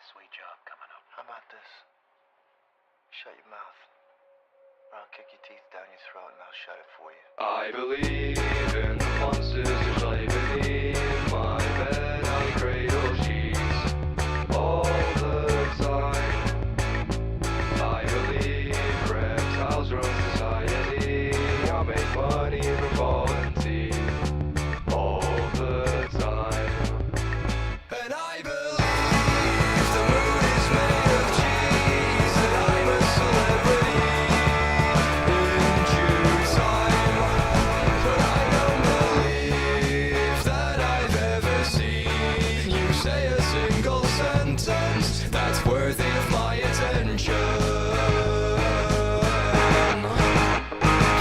sweet job coming up. How about this? Shut your mouth, or I'll kick your teeth down your throat and I'll shut it for you. I believe in the monsters which lay beneath my bed and cradle sheets all the time. I believe reptiles run society. I make money from volunteer all the time. And I believe the moon is made of cheese, and I'm a celebrity in due time. But I don't believe that I've ever seen you say a single sentence that's worthy of my attention.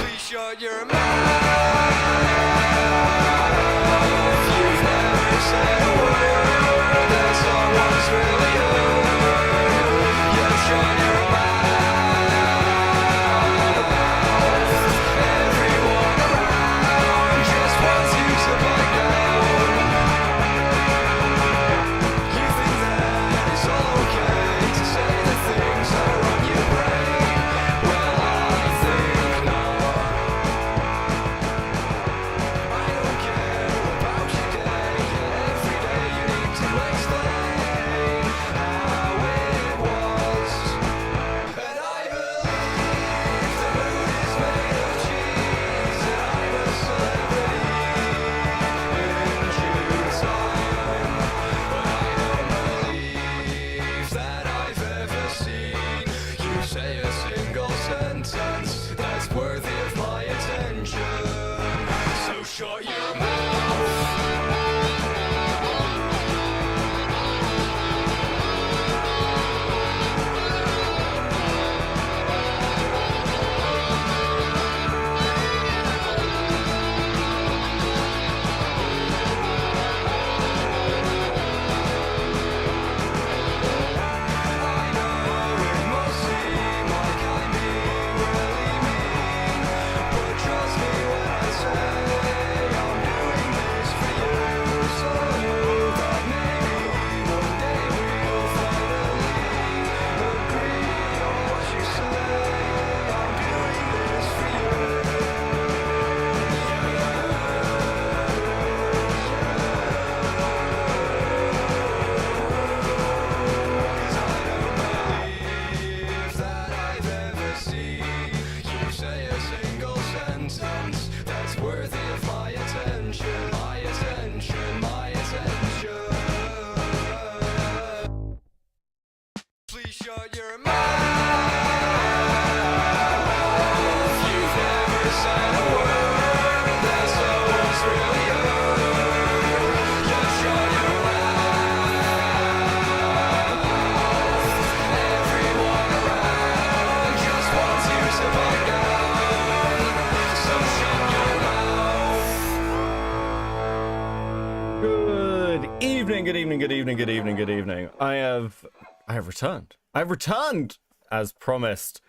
Please shut your mouth. You've never said a word that someone's really heard. You shut your mouth. Everyone around just wants you to back down. You think that it's all okay to say the things that are on your brain? Well, I think not. I don't care about your day, yet every day you need to explain how it was. And I believe the moon is made of cheese, and I'm a celebrity in due time. But I don't believe that I've ever seen you say a single sentence that's worthy of my attention. So shut your mouth. I know it must seem like I'm being really mean, but trust me when I say I'm doing this for you, so that maybe one day we'll finally agree on what you say. I'm doing this for you. Cause I don't believe that I've ever seen you say a single sentence that's worthy of my attention. My attention, my attention. Please shut your mouth. You've never said a word that someone's really heard. Just shut your mouth. Everyone around just wants you to back down. So shut your mouth. Good evening, good evening, good evening, good evening, good evening. I have returned. I've returned as promised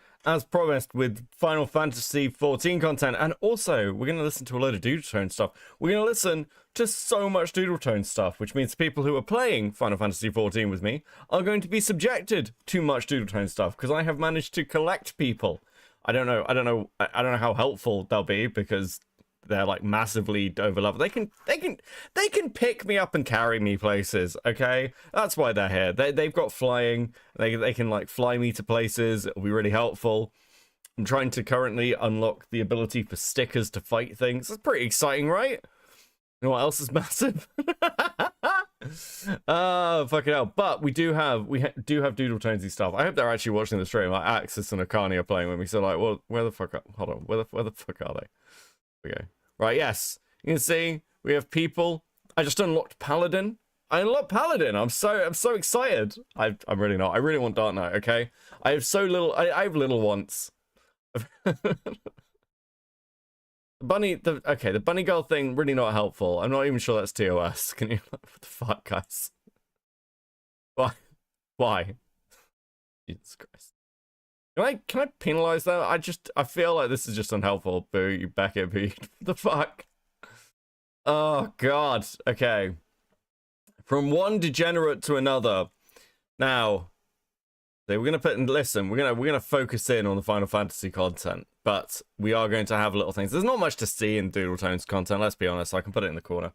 with Final Fantasy 14 content, and also we're going to listen to a load of Doodletone stuff. We're going to listen to so much Doodletone stuff, which means people who are playing Final Fantasy 14 with me are going to be subjected to much Doodletone stuff because I have managed to collect people. I don't know how helpful they'll be because they're like massively overleveled. They can pick me up and carry me places. Okay, that's why they're here. They've got flying. They can like fly me to places. It'll be really helpful. I'm trying to currently unlock the ability for stickers to fight things. That's pretty exciting, right? You know what else is massive? Oh, fucking hell. But we do have Doodle Tonesy stuff. I hope they're actually watching the stream. Like Axis and Akani are playing with me. So like, well, where the fuck hold on, where the fuck are they? There we go. Right, yes. You can see we have people. I just unlocked Paladin. I unlocked Paladin. I'm so excited. I'm really not. I really want Dark Knight, okay? I have so little I have little wants. The bunny girl thing, really not helpful. I'm not even sure that's TOS. Can you, what the fuck, guys? Why? Jesus Christ. Can I penalize that? I feel like this is just unhelpful. Boo, you back it, boo. What the fuck? Oh, God. Okay. From one degenerate to another. Now, so we're gonna listen. We're gonna focus in on the Final Fantasy content, but we are going to have little things. There's not much to see in Doodle Tones content. Let's be honest. I can put it in the corner.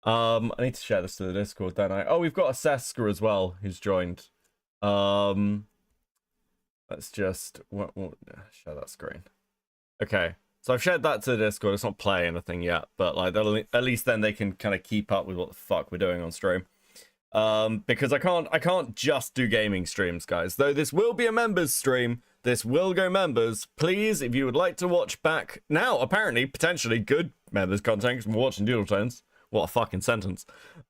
I need to share this to the Discord, don't I? Oh, we've got a Seska as well who's joined. Let's just share that screen. Okay, so I've shared that to the Discord. It's not playing anything yet, but like at least then they can kind of keep up with what the fuck we're doing on stream. Because I can't just do gaming streams, guys. Though this will be a members stream. This will go members. Please, if you would like to watch back now, apparently potentially good members content because we're watching Doodle Tones. What a fucking sentence.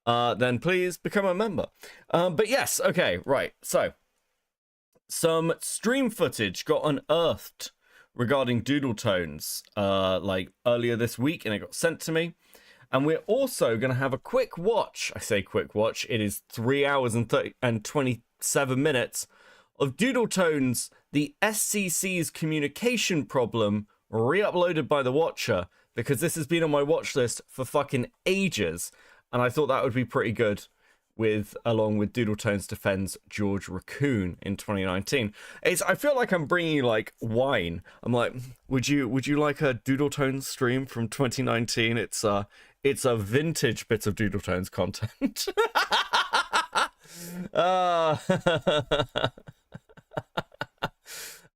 Then please become a member. But yes, okay, right. So, some stream footage got unearthed regarding Doodle Tones, like earlier this week, and it got sent to me. And we're also going to have a quick watch. I say quick watch. It is 3 hours and 27 minutes of Doodle Tones, the SCC's communication problem, re-uploaded by the Watcher, because this has been on my watch list for fucking ages, and I thought that would be pretty good along with Doodle Tones defends George Raccoon in 2019. I feel like I'm bringing you like wine. I'm like, would you like a Doodle Tones stream from 2019? It's a vintage bit of Doodle Tones content.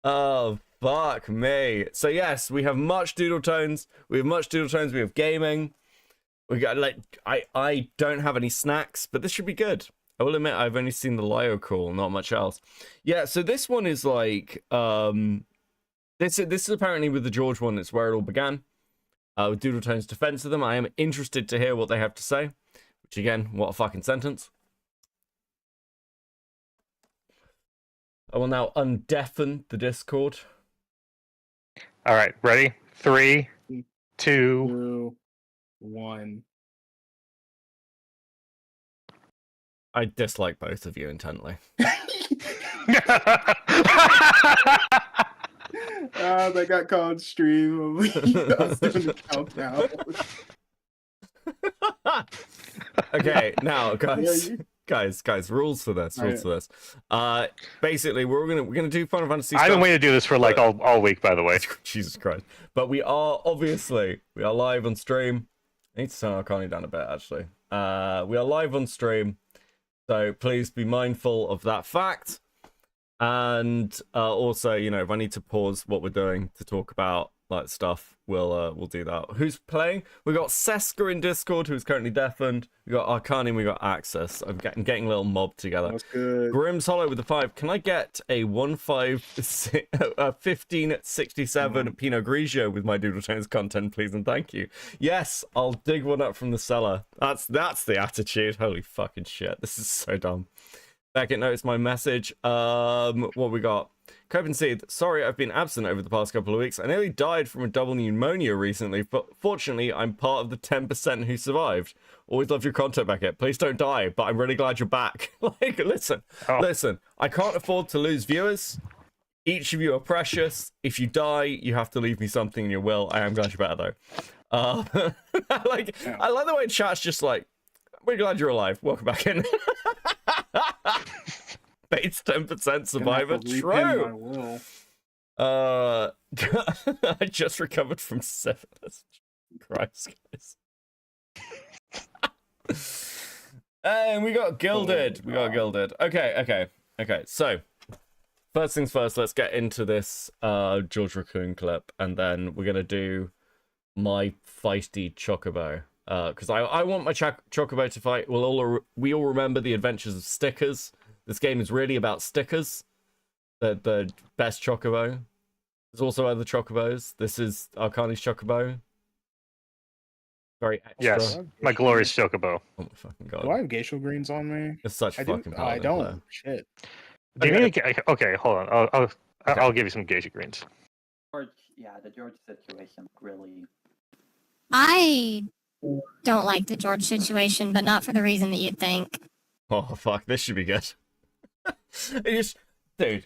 Oh, fuck me. So yes, we have much Doodle Tones. We have gaming. We got like I don't have any snacks, but this should be good. I will admit I've only seen the Lyo call, not much else. Yeah, so this one is like this is apparently with the George one. It's where it all began. With Doodle Tones' defense of them. I am interested to hear what they have to say. Which again, what a fucking sentence. I will now undeafen the Discord. All right, ready? 3, 2. 2, 1. I dislike both of you intently. They got called stream. I was doing the countdown. Okay, now guys. Yeah, Guys, rules for this. Basically, we're gonna do Final Fantasy. I've been waiting to do this for like all week, by the way. Jesus Christ! But we are live on stream. I need to turn Arcani down a bit, actually. We are live on stream, so please be mindful of that fact. And also, you know, if I need to pause what we're doing to talk about like stuff, we'll do that. Who's playing? We got Seska in Discord, who's currently deafened. We got Arcani, and we got Access. I'm getting a little mob together. that's good. Grim's Hollow with the 5. Can I get a 1567 Pinot Grigio with my Doodle Tones content, please, and thank you. Yes, I'll dig one up from the cellar. That's the attitude. Holy fucking shit! This is so dumb. Beckett notes my message. What we got? Copenseed, sorry I've been absent over the past couple of weeks. I nearly died from a double pneumonia recently, but fortunately I'm part of the 10% who survived. Always love your content, Beckett. Please don't die, but I'm really glad you're back. Like, listen, I can't afford to lose viewers. Each of you are precious. If you die, you have to leave me something in your will. I am glad you're better, though. I like the way chat's just like, we're glad you're alive. Welcome back in. Bates 10% survivor. True. I just recovered from syphilis. Christ, guys. And we got gilded. Okay. So, first things first, let's get into this George Raccoon clip, and then we're gonna do my feisty chocobo. Because I want my chocobo to fight. We all remember the adventures of stickers. This game is really about stickers. The best chocobo. There's also other chocobos. This is Arcani's chocobo. Very extra. Yes, my glorious chocobo. Oh my fucking god. Do I have geisha greens on me? It's such fucking I don't. player. Shit. Do you need okay, hold on. I'll give you some geisha greens. George, yeah, the George situation really. I don't like the George situation, but not for the reason that you'd think. Oh fuck, this should be good.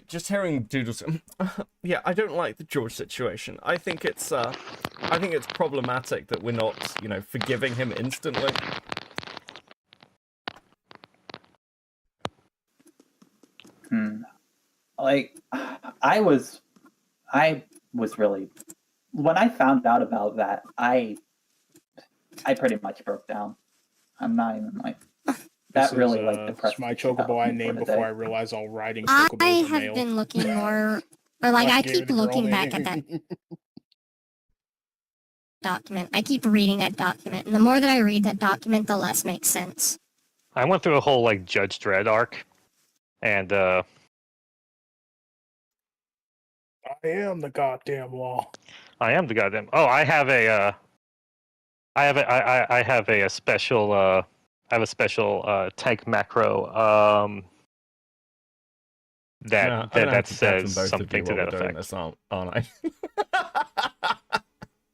Just hearing Doodles. Yeah, I don't like the George situation. I think it's problematic that we're not, you know, forgiving him instantly. like, I was really, when I found out about that, I pretty much broke down. I'm not even like, that really like depressed my the shit out of chocobo I me for named the before day. I realized all riding I chocobos are have male. been looking more, or like I gave keep it a girl looking back at name. that document. I keep reading that document, and the more that I read that document, the less makes sense. I went through a whole like Judge Dredd arc, and I am the goddamn law. I am the goddamn. Oh, I have a. I have a special. I have a special tank macro. That says something to that effect. This, aren't I?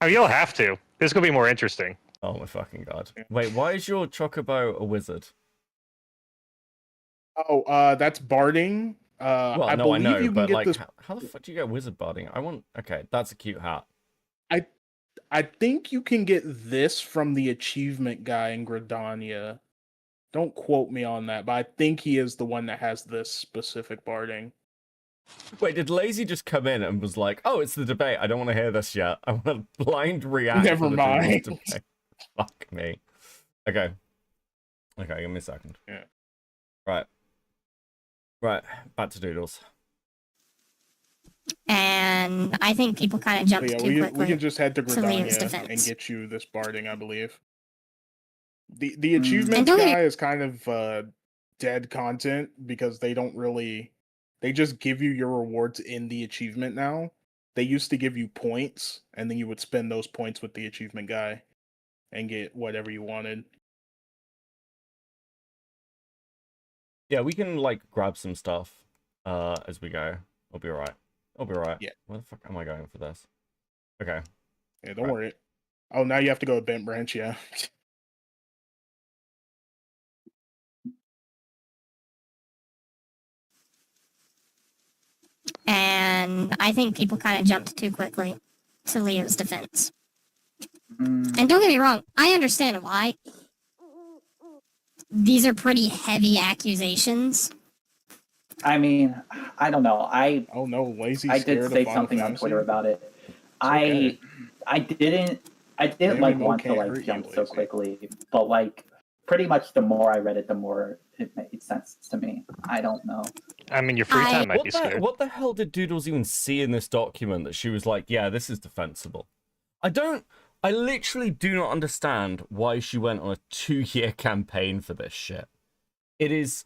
Oh, you'll have to. This is gonna be more interesting. Oh my fucking god! Wait, why is your chocobo a wizard? Oh, that's barding. Well, I no, I believe know, you can but get like, this. how the fuck do you get wizard barding? I want. Okay, that's a cute hat. I think you can get this from the achievement guy in Gridania. Don't quote me on that, but I think he is the one that has this specific barding. Wait, did Lazy just come in and was like, "Oh, it's the debate. I don't want to hear this yet. I want to blind react." Never to the mind. Doodles debate." Fuck me. Okay, give me a second. Yeah. Right. Back to Doodles. And I think people kind of jumped But too yeah, quickly. we can just head to to Liam's Gridania defense. and get you this barding, I believe. The achievement don't get guy is kind of dead content because they don't really. They just give you your rewards in the achievement now. They used to give you points, and then you would spend those points with the achievement guy and get whatever you wanted. Yeah, we can like grab some stuff as we go. I'll be alright. Yeah. Where the fuck am I going for this? Okay. Yeah, don't worry. Oh, now you have to go to Bent Branch, yeah. And I think people kind of jumped too quickly to Leo's defense. Mm, And don't get me wrong, I understand why. These are pretty heavy accusations. I mean, I don't know. Oh no, lazy. I did say something on Twitter about it. okay. I didn't like want to like jump so quickly, but like pretty much the more I read it, the more it made sense to me. I don't know. I mean, your free time might be scared. What the hell did Doodles even see in this document that she was like, yeah, this is defensible? I literally do not understand why she went on a 2-year campaign for this shit. It is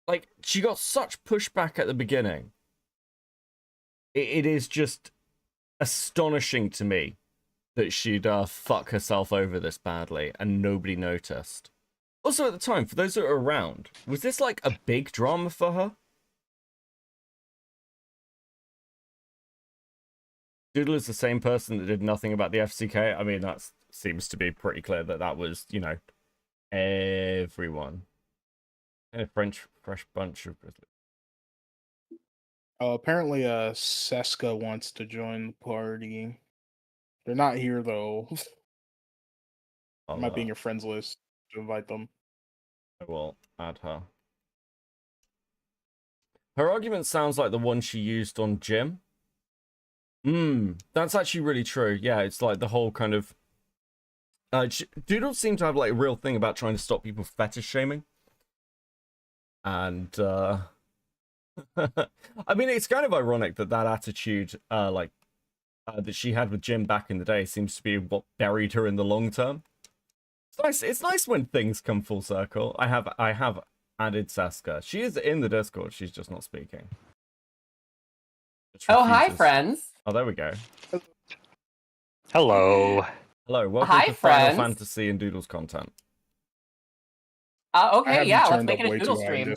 like she got such pushback at the beginning. It is just astonishing to me that she'd fuck herself over this badly and nobody noticed. Also, at the time, for those that are around, was this like a big drama for her? Doodle is the same person that did nothing about the FCK. I mean, that seems to be pretty clear that that was, you know, everyone. A fresh bunch of... Apparently, Seska wants to join the party. They're not here though. Might be in your friends list to invite them. I will add her. Her argument sounds like the one she used on Jim. That's actually really true. Yeah, it's like the whole kind of... Doodles seem to have like a real thing about trying to stop people fetish shaming. And, I mean, it's kind of ironic that that attitude, that she had with Jim back in the day seems to be what buried her in the long term. It's nice when things come full circle. I have added Saska. She is in the Discord, she's just not speaking. Oh, hi, friends. Oh, there we go. Hello. Hello, welcome Hi, to friends. Final Fantasy and Doodles content. Okay, yeah, let's make it a Doodle stream.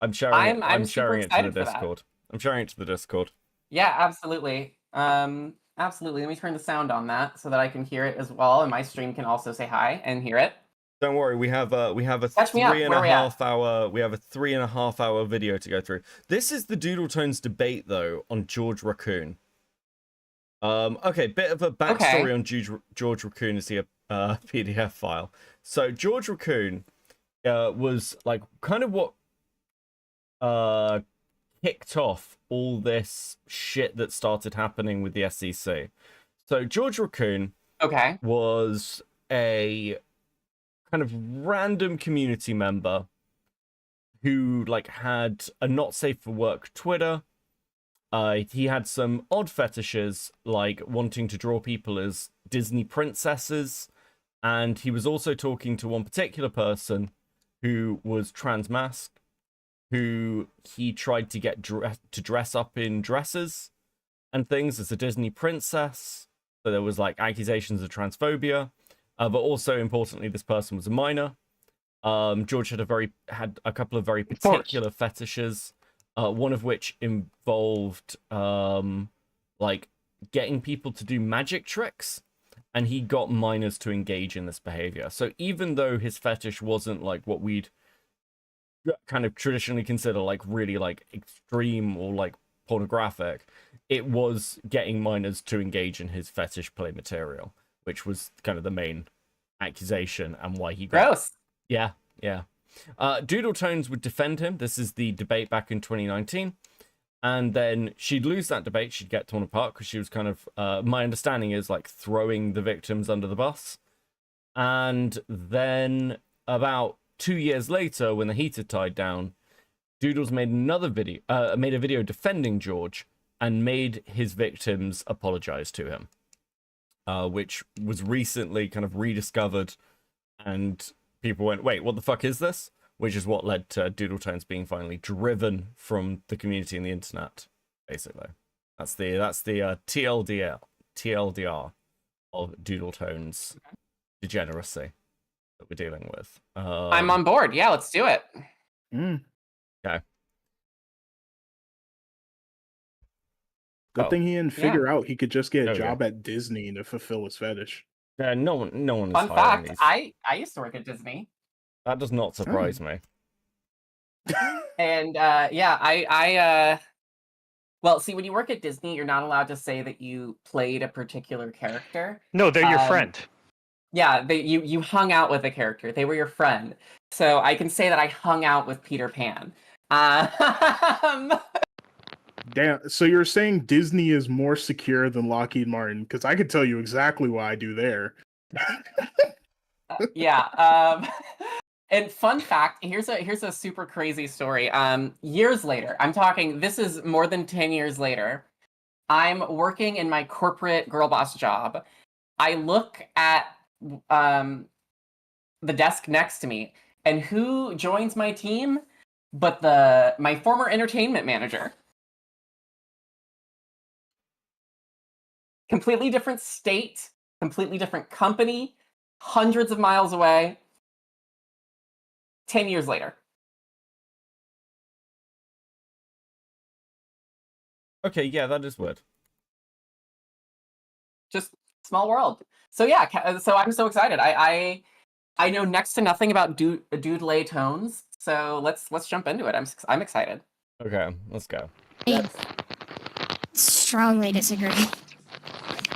I'm sharing I'm sharing super it to the excited for that. Discord. I'm sharing it to the Discord. Yeah, absolutely. Absolutely. Let me turn the sound on that so that I can hear it as well, and my stream can also say hi and hear it. Don't worry, we have a Catch me up. 3.5 hour we have a 3.5 hour video to go through. This is the Doodle Tones debate though on George Raccoon. Okay, bit of a backstory on George Raccoon is here PDF file. So George Raccoon was like kind of what kicked off all this shit that started happening with the SEC. So George Raccoon Okay. was a kind of random community member who like had a not safe for work Twitter. He had some odd fetishes, like wanting to draw people as Disney princesses, and he was also talking to one particular person who was transmasked, who he tried to get to dress up in dresses and things as a Disney princess. So there was like accusations of transphobia, but also importantly, this person was a minor. George had a couple of very particular fetishes, one of which involved like getting people to do magic tricks, and he got minors to engage in this behavior. So even though his fetish wasn't like what we'd kind of traditionally consider like really like extreme or like pornographic, it was getting minors to engage in his fetish play material, which was kind of the main accusation and why he got... Gross. Yeah. Doodle Tones would defend him. This is the debate back in 2019. And then she'd lose that debate. She'd get torn apart because she was kind of, my understanding is like throwing the victims under the bus. And then about 2 years later, when the heat had died down, Doodles made made a video defending George and made his victims apologize to him, which was recently kind of rediscovered, and people went, wait, what the fuck is this? Which is what led to Doodle Tones being finally driven from the community and the internet, basically. That's the TLDR of Doodle Tones degeneracy that we're dealing with. I'm on board. Yeah, let's do it. Okay. Good thing he didn't figure out he could just get a Okay. job at Disney to fulfill his fetish. No one is Fun hiring fact, these. I used to work at Disney. That does not surprise me. And I well, see, when you work at Disney, you're not allowed to say that you played a particular character. No, they're your friend. Yeah, you hung out with a character. They were your friend. So I can say that I hung out with Peter Pan. Damn. So you're saying Disney is more secure than Lockheed Martin? Because I could tell you exactly what I do there. Yeah. And fun fact, here's a super crazy story. Years later, I'm talking, this is more than 10 years later, I'm working in my corporate girl boss job. I look at the desk next to me, and who joins my team but my former entertainment manager. Completely different state, completely different company, hundreds of miles away. 10 years later. Okay, yeah, that is weird. Just small world. So yeah, so I'm so excited. I know next to nothing about Doodletones, so let's jump into it. I'm excited. Okay, let's go. I strongly disagree.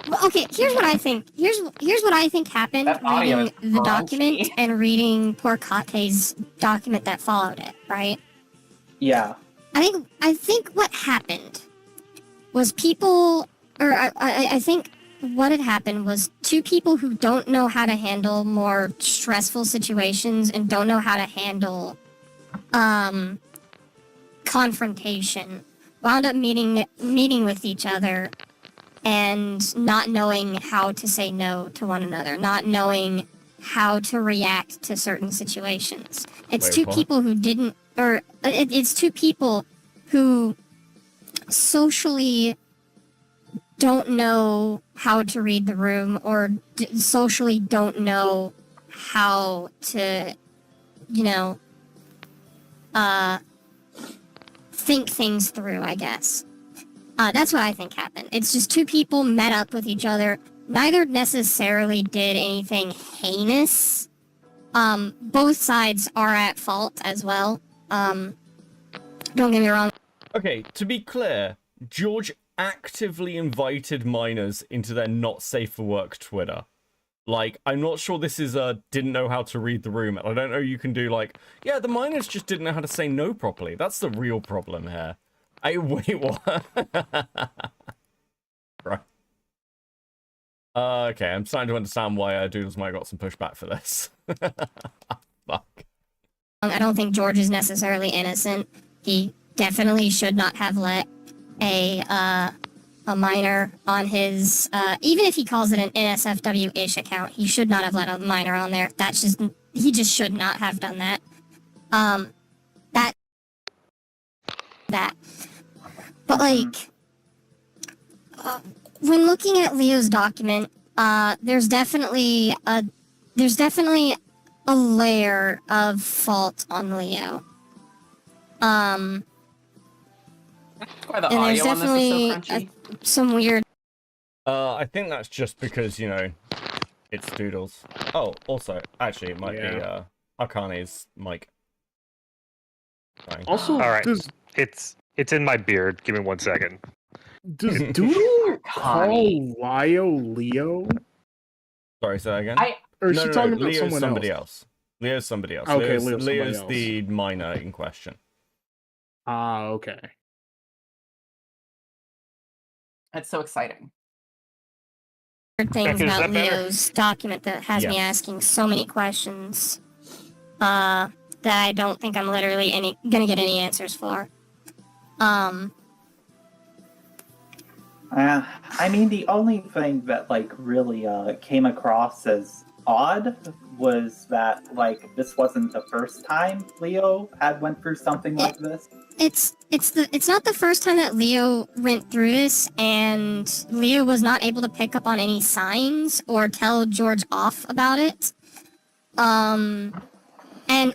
Well, okay, here's what I think. Here's what I think happened That audio reading is the crunchy. document and reading poor Kate's document that followed it, right? Yeah. I think what happened was people, or I think what had happened was two people who don't know how to handle more stressful situations and don't know how to handle confrontation wound up meeting with each other and not knowing how to say no to one another, not knowing how to react to certain situations. It's Wait, two what? people who didn't, or it's two people who socially don't know how to read the room, or socially don't know how to, think things through, I guess. That's what I think happened. It's just two people met up with each other. Neither necessarily did anything heinous. Both sides are at fault as well. Don't get me wrong. Okay, to be clear, George actively invited minors into their not safe for work Twitter. Like, I'm not sure this is didn't know how to read the room. And I don't know you can do like, yeah, the miners just didn't know how to say no properly. That's the real problem here. Wait, what? Right. Okay, I'm starting to understand why Doodles might have got some pushback for this. Fuck. I don't think George is necessarily innocent. He definitely should not have let a minor on his, even if he calls it an NSFW-ish account, he should not have let a minor on there. He just should not have done that. But like, when looking at Leo's document, there's definitely a layer of fault on Leo. That's why the And there's audio on this is so definitely crunchy. some weird. I think that's just because, you know, it's Doodles. Oh, also, actually, it might be Akane's mic. Fine. Also, All right. does It's in my beard. Give me 1 second. Doodle Connie. call Leo? Sorry, say that again? Or is she talking about Leo's someone somebody else? else. Leo's somebody else. Okay, Leo's Leo's somebody the miner in question. Ah, okay. It's so exciting. Things Becky, is about that better? Leo's document that has me Yes. asking so many questions that I don't think I'm literally gonna get any answers for. I mean, the only thing that like really came across as odd was that like this wasn't the first time Leo had went through something like this. It's not the first time that Leo went through this, and Leo was not able to pick up on any signs or tell George off about it. And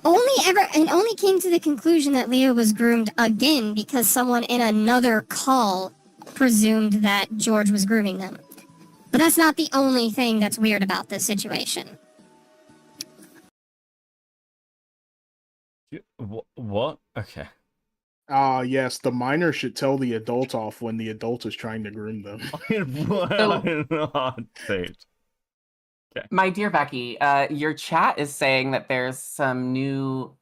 only came to the conclusion that Leo was groomed again because someone in another call presumed that George was grooming them. But that's not the only thing that's weird about this situation. What? Okay. Yes, the minor should tell the adult off when the adult is trying to groom them. Dude. My dear Becky, your chat is saying that there's some new,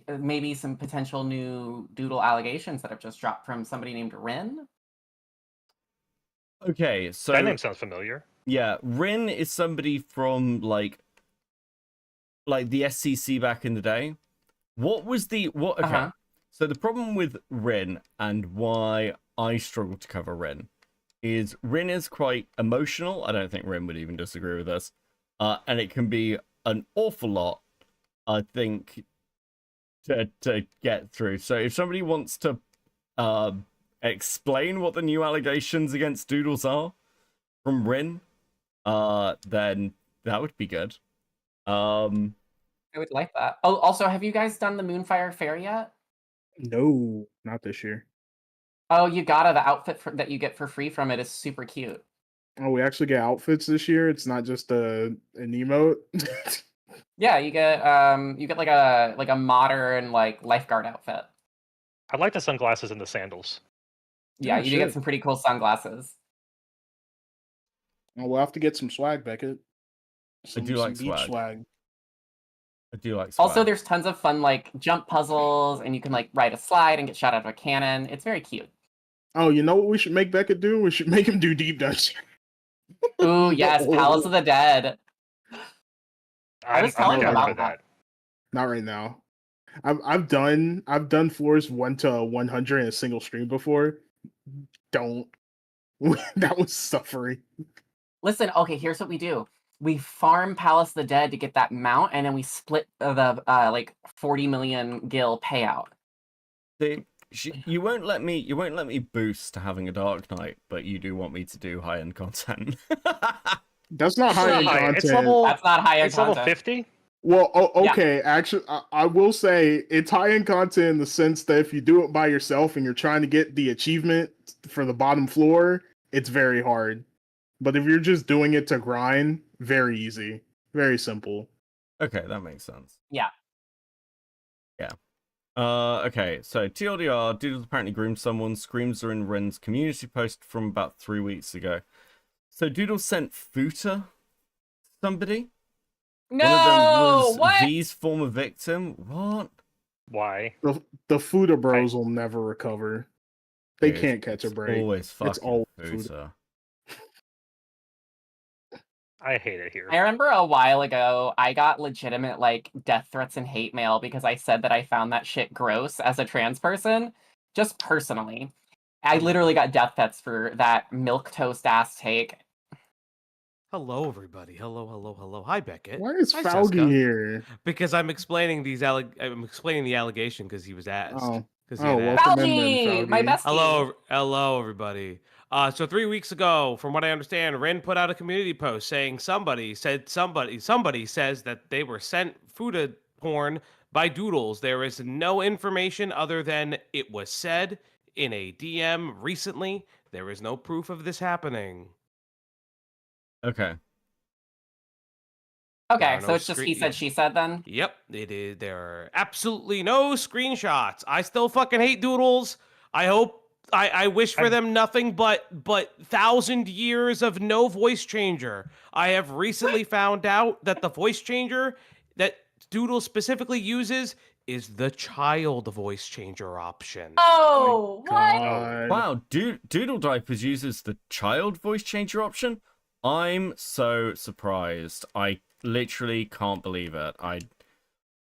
maybe some potential new Doodle allegations that have just dropped from somebody named Rin. Okay, so That name sounds familiar. yeah, Rin is somebody from like the SCC back in the day. What was the what? Okay, Uh-huh. so the problem with Rin and why I struggle to cover Rin is Rin is quite emotional. I don't think Rin would even disagree with us, and it can be an awful lot, I think, to get through. So if somebody wants to explain what the new allegations against Doodles are from Rin, then that would be good. I would like that. Oh, also, have you guys done the Moonfire Fair yet? No, not this year. Oh, you gotta. The outfit that you get for free from it is super cute. Oh, we actually get outfits this year. It's not just an emote. Yeah, you get like a modern like lifeguard outfit. I like the sunglasses and the sandals. Yeah, Oh, you do get shit. some pretty cool sunglasses. Well, we'll have to get some swag, Beckett. do like beach swag. I do like swag. Also, there's tons of fun like jump puzzles, and you can like ride a slide and get shot out of a cannon. It's very cute. Oh, you know what we should make Beckett do? We should make him do deep dives. Ooh, yes, Palace of the Dead. I was I'm telling down about for that. Not right now. I've done floors 1 to 100 in a single stream before. Don't. That was suffering. Listen, okay, here's what we do. We farm Palace of the Dead to get that mount, and then we split the like 40 million gil payout. You won't let me boost to having a Dark Knight, but you do want me to do high-end content. That's not It's high not end high. content. It's level. That's not high end It's level content. 50. Well, Yeah. okay. Actually, I will say it's high end content in the sense that if you do it by yourself and you're trying to get the achievement for the bottom floor, it's very hard. But if you're just doing it to grind, very easy, very simple. Okay, that makes sense. Yeah. Okay, so TLDR, Doodles apparently groomed someone. Screams are in Ren's community post from about 3 weeks ago. So Doodles sent Futa somebody? No, One of them was what? V's former victim. What? Why? The Fuda Bros will never recover. They Dude, can't catch a it's break. Always fucking It's all Fuda. I hate it here. I remember a while ago, I got legitimate like death threats and hate mail because I said that I found that shit gross as a trans person, just personally. I literally got death threats for that milk toast ass take. Hello, everybody. Hello. Hi, Beckett. Why is Hi, Falgi Seska. here? Because I'm explaining I'm explaining the allegation because he was asked. Oh, Because he had asked. welcome in then, Falgi, my Falgi. bestie. Hello, everybody. So 3 weeks ago, from what I understand, Ren put out a community post saying somebody says that they were sent Fuda porn by Doodles. There is no information other than it was said in a DM recently. There is no proof of this happening. Okay. Okay, No, so no it's just he screen- said, she said then? Yep, it is. There are absolutely no screenshots. I still fucking hate Doodles. I wish for them nothing but 1,000 years of no voice changer. I have recently found out that the voice changer that Doodles specifically uses is the child voice changer option. Oh, what? God. Wow, Doodle Diapers uses the child voice changer option? I'm so surprised. I literally can't believe it. I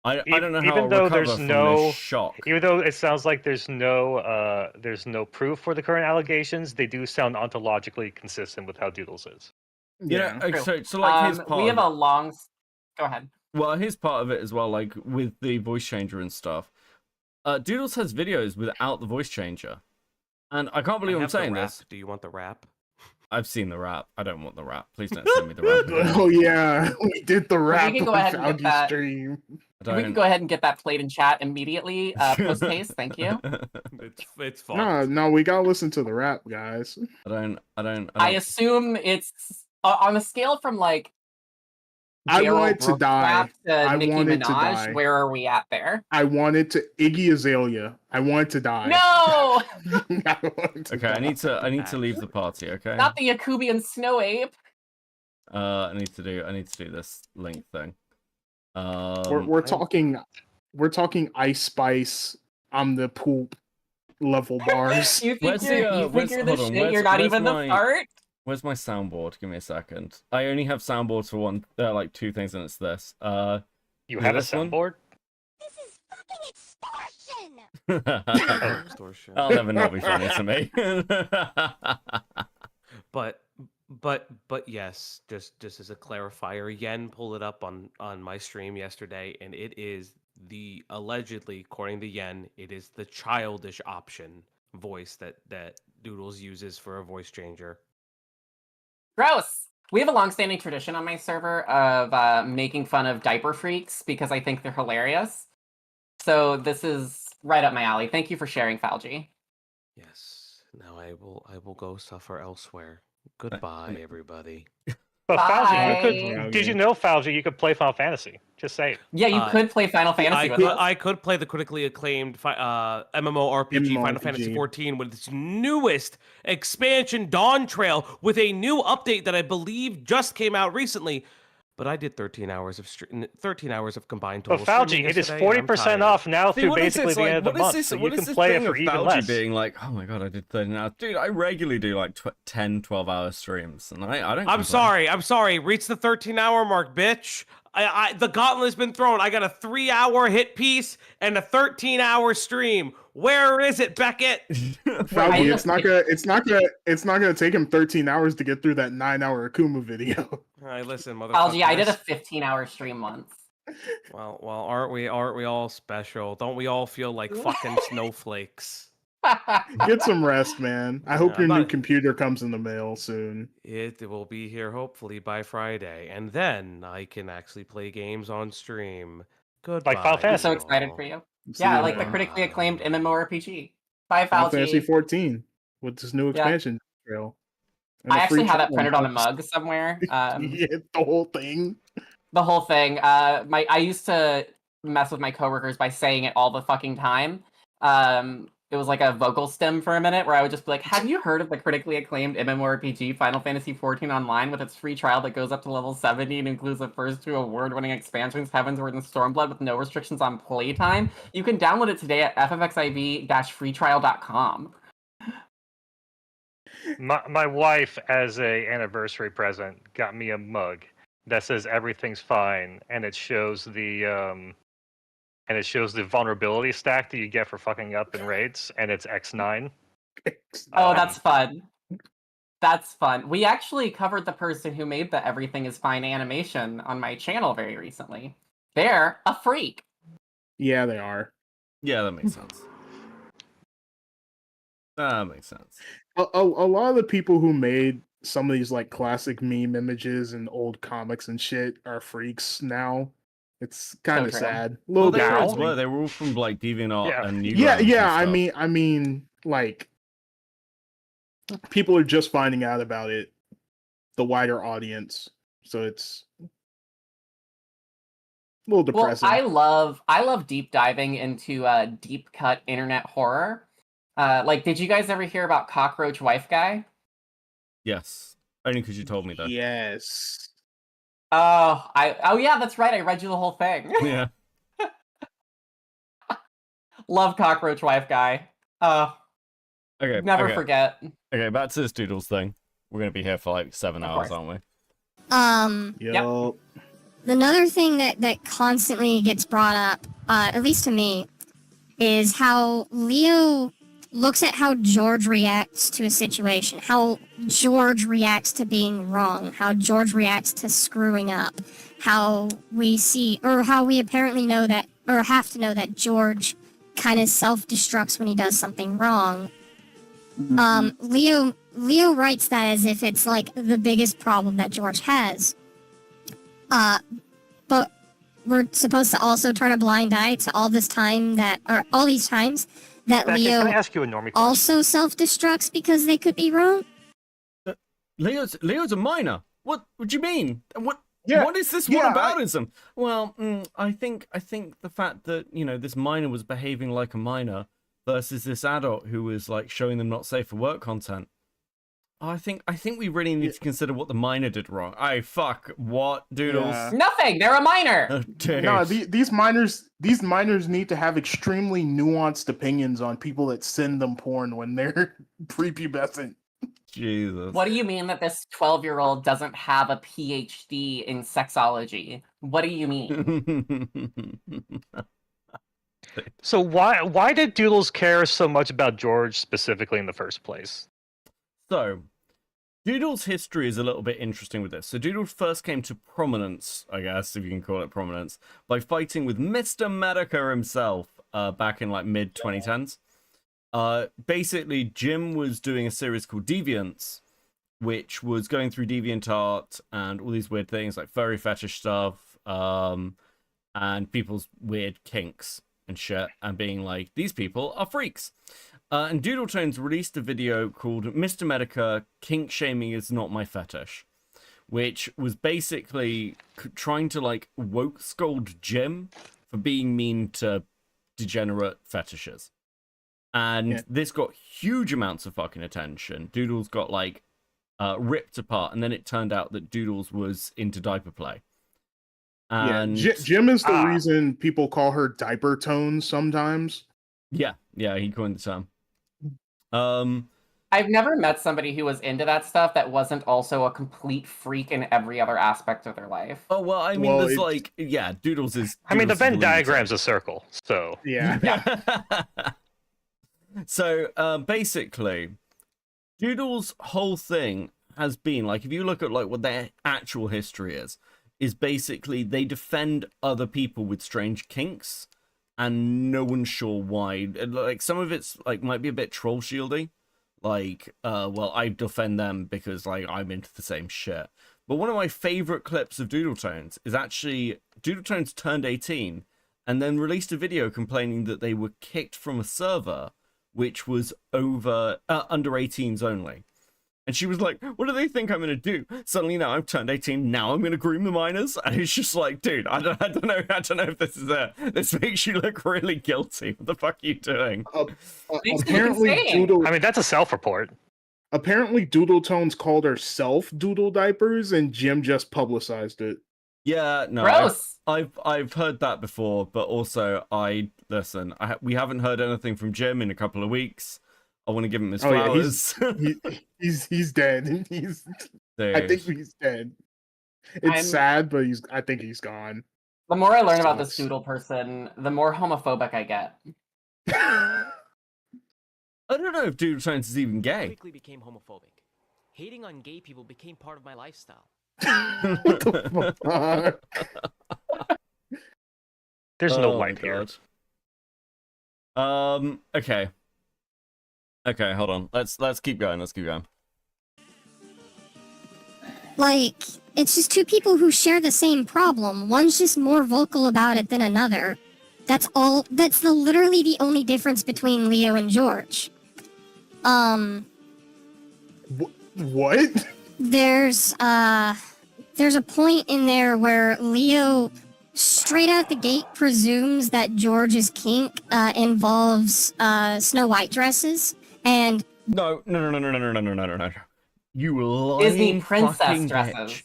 don't know how Even I'll though recover there's from no- this shock. Even though it sounds like there's no proof for the current allegations, they do sound ontologically consistent with how Doodles is. Yeah, True. so like his part we have of a long... Go ahead. well, here's part of it as well, like with the voice changer and stuff. Doodles has videos without the voice changer. And I can't believe I'm have the saying rap. this. Do you want the rap? I've seen the rap. I don't want the rap. Please don't send me the rap. again. Oh yeah, we did the rap can go on ahead and get Falgi's that. stream. I We can don't- go ahead and get that played in chat immediately, post-haste, thank you. It's fucked. No, we gotta listen to the rap, guys. I assume it's on a scale from like I Daryl want it to Brooks die. rap to I Nicki want it to Minaj. die. Where are we at there? I wanted to Iggy Azalea. I want it to die. No, I want it to Okay, I die. need to leave the party, okay? not the Yakubian snow ape. I need to do this link thing. We're talking Ice Spice. I'm the poop level bars. You think Where's the, you're where's- the hold on, shit? You're not where's even the my- fart. Where's my soundboard? Give me a second. I only have soundboards for one. There are like two things, and it's this. You have a this one? soundboard? Extortion. That'll never not be funny to me. But yes, just as a clarifier, Yen pulled it up on my stream yesterday, and it is the allegedly, according to Yen, it is the childish option voice that Doodles uses for a voice changer. Gross. We have a long-standing tradition on my server of making fun of diaper freaks because I think they're hilarious. So this is right up my alley. Thank you for sharing, Falgi. Yes. Now I will go suffer elsewhere. Goodbye, everybody. But Falgi, Bye. did you know, Falgi, you could play Final Fantasy? Just say it. Yeah, you could play Final Fantasy with us. I could play the critically acclaimed MMORPG Final Fantasy XIV with its newest expansion, Dawn Trail, with a new update that I believe just came out recently. But I did 13 hours of combined But total. Falgi, streaming it is yesterday, and I'm 40% tired. off now See, through what is basically this, the like, end of the what is month, this- so what you is can this play it thing for of even Falgi less. being like, oh my god, I did 30 hours. Dude, I regularly do like 10, 12-hour streams, and I don't I'm complain. sorry. Reach the 13-hour mark, bitch. The gauntlet's been thrown. I got a 3-hour hit piece and a 13-hour stream. Where is it, Beckett? Falgi, it's not gonna take him 13 hours to get through that 9-hour Akuma video. All right, listen, motherfucker. Falgi, I did a 15-hour stream once. Well, aren't we all special? Don't we all feel like fucking snowflakes? Get some rest, man. I hope Yeah, your I'm new not- computer comes in the mail soon. It will be here hopefully by Friday, and then I can actually play games on stream. Goodbye. Final I'm Fantasy. so all. excited for you. See Yeah, you like the later. critically acclaimed MMORPG. Bye, Final Fantasy Falgi. 14 with this new expansion trail. And I a free actually have that trial printed on a box. mug somewhere. Yeah, the whole thing. The whole thing. I used to mess with my coworkers by saying it all the fucking time. it was like a vocal stem for a minute where I would just be like, have you heard of the critically acclaimed MMORPG Final Fantasy XIV Online with its free trial that goes up to level 70 and includes the first 2 award-winning expansions, Heavensward and Stormblood, with no restrictions on playtime? You can download it today at ffxiv-freetrial.com. My wife, as a anniversary present, got me a mug that says everything's fine, and it shows the vulnerability stack that you get for fucking up in raids, and it's X9. Oh, that's fun. That's fun. We actually covered the person who made the Everything is Fine animation on my channel very recently. They're a freak. Yeah, they are. Yeah, that makes sense. That makes sense. A lot of the people who made some of these like classic meme images and old comics and shit are freaks now. It's kind of true. sad. A Well, little they bit. always depressing. were. They were all from like DeviantArt Yeah. and Newgrounds Yeah, and yeah. I stuff. mean, like people are just finding out about it. The wider audience, so it's a little Well, depressing. I love deep diving into deep cut internet horror. Like, did you guys ever hear about Cockroach Wife Guy? Yes, only because you told me though. Yes. Oh, yeah, that's right. I read you the whole thing. Yeah. Love Cockroach Wife Guy. Okay. Never okay. forget. Okay, back to this Doodles thing. We're gonna be here for like 7 Of hours, course. aren't we? Yo. Another thing that constantly gets brought up, at least to me, is how Leo looks at how George reacts to a situation, how George reacts to being wrong, how George reacts to screwing up, how we see, or how we apparently know that, or have to know that George kind of self-destructs when he does something wrong. Leo writes that as if it's like the biggest problem that George has. But we're supposed to also turn a blind eye to all these times that Becca, Leo can I ask you a normie question? also self-destructs because they could be wrong? Leo's a minor. What do you mean? What is this yeah, whataboutism? Well, I think the fact that, you know, this minor was behaving like a minor versus this adult who was like showing them not safe for work content. I think we really need to consider what the minor did wrong. What, Doodles? Yeah. Nothing. They're a minor. Oh, dude. No, these minors need to have extremely nuanced opinions on people that send them porn when they're prepubescent. Jesus. What do you mean that this 12-year-old doesn't have a PhD in sexology? What do you mean? So why did Doodles care so much about George specifically in the first place? So, Doodles' history is a little bit interesting with this. So Doodles first came to prominence, I guess, if you can call it prominence, by fighting with Mr. Medica himself back in like mid-2010s. Basically, Jim was doing a series called Deviants, which was going through DeviantArt and all these weird things like furry fetish stuff, and people's weird kinks and shit, and being like, these people are freaks. And Doodle Tones released a video called Mr. Medica, Kink Shaming is Not My Fetish, which was basically trying to like woke scold Jim for being mean to degenerate fetishes. And this got huge amounts of fucking attention. Doodles got like ripped apart, and then it turned out that Doodles was into diaper play. And Jim is the reason people call her Diaper Tones sometimes. Yeah, he coined the term. I've never met somebody who was into that stuff that wasn't also a complete freak in every other aspect of their life. Oh, well, I mean, there's like, Doodles is... I mean, the Doodles is Venn lunatic. diagram's a circle, so... Yeah. So, basically, Doodles' whole thing has been, like, if you look at, like, what their actual history is basically they defend other people with strange kinks, and no one's sure why. Like, some of it's, like, might be a bit troll shieldy. Like, well, I defend them because, like, I'm into the same shit. But one of my favorite clips of Doodle Tones is actually Doodle Tones turned 18 and then released a video complaining that they were kicked from a server which was over under 18s only. And she was like, what do they think I'm going to do? Suddenly now I've turned 18, now I'm going to groom the minors? And it's just like, dude, I don't know if this is this makes you look really guilty. What the fuck are you doing? Apparently, I mean, that's a self-report. Apparently, Doodle Tones called herself Doodle Diapers, and Jim just publicized it. Yeah, no, Gross. I've heard that before, but also we haven't heard anything from Jim in a couple of weeks. I want to give him his flowers. He's dead. I think he's dead. It's sad, but I think he's gone. The more I learn about this Doodle person, the more homophobic I get. I don't know if Doodle Tones is even gay. Quickly became homophobic. Hating on gay people became part of my lifestyle. What the fuck? There's no light here. Okay. Okay, hold on. Let's keep going. Like, it's just two people who share the same problem. One's just more vocal about it than another. That's all. That's literally the only difference between Leo and George. What? There's a point in there where Leo straight out the gate presumes that George's kink involves Snow White dresses, and no. You lying Disney princess fucking dresses. bitch.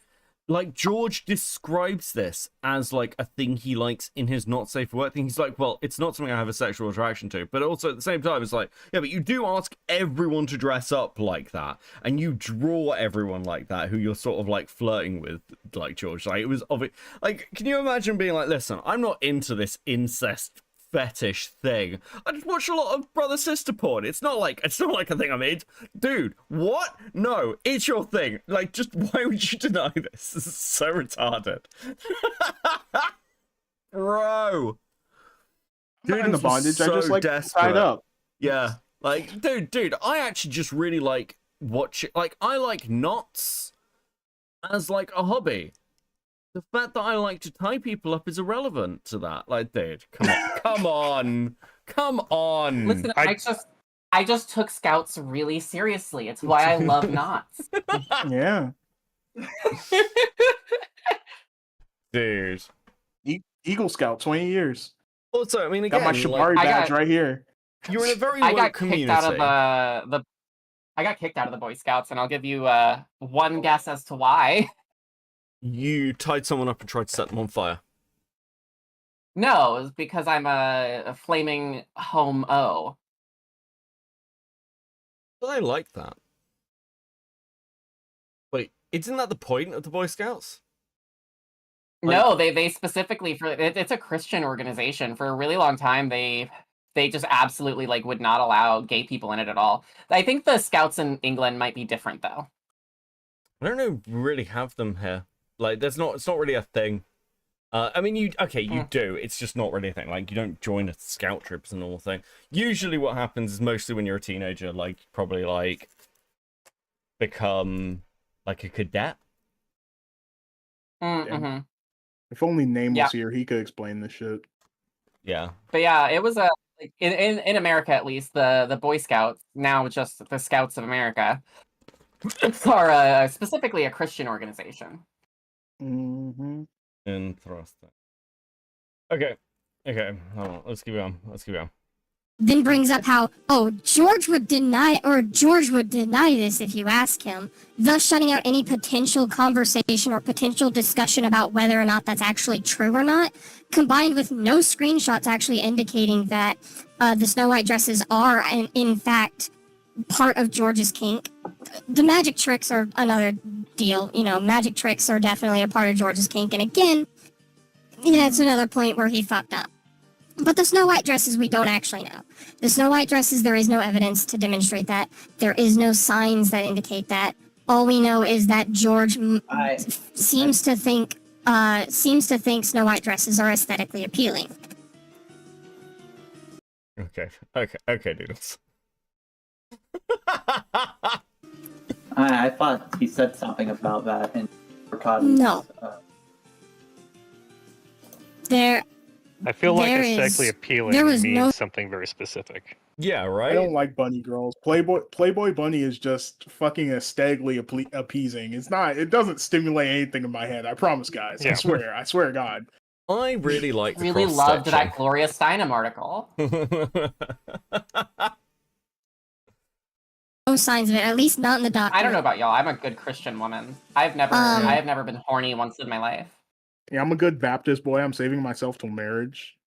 Like, George describes this as, like, a thing he likes in his not safe for work thing. He's like, well, it's not something I have a sexual attraction to. But also, at the same time, it's like, yeah, but you do ask everyone to dress up like that. And you draw everyone like that who you're sort of, like, flirting with, like, George. Like, it was obvious. Like, can you imagine being like, listen, I'm not into this incest fetish thing. I just watch a lot of brother-sister porn. It's not like a thing I'm into. Dude, what? No, it's your thing. Like, just why would you deny this? This is so retarded. Bro. Dude, in the bondage, so I just like desperate. tied up. Yeah. Like, dude, I actually just really like watching, like, I like knots as like a hobby. The fact that I like to tie people up is irrelevant to that. Like, dude, come on. Listen, I just took scouts really seriously. It's why I love knots. Yeah. Dude. Eagle Scout, 20 years. Also, I mean, again, got my Shabari badge right here. You're in a very I woke got community. kicked out of I got kicked out of the Boy Scouts, and I'll give you one guess as to why. You tied someone up and tried to set them on fire. No, it was because I'm a flaming homo. I like that. Wait, isn't that the point of the Boy Scouts? No, they specifically it's a Christian organization. For a really long time, they just absolutely like would not allow gay people in it at all. I think the Scouts in England might be different though. I don't know, really have them here. Like, it's not really a thing. I mean, you do. It's just not really a thing. Like, you don't join a scout trip as a normal thing. Usually what happens is mostly when you're a teenager, like, probably, like, become, like, a cadet. Mm-hmm. If only Name was here, he could explain this shit. Yeah. But yeah, it was like, in America at least, the Boy Scouts, now just the Scouts of America, are specifically a Christian organization. Mm-hmm. Interesting. Okay. Hold on. Let's keep going. then brings up how, George would deny this if you ask him, thus shutting out any potential conversation or potential discussion about whether or not that's actually true or not, combined with no screenshots actually indicating that the Snow White dresses are, in fact, part of George's kink. The magic tricks are another deal. You know, magic tricks are definitely a part of George's kink. And again, it's another point where he fucked up. But the Snow White dresses, we don't actually know. The Snow White dresses, there is no evidence to demonstrate that. There is no signs that indicate that. All we know is that George seems to think Snow White dresses are aesthetically appealing. Okay, Doodles. I thought he said something about that in Ricardo's. No. I feel like aesthetically appealing means something very specific. Yeah, I right? don't like bunny girls. Playboy bunny is just fucking aesthetically appeasing. It's not. It doesn't stimulate anything in my head. I promise, guys. I Yeah. swear. I swear to God. I really like the Really loved cross-stitching. that Gloria Steinem article. No signs of it, at least not in the document. I don't know about y'all. I'm a good Christian woman. I have never been horny once in my life. Yeah, I'm a good Baptist boy. I'm saving myself till marriage.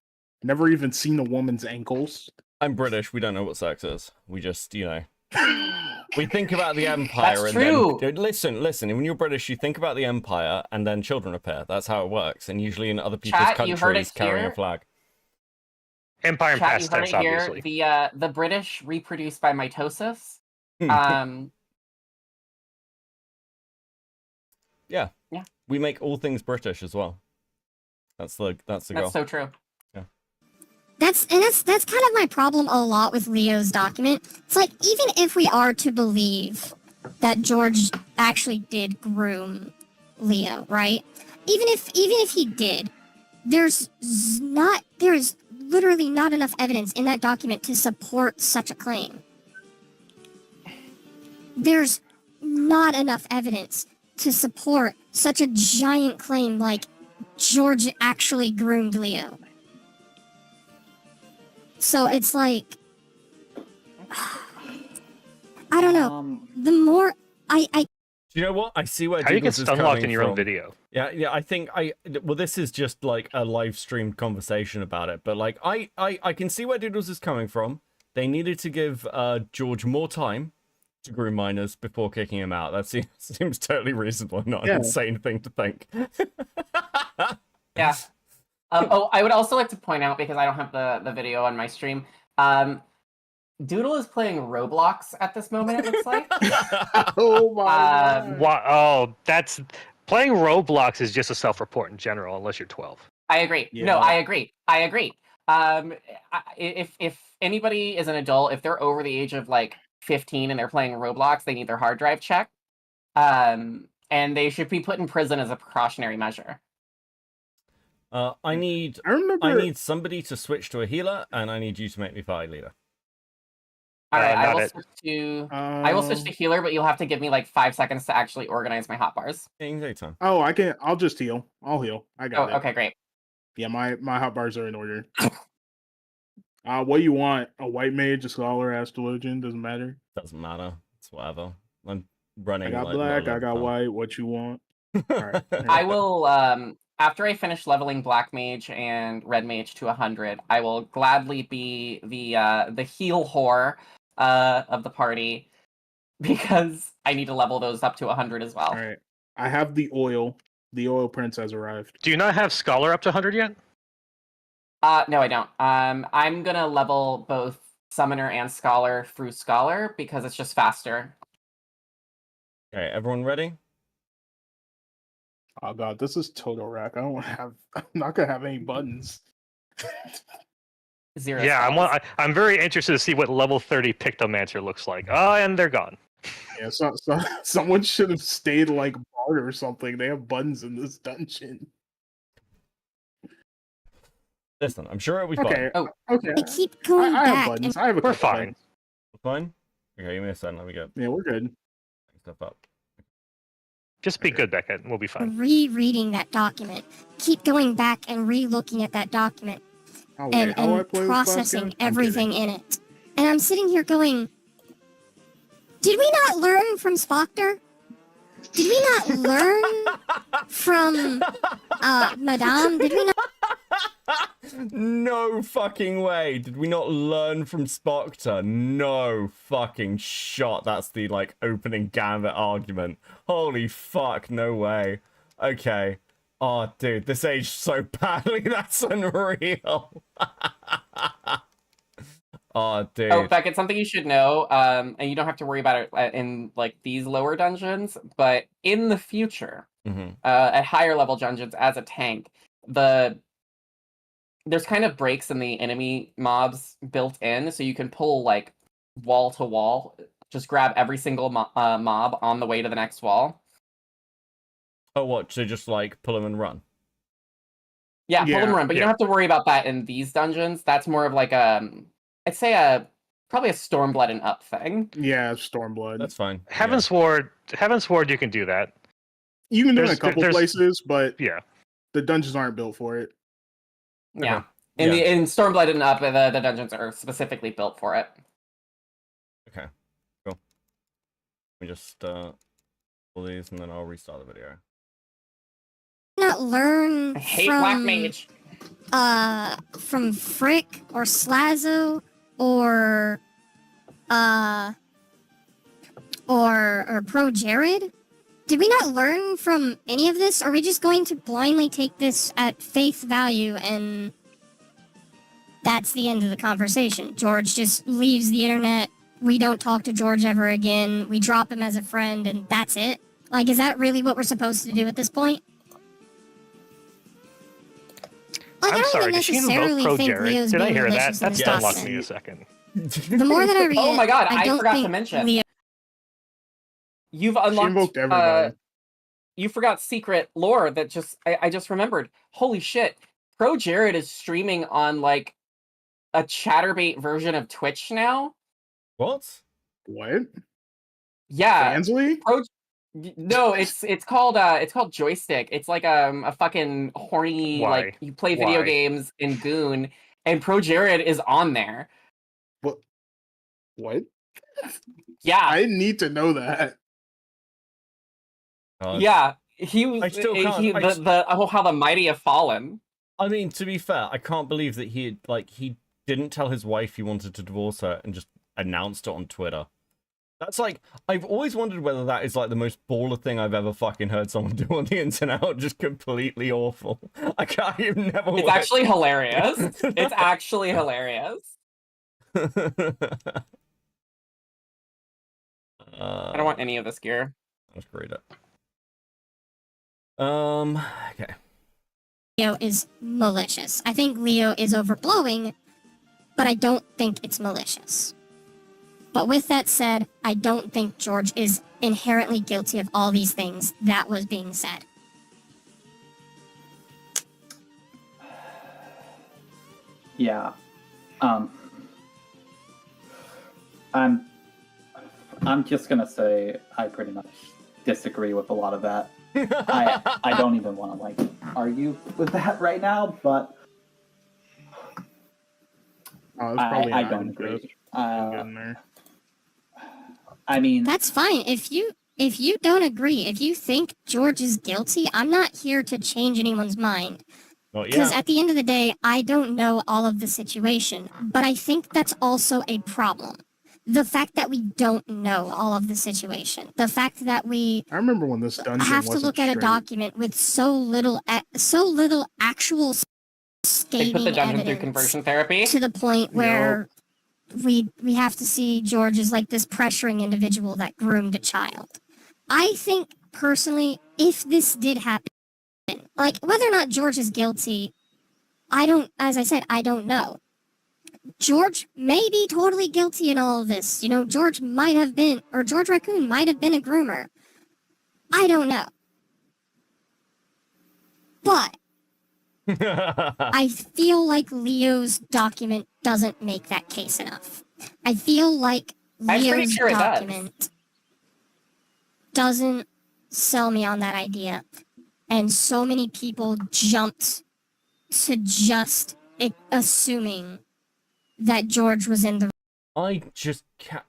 Never even seen a woman's ankles. I'm British. We don't know what sex is. We just, we think about the empire. That's and true. Then, listen. When you're British, you think about the empire, and then children appear. That's how it works. And usually in other people's Chat, you heard countries, it carrying here. a flag. Empire and Chat, past you heard tense, it here. obviously. The British reproduce by mitosis. Yeah. Yeah. We make all things British as well. That's the goal. That's so true. Yeah. That's kind of my problem a lot with Leo's document. It's like, even if we are to believe that George actually did groom Leo, right? Even if he did, there is literally not enough evidence in that document to support such a claim. There's not enough evidence to support such a giant claim like George actually groomed Leo. So it's like, I don't know. The more I Do you know what? I see where How do you get Doodles is stunlocked coming in your own from. video? Yeah, I think well, this is just like a live streamed conversation about it, but like I can see where Doodles is coming from. They needed to give George more time to groom minors before kicking him out. That seems totally reasonable, not an insane thing to think. Yeah. I would also like to point out, because I don't have the video on my stream, Doodle is playing Roblox at this moment, it looks like. Oh my God. Oh, that's playing Roblox is just a self-report in general, unless you're 12. I agree. Yeah. No, I agree. If anybody is an adult, if they're over the age of like 15 and they're playing Roblox, they need their hard drive checked. And they should be put in prison as a precautionary measure. I need somebody to switch to a healer, and I need you to make me fight leader. All right, I not will it. switch to I will switch to healer, but you'll have to give me like 5 seconds to actually organize my hotbars. Yeah, you can take time. Oh, I can. I'll just heal. I'll heal. I got it. Okay, great. Yeah, my hotbars are in order. What do you want? A white mage, a scholar, astrologian? Doesn't matter. Doesn't matter. It's whatever. I'm running. I got like, black. low I got level. white. What you want? All right. I will after I finish leveling black mage and red mage to 100, I will gladly be the heal whore of the party, because I need to level those up to 100 as well. All right. I have the oil. The oil prince has arrived. Do you not have Scholar up to 100 yet? No, I don't. I'm gonna level both Summoner and Scholar through Scholar because it's just faster. Okay, everyone ready? Oh god, this is total rack. I'm not gonna have any buttons. 0 Yeah, spells. I'm very interested to see what level 30 Pictomancer looks like. Oh, and they're gone. Yeah, someone should have stayed like Bard or something. They have buttons in this dungeon. Listen, I'm sure it'll be Okay. Oh, Okay. I keep going I have back. buttons. And I have a We're couple fine. buttons. fine. Okay, give me a second. Let me go. Yeah, we're good. Stuff up. Just be good, Becca, and we'll be fine. rereading that document. Keep going back and re-looking at that document Oh, and, wait, how do I and play this class processing again? I'm everything in it. And I'm sitting here going, did we not learn from Spoctor? Did we not learn from Madame? Did we not? No fucking way. Did we not learn from Spoctor? No fucking shot. That's the like opening gambit argument. Holy fuck, no way. Okay. Oh, dude, this aged so badly. That's unreal. Oh, dude. Oh, Beck, it's something you should know, and you don't have to worry about it in like these lower dungeons, but in the future, at higher level dungeons as a tank, there's kind of breaks in the enemy mobs built in, so you can pull like wall to wall, just grab every single mob on the way to the next wall. Oh, what? So just like pull them and run? Yeah, pull Yeah, and run, but you don't have to worry about that in these dungeons. That's more of like I'd say a probably a Stormblood and up thing. Yeah, Stormblood. That's fine. Heaven Sword, you can do that. You can do it in a There's- couple there's- places, but Yeah. the dungeons aren't built for it. Yeah. Okay. In Stormblood and up, the dungeons are specifically built for it. Okay, cool. Let me just pull these and then I'll restart the video. Not learn I hate Black from Mage. from Frick or Slazo or Pro Jared? Did we not learn from any of this? Are we just going to blindly take this at face value and that's the end of the conversation? George just leaves the internet. We don't talk to George ever again. We drop him as a friend and that's it? Like, is that really what we're supposed to do at this point? Like, I'm I don't sorry, even did she invoke necessarily Pro think Jared? Leo's Did I being hear that? malicious in That this Yes. unlocked document. me a second. The more that I read Oh my god, I I don't forgot to think mention. Leo... You've She unlocked. invoked everybody. You forgot secret lore that I just remembered. Holy shit! Pro Jared is streaming on like a ChatterBait version of Twitch now. What? What? Yeah. Ansley? No, it's called Joystick. It's like a fucking horny Why? like you play video Why? games in Goon, and Pro Jared is on there. What? Yeah, I didn't need to know that. yeah. He was. I still can't- He, how the mighty have fallen. I mean, to be fair, I can't believe that he didn't tell his wife he wanted to divorce her and just announced it on Twitter. That's like, I've always wondered whether that is like the most baller thing I've ever fucking heard someone do on the internet, or just completely awful. I've never. It's actually hilarious. It's actually hilarious. I don't want any of this gear. Let's read it. Okay. Leo is malicious. I think Leo is overblowing, but I don't think it's malicious. But with that said, I don't think George is inherently guilty of all these things that was being said. Yeah. I'm just gonna say I pretty much disagree with a lot of that. I don't even want to like argue with that right now, but Oh, that's probably I not don't in agree. this. Get in there. I mean, That's fine. If you don't agree, if you think George is guilty, I'm not here to change anyone's mind. Not Because yet. at the end of the day, I don't know all of the situation. But I think that's also a problem. The fact that we don't know all of the situation. The fact that we I remember when this dungeon have to wasn't look at a straight. document with so little actual They scathing put the dungeon through evidence conversion therapy. to the point where we have to see George as like this pressuring individual that groomed a child. I think personally, if this did happen, like whether or not George is guilty, as I said, I don't know. George may be totally guilty in all of this. You know, George Raccoon might have been a groomer. I don't know. But I feel like Leo's document doesn't make that case enough. I feel like I'm pretty Leo's sure it does. document doesn't sell me on that idea. And so many people jumped to just assuming that George was in the... I just can't.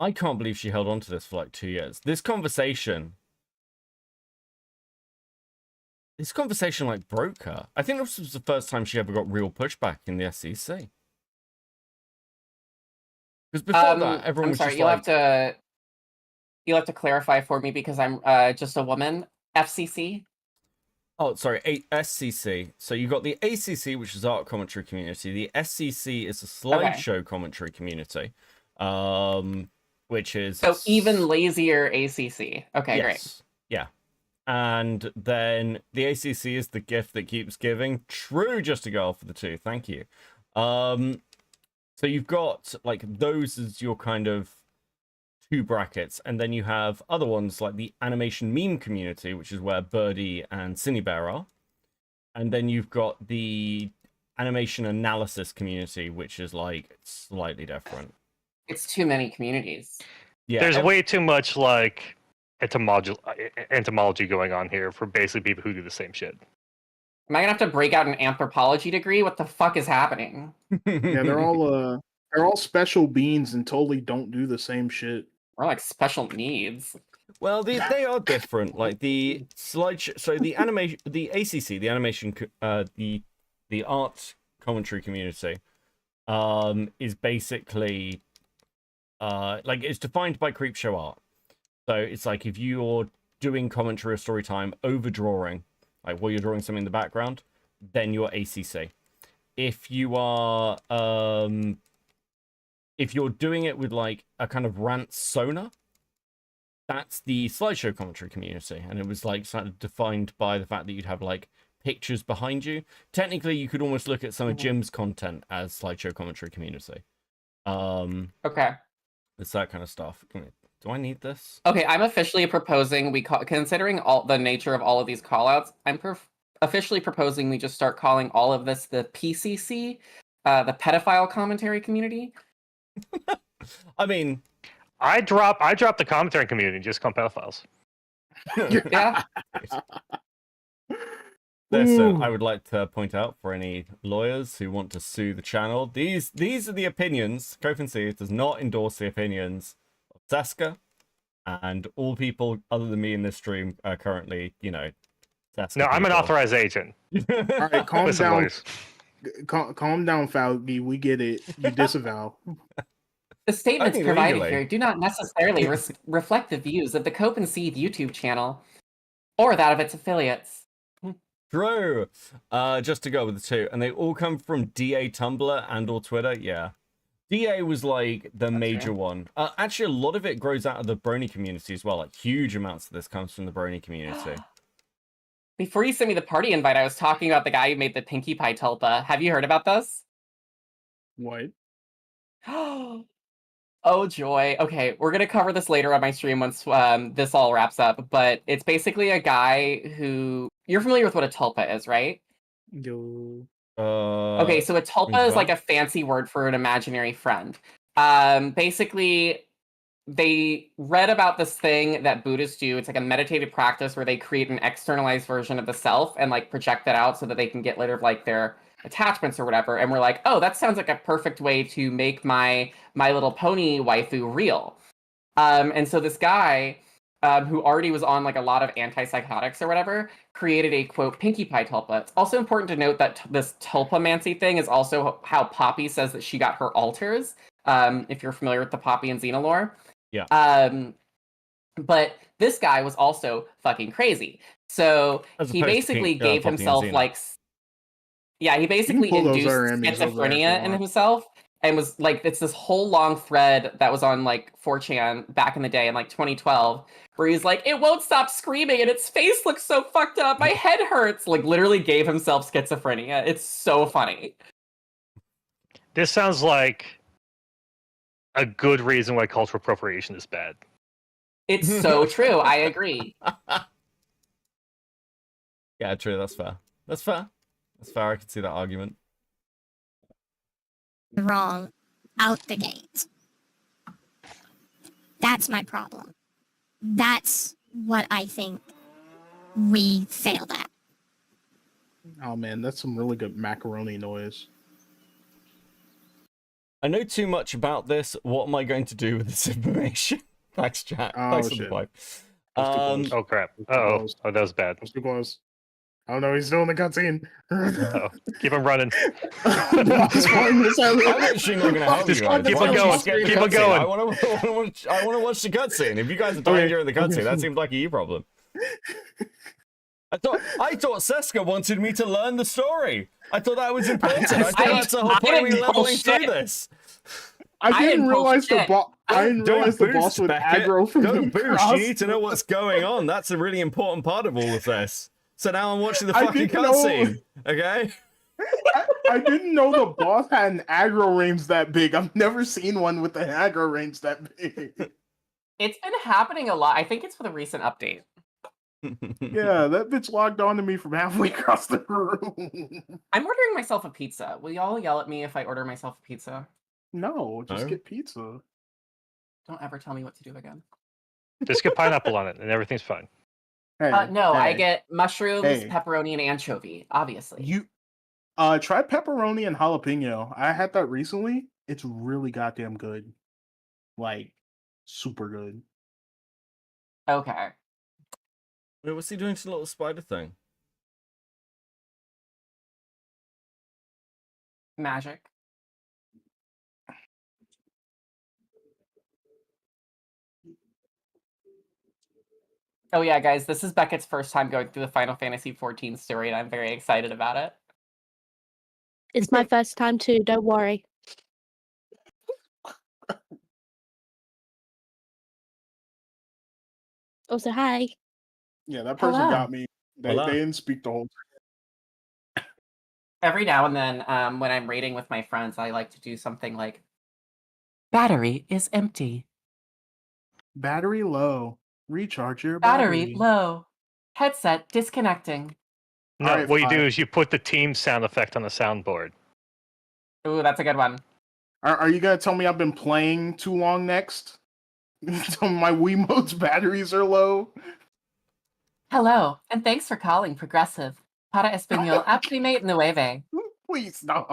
I can't believe she held on to this for like 2 years. This conversation like broke her. I think this was the first time she ever got real pushback in the SEC. Because before that, everyone I'm was sorry, just you'll like, have to clarify for me because I'm just a woman. FCC. oh, sorry, SCC. So you got the ACC, which is art commentary community. The SCC is a slideshow commentary community, which is So even lazier ACC. Okay, great. yes, yeah. And then the ACC is the gift that keeps giving. True, just a girl for the two. Thank you. So you've got like those as your kind of two brackets, and then you have other ones like the animation meme community, which is where Birdie and Cinebear are. And then you've got the animation analysis community, which is like slightly different. It's too many communities. Yeah, There's way too much like entomology going on here for basically people who do the same shit. Am I gonna have to break out an anthropology degree? What the fuck is happening? Yeah, they're all special beings and totally don't do the same shit. Or like special needs. Well, they are different. Like the slideshow, so the animation, the ACC, the animation, the art commentary community, is basically, like it's defined by Creepshow art. So it's like if you're doing commentary or story time over drawing, like while you're drawing something in the background, then you're ACC. If you are, if you're doing it with like a kind of rant sona, that's the slideshow commentary community, and it was like sort of defined by the fact that you'd have like pictures behind you. Technically, you could almost look at some of Jim's content as slideshow commentary community. Okay. It's that kind of stuff. Do I need this? Okay, I'm officially proposing considering all the nature of all of these callouts, I'm officially proposing we just start calling all of this the PCC, the pedophile commentary community. I mean, I dropped the commentary community and just call pedophiles. Yeah. Listen, I would like to point out for any lawyers who want to sue the channel, these are the opinions. Copecast does not endorse the opinions of Seska, and all people other than me in this stream are currently, you know, Seska. No, I'm an authorized agent. All right, calm Listen, down. lawyers. Calm down, Falgi. We get it. You disavow. The statements Only provided legally. here do not necessarily reflect the views of the Cope and Seed YouTube channel or that of its affiliates. True. Just to go with the two, and they all come from DA Tumblr and or Twitter. Yeah, DA was like the major one. Actually, a lot of it grows out of the Brony community as well. Like huge amounts of this comes from the Brony community. Before you sent me the party invite, I was talking about the guy who made the Pinkie Pie tulpa. Have you heard about this? What? Oh joy. Okay, we're gonna cover this later on my stream once this all wraps up. But it's basically a guy who you're familiar with what a tulpa is, right? Yo. Okay, so a tulpa is like a fancy word for an imaginary friend. Basically, they read about this thing that Buddhists do. It's like a meditative practice where they create an externalized version of the self and like project that out so that they can get rid of like their attachments or whatever. And we're like, oh, that sounds like a perfect way to make my Little Pony waifu real. And so this guy who already was on like a lot of antipsychotics or whatever created a quote Pinkie Pie tulpa. It's also important to note that this tulpamancy thing is also how Poppy says that she got her altars. If you're familiar with the Poppy and Xena lore. Yeah. But this guy was also fucking crazy. So he basically gave himself like, yeah, he basically induced schizophrenia in himself and was like, it's this whole long thread that was on like 4chan back in the day in like 2012, where he's like, it won't stop screaming and its face looks so fucked up. My head hurts. Like literally gave himself schizophrenia. It's so funny. This sounds like a good reason why cultural appropriation is bad. It's so true. I agree. Yeah, true. That's fair. That's fair. That's fair. I can see that argument. Wrong out the gate. That's my problem. That's what I think we failed at. Oh man, that's some really good macaroni noise. I know too much about this. What am I going to do with this information? Thanks, chat. Thanks for the vibe. Oh crap. Oh, that was bad. That's too close. Oh no, he's still in the cutscene. Oh, keep him running. I'm actually not going to help you guys. Keep on going. Keep on going. I want to watch the cutscene. If you guys are dying during the cutscene, that seems like a you problem. I thought Seska wanted me to learn the story. I thought that was important. I thought that's the whole point of me leveling through this. I didn't realize the boss. I didn't realize the boss would aggro from Don't the boost. You need to know what's going on. That's a really important part of all of this. So now I'm watching the I fucking didn't know- cutscene. Okay. I didn't know the boss had an aggro range that big. I've never seen one with an aggro range that big. It's been happening a lot. I think it's for the recent update. Yeah, that bitch logged on to me from halfway across the room. I'm ordering myself a pizza. Will y'all yell at me if I order myself a pizza? No, just No? get pizza. Don't ever tell me what to do again. Just get pineapple on it, and everything's fine. Hey, No, I hey, get mushrooms, Hey. pepperoni, and anchovy, obviously. you try pepperoni and jalapeno. I had that recently. It's really goddamn good. Like super good. Okay. Wait, what's he doing to the little spider thing? Magic. Oh yeah, guys, this is Beckett's first time going through the Final Fantasy XIV story, and I'm very excited about it. It's my first time too, don't worry. Also, hi. Yeah, that person Hello. got me. They Hola. didn't speak the whole time. Every now and then, when I'm raiding with my friends, I like to do something like, battery is empty. Battery low. Recharge your Battery low. Headset disconnecting. No, Alright, what you do fine. is you put the team sound effect on the soundboard. Ooh, that's a good one. Are you gonna tell me I've been playing too long next? Tell me my Wiimote's batteries are low? Hello, and thanks for calling Progressive. Para español, aprime nueve. Please stop.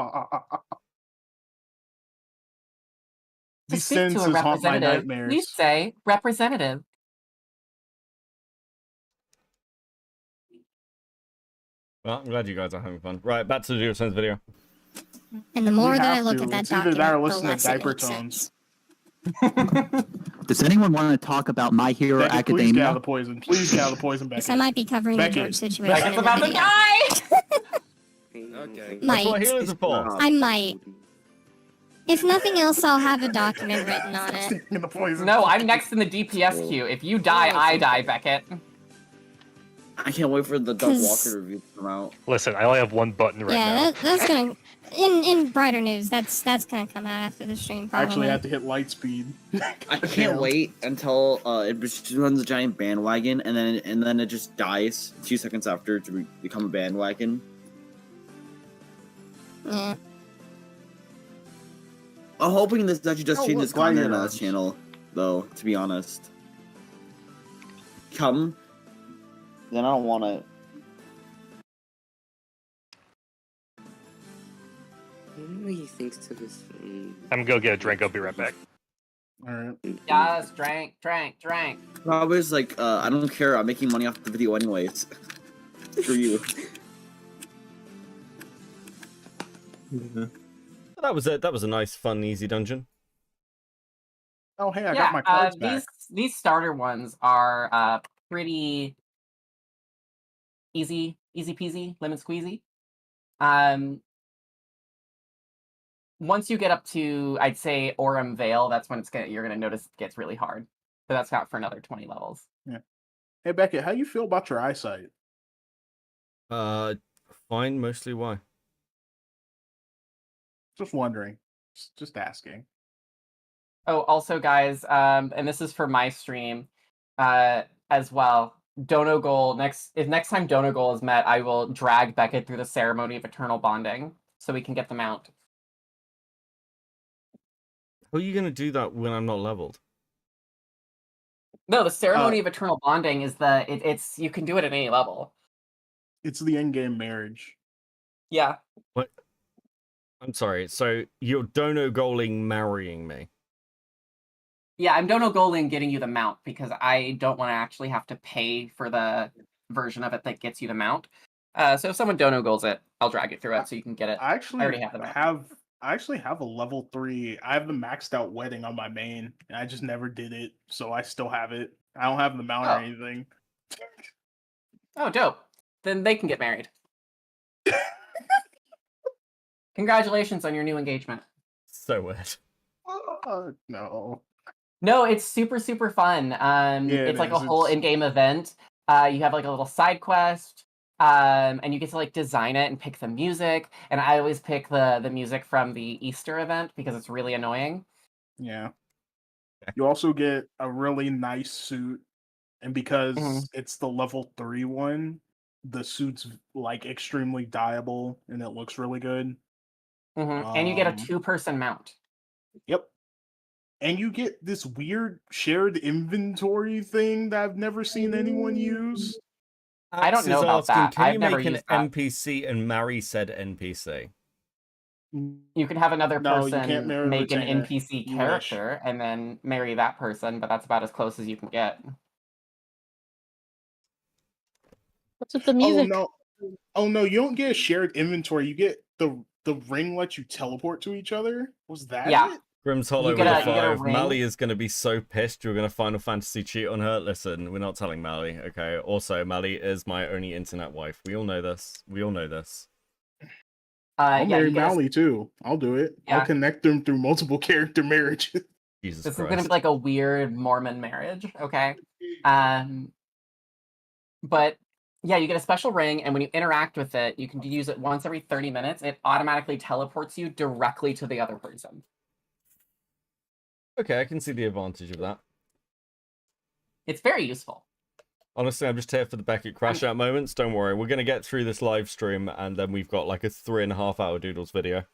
To These speak to a sentences haunt my representative, please nightmares. say representative. Well, I'm glad you guys are having fun. Right, back to the Doodle Tones video. And the more that I have look to. at that It's either that or document, the listen to less it diaper makes tones. sense. Does anyone want to talk about My Hero Beckett, please get out Academia? of the poison. Please get out of the poison, Because Beckett. I might be covering the Beckett. George situation Beckett's in the about to video. die! Okay. That's what Might. healers are for. I might. If nothing else, I'll have a document written on it. In the poison. No, I'm next in the DPS queue. If you die, I die, Beckett. I can't wait for the Duck 'Cause- Walker review to come out. Listen, I only have one button right now. Yeah, that's gonna. In brighter news, that's gonna come out after the stream. I Probably. actually had to hit light speed. I can't wait until it just runs a giant bandwagon and then it just dies 2 seconds after to become a bandwagon. Yeah. I'm hoping this actually just Oh, changes look, gladiator content on arms. this channel, though. To be honest, then I don't want it. He thinks to this. I'm gonna go get a drink. I'll be right back. Alright. Yes, drank. Probably is like, I don't care. I'm making money off the video anyways. For you. That was it. That was a nice, fun, easy dungeon. Oh, hey, I got my cards back. These starter ones are pretty easy peasy, lemon squeezy. Once you get up to, I'd say, Aurum Vale, that's when you're gonna notice it gets really hard. So that's not for another 20 levels. Yeah. Hey, Beckett, how you feel about your eyesight? Fine, mostly why? Just wondering. Just asking. Oh, also, guys, and this is for my stream as well. Dono Goal, next time Dono Goal is met, I will drag Beckett through the ceremony of eternal bonding so we can get the mount. How are you gonna do that when I'm not leveled? No, the ceremony of eternal bonding is it's you can do it at any level. It's the endgame marriage. Yeah. What? I'm sorry. So you're dono goaling marrying me? Yeah, I'm Dono Goaling getting you the mount because I don't want to actually have to pay for the version of it that gets you the mount. So if someone Dono Goals it, I'll drag it through it so you can get it. I actually already have the mount. I actually have a level 3. I have the maxed out wedding on my main, and I just never did it, so I still have it. I don't have the mount or anything. Oh, dope. Then they can get married. Congratulations on your new engagement. So weird. No. No, it's super fun. It's like a whole in-game event. You have like a little side quest, and you get to like design it and pick the music. And I always pick the music from the Easter event because it's really annoying. Yeah. You also get a really nice suit and because Mhm. it's the level 3 one, the suit's like extremely dyeable and it looks really good. And you get a Um, 2-person mount. Yep. And you get this weird shared inventory thing that I've never seen anyone use. I don't Axe know is about asking, that. can I've you never make an used that. NPC and marry said NPC? You can have another No, you can't person marry a make an retainer. NPC You wish. character and then marry that person, but that's about as close as you can get. What's with the Oh music? no. Oh no, you don't get a shared inventory. You get the ring lets you teleport to each other. Was that Yeah. it? Grim's You Hollow get with a a you get a 5. ring. Mally is going to be so pissed you're going to Final Fantasy cheat on her. Listen, we're not telling Mally, okay? Also, Mally is my only internet wife. We all know this. We all know this. I'll Yeah, marry you get a, Mally too. I'll do it. Yeah. I'll connect them through multiple character marriages. Jesus this is Christ. gonna be like a weird Mormon marriage, okay? But yeah, you get a special ring, and when you interact with it, you can use it once every 30 minutes. It automatically teleports you directly to the other person. Okay, I can see the advantage of that. It's very useful. Honestly, I'm just here for the Beckett crash out moments. Don't worry, we're going to get through this live stream, and then we've got like a 3.5 hour Doodles video.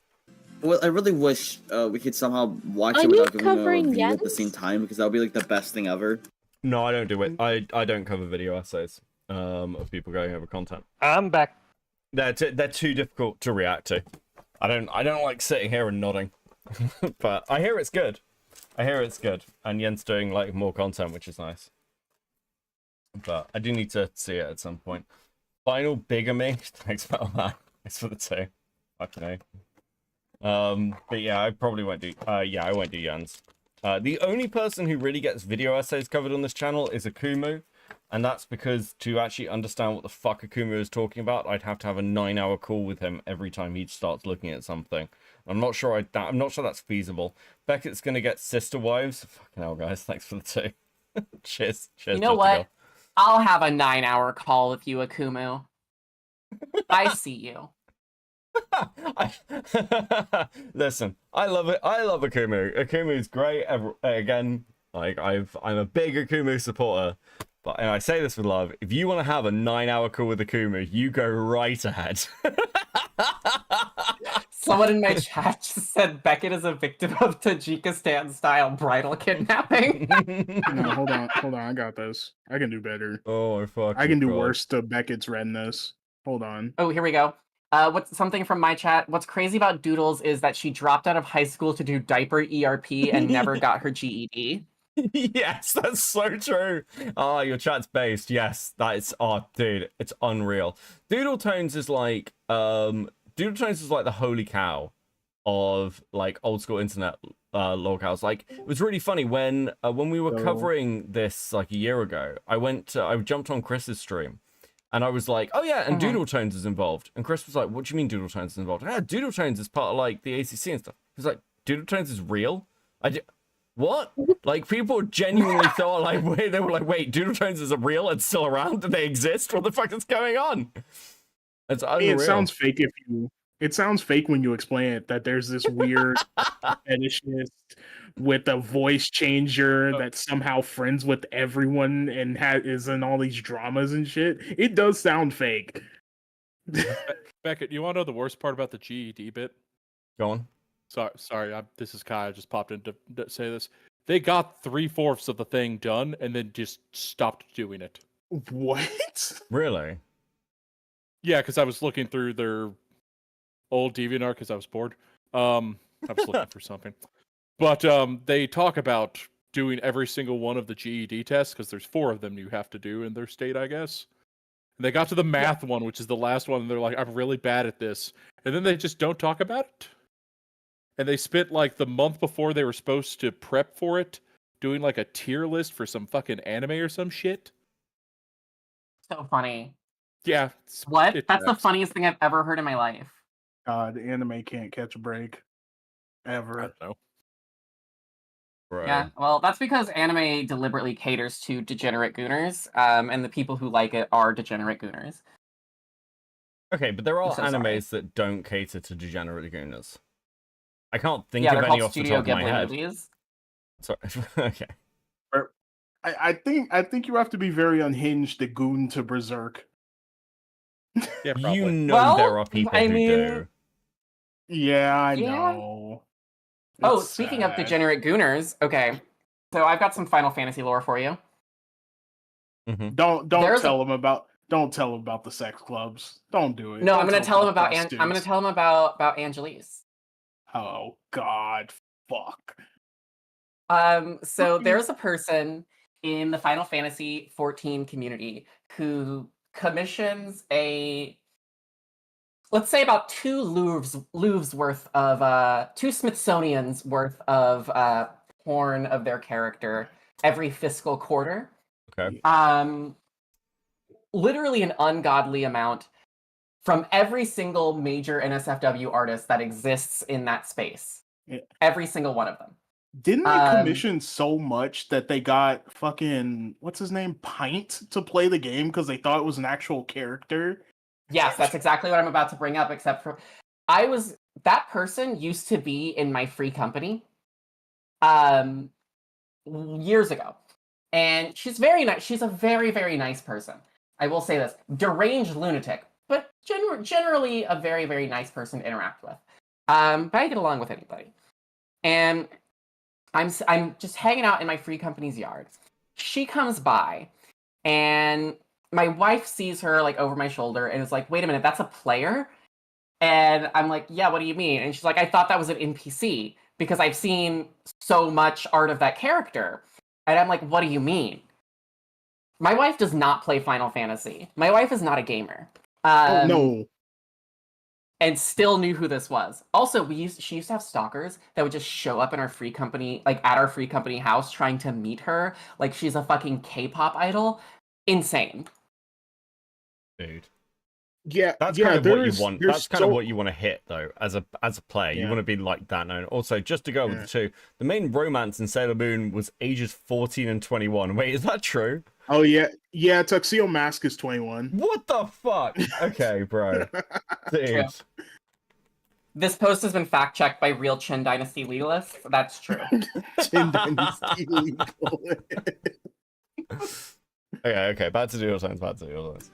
Well, I really wish we could somehow watch Are it you without giving a covering review at the Jens? same time, because that would be like the best thing ever. No, I don't do it. I don't cover video essays of people going over content. I'm back. They're too difficult to react to. I don't like sitting here and nodding. But I hear it's good. I hear it's good. And Jens doing like more content, which is nice. But I do need to see it at some point. Final bigamy. Thanks, Metalman. Thanks for the 2. Fucking A. But yeah, I probably won't do. Yeah, I won't do Jens. The only person who really gets video essays covered on this channel is Akumu, and that's because to actually understand what the fuck Akumu is talking about, I'd have to have a 9-hour call with him every time he starts looking at something. I'm not sure that's feasible. Beckett's gonna get sister wives. Fucking hell, guys! Thanks for the 2. Cheers. You know what? I'll have a 9-hour call with you, Akumu. I see you. Listen, I love it. I love Akumu. Akumu's great. Again, like I'm a big Akumu supporter. But and I say this with love. If you want to have a 9-hour call with Akumu, you go right ahead. Someone in my chat just said Beckett is a victim of Tajikistan style bridal kidnapping. No, hold on, I got this. I can do better. Oh fuck! I can do worse to Beckett's redness. Hold on. Oh, here we go. What's something from my chat? What's crazy about Doodles is that she dropped out of high school to do diaper ERP and never got her GED. Yes, that's so true. Oh, your chat's based. Yes, that is. Oh, dude, it's unreal. Doodle Tones is like the holy cow of like old school internet locales. Like it was really funny when we were covering this like a year ago. I jumped on Chris's stream. And I was like, oh yeah, and Doodle Tones is involved. And Chris was like, what do you mean Doodle Tones is involved? Yeah, Doodle Tones is part of like the ACC and stuff. He was like, Doodle Tones is real? What? Like people genuinely thought like, wait, they were like, wait, Doodle Tones is real? It's still around? Do they exist? What the fuck is going on? It's unreal. It sounds fake it sounds fake when you explain it, that there's this weird fetishist with a voice changer that's somehow friends with everyone and is in all these dramas and shit. It does sound fake. Beckett, you want to know the worst part about the GED bit? Go on. Sorry, this is Kai. I just popped in to say this. They got 3/4 of the thing done and then just stopped doing it. What? Really? Yeah, because I was looking through their old DeviantArt because I was bored. I was looking for something. But they talk about doing every single one of the GED tests because there's 4 of them you have to do in their state, I guess. And they got to the math one, which is the last one, and they're like, I'm really bad at this. And then they just don't talk about it. And they spent like the month before they were supposed to prep for it, doing like a tier list for some fucking anime or some shit. So funny. Yeah. What? That's the funniest thing I've ever heard in my life. God, anime can't catch a break. Ever. I don't know. Right. Yeah, well, that's because anime deliberately caters to degenerate gooners, and the people who like it are degenerate gooners. Okay, but there are so animes that don't cater to degenerate gooners. I can't think Yeah, of they're any called off the Studio top of my Ghibli head. movies. Sorry. Okay. I think you have to be very unhinged to goon to berserk. Yeah, You know Well, there are people I who mean- do. Yeah, I Yeah. know. Oh, It's speaking of sad. degenerate gooners, okay. So I've got some Final Fantasy lore for you. Mhm. Don't There's tell him about the sex clubs. Don't do it. No, Don't I'm gonna tell him about I'm prostitutes. gonna tell him about Angelise. Oh God, fuck. So there's a person in the Final Fantasy 14 community who commissions let's say about two Louvres worth of two Smithsonian's worth of porn of their character every fiscal quarter. Okay. Literally an ungodly amount from every single major NSFW artist that exists in that space. Yeah. Every single one of them. Didn't they commission so much that they got fucking what's his name Pint to play the game because they thought it was an actual character? Yes, that's exactly what I'm about to bring up, except for that person used to be in my free company years ago. And she's very nice. She's a very, very nice person. I will say this. Deranged lunatic, but generally a very, very nice person to interact with. But I get along with anybody. And I'm just hanging out in my free company's yard. She comes by, and my wife sees her like over my shoulder and is like, "Wait a minute, that's a player?" And I'm like, "Yeah, what do you mean?" And she's like, "I thought that was an NPC because I've seen so much art of that character." And I'm like, "What do you mean?" My wife does not play Final Fantasy. My wife is not a gamer. Oh no. And still knew who this was. Also, she used to have stalkers that would just show up in our free company, like at our free company house, trying to meet her, like she's a fucking K-pop idol. Insane, dude. Yeah, that's kind of what you want. That's kind of what you want to hit, though, as a player. You want to be like that known. Also, just to go with the two, the main romance in Sailor Moon was ages 14 and 21. Wait, is that true? Oh yeah. Tuxedo Mask is 21. What the fuck? Okay, bro. Dude. True. This post has been fact checked by real Chin Dynasty legalists. That's true. Chin Dynasty legalists. Okay. Back to Doodle Tones.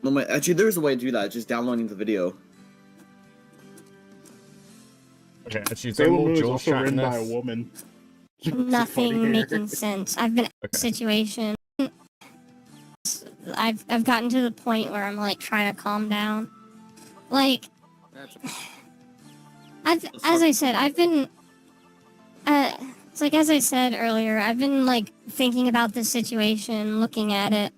No, actually, there's a way to do that. Just downloading the video. Okay, actually, Sailor Moon is also written by a woman. Nothing making sense. I've been in a situation. I've gotten to the point where I'm like trying to calm down. Like, as I said, I've been. It's like as I said earlier, I've been like thinking about this situation, looking at it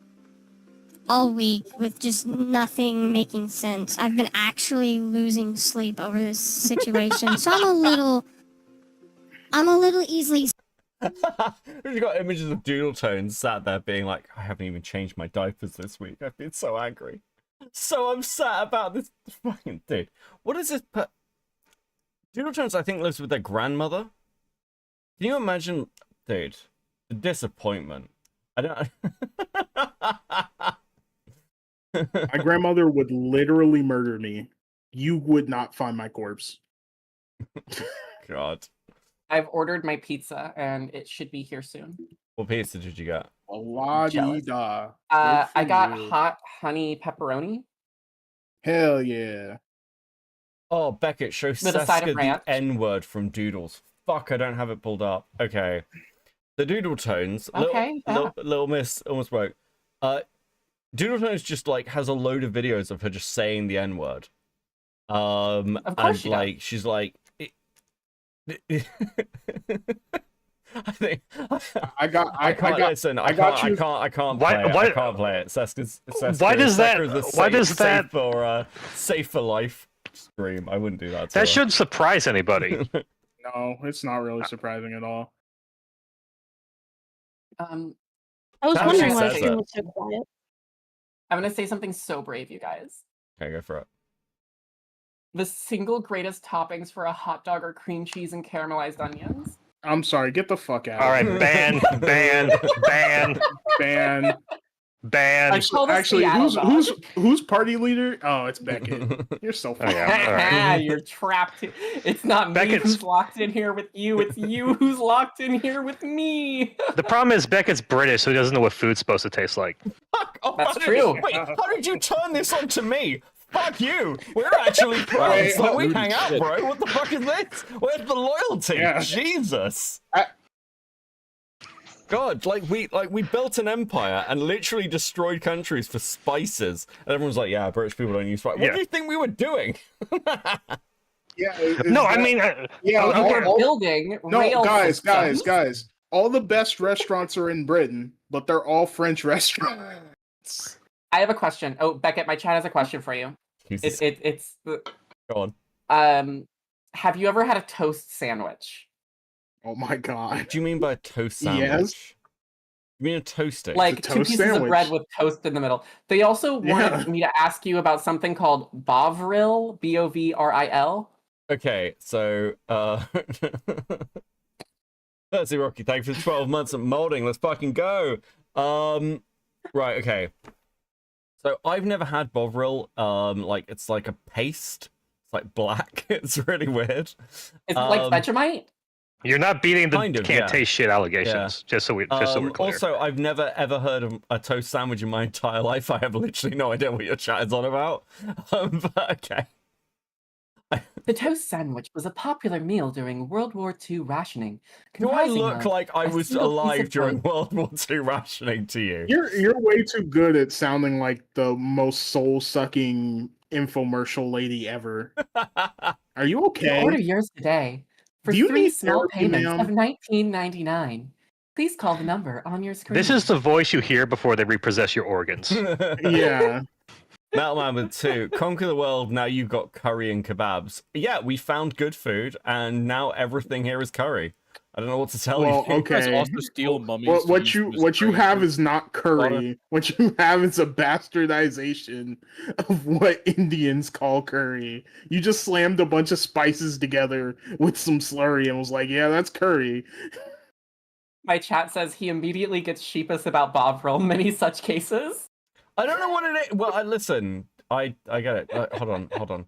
all week with just nothing making sense. I've been actually losing sleep over this situation, so I'm a little easily. We've got images of Doodle Tones sat there being like, I haven't even changed my diapers this week. I've been so angry. So upset about this fucking dude. What is this? Doodle Tones, I think, lives with their grandmother. Can you imagine, dude, the disappointment? I don't. My grandmother would literally murder me. You would not find my corpse. God. I've ordered my pizza and it should be here soon. What pizza did you get? La-di-da. I got hot honey pepperoni. Hell yeah. Oh, Beckett, show With a side of Seska ranch. the N-word from Doodles. Fuck, I don't have it pulled up. Okay. The Doodle Tones. Okay, Little Miss almost broke. Doodle Tones just like has a load of videos of her just saying the N-word. Of course and she like she's like I think I can't listen. I can't play it. I can't play it. Seska's Why does that? Why does that? Safe for life scream. I wouldn't do that. That should surprise anybody. No, it's not really surprising at all. I was I'm wondering gonna why say she was so quiet. I'm gonna say something so brave, you guys. Okay, go for it. The single greatest toppings for a hot dog are cream cheese and caramelized onions. I'm sorry, get the fuck out. All right, of here. ban. Ban. Actually, who's party leader? Oh, it's Beckett. You're so funny. You're trapped. It's not me who's locked in here with you. It's you who's locked in here with me. The problem is Beckett's British, so he doesn't know what food's supposed to taste like. That's true. Wait, how did you turn this on to me? Fuck you! We're actually friends. Like, we hang out, bro. What the fuck is this? Where's the loyalty? Yeah. Jesus. God, we built an empire and literally destroyed countries for spices, and everyone's like, "Yeah, British people don't use spices." What do you think we were doing? No, I mean, we're building. No, guys. All the best restaurants are in Britain, but they're all French restaurants. I have a question. Oh, Beckett, my chat has a question for you. It's Go on. Have you ever had a toast sandwich? Oh my god. What do you mean by a toast sandwich? Yes. You mean a toasting? Like two pieces of bread with toast in the middle. They also wanted me to ask you about something called Bovril, Bovril. Okay, so let's see, Rocky. Thank you for 12 months of molding. Let's fucking go. Right, okay. So I've never had Bovril. Like it's like a paste. It's like black. It's really weird. Is it like Vegemite? You're not beating the Kind of, can't yeah. taste shit allegations. Just so we're clear. Also, I've never ever heard of a toast sandwich in my entire life. I have literally no idea what your chat is on about. But okay. The toast sandwich was a popular meal during World War II rationing. Do I look like I was alive during World War II rationing to you? You're way too good at sounding like the most soul-sucking infomercial lady ever. Are you okay? Order yours today for Do you 3 need small therapy, payments ma'am? of $19.99. Please call the number on your screen. This is the voice you hear before they repossess your organs. Yeah. Metal Man with 2. Conquer the world, now you've got curry and kebabs. Yeah, we found good food, and now everything here is curry. I don't know what to tell you. Okay. also steal mummies. What you have is not curry. What you have is a bastardization of what Indians call curry. You just slammed a bunch of spices together with some slurry and was like, "Yeah, that's curry." My chat says he immediately gets sheepish about Bovril. Many such cases. I don't know what it is. Well, listen. I get it. Hold on.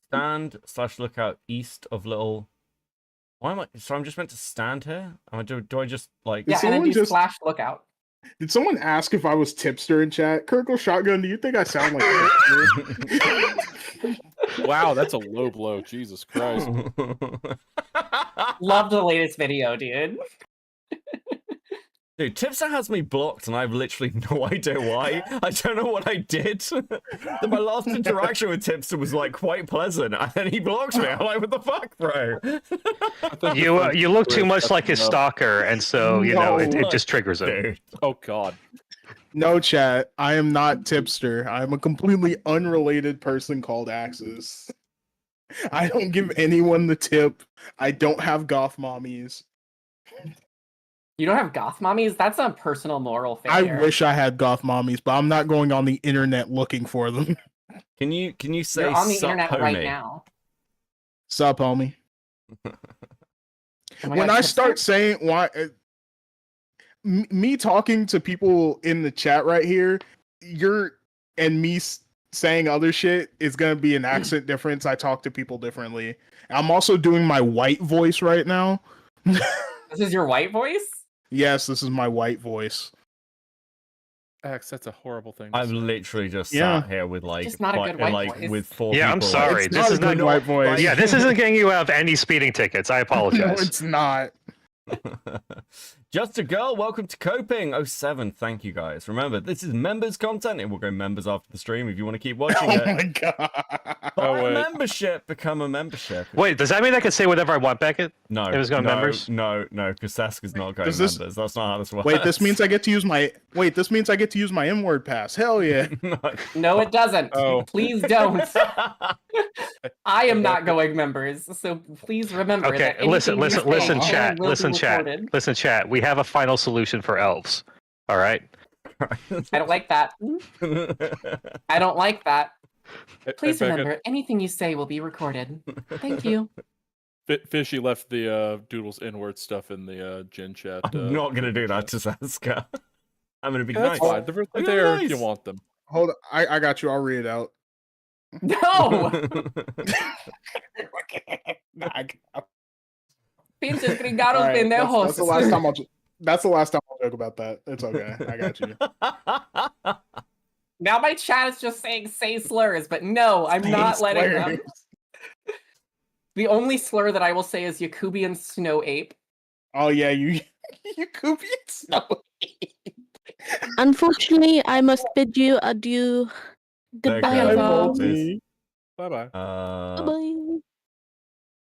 Stand/lookout east of little. Why am I? So I'm just meant to stand here? Do I just like? Yeah, and then do /lookout. Did someone ask if I was tipster in chat? Kirkle Shotgun, do you think I sound like tipster? Wow, that's a low blow. Jesus Christ. Love the latest video, dude. Dude, Tipster has me blocked, and I have literally no idea why. I don't know what I did. My last interaction with Tipster was like quite pleasant, and then he blocks me. I'm like, what the fuck, bro? You look too much like his stalker, and so you know it just triggers him. Dude. Oh God. No, chat. I am not Tipster. I'm a completely unrelated person called Axis. I don't give anyone the tip. I don't have goth mommies. You don't have goth mommies? That's a personal moral failure. I wish I had goth mommies, but I'm not going on the internet looking for them. Can you say You're on the sup, internet homie? right now. Sup, homie? Oh my When God, I Tipster? start saying why, me talking to people in the chat right here, and me saying other shit is gonna be an accent difference. I talk to people differently. I'm also doing my white voice right now. This is your white voice? Yes, this is my white voice. X, that's a horrible thing. to I've say. literally just Yeah. sat here with like, Just not a good white voice. with 4 Yeah, people. I'm sorry. It's This is not a not good white voice. Yeah, this isn't getting you out of any speeding tickets. I No, apologize. it's not. Just a girl, welcome to Coping 07. Thank you guys. Remember, this is members content. It will go members after the stream if you want to keep watching Oh it. my god. Buy a wait. membership, become a membership. Wait, does that mean I can say whatever I want, Beckett? No, It was going members? No, because Saska's not going Does this- members. That's not how this works. Wait, this means I get to use my M-word pass. Hell yeah. No, it doesn't. Oh. Please don't. I am not going members, so please remember Okay, that listen, anything you listen, say chat, will be listen, chat, recorded. listen, chat. We have a final solution for elves. All right. I don't like that. I don't like that. Please Becca, remember, anything you say will be recorded. Thank you. Fishy left the Doodles N-word stuff in the Gen chat. I'm not gonna do that to Saska. I'm gonna be That's nice. fine. They're I'm there gonna be if you nice. want them. Hold on. I got you. I'll read it out. No! Nah, Pinches gringados all right, pendejos. that's the last time that's the last time I'll joke about that. It's okay. I got you. Now my chat is just saying say slurs, but no, I'm not letting them. The only slur that I will say is Yakubian snow ape. Oh yeah, you could be snow. Unfortunately, I must bid you adieu. Goodbye, Okay. everyone. Peace. Bye bye. Bye-bye.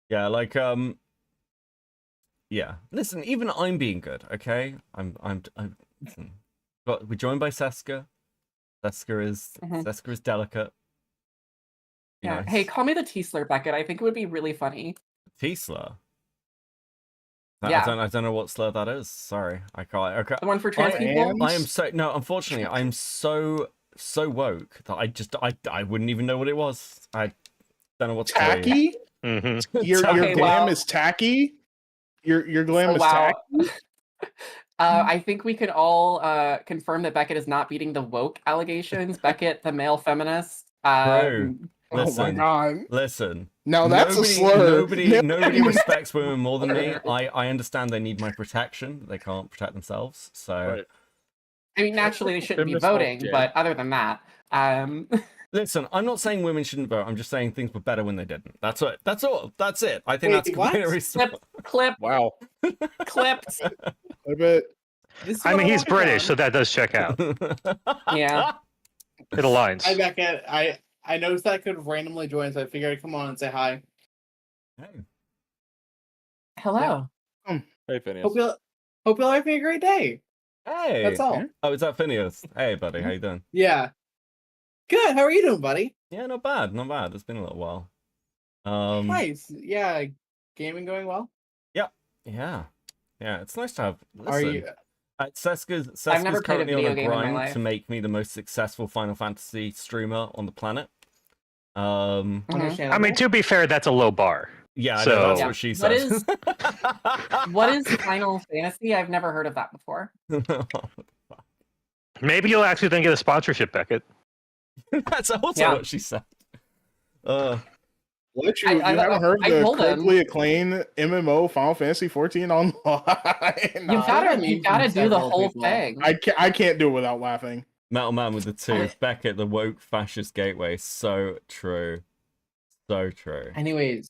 Yeah, like yeah. Listen, even I'm being good, okay? I'm listen. But we're joined by Seska. Seska is delicate. Yeah. Nice. Hey, call me the T-slur, Beckett. I think it would be really funny. T-slur. Yeah. I don't know what slur that is. Sorry, I can't. Okay. The one for trans people? I am so no. Unfortunately, I'm so woke that I wouldn't even know what it was. I don't know what's Tacky? Your Okay, glam well- is tacky? Your glam Oh, is wow. tacky? I think we can all confirm that Beckett is not beating the woke allegations. Beckett, the male feminist. True. Oh my god. Listen. No, that's a slur. Nobody respects women more than me. I understand they need my protection. They can't protect themselves. So Right. I mean, naturally they shouldn't be Feminists voting, don't but other than that, listen, I'm not saying women shouldn't vote. I'm just saying things were better when they didn't. That's it. That's all. That's it. I think Wait, that's what? completely clip, Wow. clipped. I bet. I mean, he's British, so that does check out. Yeah. It aligns. Hi, Becca. I noticed that I could randomly join, so I figured I'd come on and say hi. Hey. Hello. Hey, Phineas. Hope you all having a great day. Hey. That's all. Oh, is that Phineas? Hey, buddy. How you doing? Yeah. Good. How are you doing, buddy? Yeah, not bad. Not bad. It's been a little while. Nice. Yeah. Gaming going well? Yeah. Yeah, it's nice to have. Listen, Are you? Seska's I've never played a currently on video a game in my grind life. to make me the most successful Final Fantasy streamer on the planet. I mean, to be fair, that's a low bar. Yeah, I so know, that's what she said. What is Final Fantasy? I've never heard of that before. maybe you'll actually then get a sponsorship, Beckett. That's also what she said. What you haven't heard I the told him. critically acclaimed MMO Final Fantasy 14 online? You gotta do the whole thing. I can't do it without laughing. Metal Man with the tooth. Beckett, the woke fascist gateway. So true. So true. Anyways,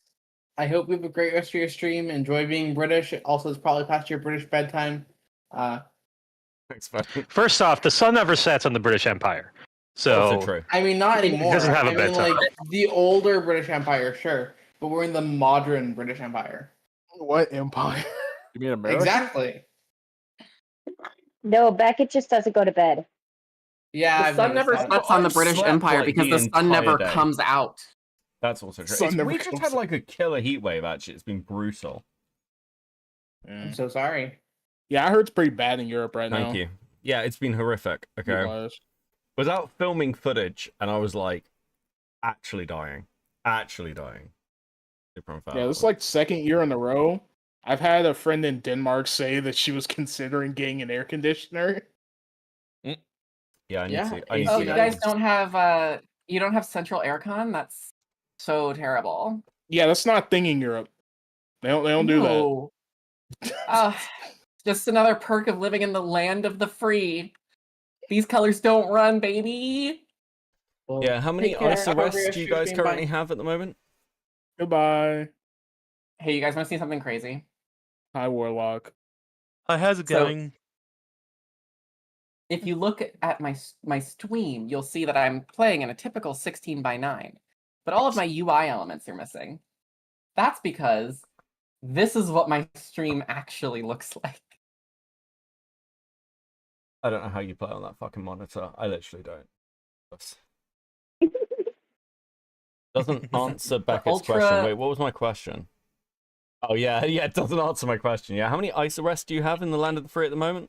I hope you have a great rest of your stream. Enjoy being British. Also, it's probably past your British bedtime. Thanks, Beckett. First off, the sun never sets on the British Empire. So Also true. I mean, not anymore. It doesn't have a I mean, bedtime. like the older British Empire, sure, but we're in the modern British Empire. What empire? You mean America? Exactly. No, Beckett just doesn't go to bed. Yeah, The I've sun noticed never that. sets on the British slept, Empire like, because the the sun entire never day. comes out. That's also true. Sun It's, never we just comes had like a killer heat wave, actually. It's been brutal. I'm so sorry. Yeah, I heard it's pretty bad in Europe right now. Thank you. Yeah, it's been horrific. Okay. It was. Was out filming footage and I was like, actually dying. Actually dying. Yeah, this is like second year in a row. I've had a friend in Denmark say that she was considering getting an air conditioner. Yeah, I need Yeah, to. I need Oh, to you get guys one. don't have you don't have central aircon? That's so terrible. Yeah, that's not a thing in Europe. They don't do No. Just another perk of living in the land of the free. These colors don't run, baby. Well, Yeah, how many take care. ice Have a great arrests rest do you of your guys stream. currently Bye. have at the moment? that. Goodbye. Hey, you guys want to see something crazy? Hi, Warlock. Hi, how's it So- going? If you look at my stream, you'll see that I'm playing in a typical 16:9, but all of my UI elements are missing. That's because this is what my stream actually looks like. I don't know how you play on that fucking monitor. I literally don't. Doesn't answer Beckett's question. ultra- Wait, what was my question? Oh yeah, yeah, it doesn't answer my question. Yeah, how many ice arrests do you have in the land of the free at the moment?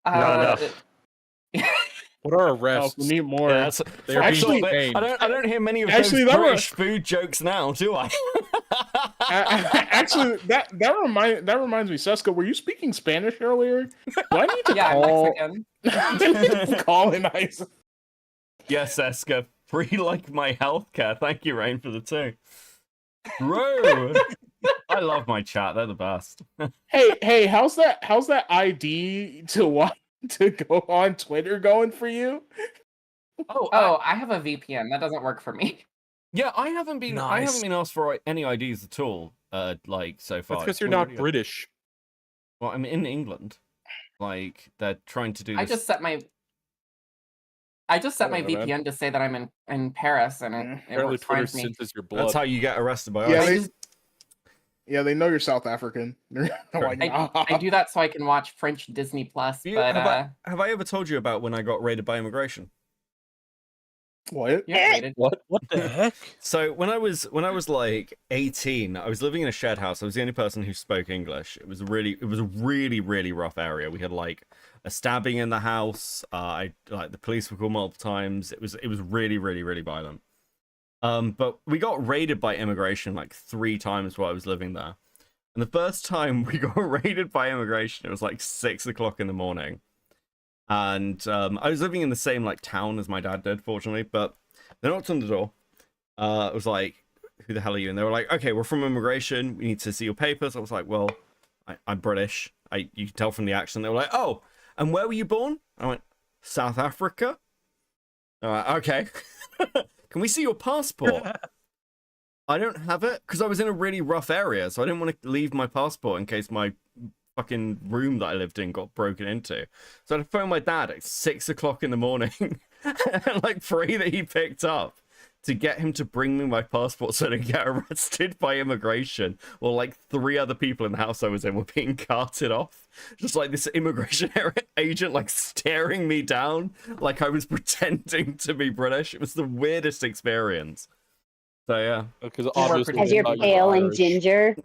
Not enough. What are Oh, arrests? we need more. Yeah, that's, They are actually, being I don't hear many of Actually, those that British food jokes now, do I? Actually, that reminds me, Seska, were you speaking Spanish earlier? Do I need to call? Mexican. Colonize. Yes, Eska. Free like my healthcare. Thank you, Rain, for the 2. Bro, I love my chat. They're the best. Hey, how's that ID to go on Twitter going for you? Oh, I have a VPN. That doesn't work for me. Yeah, I haven't been asked for any IDs at all. Like so far. That's because you're not British. Well, I'm in England. Like they're trying to do. I just set my VPN to say that I'm in Paris, and it Apparently works fine Twitter for me. senses your blood. That's how you get arrested by Yeah, ICE. they know you're South African. They're like, I do that so I can watch French Disney Plus. But have I ever told you about when I got raided by immigration? What? What the heck? So when I was like 18, I was living in a shared house. I was the only person who spoke English. It was a really rough area. We had like a stabbing in the house. The police were called multiple times. It was really violent. But we got raided by immigration like 3 times while I was living there. And the first time we got raided by immigration, it was like 6 o'clock in the morning. And I was living in the same like town as my dad did, fortunately. But they knocked on the door. It was like, "Who the hell are you?" And they were like, "Okay, we're from immigration. We need to see your papers." I was like, "Well, I'm British. You can tell from the accent." They were like, "Oh, and where were you born?" I went, "South Africa." Okay. Can we see your passport? I don't have it because I was in a really rough area, so I didn't want to leave my passport in case my fucking room that I lived in got broken into. So I phoned my dad at 6 o'clock in the morning and like pray that he picked up to get him to bring me my passport so I didn't get arrested by immigration, while like 3 other people in the house I was in were being carted off. Just like this immigration agent like staring me down like I was pretending to be British. It was the weirdest experience. So yeah, because obviously as you're pale and ginger.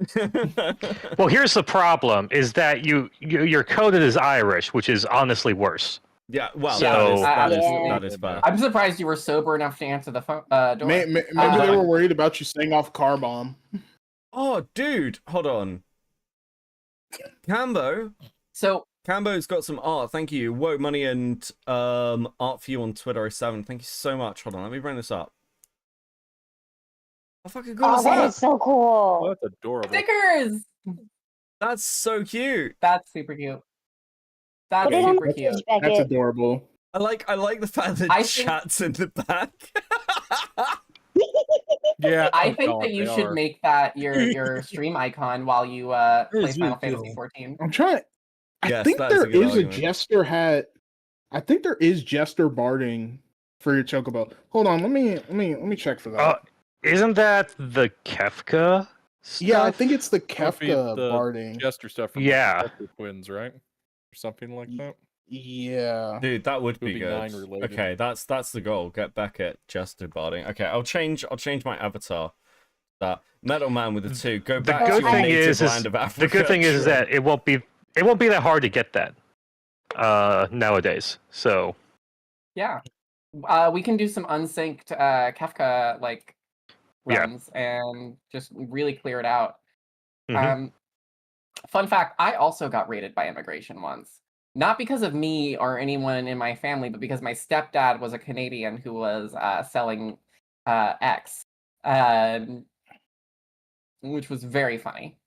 Well, here's the problem: is that you're coded as Irish, which is honestly worse. Yeah, well, so that is bad. I'm surprised you were sober enough to answer the phone door. Maybe they were worried about you setting off a car bomb. Oh, dude, hold on. Cambo. So Cambo's got some art. Thank you. Whoa, money and art for you on Twitter 07. Thank you so much. Hold on, let me bring this up. How fucking cool is that? That is so cool. Oh, that's adorable. Stickers. That's so cute. That's super cute. That's super cute. That's adorable. I like the fact that chat's in the back. Yeah, I think that you should make that your stream icon while you play Final Fantasy 14. I'm trying. I think there is a jester hat. I think there is jester barding for your chocobo. Hold on, let me check for that. Isn't that the Kefka stuff? Yeah, I think it's the Kefka the barding. Jester stuff from Yeah. the Twins, right? Or something like that. Yeah. Dude, that would be be good. 9 related. Okay, that's the goal. Get back at Jester barding. Okay, I'll change my avatar. That Metal Man with the 2. Go back to your native land of Africa. The good thing is that it won't be that hard to get that nowadays. So Yeah, we can do some unsynced Kefka like runs and just really clear it out. Fun fact: I also got raided by immigration once. Not because of me or anyone in my family, but because my stepdad was a Canadian who was selling X, which was very funny.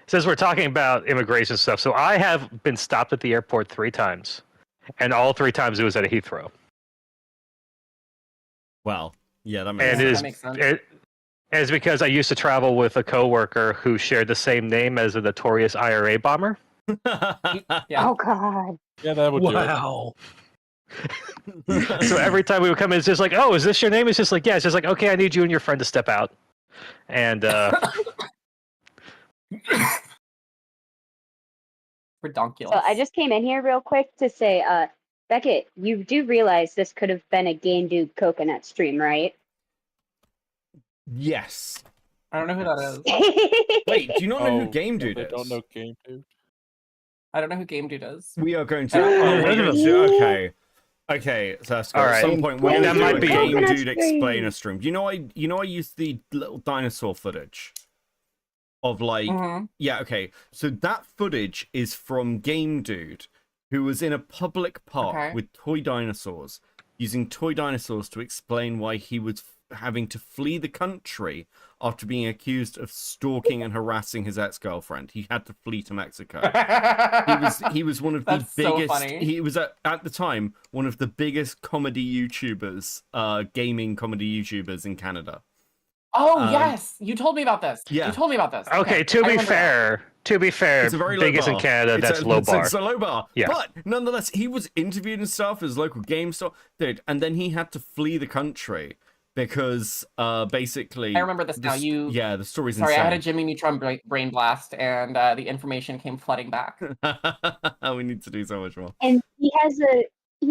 Since we're talking about immigration stuff, so I have been stopped at the airport 3 times, and all 3 times it was at a Heathrow. Well, yeah, that makes sense. It's because I used to travel with a coworker who shared the same name as a notorious IRA bomber. Yeah. Oh God. Yeah, that would Wow. So every time we would come in, it's just like, "Oh, is this your name?" It's just like, "Yeah." It's just like, "Okay, I need you and your friend to step out." And Redonkulous. So I just came in here real quick to say, Beckett, you do realize this could have been a Game Dude Coconut stream, right? Yes. I don't know who that is. Wait, do you not know who Game Dude I is? don't know Game Dude. I don't know who Game Dude is. We are going to. Okay. Okay, Sasko, All at right. some point Well, we're that gonna might do a be- Game Coconut Dude stream. explainer stream. I used the little dinosaur footage of like yeah, okay. So that footage is from Game Dude, who was in a public park with toy dinosaurs, using toy dinosaurs to explain why he was having to flee the country after being accused of stalking and harassing his ex-girlfriend. He had to flee to Mexico. He was one of the That's so biggest. funny. He was at the time one of the biggest comedy YouTubers, gaming comedy YouTubers in Canada. Oh yes, you told me about this. yeah. You told me about this. Okay, to I be remember that. fair, It's a very low biggest in bar. Canada, that's low bar. It's a low bar. Yeah. But nonetheless, he was interviewed and stuff as local game store, dude, and then he had to flee the country because basically I remember this now. the story's Sorry, insane. I had a Jimmy Neutron brain blast, and the information came flooding back. We need to do so much more. And he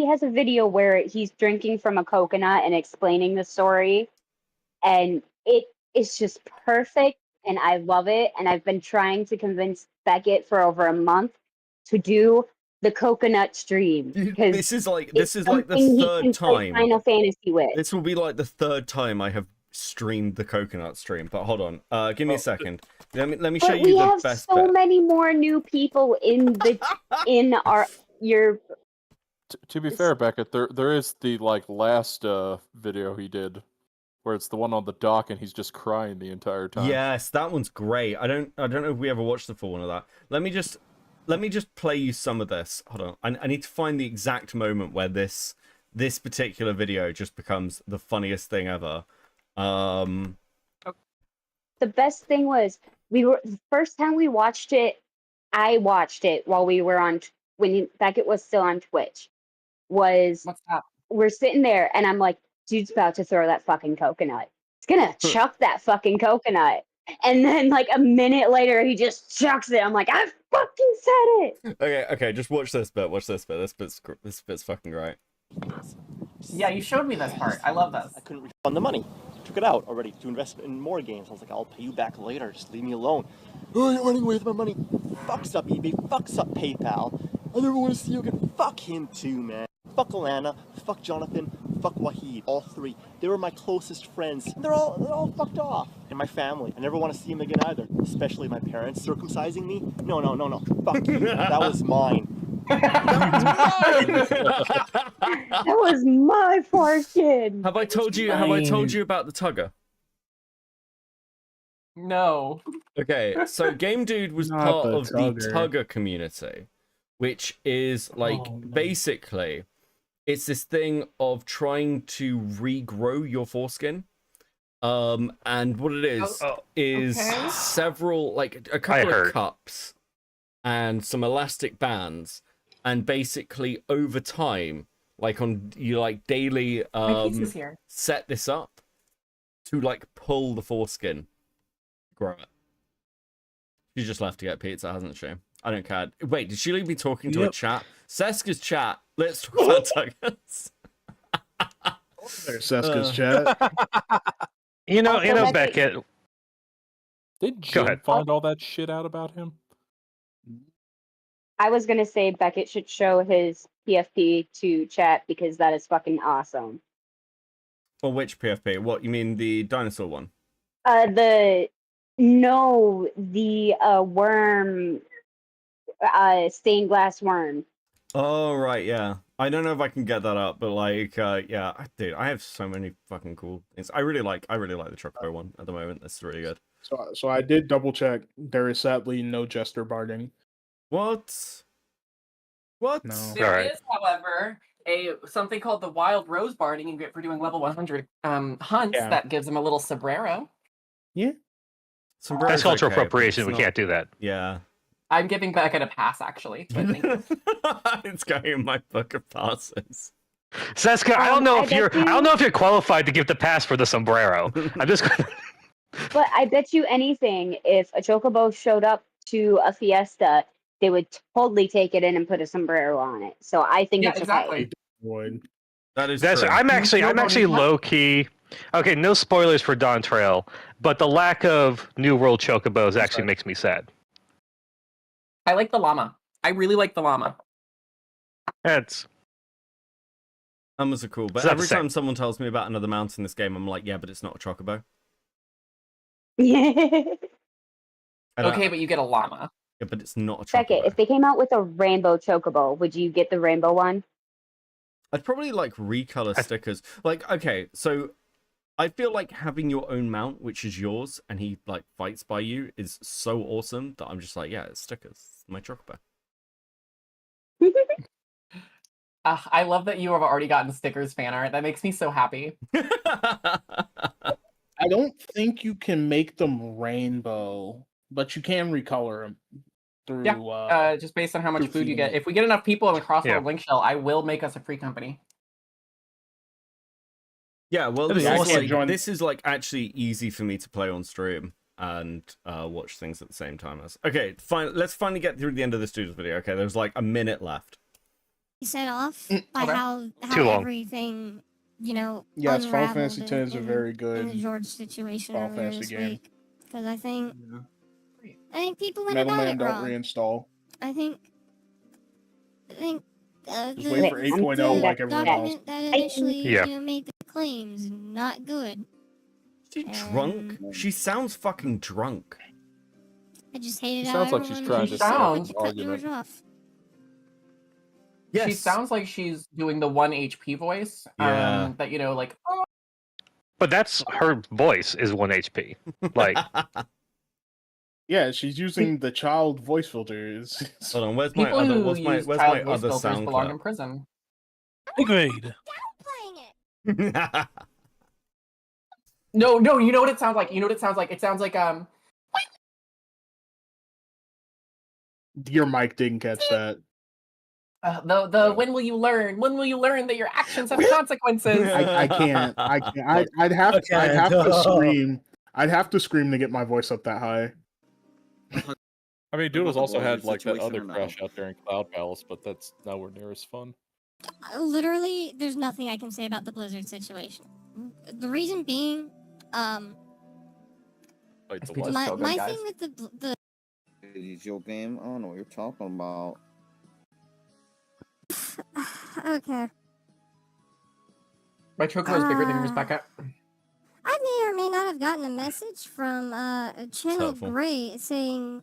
has a video where he's drinking from a coconut and explaining the story, and it is just perfect, and I love it. And I've been trying to convince Beckett for over a month to do the coconut stream. This is like the third time. Final Fantasy with. This will be like the third time I have streamed the coconut stream. But hold on, give me a second. Let me show But you we the have best so bit. many more new people in the your. To be fair, Beckett, there is the last video he did, where it's the one on the dock and he's just crying the entire time. Yes, that one's great. I don't know if we ever watched the full one of that. Let me just play you some of this. Hold on. I need to find the exact moment where this particular video just becomes the funniest thing ever. The best thing was the first time we watched it. I watched it while we were when Beckett was still on Twitch. What's up? We're sitting there and I'm like, dude's about to throw that fucking coconut. He's gonna chuck that fucking coconut. And then like a minute later he just chucks it. I'm like, I fucking said it. Okay, just watch this bit. This bit's fucking great. Yeah, you showed me this part. I love this. I couldn't refund the money. Took it out already to invest in more games. I was like, I'll pay you back later. Just leave me alone. Oh, you're running away with my money. Fucks up eBay. Fucks up PayPal. I never want to see you again. Fuck him too, man. Fuck Alana. Fuck Jonathan. Fuck Wahid. All three. They were my closest friends. They're all fucked off. And my family. I never want to see them again either. Especially my parents circumcising me. No. Fuck you. That was mine. That was my foreskin. Have I told you about the tugger? No. Okay, so Game Dude was Not part the of the Tugger community, which is basically it's this thing of trying to regrow your foreskin. And what it is several a couple of cups and some elastic bands, and basically over time, daily set this up to pull the foreskin, grow it. She just left to get pizza, hasn't she? I don't care. Wait, did she leave me talking to a chat? Seska's chat. Let's talk about tuggers. There's Seska's chat. You know, Beckett. Did Go Jim ahead. find all that shit out about him? I was gonna say Beckett should show his PFP to chat because that is fucking awesome. Or which PFP? What, you mean the dinosaur one? The worm, stained glass worm. Oh, right, yeah. I don't know if I can get that up, but yeah, dude, I have so many fucking cool things. I really like the Chocobo one at the moment. That's really good. So I did double check. There is sadly no jester barding. What? What? No. There is, however, something called the Wild Rose Barding you get for doing level 100 hunts that gives them a little sombrero. Yeah. That's cultural appropriation. We can't do that. Yeah. I'm giving Beckett a pass, actually. But thank you. It's going in my book of passes. Seska, I don't know if you're qualified to give the pass for the sombrero. I'm just gonna... But I bet you anything, if a chocobo showed up to a fiesta, they would totally take it in and put a sombrero on it. So I think it's okay. That is true. I'm actually low key. Okay, no spoilers for Dawn Trail, but the lack of New World chocobos actually makes me sad. I like the llama. I really like the llama. It's Llamas are cool, but It's not the every same. time someone tells me about another mount in this game, I'm like, yeah, but it's not a chocobo. And Okay, but you get a llama. Yeah, but it's not a chocobo. Second, if they came out with a rainbow chocobo, would you get the rainbow one? I'd probably like recolor stickers. Like, okay, so I feel like having your own mount, which is yours, and he like fights by you, is so awesome that I'm just like, yeah, it's stickers. My chocobo. I love that you have already gotten stickers fan art. That makes me so happy. I don't think you can make them rainbow, but you can recolor them through. Yeah, just based on how much food you get. If we get enough people in the Crossword Link Shell, I will make us a free company. Yeah, well, Yeah, I can't join- this is like actually easy for me to play on stream and watch things at the same time as. Okay, fine. Let's finally get through the end of this Doodles video. Okay, there's like a minute left. Set off by how Too long. everything, you know, Yes, Final unraveled Fantasy X is a very good in the George situation Final earlier Fantasy this game. week. Because I think people went Metal about Man it don't wrong. reinstall. I think Just wait for 8.0 like everyone else. document that initially Yeah. you know, made the claims not good. She drunk? She sounds fucking drunk. I just hated It how sounds like she's everyone trying to sound- cut argument. George off. She sounds like she's doing the 1 HP voice. Yeah. That, you know, like, oh, But that's her voice is 1 HP. Like, Yeah, she's using the child voice filters. Hold on, where's my people other? who Where's my use where's child my voice other filters sound belong clip? in prison. Agreed. No, you know what it sounds like? You know what it sounds like? It sounds like, Your mic didn't catch that. when will you learn? When will you learn that your actions have consequences? I can't. I'd have to scream. I'd have to scream to get my voice up that high. I mean, Doodles the also had Blizzard like that situation other or no? crash out there in Cloud Palace, but that's nowhere near as fun. Literally, there's nothing I can say about the Blizzard situation. The reason being, Like the what? my thing with the Is your game? I don't know what you're talking about. okay. My choker is bigger than yours, Becca. I may or may not have gotten a message from Channel helpful. Gray saying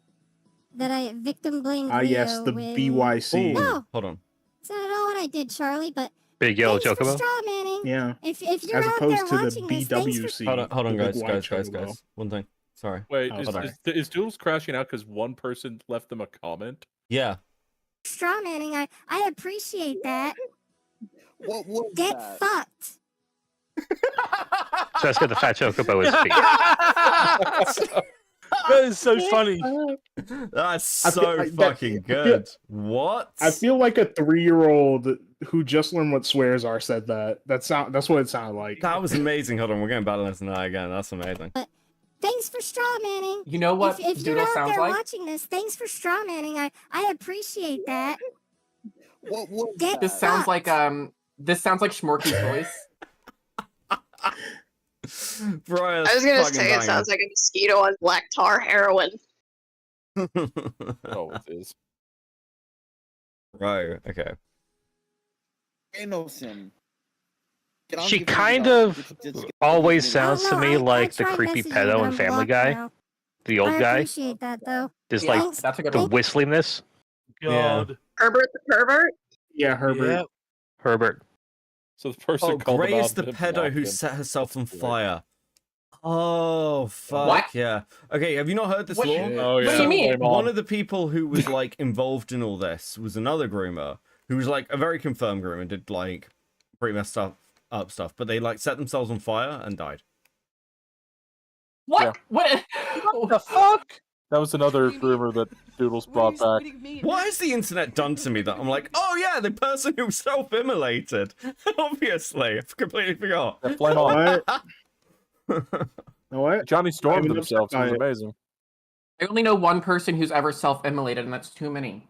that I victim blamed Ah, yes, the with... BYC. No, Hold on. it's not at all what I did, Charlie, but big yellow thanks for chocobo. straw manning. Yeah. If you're As out opposed there to the watching this, thanks for... BWC. Hold on, the big guys. white chocobo. One thing. Sorry. Wait, Hold on. is Doodles crashing out because one person left them a comment? Yeah. straw manning. I appreciate that. What was Get that? fucked. So that's good. The fat chocobo is feet. That is so funny. That's I feel so like fucking that- good. What? I feel like a 3-year-old who just learned what swears are said that. That's what it sounded like. That was amazing. Hold on, we're getting better than that again. That's amazing. Thanks for straw manning. You know what If you're Doodle out sounds there like? watching this, thanks for straw manning. I appreciate that. What was Get This sounds fucked. like this sounds like Schmorky's voice. Bro, I was gonna say it sounds like a mosquito on black tar heroin. Oh, it is. Right, okay. Ain't no sin. Get on She the video, kind just- of just get- always get- sounds to me like the tried creepy messaging, pedo but in I'm Family blocked Guy. now. The old I guy. appreciate that though. Just Yeah, like that's a good the one. whistlingness. God. Herbert the pervert. Yeah, Herbert. Yep. Herbert. So the person Oh, called Gray him is out the and pedo blocked who him. set herself on That's great. fire. Oh, fuck What? yeah. Okay, have you not heard this What- law? Oh yeah. What do you mean? Blame on. One of the people who was like involved in all this was another groomer who was like a very confirmed groomer, did like pretty messed up stuff, but they like set themselves on fire and died. What? Yeah. What? The fuck? That was another rumor that Doodles brought back. What has the internet done to me that I'm like, oh yeah, the person who self-immolated? Obviously, I completely forgot. Yeah, blame on. What? You know what? Johnny stormed I'm themselves. It was upset by amazing. I only know one person who's ever self-immolated, and that's too many.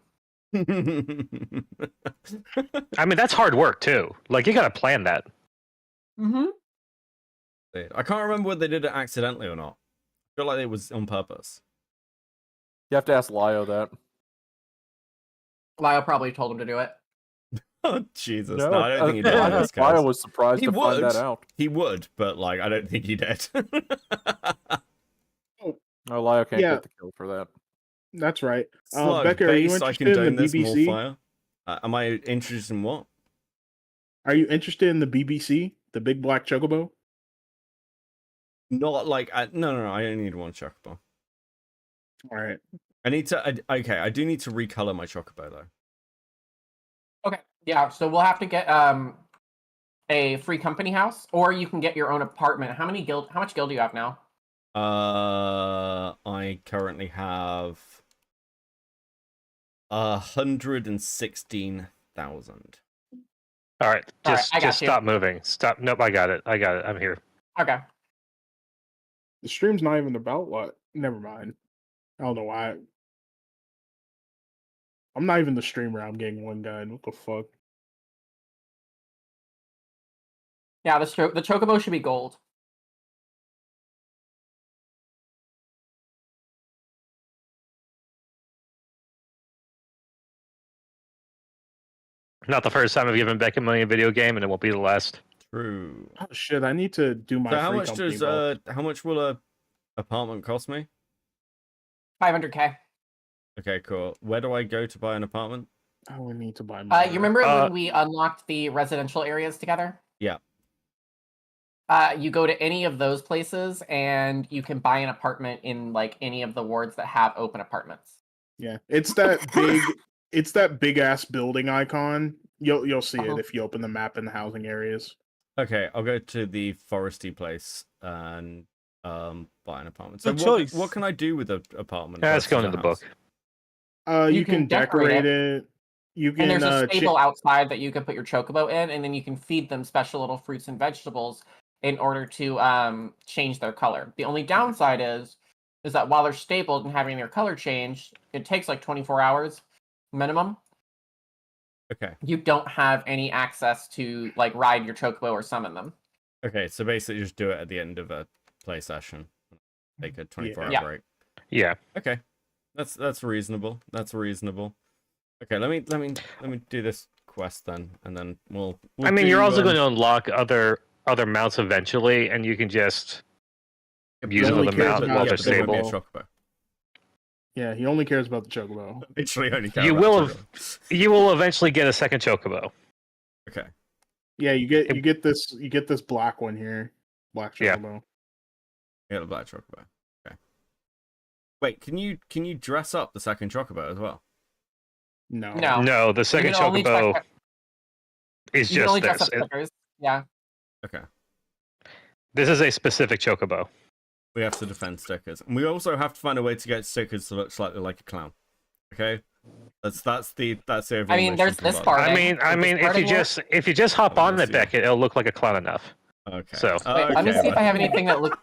I mean, that's hard work too. Like you gotta plan that. Mm-hmm. I can't remember whether they did it accidentally or not. I feel like it was on purpose. You have to ask Lio that. Lyle probably told him to do it. Oh Jesus! No, No, I don't think he did. I in this I case. was surprised He to find that out. He would, but like, I don't think he did. No, Lyle can't Yeah. get the kill for that. That's right. Slug, Becca, are you base, I interested in condone the this, more BBC? fire. Am I interested in what? Are you interested in the BBC, the Big Black Chocobo? Not like no. I only need one chocobo. All right. I need to. Okay, I do need to recolor my chocobo though. Okay, yeah. So we'll have to get a free company house, or you can get your own apartment. How much guild do you have now? I currently have 116,000. All right, just I got just you. stop moving. Stop. Nope, I got it. I'm here. Okay. The stream's not even about what? Never mind. I don't know why. I'm not even the streamer. I'm getting one guy. What the fuck? Yeah, the chocobo should be gold. Not the first time I've given Beck money in a video game, and it won't be the last. True. Oh shit! I need to do my. So how free much company does vote. how much will a apartment cost me? 500k. Okay, cool. Where do I go to buy an apartment? I only need to buy. You remember when we unlocked the residential areas together? Yeah. You go to any of those places, and you can buy an apartment in like any of the wards that have open apartments. Yeah, it's that big. It's that big ass building icon. You'll see it if you open the map in the housing areas. Okay, I'll go to the foresty place and buy an apartment. So Good choice. what can I do with an apartment? That's versus going a in the house? book. You can decorate it. You can. And there's a cha- stable outside that you can put your chocobo in, and then you can feed them special little fruits and vegetables in order to change their color. The only downside is that while they're stabled and having their color change, it takes like 24 hours minimum. Okay. You don't have any access to like ride your chocobo or summon them. Okay, so basically just do it at the end of a play session. Take a 24-hour Yeah. break. Yeah. Okay. That's reasonable. That's reasonable. Okay, let me do this quest then, and then we'll I mean, do, you're also going to unlock other mounts eventually, and you can just use them only with the cares mount about while the they're there won't be a stable. chocobo. Yeah, he only cares about the chocobo. Literally only care You about will the you will eventually get a second chocobo. Okay. Yeah, you get this black one here, black Yeah. chocobo. Yeah, the black chocobo. Okay. Wait, can you dress up the second chocobo as well? No. No, the second can only chocobo check- is You can just only dress this. up stickers. Yeah. Okay. This is a specific chocobo. We have to defend stickers, and we also have to find a way to get stickers to look slightly like a clown. Okay, that's the overall I mean, there's mission this from part. I mean, if you just hop on it, Beckett, it'll look like a clown enough. Okay. So Wait, let me Okay, see if I well. have anything that looks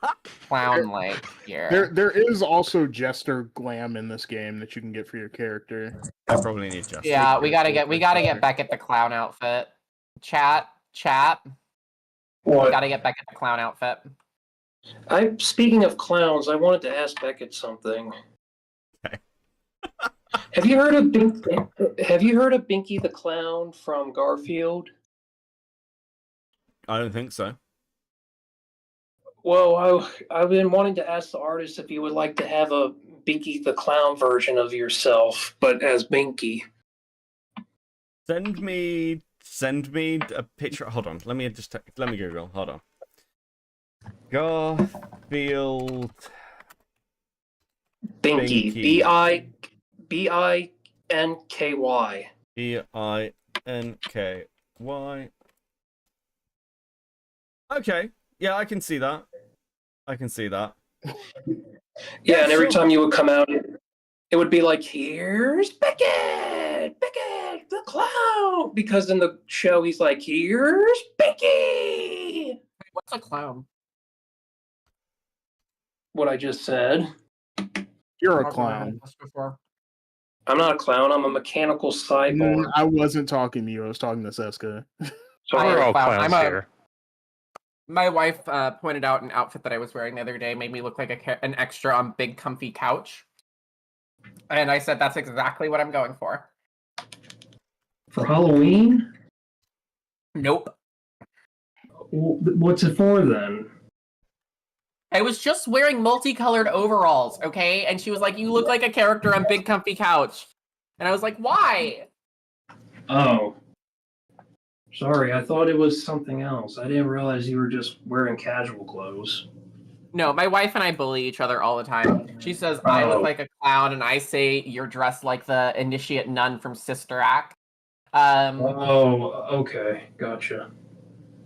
clown-like here. There is also Jester Glam in this game that you can get for your character. I probably need Jester. Yeah, we gotta get Beckett the clown outfit. Chat. We What? gotta get Beckett the clown outfit. Speaking of clowns, I wanted to ask Beckett something. Okay. Have you heard of Binky the Clown from Garfield? I don't think so. Well, I've been wanting to ask the artist if you would like to have a Binky the Clown version of yourself, but as Binky. Send me a picture. Hold on. Let me Google. Hold on. Garfield Binky. B-I-N-K-Y. B-I-N-K-Y. Okay. Yeah, I can see that. Yeah, and every time you would come out, it would be like, here's Beckett the clown. Because in the show, he's like, here's Binky. What's a clown? What I just said. You're a I've never clown. heard this before. I'm not a clown. I'm a mechanical cyborg. I wasn't talking to you. I was talking to Seska. We're all clowns here. My wife pointed out an outfit that I was wearing the other day, made me look like an extra on Big Comfy Couch. And I said, that's exactly what I'm going for. For Halloween? Nope. What's it for then? I was just wearing multicolored overalls, okay? And she was like, "You look like a character on Big Comfy Couch." And I was like, "Why?" Oh. Sorry, I thought it was something else. I didn't realize you were just wearing casual clothes. No, my wife and I bully each other all the time. She says I look like a clown, and I say you're dressed like the initiate nun from Sister Act. Okay, gotcha.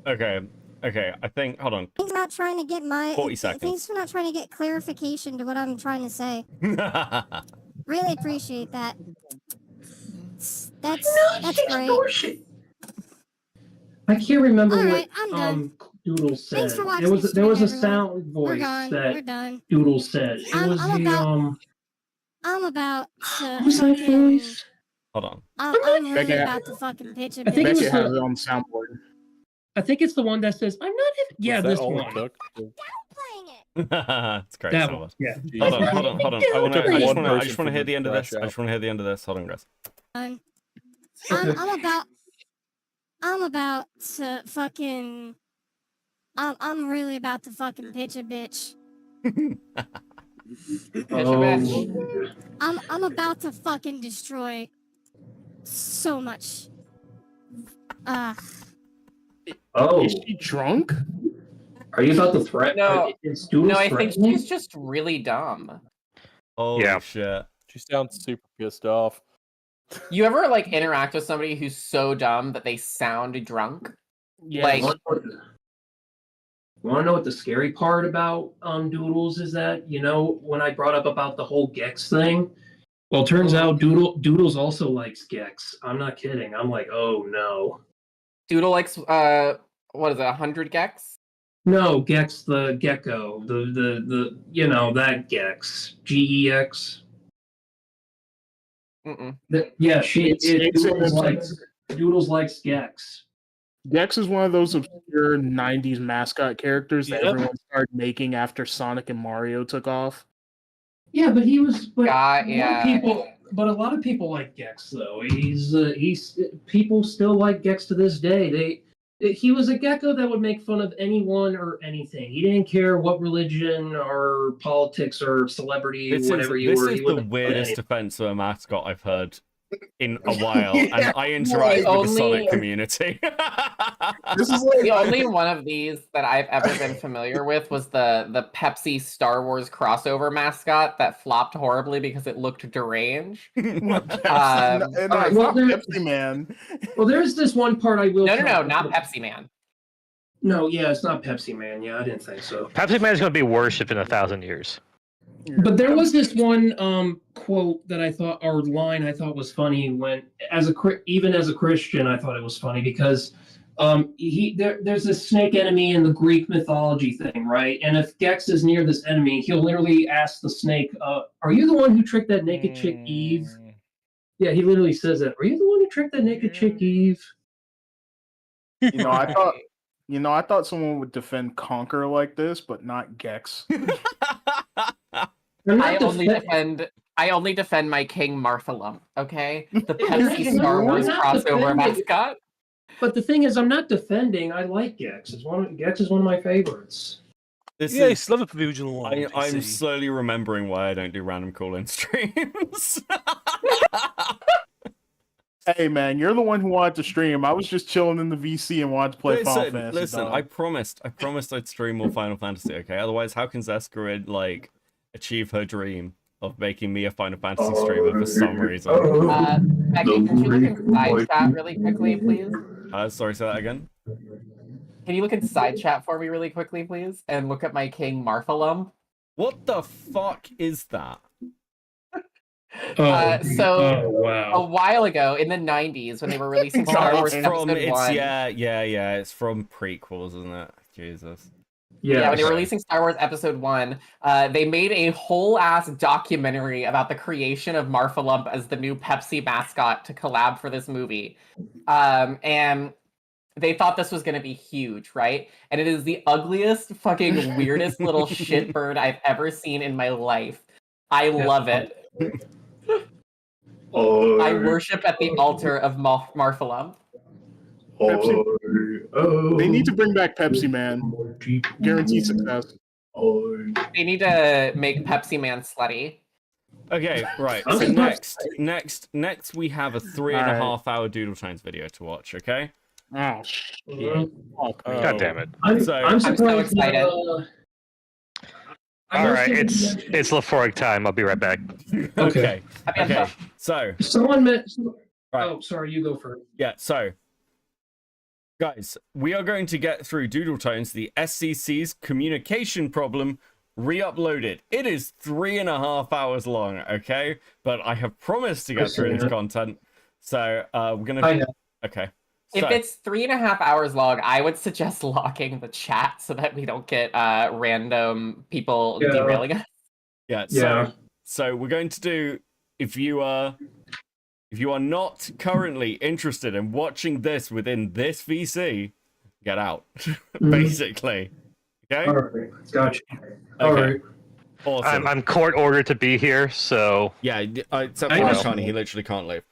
Okay, I think, hold on. He's not trying to get 40 seconds. He's not trying to get clarification to what I'm trying to say. Really appreciate that. That's great. I can't remember All what right, I'm done. Doodles said. Thanks for watching There was a everyone. sound We're voice gone. We're that done. Doodles said. It was I'm about to Who's that fucking... voice? Hold on. I'm really about to fucking pitch a I think it was Beckett has it on soundboard. I think it's the one that says, "I'm not." Yeah, this one. It's great. That so one, much. yeah. Hold on. I just want to hear the end of this. Out. I just want to hear the end of this. Hold on, guys. I'm about to fucking... I'm really about to fucking pitch a bitch. I'm about to fucking destroy so much. Is she drunk? Are you about to threaten? No, Is Doodles no, I think threatening? she's just really dumb. Oh Yeah. shit. She sounds super pissed off. You ever like interact with somebody who's so dumb that they sound drunk? Yeah. Like, Want to know what the scary part about Doodles is? That, you know, when I brought up about the whole Gex thing, well, it turns out Doodles also likes Gex. I'm not kidding. I'm like, oh no. Doodle likes what is it, 100 Gex? No, Gex the gecko, the you know, that Gex, GEX. Yeah, Doodles likes Gex. Gex is one of those obscure '90s mascot characters that everyone started making after Sonic and Mario took off. Yeah, but he was. But yeah. a lot of people like Gex though. He's people still like Gex to this day. He was a gecko that would make fun of anyone or anything. He didn't care what religion or politics or celebrity, whatever you were. This is the weirdest defense of a mascot I've heard in a while, and I interact with the Sonic community. This is the only one of these that I've ever been familiar with was the Pepsi Star Wars crossover mascot that flopped horribly because it looked deranged. Pepsi Man. Well, there's this one part I will. No, not Pepsi Man. No, yeah, it's not Pepsi Man. Yeah, I didn't think so. Pepsi Man is going to be worshipped in 1,000 years. But there was this one quote that I thought, or line I thought was funny when, even as a Christian, I thought it was funny because there's this snake enemy in the Greek mythology thing, right? And if Gex is near this enemy, he'll literally ask the snake, "Are you the one who tricked that naked chick Eve?" Yeah, he literally says that. "Are you the one who tricked that naked chick Eve?" I thought someone would defend Conquer like this, but not Gex. I only defend my King Martha Lump, okay? The Pepsi Star Wars crossover mascot. But the thing is, I'm not defending. I like Gex. Gex is one of my favorites. Yes, love the original one. I'm slowly remembering why I don't do random call-in streams. Hey man, you're the one who wanted to stream. I was just chilling in the VC and wanted to play Final Fantasy. Listen, dog. I promised I'd stream more Final Fantasy, okay? Otherwise, how can Zeskrid, like, achieve her dream of making me a Final Fantasy streamer for some reason? Becky, can you look in side chat really quickly, please? Sorry, say that again? Can you look in side chat for me really quickly, please? And look at my King Martha Lump? What the fuck is that? Wow. A while ago in the 90s when they were releasing Star Wars Episode 1. Yeah, it's from prequels, isn't it? Jesus. Yeah, when they were releasing Star Wars Episode 1, they made a whole ass documentary about the creation of Martha Lump as the new Pepsi mascot to collab for this movie. And they thought this was going to be huge, right? And it is the ugliest, fucking weirdest little shitbird I've ever seen in my life. I love it. I worship at the altar of Martha Lump. Pepsi. They need to bring back Pepsi Man. Guaranteed success. They need to make Pepsi Man slutty. Okay, right. I'm So surprised. next we have a 3.5 hour Doodle Tones video to watch. Okay. Oh shit! God damn it! I'm so surprised excited. All right, it's Lefroy time. I'll be right back. Okay. Okay. So Someone met. Oh, sorry. You go first. yeah. So guys, we are going to get through Doodle Tones, the SCC's communication problem, re-uploaded. It is 3.5 hours long. Okay, but I have promised to get through this content, so we're gonna. Okay. If it's 3.5 hours long, I would suggest locking the chat so that we don't get random people derailing us. Yeah. So we're going to do. If you are not currently interested in watching this within this VC, get out. Basically. Okay. All right. Gotcha. All Okay. right. Awesome. I'm court ordered to be here, so yeah. Except for Connie, he literally can't leave.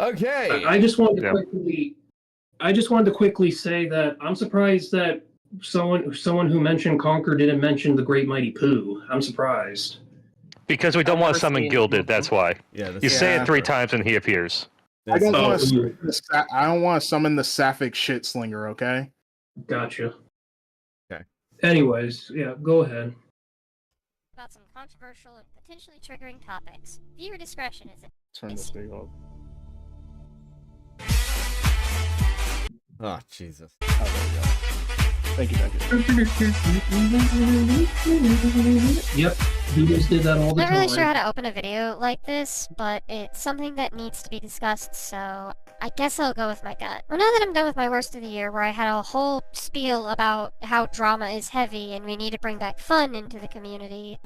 Okay. I just wanted to quickly say that I'm surprised that someone who mentioned Conquer didn't mention the Great Mighty Pooh. I'm surprised. because we don't want to summon Gilded, that's why. Yeah. You say it 3 times and he appears. I don't want to summon the sapphic shit slinger. Okay. Gotcha. Okay. Anyways, yeah, go ahead. About some controversial and potentially triggering topics. Viewer discretion is Turn this thing off. Oh, Jesus. Oh, there we go. Thank you, Yep, Doodles did that all the Not time. really sure how to open a video like this, but it's something that needs to be discussed, so I guess I'll go with my gut. Well, now that I'm done with my worst of the year, where I had a whole spiel about how drama is heavy and we need to bring back fun into the community,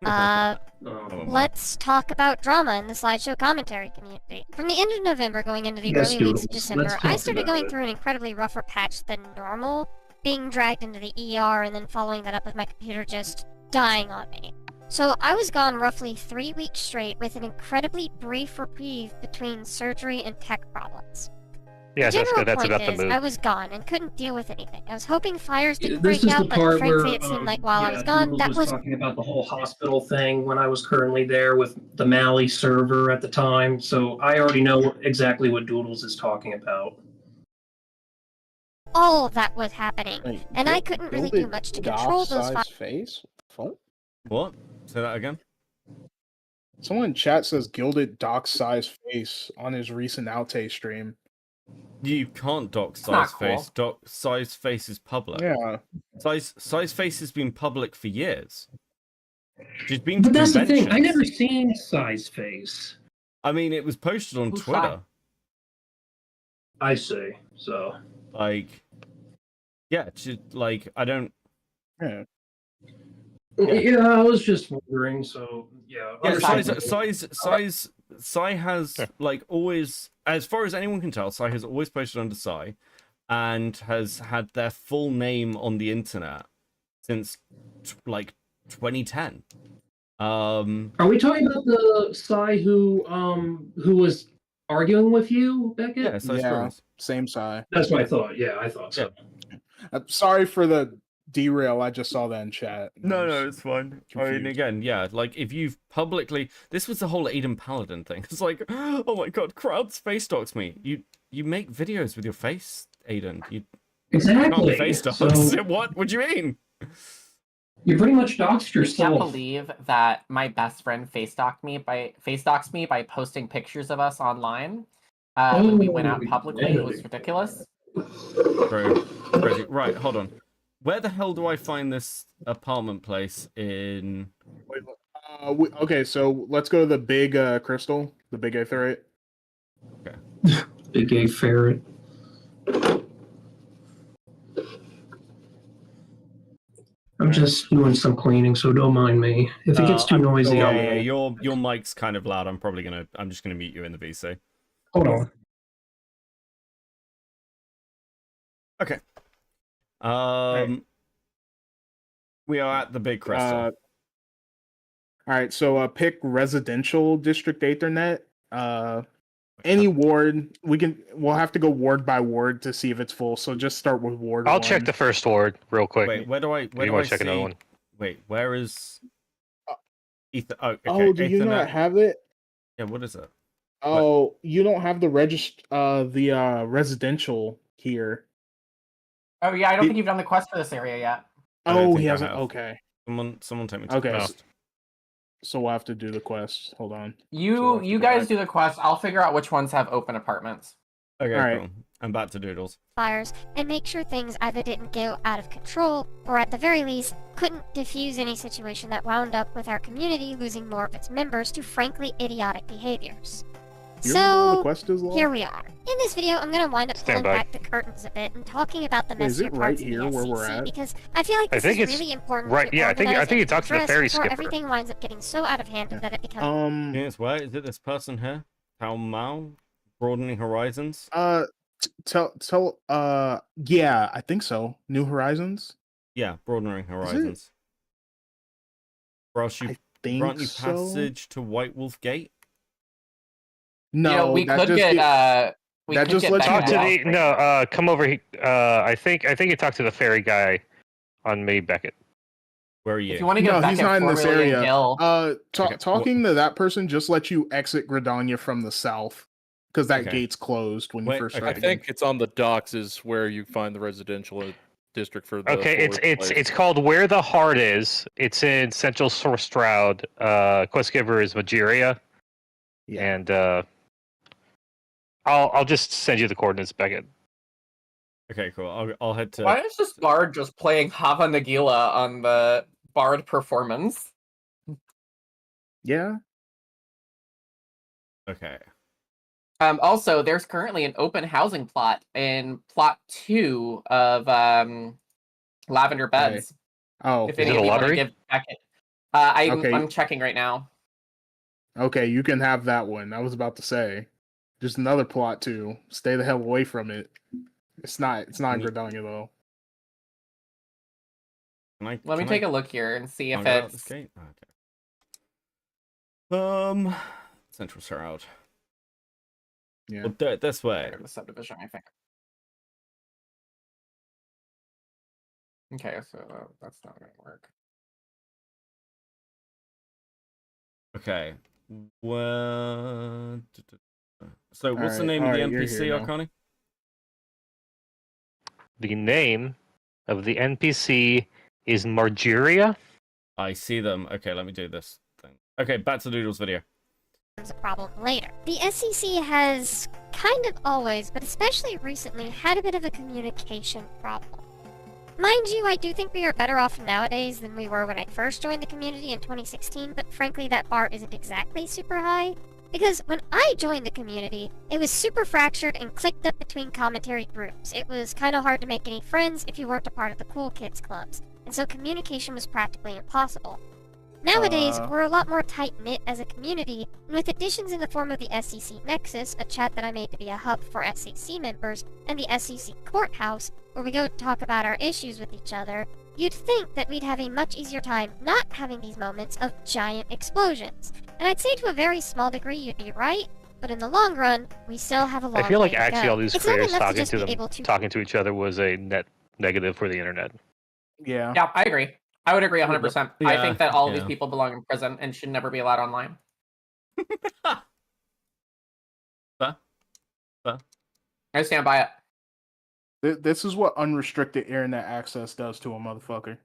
let's talk about drama in the Slideshow commentary community. From the end of November going into the early weeks of December, I started going through an incredibly rougher patch than normal, being dragged into the ER and then following that up with my computer just dying on me. So I was gone roughly 3 weeks straight with an incredibly brief reprieve between surgery and tech problems. Yes, that's good. That's about the move. I was gone and couldn't deal with anything. I was hoping fires didn't This break is out, the but part frankly where, it seemed like while I was Doodles gone, that was talking about the whole hospital thing when I was currently there with the Mali server at the time, so I already know exactly what Doodles is talking about. all of that was happening, Wait, and I couldn't really do much to control those fires. face? Phone? What? Say that again? Someone in chat says Gilded doc size face on his recent Outtake stream. You can't dock not size face. cool. Dock size face is public. Yeah. Size face has been public for years. She's been to But that's the thing, I conventions. never seen Size Face. I mean, it was posted on Who's Twitter. I see, so. Like, yeah, like, I don't. Yeah. Yeah, I was just wondering, so, yeah. Yeah, understandable. Sai has, like, always, as far as anyone can tell, Sai has always posted under Sai and has had their full name on the internet since, like, 2010. Are we talking about the Sai who was arguing with you, Beckett? Yeah, Sai Scrimmers. Same Sai. That's what I thought. Yeah, I thought so. I'm sorry for the derail. I just saw that in chat. No, it's fine. I mean, confused. again, yeah, like, if you've publicly... This was the whole Aiden Paladin thing. It's like, oh my god, crowd face docks me. You make videos with your face, Aiden. You Exactly. can't face docs. So- What? What do you mean? You pretty much doxed I can't yourself. believe that my best friend face doxed me by posting pictures of us online when we went out publicly. It was ridiculous. Bro, crazy. Right, hold on. Where the hell do I find this apartment place in... Wait, okay, so let's go to the big crystal, the big aetherite. Okay. Big gay ferret. I'm just doing some cleaning, so don't mind me. If it gets too noisy, Yeah, your mic's kind of loud. I'm just gonna mute you in the VC. Hold on. Okay. We are at the big crystal. All right, so pick residential district Ethernet. Any ward, we'll have to go ward by ward to see if it's full. So just start with ward. I'll 1. check the first ward real quick. Wait, where do I check see? another one? Wait, where is Ether? Oh, okay. Oh, do you not have it? Yeah, what is it? Oh, you don't have the residential here. Oh yeah, I don't think you've done the quest for this area yet. Oh, he hasn't. Okay. Someone take me to Okay. the quest. So we'll have to do the quest. Hold on. You guys do the quest. I'll figure out which ones have open apartments. Okay, All right. cool. I'm back to Doodles. Fires and make sure things either didn't go out of control or at the very least couldn't diffuse any situation that wound up with our community losing more of its members to frankly idiotic behaviors. You remember what the So quest is, Laura? here we are. In this video, I'm going to wind up Stand pulling by. back the curtains a bit and talking about the Wait, is messier it right parts of here the where we're SCC at? because I feel like I this think is it's really important right- to yeah, I think organize you and talked to the address ferry before skipper. everything winds up getting so out of hand that it becomes Yes, where is it? This person here, Pao Mao, broadening horizons. Yeah, I think so. New Horizons. Yeah, broadening horizons. Ross, you think grant you so. passage to White Wolf Gate. No, we that could just get. get- We that could just get lets you Beckett Talk to off. the no. Come over here. I think you talked to the ferry guy on May Beckett. Where are you? If you want to get No, Beckett he's not in this 4 million area. Gil, Okay, Talking to that person just lets you exit Gridania from the south because that Okay. gate's closed when you Wait, first I start. think it's on the docks is where you find the residential district for the. Okay, it's forward it's place. it's called Where the Heart Is. It's in Central Source Stroud. Quest giver is Mageria, and I'll just send you the coordinates, Beckett. Okay, cool. I'll head to. why is this bard just playing Hava Nagila on the bard performance? Yeah. Okay. Also, there's currently an open housing plot in plot 2 of Lavender Beds. Oh, If Is any it of a you want to lottery? give Beckett, I'm Okay. checking right now. Okay, you can have that one. I was about to say, just another plot too. Stay the hell away from it. It's not in Gridania though. Let me take a look here and see if Can't get out this it's. gate? Okay. Central Stroud. Yeah. We'll do it this way. The subdivision, I think. Okay, so that's not gonna work. Okay. Well, so what's the Alright, name of the alright, you're NPC, here now. Arcani? The name of the NPC is Margeria. I see them. Okay, let me do this thing. Okay, back to Doodle's video. a problem later. The SEC has kind of always, but especially recently, had a bit of a communication problem. Mind you, I do think we are better off nowadays than we were when I first joined the community in 2016, but frankly that bar isn't exactly super high. Because when I joined the community, it was super fractured and clicked up between commentary groups. It was kind of hard to make any friends if you weren't a part of the cool kids clubs, and so communication was practically impossible. Nowadays, we're a lot more tight-knit as a community, and with additions in the form of the SEC Nexus, a chat that I made to be a hub for SEC members, and the SEC Courthouse, where we go talk about our issues with each other, you'd think that we'd have a much easier time not having these moments of giant explosions. And I'd say to a very small degree you'd be right, but in the long run, we still have a long I feel like way to actually go. all these It's not creators enough talking just to be them, able to talking to each other was a net negative for the internet. Yeah. Yeah, I agree. I would agree 100%. I Yeah, think that all of these yeah. people belong in prison and should never be allowed online. I stand by it. This is what unrestricted internet access does to a motherfucker.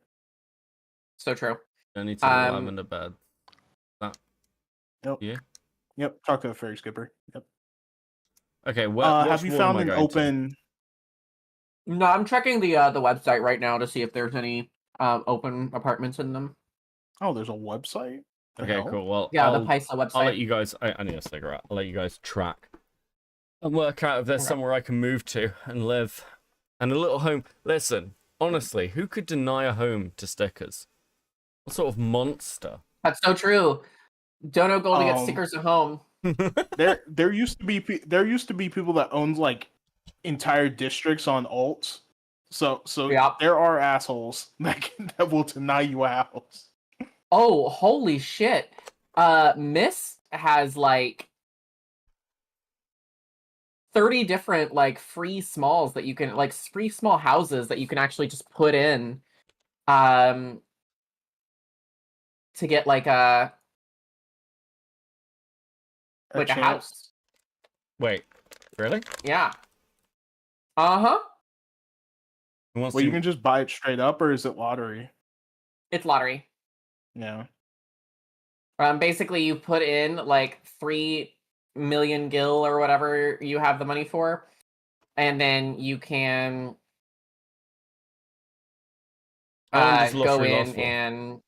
So true. I need to lavender bed. Yep. Yeah. Yep. Talk to the ferry skipper. Yep. Okay. What Have you found an open? No, I'm checking the website right now to see if there's any open apartments in them. Oh, there's a website. The Okay, hell? cool. Well, Yeah, the I'll, Paisa website. I'll let you guys. I need to figure out. I'll let you guys track and work out if there's somewhere I can move to and live, and a little home. Listen, honestly, who could deny a home to stickers? What sort of monster? That's so true. Dono Gold to get Um, stickers at home. there used to be people that owned like entire districts on alts. So there are assholes that will deny you a house. Oh, holy shit. Miss has like 30 different like free smalls that you can like free small houses that you can actually just put in to get like a chance. house. Wait, really? Yeah. Uh-huh. Well, you can just buy it straight up, or is it lottery? It's lottery. Yeah. Basically you put in like 3 million gil or whatever you have the money for, and then you can How long does go lottery in last for? and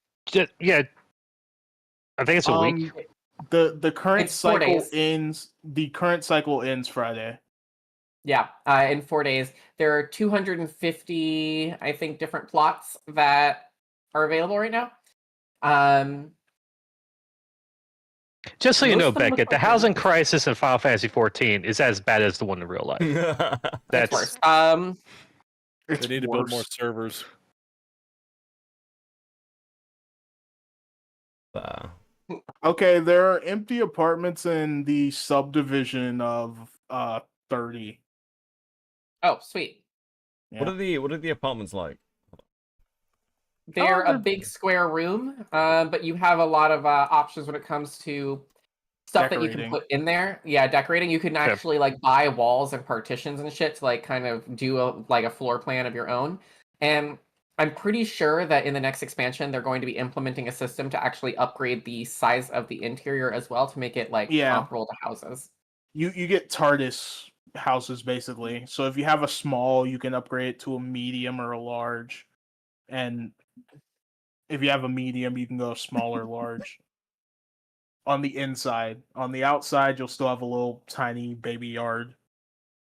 yeah, I think it's a week. The current It's 4 cycle days. ends. The current cycle ends Friday. Yeah, in 4 days. There are 250, I think, different plots that are available right now. Just so you Most know, of them look Beckett, the like they're housing nice. crisis in Final Fantasy XIV is as bad as the one in real life. It's worse. They need to build more servers. Okay, there are empty apartments in the subdivision of 30. Oh, sweet. What are the apartments like? They're a big square room, but you have a lot of options when it comes to stuff that you can Decorating. put in there. Yeah, decorating. You can actually like buy walls and partitions and shit to like kind of do a floor plan of your own. And I'm pretty sure that in the next expansion they're going to be implementing a system to actually upgrade the size of the interior as well to make it like comparable to houses. You get TARDIS houses basically. So if you have a small, you can upgrade it to a medium or a large, and if you have a medium, you can go small or large. On the inside, on the outside, you'll still have a little tiny baby yard.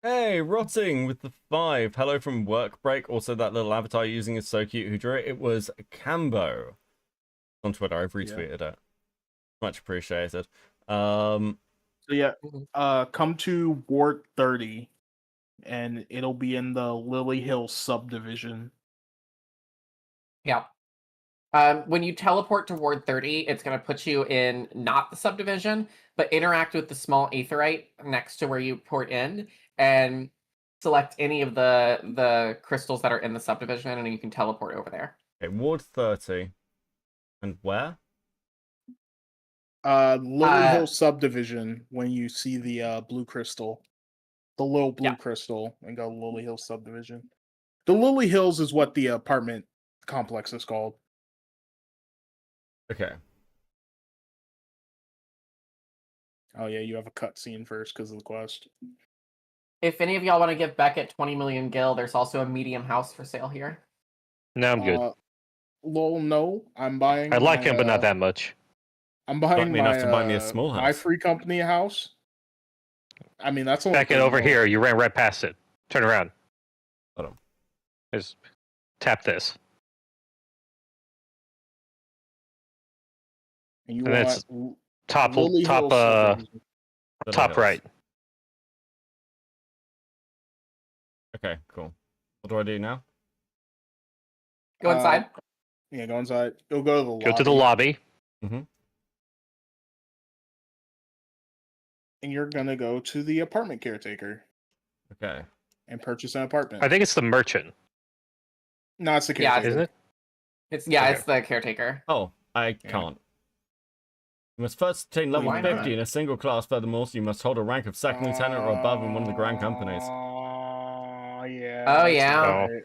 Hey, Rotting with the 5. Hello from work break. Also, that little avatar you're using is so cute. Who drew it? It was Cambo. On Twitter, I've retweeted it. Much appreciated. So yeah, come to Ward 30, and it'll be in the Lily Hill subdivision. Yeah. When you teleport to Ward 30, it's going to put you in not the subdivision, but interact with the small aetherite next to where you port in, and select any of the crystals that are in the subdivision, and you can teleport over there. Okay, Ward 30. And where? Lily Hill subdivision. When you see the blue crystal, the little blue crystal, and go Lily Hill subdivision. The Lily Hills is what the apartment complex is called. Okay. Oh yeah, you have a cutscene first because of the quest. If any of y'all want to give Beckett 20 million gil, there's also a medium house for sale here. No, I'm good. Lol, no, I'm buying. I like him, but not that much. I'm buying enough to buy me a small my house. free company house. I mean, that's only Beckett over here. You ran right past it. Turn around. Hold on. Just tap this. And you And that's want top Lily Hill top subdivision. top right. Okay, cool. What do I do now? Go inside. Yeah, go inside. You'll go to the lobby. Go to the lobby. Mm-hmm. And you're gonna go to the apartment caretaker. Okay. And purchase an apartment. I think it's the merchant. No, it's the caretaker. Isn't it? It's Okay. it's the caretaker. Oh, I can't. You must first attain level Why 50 not? in a single class. Furthermore, so you must hold a rank of second lieutenant or above in one of the grand companies. Yeah. Oh that's yeah. right.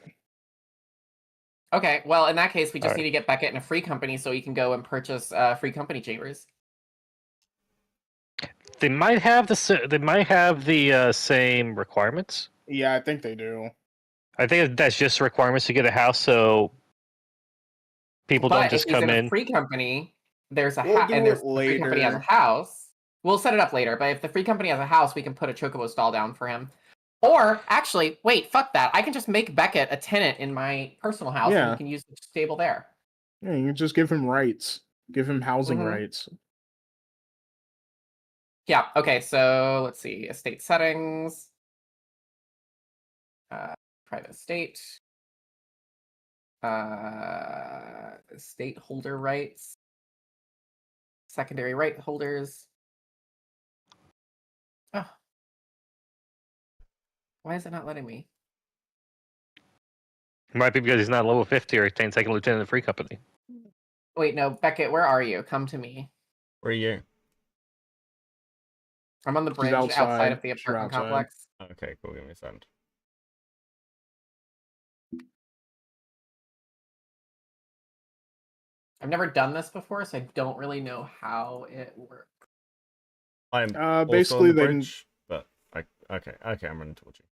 Okay, well in that case, we just Alright. need to get Beckett in a free company so he can go and purchase free company chambers. They might have the same requirements. Yeah, I think they do. I think that's just requirements to get a house, so people But don't just if he's come in in. a free company, there's a We'll do and it there's the free company has a later. house. We'll set it up later, but if the free company has a house, we can put a chocobo stall down for him. Or actually, wait, fuck that. I can just make Beckett a tenant in my personal house, and Yeah. he can use the stable there. Yeah, you can just give him rights. Give him housing Mhm. rights. Yeah. Okay. So let's see. Estate settings. Private estate. Estate holder rights. Secondary right holders. Oh. Why is it not letting me? It might be because he's not level 50 or attained second lieutenant of the Free Company. Wait, no, Beckett, where are you? Come to me. Where are you? I'm on the She's bridge outside of the She's apartment outside. complex. Okay, cool. Give me a second. I've never done this before, so I don't really know how it works. I'm also basically on the they bridge, but okay, I'm running towards you.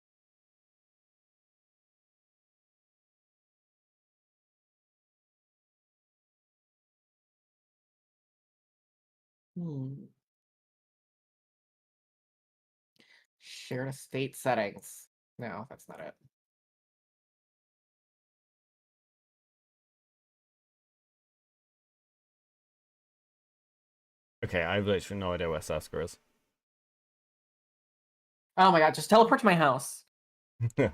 Shared estate settings. No, that's not it. Okay, I have literally no idea where Saska is. Oh my god, just teleport to my house. Okay.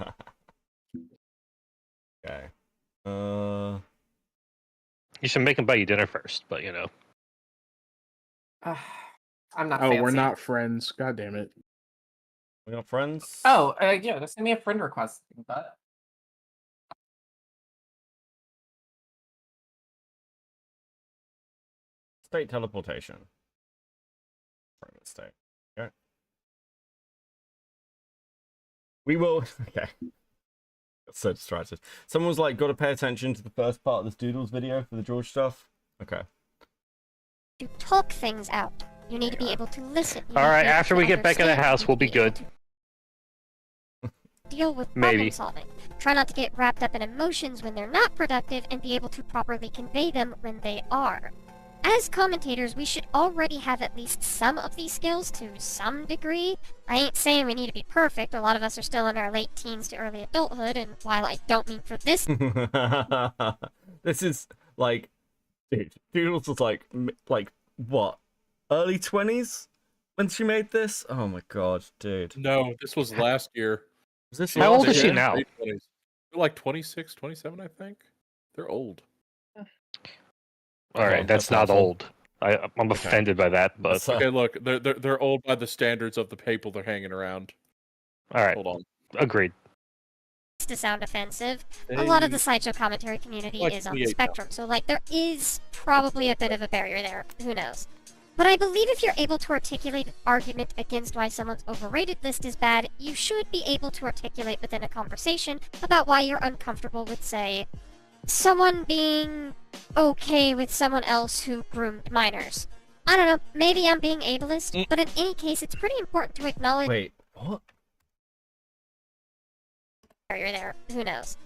You should make him buy you dinner first, but you know. I'm not Oh, fancy. we're not friends. God damn it. We're not friends? Oh, yeah, just send me a friend request. But State teleportation. Private state. Okay. We will. Okay. Got so distracted. Someone was like, got to pay attention to the first part of this Doodles video for the George stuff. Okay. To talk things out. You need to be able to listen. You All need to right, be able after to we get back in the understand. house, You we'll need be to able good. to Deal with Maybe. problem solving. Try not to get wrapped up in emotions when they're not productive and be able to properly convey them when they are. As commentators, we should already have at least some of these skills to some degree. I ain't saying we need to be perfect. A lot of us are still in our late teens to early adulthood, and while I don't mean for this This is like, dude, Doodles was like what? Early 20s when she made this? Oh my god, dude. No, this was last year. Was this How old is she They're now? late 20s. They're like 26, 27, I think. They're old. All right, that's not old. I'm offended by that, but Okay, look, they're old by the standards of the people they're hanging around. all right, Hold on. agreed. to sound offensive. A lot of the They- Sideshow commentary community like is on the 28 now. spectrum, so like there is probably a bit of a barrier there. Who knows? But I believe if you're able to articulate an argument against why someone's overrated list is bad, you should be able to articulate within a conversation about why you're uncomfortable with, say, someone being okay with someone else who groomed minors. I don't know, maybe I'm being ableist, but in any case, it's pretty important to acknowledge. Wait, what? Barrier there. Who knows?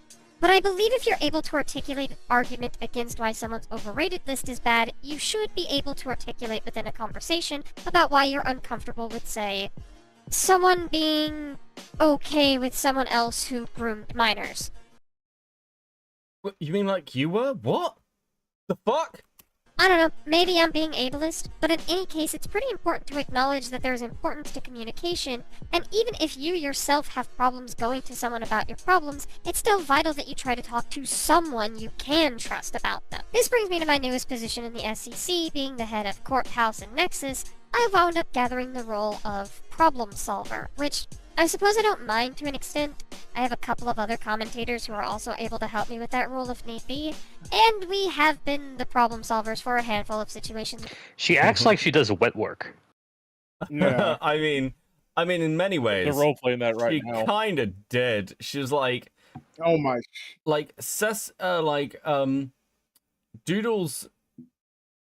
But I believe if you're able to articulate an argument against why someone's overrated list is bad, you should be able to articulate within a conversation about why you're uncomfortable with, say, someone being okay with someone else who groomed minors. What, you mean like you were? What? The fuck? I don't know, maybe I'm being ableist, but in any case, it's pretty important to acknowledge that there's importance to communication, and even if you yourself have problems going to someone about your problems, it's still vital that you try to talk to someone you can trust about them. This brings me to my newest position in the SEC, being the head of Courthouse and Nexus. I wound up gathering the role of problem solver, which I suppose I don't mind to an extent. I have a couple of other commentators who are also able to help me with that role if need be, and we have been the problem solvers for a handful of situations. She acts like she does wet work. Yeah. I mean, in many ways, They're role playing that right she now. kind of did. She was like, oh my, Doodle's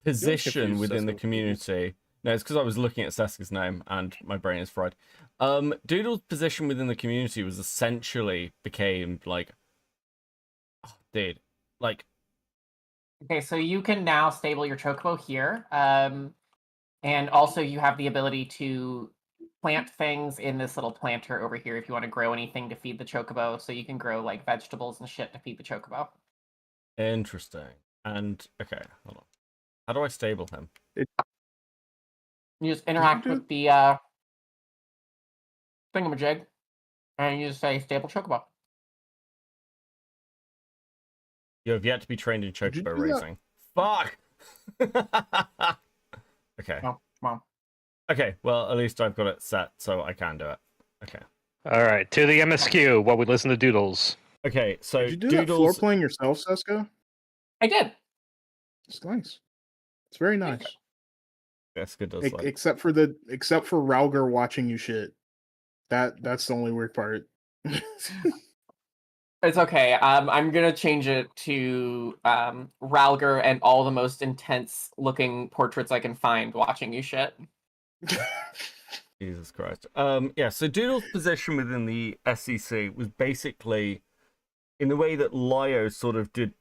position confused within the Seska with community. No, it's because I was looking at Seska's name and my brain is fried. Doodle's position within the community was essentially became like, oh, dude, like. Okay, so you can now stable your chocobo here, and also you have the ability to plant things in this little planter over here if you want to grow anything to feed the chocobo. So you can grow like vegetables and shit to feed the chocobo. Interesting. And okay, hold on. How do I stable him? You just interact with the thingamajig, and you just say stable chocobo. You have yet to be trained in Did you chocobo do that? raising. Fuck! Okay. Oh, come on. Okay, well, at least I've got it set, so I can do it. Okay. All right, to the MSQ while we listen to Doodles. Okay, so Did you do that floor playing yourself, Seska? I did. It's nice. It's very nice. Seska does like. Except for Ralger watching you shit. That's the only weird part. It's okay. I'm gonna change it to Ralger and all the most intense looking portraits I can find watching you shit. Jesus Christ. Yeah, so Doodle's position within the SEC was basically in the way that Lio sort of did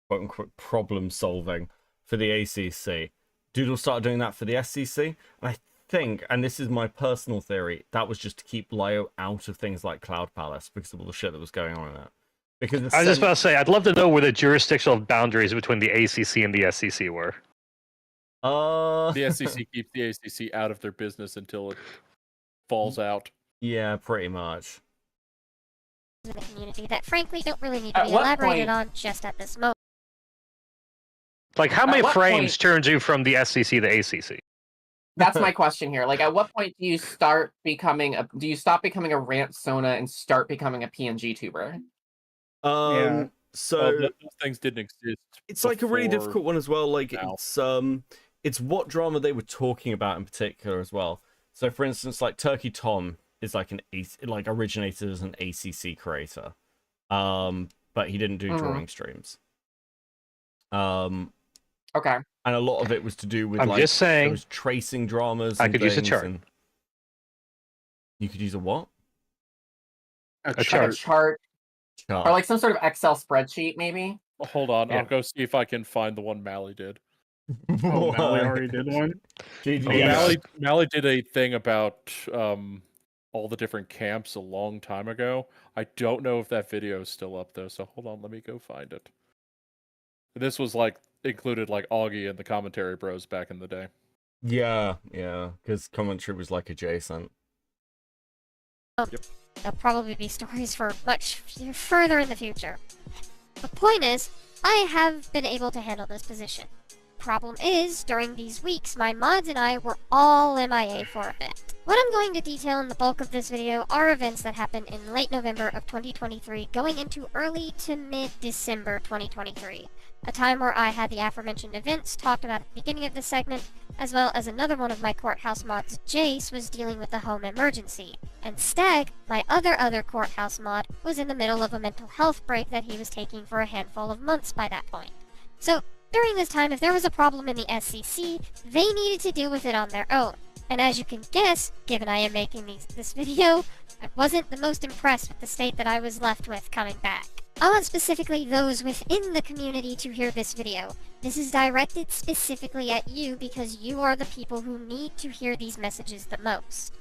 quote unquote problem solving for the ACC. Doodle started doing that for the SEC, and I think, and this is my personal theory, that was just to keep Lio out of things like Cloud Palace because of all the shit that was going on in it. Because I was just about to say, I'd love to know where the jurisdictional boundaries between the ACC and the SEC were. The SEC keeps the ACC out of their business until it falls out. Yeah, pretty much. In the community that frankly don't really need to At be what elaborated point- on just at this moment. Like, how At many what frames point- turned you from the SEC to ACC? That's my question here. Like, at what point do you stop becoming a rant sona and start becoming a PNG tuber? Yeah. So Well, those things didn't exist. it's like a really before difficult one as well. Like now. it's what drama they were talking about in particular as well. So for instance, like Turkey Tom is like originated as an ACC creator, but he didn't do drawing streams. Okay. And a lot of it was to do with I'm like just saying, there was tracing dramas. I and could use a things, chart. and- You could use a what? A chart. Chart. Or like some sort of Excel spreadsheet, maybe? Hold on, Yeah. I'll go see if I can find the one Mally did. Oh, Mally already did one. Mally did a thing about all the different camps a long time ago. I don't know if that video is still up though, so hold on, let me go find it. This was like included like Augie and the commentary bros back in the day. Yeah, because commentary was like adjacent. There'll probably be stories for much further in the future. The point is, I have been able to handle this position. Problem is, during these weeks, my mods and I were all MIA for a bit. What I'm going to detail in the bulk of this video are events that happened in late November of 2023, going into early to mid-December 2023. A time where I had the aforementioned events talked about at the beginning of this segment, as well as another one of my courthouse mods, Jace, was dealing with a home emergency. And Stag, my other courthouse mod, was in the middle of a mental health break that he was taking for a handful of months by that point. So, during this time, if there was a problem in the SEC, they needed to deal with it on their own. And as you can guess, given I am making this video, I wasn't the most impressed with the state that I was left with coming back. I want specifically those within the community to hear this video. This is directed specifically at you because you are the people who need to hear these messages the most.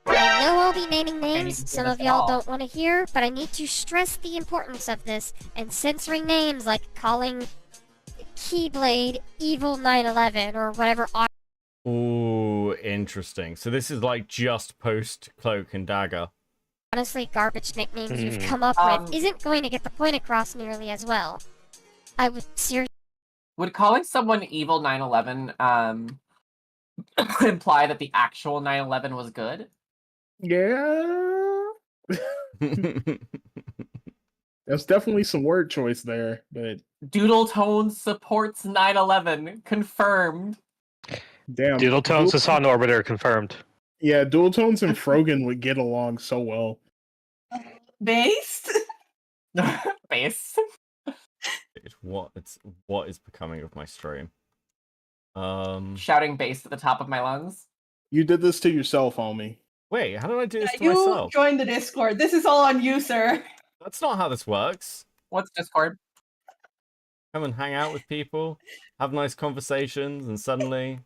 I know I'll be naming names some of y'all don't want to hear, but I need to stress the importance of this and censoring names like calling Keyblade Evil 911 or whatever. Ooh, interesting. So this is like just post Cloak and Dagger. Honestly, garbage nicknames you've come up with isn't going to get the point across nearly as well. I would seriously. Would calling someone Evil 911 imply that the actual 911 was good? Yeah. There's definitely some word choice there, but Doodle Tones supports 911. Confirmed. damn. Doodle Tones is on Orbiter, confirmed. Yeah, Dual Tones and Frogan would get along so well. Based? Based? What is becoming of my stream? Shouting bass at the top of my lungs. You did this to yourself, homie. Wait, how did I do this to You myself? joined the Discord. This is all on you, sir. That's not how this works. What's Discord? Come and hang out with people, have nice conversations, and suddenly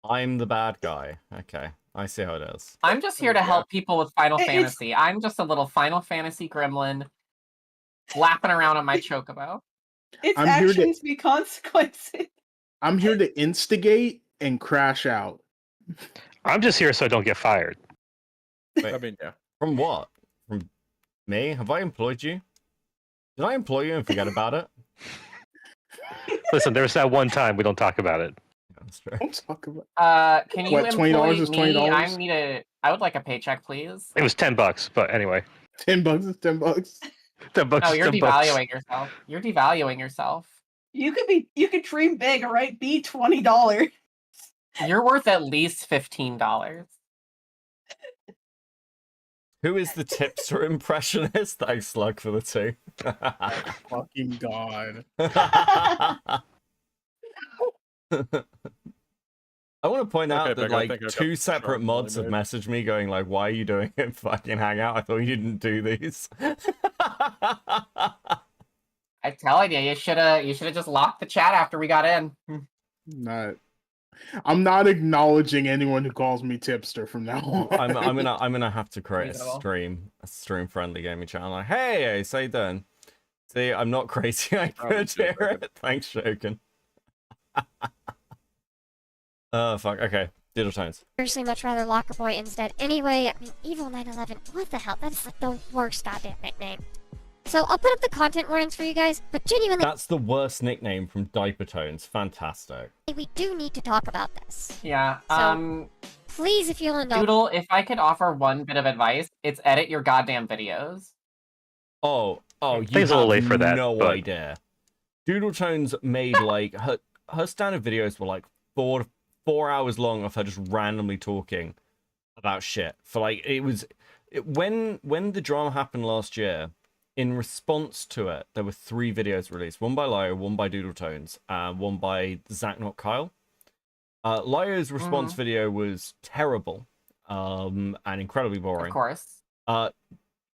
I'm the bad guy. Okay, I see how it is. I'm just here to help people with Final It's- Fantasy. I'm just a little Final Fantasy gremlin flapping around on my chocobo. Its I'm here to- actions be consequences. I'm here to instigate and crash out. I'm just here so I don't get fired. Wait, I mean, yeah. from what? From me? Have I employed you? Did I employ you and forget about it? Listen, there's that one time we don't talk about it. That's true. Don't talk about. Can you What, $20 employ is me? $20? I would like a paycheck, please. It was $10, but anyway. $10 is $10. $10 No, is you're $10. devaluing yourself. You're devaluing yourself. You could dream big, all right? Be $20. You're worth at least $15. Who is the tipster impressionist? Thanks, Slug, for the 2. Fucking god. I want to point out Okay, that Beck, I like think I've got 2 the separate strong mods have money messaged me going like, "Why are you doing it in fucking Hangout? I thought you didn't do these." I'm telling you, you should have just locked the chat after we got in. I'm not acknowledging anyone who calls me tipster from now on. I'm gonna have to create Reasonable. a stream friendly gaming channel. Like, hey, how you doing? See, I'm not crazy. I could hear it. Thanks, Shogun. Oh fuck. Okay, Doodle Tones. Seriously, much rather Locker Boy instead. Anyway, I mean, Evil 911. What the hell? That's like the worst goddamn nickname. So I'll put up the content warnings for you guys, but genuinely, That's the worst nickname from Diaper Tones. Fantastic. we do need to talk about this. Yeah. So, please, if you'll indulge. Doodle, if I could offer one bit of advice, it's edit your goddamn videos. Oh, you It's a little have late for that, no but- idea. Doodle Tones made like her standard videos were like 4 hours long of her just randomly talking about shit for like when the drama happened last year. In response to it, there were 3 videos released: one by Lio, one by Doodle Tones, one by Zach Not Kyle. Lio's response video was terrible, and incredibly boring. Of course.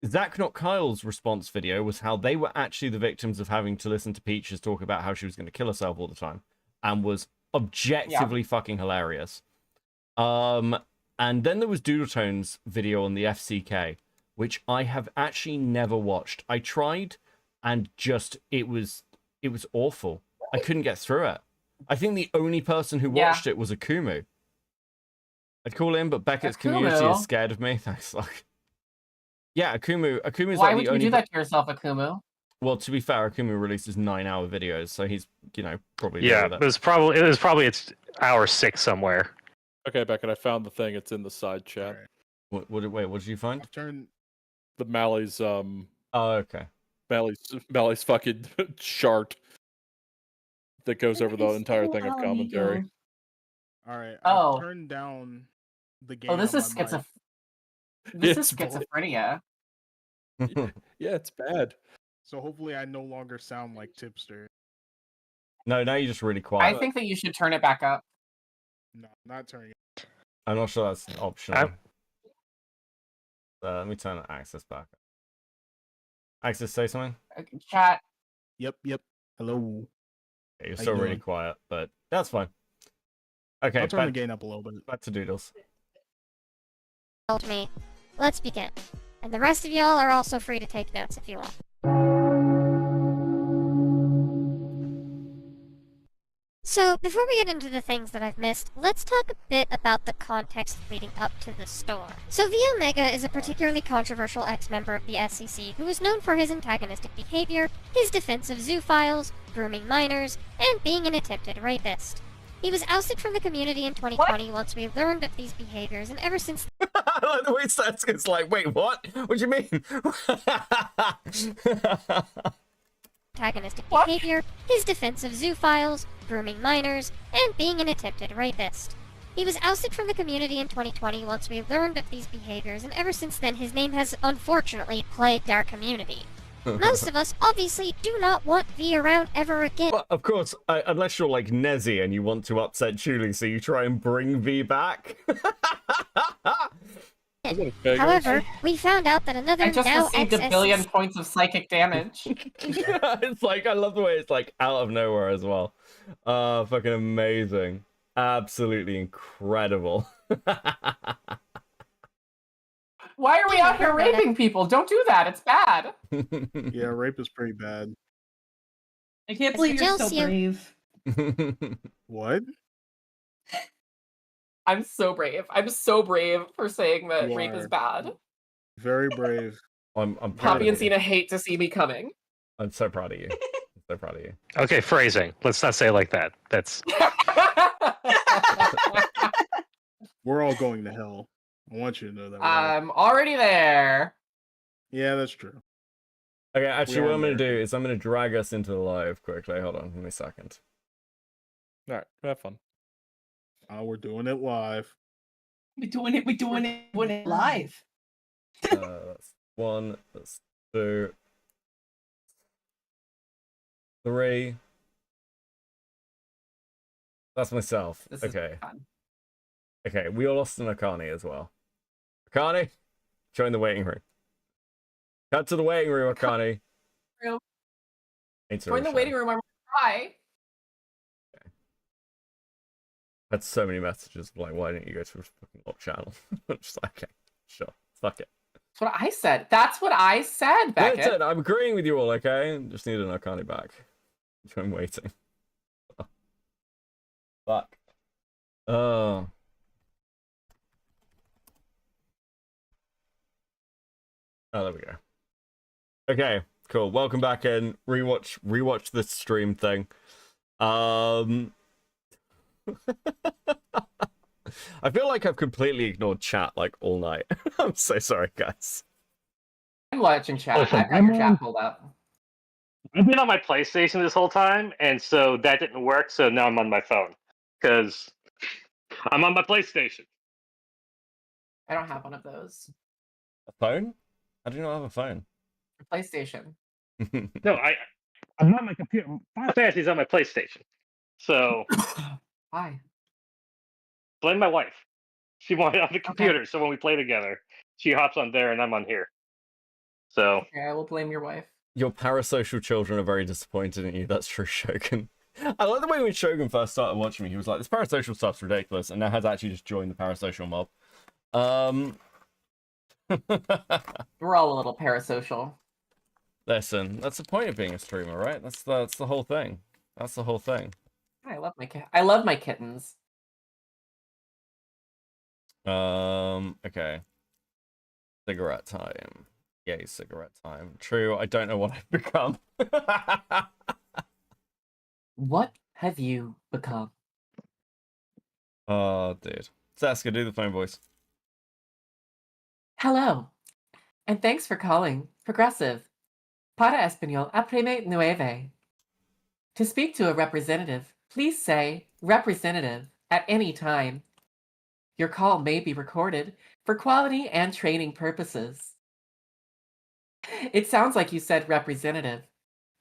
Zach Not Kyle's response video was how they were actually the victims of having to listen to Peaches talk about how she was going to kill herself all the time, and was objectively fucking hilarious. And then there was Doodle Tones' video on the FCK, which I have actually never watched. I tried, and just it was awful. I couldn't get through it. I think the only person who watched it was Akumu. I'd call him, but Beckett's community is scared of me. Thanks, like. Yeah, Akumu's Why like would the you only. do that to yourself, Akumu? Well, to be fair, Akumu releases 9-hour videos, so he's probably Yeah, with it was probably it's hour 6 somewhere. Okay, Beckett, I found the thing. It's in the side chat. What did you find? The Mally's Oh, okay. Mally's fucking chart that goes over the entire thing of commentary. All right. Oh. I've turned down the game. Oh, this on is my mic. This is It's boring. schizophrenia. Yeah, it's bad. So hopefully I no longer sound like tipster. No, now you're just really quiet. I think that you should turn it back up. No, not turning it. I'm not sure that's optional. Let me turn access back. Access, say something. Chat. Yep. Hello. Yeah, you're How still you really doing? quiet, but that's fine. Okay, I'll turn the gain up a little bit. Back to Doodles. Indulge me. Let's begin. And the rest of y'all are also free to take notes if you want. So, before we get into the things that I've missed, let's talk a bit about the context leading up to the store. So, V Omega is a particularly controversial ex-member of the SEC who is known for his antagonistic behavior, his defense of zoophiles, grooming minors, and being an attempted rapist. He was ousted from the community in 2020 once we learned of these behaviors, and ever since I like the way it's like, wait, what? What do you mean? antagonistic behavior, his defense of zoophiles, grooming minors, and being an attempted rapist. He was ousted from the community in 2020 once we learned of these behaviors, and ever since then his name has unfortunately plagued our community. Most of us obviously do not want V around ever again. Well, of course, unless you're like Nezzy and you want to upset Julie, so you try and bring V back. However, we found out that another I just now received a billion points of psychic damage. It's like, I love the way it's like out of nowhere as well. Fucking amazing. Absolutely incredible. Why are we out here raping people? Don't do that. It's bad. Yeah, rape is pretty bad. I can't believe you're so brave. What? I'm so brave. I'm so brave for saying that You rape are. is bad. Very brave. I'm proud Poppy of and you. Cena hate to see me coming. I'm so proud of you. I'm so proud of you. Okay, phrasing. Let's not say it like that. That's We're all going to hell. I want you to know that. I'm already there. Yeah, that's true. Okay, actually, We what are I'm going to do Americans. is I'm going to drag us into the live quickly. Hold on, give me a second. All right, have fun. We're doing it live. We're doing it live. That's 1, that's 2, 3. That's myself. This is Okay. fun. Okay, we all lost an Akani as well. Akani, join the waiting room. Cut to the waiting room, Akani. Join the waiting room. I'm try. Had so many messages like, why didn't you go to a fucking lock channel? I'm just like, okay, sure, fuck it. That's what I said. That's what I said, Beckett. That's it. I'm agreeing with you all, okay? Just need an Akani back. I'm waiting. Fuck. Oh. Oh, there we go. Okay, cool. Welcome back in. Rewatch this stream thing. I feel like I've completely ignored chat like all night. I'm so sorry, guys. I'm watching chat. Listen, I've got your chat pulled up. I've been on my PlayStation this whole time, and so that didn't work. So now I'm on my phone because I'm on my PlayStation. I don't have one of those. A phone? I do not have a phone. PlayStation. No, I'm not on my computer. Final Fantasy's on my PlayStation. So Why? blame my wife. She wanted it on the computer, so when we play together, she hops on there and I'm on here. So Okay, I will blame your wife. Your parasocial children are very disappointed in you. That's true, Shogun. I like the way when Shogun first started watching me, he was like, this parasocial stuff's ridiculous, and now has actually just joined the parasocial mob. We're all a little parasocial. Listen, that's the point of being a streamer, right? That's the whole thing. That's the whole thing. I love my cat. I love my kittens. Okay. Cigarette time. Yay, cigarette time. True, I don't know what I've become. What have you become? Oh, dude. Saska, do the phone voice. Hello, and thanks for calling Progressive. Para Español, aprende nueve. To speak to a representative, please say representative at any time. Your call may be recorded for quality and training purposes. It sounds like you said representative.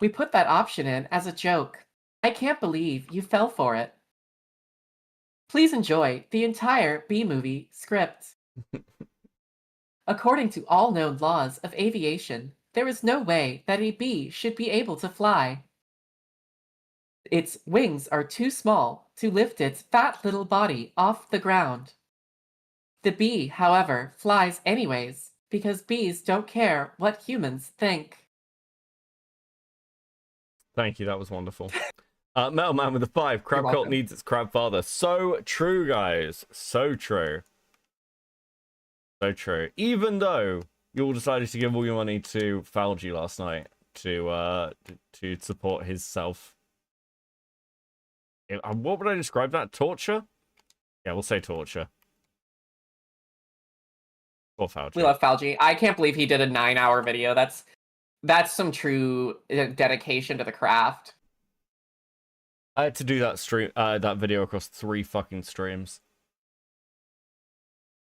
We put that option in as a joke. I can't believe you fell for it. Please enjoy the entire B-movie script. According to all known laws of aviation, there is no way that a bee should be able to fly. Its wings are too small to lift its fat little body off the ground. The bee, however, flies anyways, because bees don't care what humans think. Thank you, that was wonderful. Metal Man with the 5. Crab Cult needs its crab father. So true, guys. So true. So true. Even though you all decided to give all your money to Falgi last night to support his self. What would I describe that? Torture? Yeah, we'll say torture. Or Falgi. We love Falgi. I can't believe he did a 9-hour video. That's some true dedication to the craft. I had to do that that video across 3 fucking streams.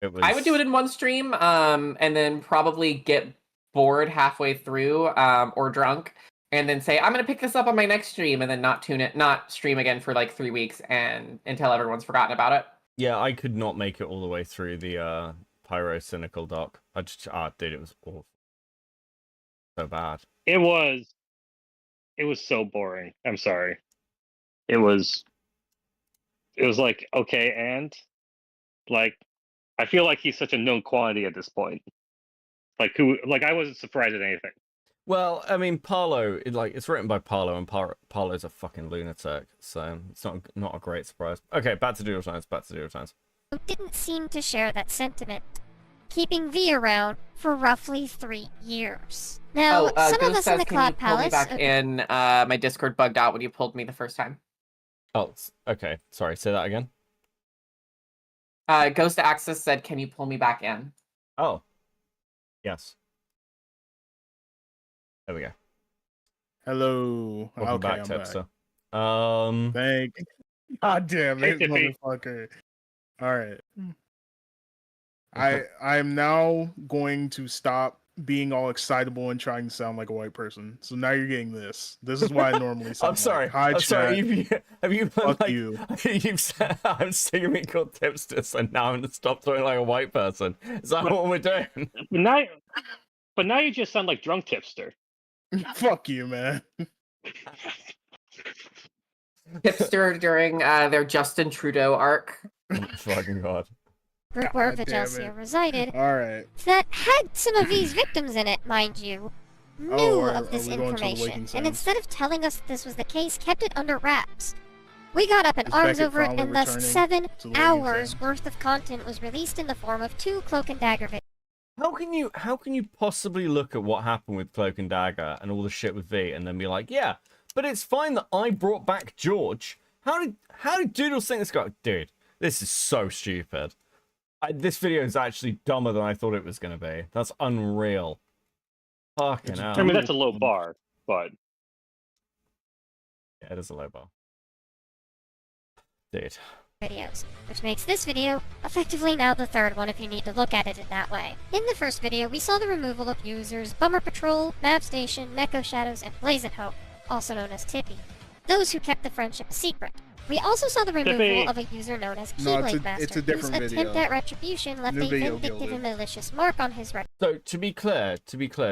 It was... I would do it in one stream, and then probably get bored halfway through, or drunk, and then say, I'm gonna pick this up on my next stream, and then not stream again for like 3 weeks and until everyone's forgotten about it. Yeah, I could not make it all the way through the Pyro Cynical doc. I just dude, it was awful. So bad. it was so boring. I'm sorry. It was like, okay, and like I feel like he's such a known quantity at this point. Like I wasn't surprised at anything. Well, I mean, Parlo, it's written by Parlo, and Parlo's a fucking lunatic, so it's not a great surprise. Okay, back to Doodle Tones, Didn't seem to share that sentiment, keeping V around for roughly 3 years. Now, some of us in the Cloud Palace... Pull me back in, my Discord bugged out when you pulled me the first time. Oh, okay. Sorry, say that again. Ghost Axis said, "Can you pull me back in?" Oh. Yes. There we go. Hello. Welcome Okay, back, I'm Tipster. back. Thank. God damn Hey, it, Tippy. motherfucker! All right. I'm now going to stop being all excitable and trying to sound like a white person. So now you're getting this. This is why I normally sound. I'm sorry. Like, hi, I'm sorry. chat. Have you Fuck like you. you've said I'm seeing me called Tipster, so now I'm gonna stop talking like a white person. Is that what we're doing? But now you just sound like drunk tipster. Fuck you, man. Hipster during their Justin Trudeau arc. Oh my fucking god. Group where Vigelsia resided All right. that had some of these victims in it, mind you, knew of this we going to the information, Waking and Sands? instead of telling us this was the case, kept it under wraps. We got up in Is arms Beckett over it, finally and thus returning 7 to the Waking hours Sands? worth of content was released in the form of 2 Cloak and Dagger videos. How can you possibly look at what happened with Cloak and Dagger and all the shit with V and then be like, yeah, but it's fine that I brought back George. How did Doodles think this guy? Dude, this is so stupid. This video is actually dumber than I thought it was going to be. That's unreal. Fucking hell. I mean, that's a low bar, but yeah, it is a low bar. Dude. Videos, which makes this video effectively now the third one if you need to look at it in that way. In the first video, we saw the removal of users Bummer Patrol, Map Station, Neko Shadows, and Blazing Hope, also known as Tippy, those who kept the friendship a secret. We also saw the removal Tippy. of a user known as No, Keyblade it's a Master, different whose video. attempt at retribution left New a video, vindictive Gilbert. and malicious mark on his record. So to be clear,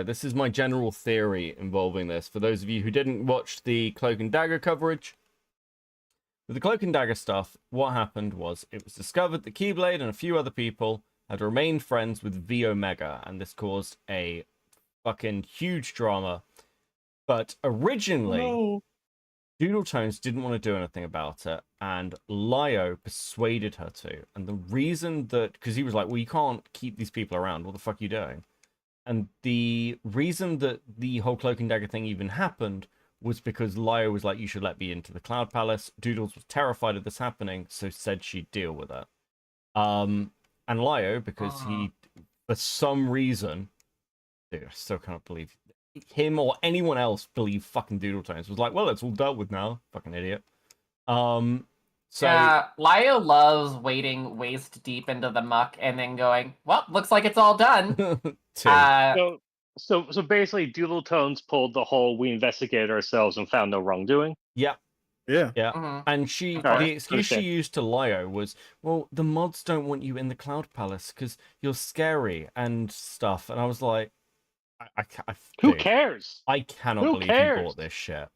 this is my general theory involving this. For those of you who didn't watch the Cloak and Dagger coverage, with the Cloak and Dagger stuff, what happened was it was discovered that Keyblade and a few other people had remained friends with V Omega, and this caused a fucking huge drama. But originally, Doodle Tones didn't want to do anything about it, and Lio persuaded her to. And the reason that, because he was like, well, you can't keep these people around. What the fuck are you doing? And the reason that the whole Cloak and Dagger thing even happened was because Lio was like, you should let me into the Cloud Palace. Doodles was terrified of this happening, so said she'd deal with it. And Lio, because he, for some reason, dude, I still can't believe him or anyone else believe fucking Doodle Tones, was like, well, it's all dealt with now. Fucking idiot. So yeah, Lio loves wading waist deep into the muck and then going, well, looks like it's all done. So basically, Doodle Tones pulled the whole "we investigated ourselves and found no wrongdoing." Yeah. Yeah. And the excuse she used to Lio was, well, the mods don't want you in the Cloud Palace because you're scary and stuff. And I was like, Who cares? I cannot Who believe cares? he bought this shit.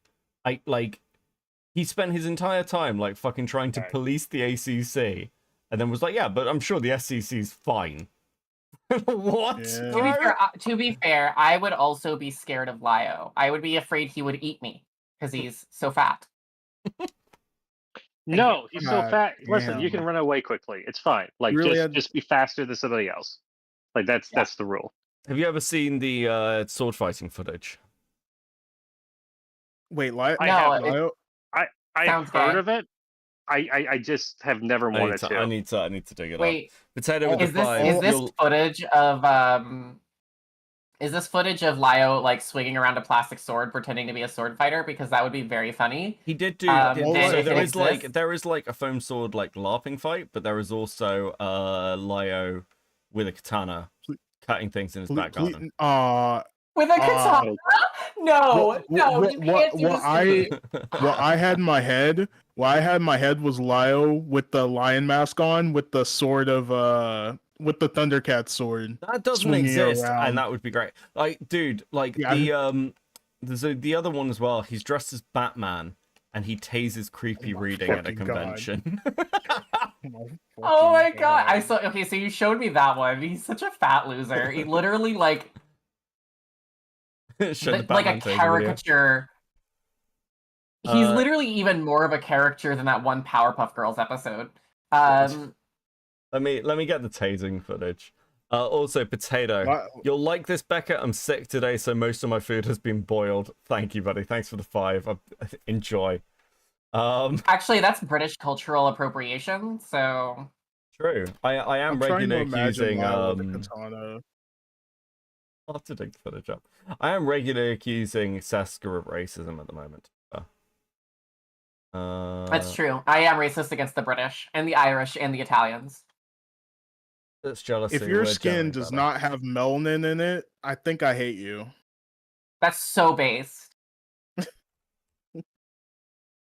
He spent his entire time like fucking trying to police the ACC, and then was like, yeah, but I'm sure the SCC's fine. What? To be fair, I would also be scared of Lio. I would be afraid he would eat me because he's so fat. No, he's so fat. Listen, damn. you can run away quickly. It's fine. Like Really just be faster than somebody else. Like that's the rule. Have you ever seen the sword fighting footage? Wait, Lio? I've Sounds heard gay. of it. I just have never wanted to. I need to dig it Wait, up. Potato with is the five. this footage of is this footage of Lio like swinging around a plastic sword pretending to be a sword fighter? Because that would be very funny. He did do. And So if there it is like exists- a foam sword like LARPing fight, but there is also Lio with a katana cutting things in his back garden. with a katana. No, you can't do this to me. What I had in my head, was Lio with the lion mask on, with the sword of with the Thundercat sword. That doesn't swinging exist, around. and that would be great. Like, dude, like there's the other one as well. He's dressed as Batman, and he tases creepy reading at a fucking God. convention. Oh my god! I saw. Okay, so you showed me that one. He's such a fat loser. He literally like Show the like a Batman tasing video. caricature. He's literally even more of a character than that one Powerpuff Girls episode. Let me get the tasing footage. Also, Potato, you'll like this, Becca. I'm sick today, so most of my food has been boiled. Thank you, buddy. Thanks for the 5. Enjoy. Actually, that's British cultural appropriation. So True. I am I'm trying to regularly imagine accusing Lyle with a katana. I'll have to dig the footage up. I am regularly accusing Seska of racism at the moment. That's true. I am racist against the British and the Irish and the Italians. That's jealousy. If your We're skin generally does better. not have melanin in it, I think I hate you. That's so based.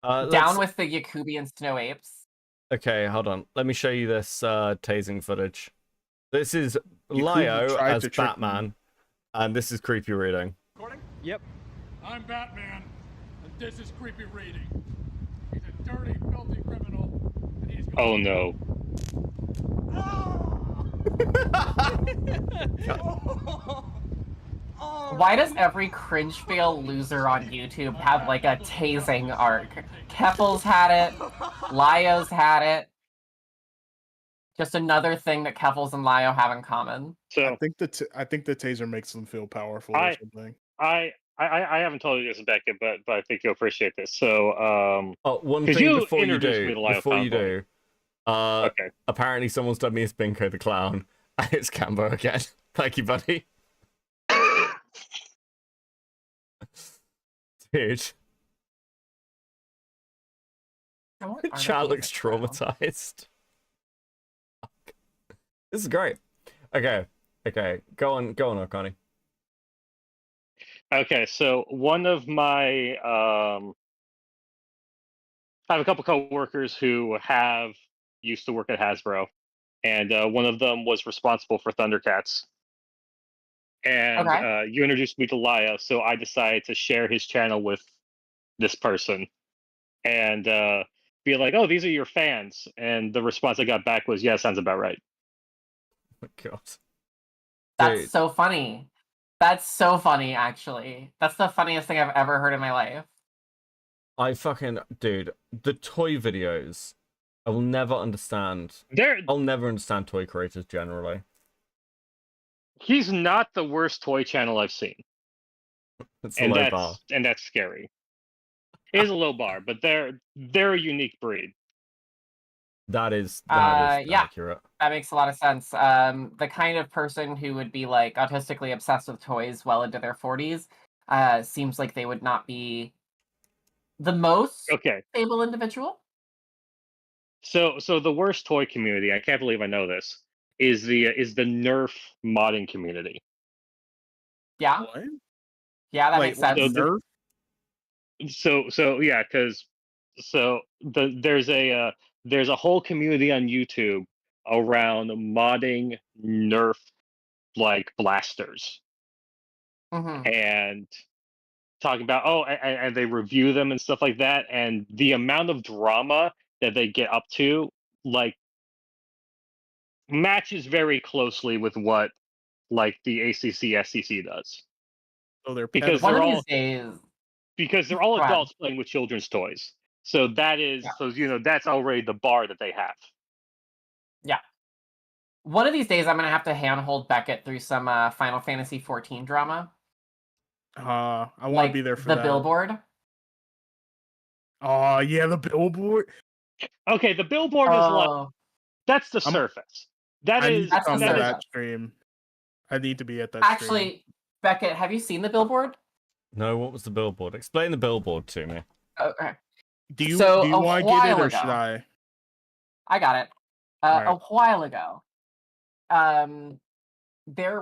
Down with the Yakubian snow apes. Okay, hold on. Let me show you this tasing footage. This is Yakubi Lio tried as to trick me. Batman, and this is creepy reading. Yep. I'm Batman, and this is creepy reading. He's a dirty, filthy criminal, and he's Oh no. Why does every cringe fail loser on YouTube have like a tasing arc? Keffels had it. Lio's had it. Just another thing that Keffels and Lio have in common. So I think the taser makes them feel powerful or something. I haven't told you this, Becca, but I think you'll appreciate this. So One 'cause thing you before you introduced me do, to Lio Convoy. Okay. Apparently someone's done me as Binko the Clown, and it's Cambo again. Thank you, buddy. Dude. Chat looks traumatized. This is great. Okay. Go on, Okani. Okay, so one of my I have a couple coworkers who used to work at Hasbro, and one of them was responsible for Thundercats. And you introduced me to Lio, so I decided to share his channel with this person and be like, "Oh, these are your fans." And the response I got back was, "Yeah, sounds about right." Oh my god. That's so funny. That's so funny, actually. That's the funniest thing I've ever heard in my life. Dude, the toy videos, I will never understand. I'll never understand toy creators generally. He's not the worst toy channel I've seen. It's a low bar. And that's scary. It is a low bar, but they're a unique breed. That is yeah, accurate. that makes a lot of sense. The kind of person who would be like autistically obsessed with toys well into their 40s seems like they would not be the most stable individual. So the worst toy community, I can't believe I know this, is the Nerf modding community. Yeah. What? Yeah, that makes sense. Nerf? So yeah, because there's a whole community on YouTube around modding Nerf like blasters and talking about and they review them and stuff like that, and the amount of drama that they get up to like matches very closely with what like the ACC SEC does. So they're because One they're of all these days. because they're all Go ahead. adults playing with children's toys. So that is that's already the bar that they have. Yeah. One of these days, I'm gonna have to handhold Beckett through some Final Fantasy 14 drama. I want to be there for the that. billboard. Oh yeah, the billboard. Okay, the billboard is like that's the surface. I need to come to surface. that stream. I need to be at that. Actually, Beckett, have you seen the billboard? No, what was the billboard? Explain the billboard to me. Okay. Do you So, want to get it or should I? I got it. Alright. A while ago, there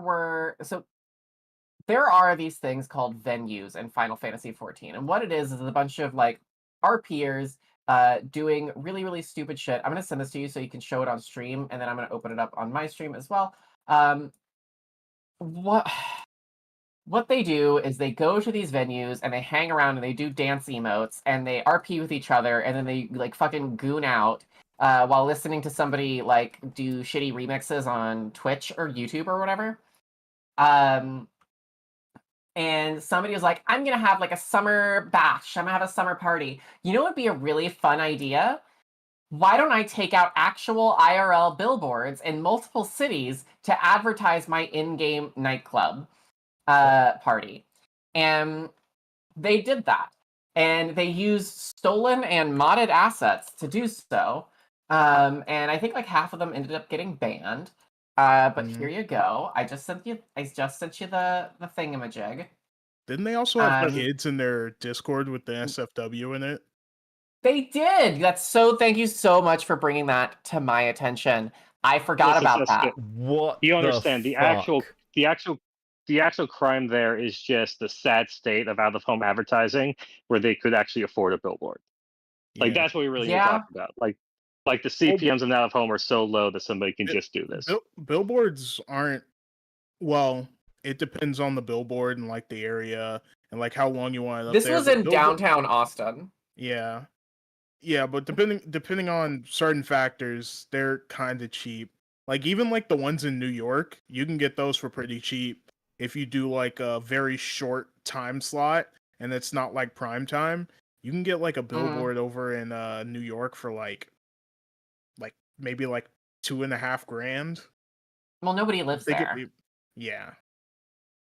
are these things called venues in Final Fantasy 14, and what it is a bunch of like RPers doing really, really stupid shit. I'm gonna send this to you so you can show it on stream, and then I'm gonna open it up on my stream as well. What they do is they go to these venues and they hang around and they do dance emotes and they RP with each other, and then they like fucking goon out while listening to somebody like do shitty remixes on Twitch or YouTube or whatever. And somebody was like, I'm gonna have like a summer bash. I'm gonna have a summer party. You know what would be a really fun idea? Why don't I take out actual IRL billboards in multiple cities to advertise my in-game nightclub party? And they did that. And they used stolen and modded assets to do so. And I think like half of them ended up getting banned. But here you go. I just sent you the thingamajig. Didn't they also have kids in their Discord with the SFW in it? They did. Thank you so much for bringing that to my attention. I forgot Listen, about that. Jessica, What you understand the actual crime there is just the sad state of out of home advertising where they could actually afford a billboard. Like that's what we really need to talk about. Like the CPMs in out of home are so low that somebody can just do this. Billboards aren't, well, it depends on the billboard and like the area and like how long you want it up This there. was in downtown Austin. Yeah. Yeah, but depending on certain factors, they're kind of cheap. Like even like the ones in New York, you can get those for pretty cheap if you do like a very short time slot and it's not like prime time. You can get like a billboard over in New York for like maybe like $2.5 grand. Well, nobody lives there. Yeah.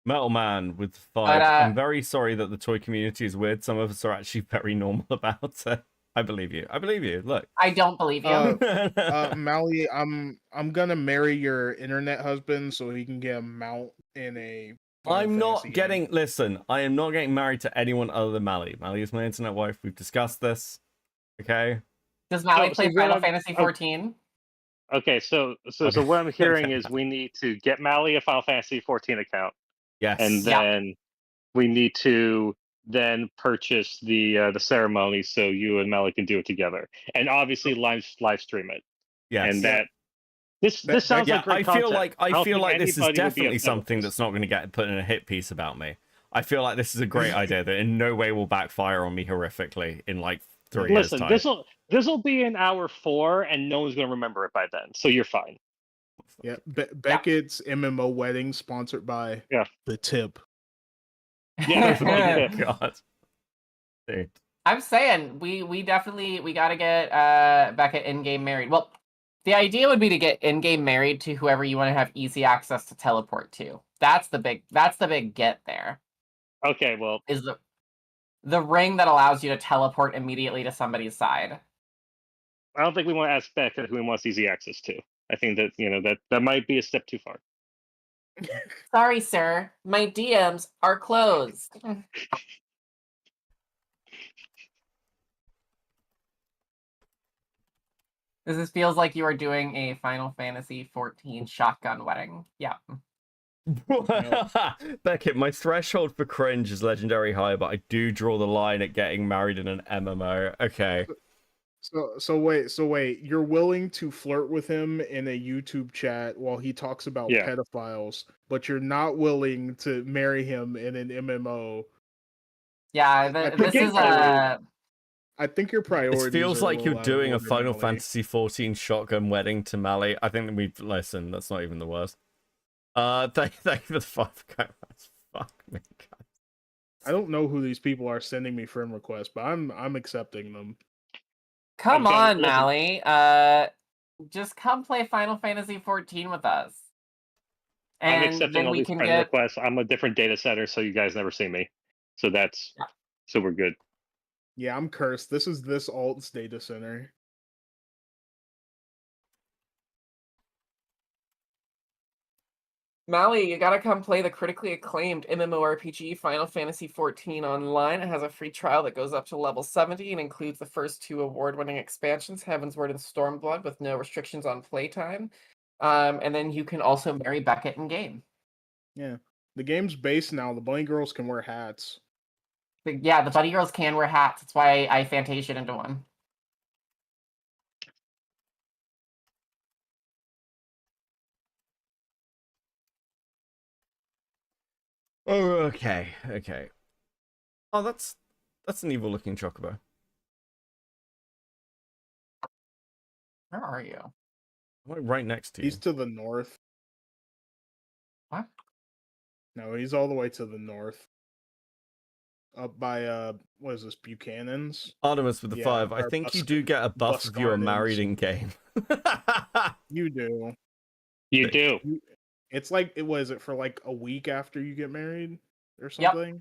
Metal Man with 5. But, I'm very sorry that the toy community is weird. Some of us are actually very normal about it. I believe you. I believe you. Look. I don't believe you. Mally, I'm gonna marry your internet husband so he can get a mount in a. I'm not getting. Listen, I am not getting married to anyone other than Mally. Mally is my internet wife. We've discussed this. Okay. Does Mally play Final Fantasy 14? Okay, so what I'm hearing is we need to get Mally a Final Fantasy 14 account. Yes. And then we need to then purchase the ceremony so you and Mally can do it together, and obviously live stream it. Yes. And this sounds like great content. I feel like this is anybody would be definitely upset with something this. that's not going to get put in a hit piece about me. I feel like this is a great idea that in no way will backfire on me horrifically in like 3 years Listen, time. this will be in hour 4, and no one's going to remember it by then, so you're fine. Yeah, Beckett's MMO wedding sponsored by The Tip. Yeah. Oh, God. Dude. I'm saying we definitely gotta get Beckett in-game married. Well, the idea would be to get in-game married to whoever you want to have easy access to teleport to. That's the big get there. Okay, well, is the ring that allows you to teleport immediately to somebody's side. I don't think we want to ask Beckett who he wants easy access to. I think that that might be a step too far. Sorry, sir. My DMs are closed. This feels like you are doing a Final Fantasy 14 shotgun wedding. Yeah. Beckett, my threshold for cringe is legendary high, but I do draw the line at getting married in an MMO. Okay. So wait. You're willing to flirt with him in a YouTube chat while he talks about pedophiles, but you're not willing to marry him in an MMO. Yeah, this is a. I think your priorities. This feels are like you're doing a order, Final Mally. Fantasy 14 shotgun wedding to Mally. I think that we've listened. That's not even the worst. Thank you for the 5 comments. Fuck me, guys. I don't know who these people are sending me friend requests, but I'm accepting them. Come on, Mally. Just come play Final Fantasy 14 with us. And I'm accepting then all we these can friend get. requests. I'm a different data center, so you guys never see me. So so we're good. Yeah, I'm cursed. This is this alt's data center. Mally, you gotta come play the critically acclaimed MMORPG Final Fantasy XIV online. It has a free trial that goes up to level 70 and includes the first 2 award-winning expansions, Heavensward and Stormblood, with no restrictions on playtime. And then you can also marry Beckett in-game. Yeah. The game's based now. The bunny girls can wear hats. Yeah, the bunny girls can wear hats. That's why I Fantasia'd into one. Oh, okay. Oh, that's an evil-looking chocobo. Where are you? I'm like right next to you. He's to the north. What? No, he's all the way to the north. Up by what is this, Buchanan's? Artemis with the 5. I think you do get a buff if you are married in game. You do. You do. It's like, was it for like a week after you get married or something?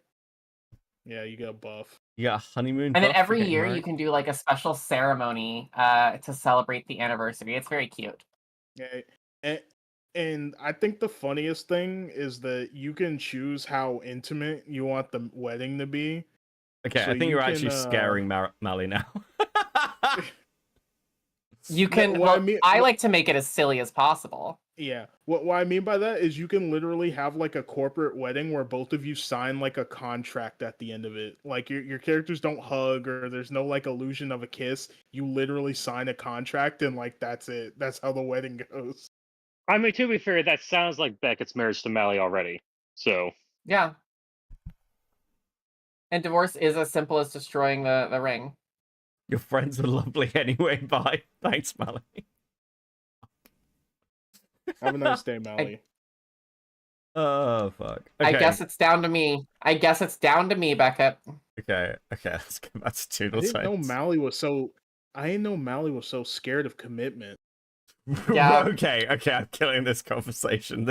Yeah, you get a buff. You got a honeymoon. And then buff for every getting year married? you can do like a special ceremony to celebrate the anniversary. It's very cute. Yeah, and I think the funniest thing is that you can choose how intimate you want the wedding to be. Okay, So I think you you're can, actually scaring Mally now. You can. what I Well, mean- I like to make it as silly as possible. Yeah. What I mean by that is you can literally have like a corporate wedding where both of you sign like a contract at the end of it. Like your characters don't hug or there's no like illusion of a kiss. You literally sign a contract and like that's it. That's how the wedding goes. I mean, to be fair, that sounds like Beckett's marriage to Mally already. So Yeah. And divorce is as simple as destroying the ring. Your friends are lovely anyway. Bye. Thanks, Mally. Have a nice day, Mally. Oh fuck. I Okay. guess it's down to me. Beckett. Okay. Let's go back to Doodle I didn't know Tones. Mally was so. I didn't know Mally was so scared of commitment. Yeah. Okay, I'm killing this conversation.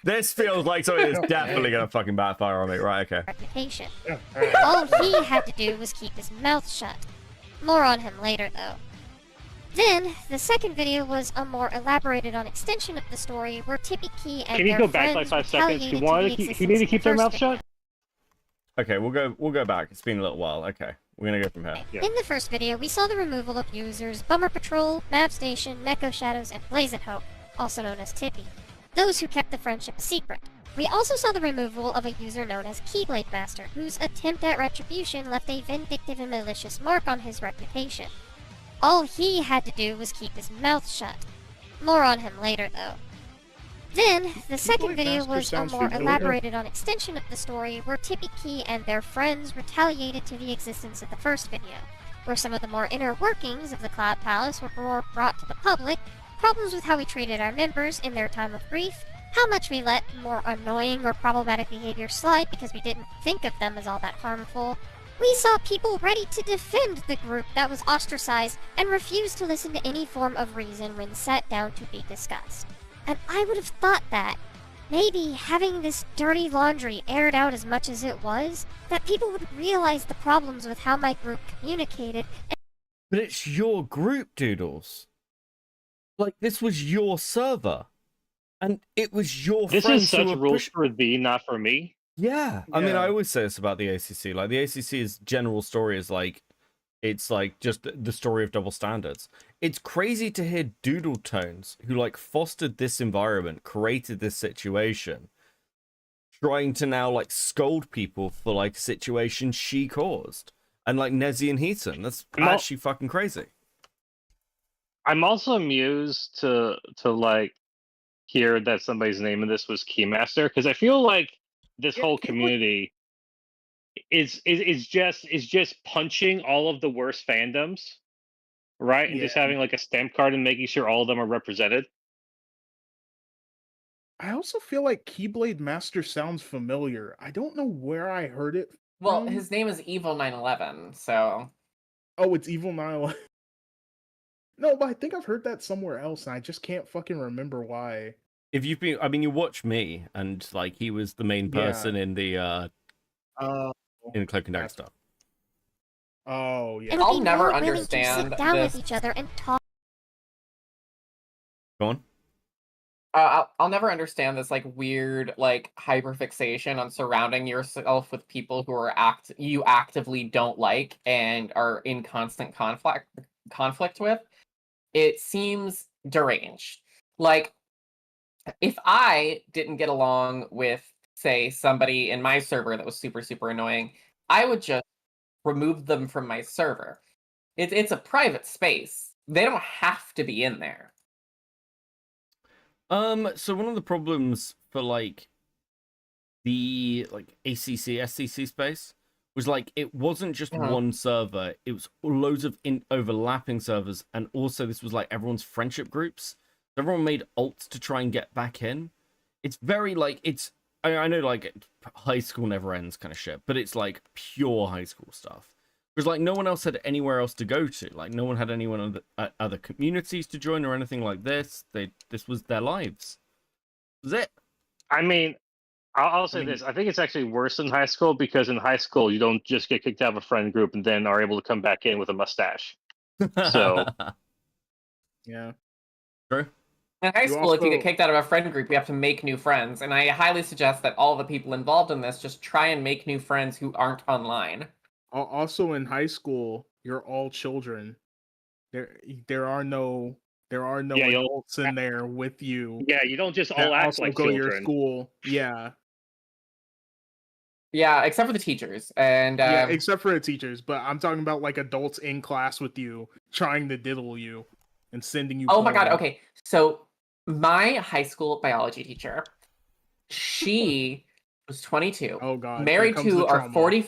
This feels like something that's definitely gonna fucking backfire on me. Right? Okay. Reputation. All he had to do was keep his mouth shut. More on him later, though. Then, the second video was a more elaborated on extension of the story where Tippy Key and can you their go back like friends 5 seconds? retaliated You wanted the to keep, you existence need to of keep the their mouth first video. shut. Okay, we'll go back. It's been a little while. Okay, we're gonna go from here. In the first video, we saw the removal of users Bummer Patrol, Map Station, Neko Shadows, and Blazing Hope, also known as Tippy, those who kept the friendship a secret. We also saw the removal of a user known as Keyblade Master, whose attempt at retribution left a vindictive and malicious mark on his reputation. All he had to do was keep his mouth shut. More on him later, though. Then, the second video was a more elaborated on extension of the story where Tippy Key and their friends retaliated to the existence of the first video, where some of the more inner workings of the Cloud Palace were more brought to the public, problems with how we treated our members in their time of grief, how much we let more annoying or problematic behavior slide because we didn't think of them as all that harmful. We saw people ready to defend the group that was ostracized and refused to listen to any form of reason when sat down to be discussed. And I would have thought that, maybe having this dirty laundry aired out as much as it was, that people would realize the problems with how my group communicated. But it's your group, Doodles. Like, this was your server. And it was your This friends is such who were rules for thee, not for me. Yeah. I mean, I always say this about the ACC. Like, the ACC's general story is like, it's like just the story of double standards. It's crazy to hear Doodle Tones, who like fostered this environment, created this situation, trying to now like scold people for like situations she caused. And like Nezzy and Heaton. That's actually fucking crazy. I'm also amused to like hear that somebody's name in this was Keymaster, because I feel like this whole community is just punching all of the worst fandoms, right? And just having like a stamp card and making sure all of them are represented. I also feel like Keyblade Master sounds familiar. I don't know where I heard it. Well, his name is Evil 911, so. Oh, it's Evil 911. No, but I think I've heard that somewhere else, and I just can't fucking remember why. If you've been, I mean, you watch me, and like he was the main person in the in Cloak and Dagger stuff. Oh yeah. And I'll be never more willing understand to sit down this. with each other and talk. Go on. I'll never understand this like weird like hyperfixation on surrounding yourself with people who are you actively don't like and are in constant conflict with. It seems deranged. Like, if I didn't get along with, say, somebody in my server that was super, super annoying, I would just remove them from my server. It's a private space. They don't have to be in there. So one of the problems for like the ACC, SCC space was like it wasn't just one server, it was loads of overlapping servers, and also this was like everyone's friendship groups. Everyone made alts to try and get back in. It's very like I know like high school never ends kind of shit, but it's like pure high school stuff. Because like no one else had anywhere else to go to. Like no one had anyone other communities to join or anything like this. This was their lives. This was it. I mean, I'll say this. I think it's actually worse in high school because in high school you don't just get kicked out of a friend group and then are able to come back in with a mustache. So yeah. True. In high You school, if you get also- kicked out of a friend group, you have to make new friends. And I highly suggest that all the people involved in this just try and make new friends who aren't online. Also in high school, you're all children. There are no Yeah, you'll- adults in there with you. yeah, you don't just that all act also like go to your children. school. Yeah. Yeah, except for the teachers. And Yeah, except for the teachers, but I'm talking about like adults in class with you trying to diddle you and sending you oh my god, porn. okay. So my high school biology teacher, she was 22. Oh god, here married comes to the our trauma.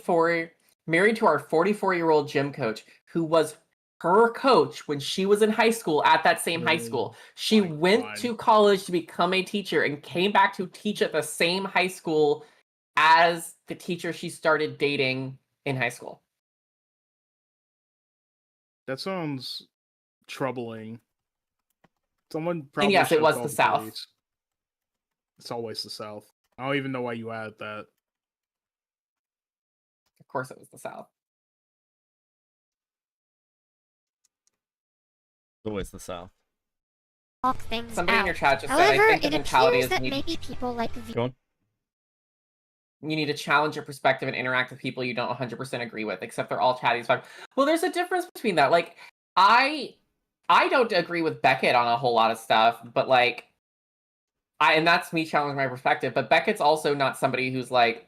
44-year-old gym coach who was her coach when she was in high school at that same high school. She went to college to become a teacher and came back to teach at the same high school as the teacher she started dating in high school. That sounds troubling. Someone And probably yes, it should was call the South. police. It's always the South. I don't even know why you added that. Of course it was the South. It's always the South. Talk things Somebody out. in your chat just However, said, I think the it mentality appears is that you maybe people like Go on. need to challenge your perspective and interact with people you don't 100% agree with, except they're all chatty as fuck. Well, there's a difference between that. Like, I don't agree with Beckett on a whole lot of stuff, but like, and that's me challenging my perspective, but Beckett's also not somebody who's like,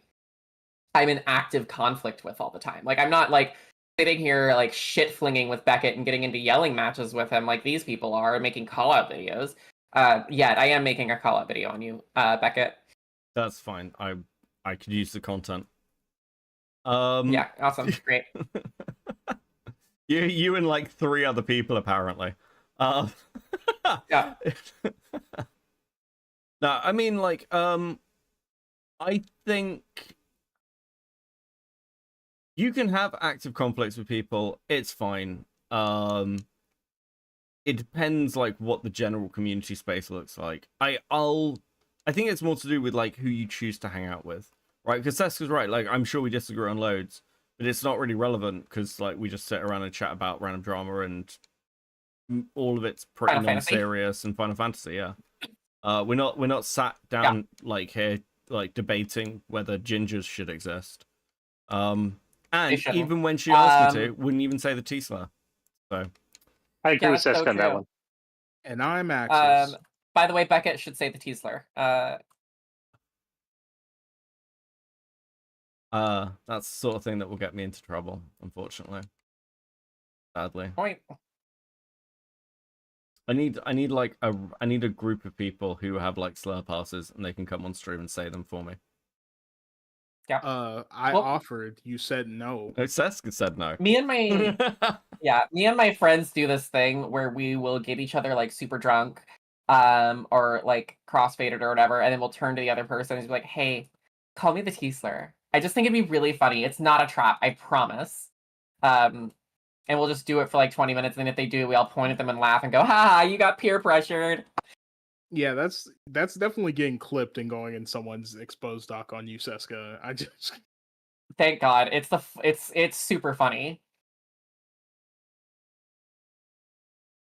I'm in active conflict with all the time. Like, I'm not like sitting here like shit flinging with Beckett and getting into yelling matches with him like these people are and making call out videos. Yet I am making a call out video on you, Beckett. That's fine. I could use the content. Yeah, awesome, great. You and like 3 other people apparently. Yeah. No, I mean like I think you can have active conflicts with people. It's fine. It depends like what the general community space looks like. I think it's more to do with like who you choose to hang out with, right? Because Seska's right. Like I'm sure we disagree on loads, but it's not really relevant because like we just sit around and chat about random drama and all of it's pretty Final Fantasy. non-serious and Final Fantasy. Yeah, we're not sat down like here like debating whether gingers should exist. And shouldn't. even when she asked me to, wouldn't even say the T slur. So I agree with that's so Seska on that true. one. And I'm Axis. By the way, Beckett should say the T slur. that's the sort of thing that will get me into trouble, unfortunately. Sadly. Point. I need like I need a group of people who have like slur passes and they can come on stream and say them for me. Yeah. I offered, you said no. Seska said no. Me and my friends do this thing where we will get each other like super drunk, or like crossfaded or whatever, and then we'll turn to the other person and be like, "Hey, call me the T slur." I just think it'd be really funny. It's not a trap, I promise. And we'll just do it for like 20 minutes, and then if they do, we all point at them and laugh and go, "Ha, you got peer pressured." Yeah, that's definitely getting clipped and going in someone's exposed doc on you, Seska. I just Thank God. It's super funny.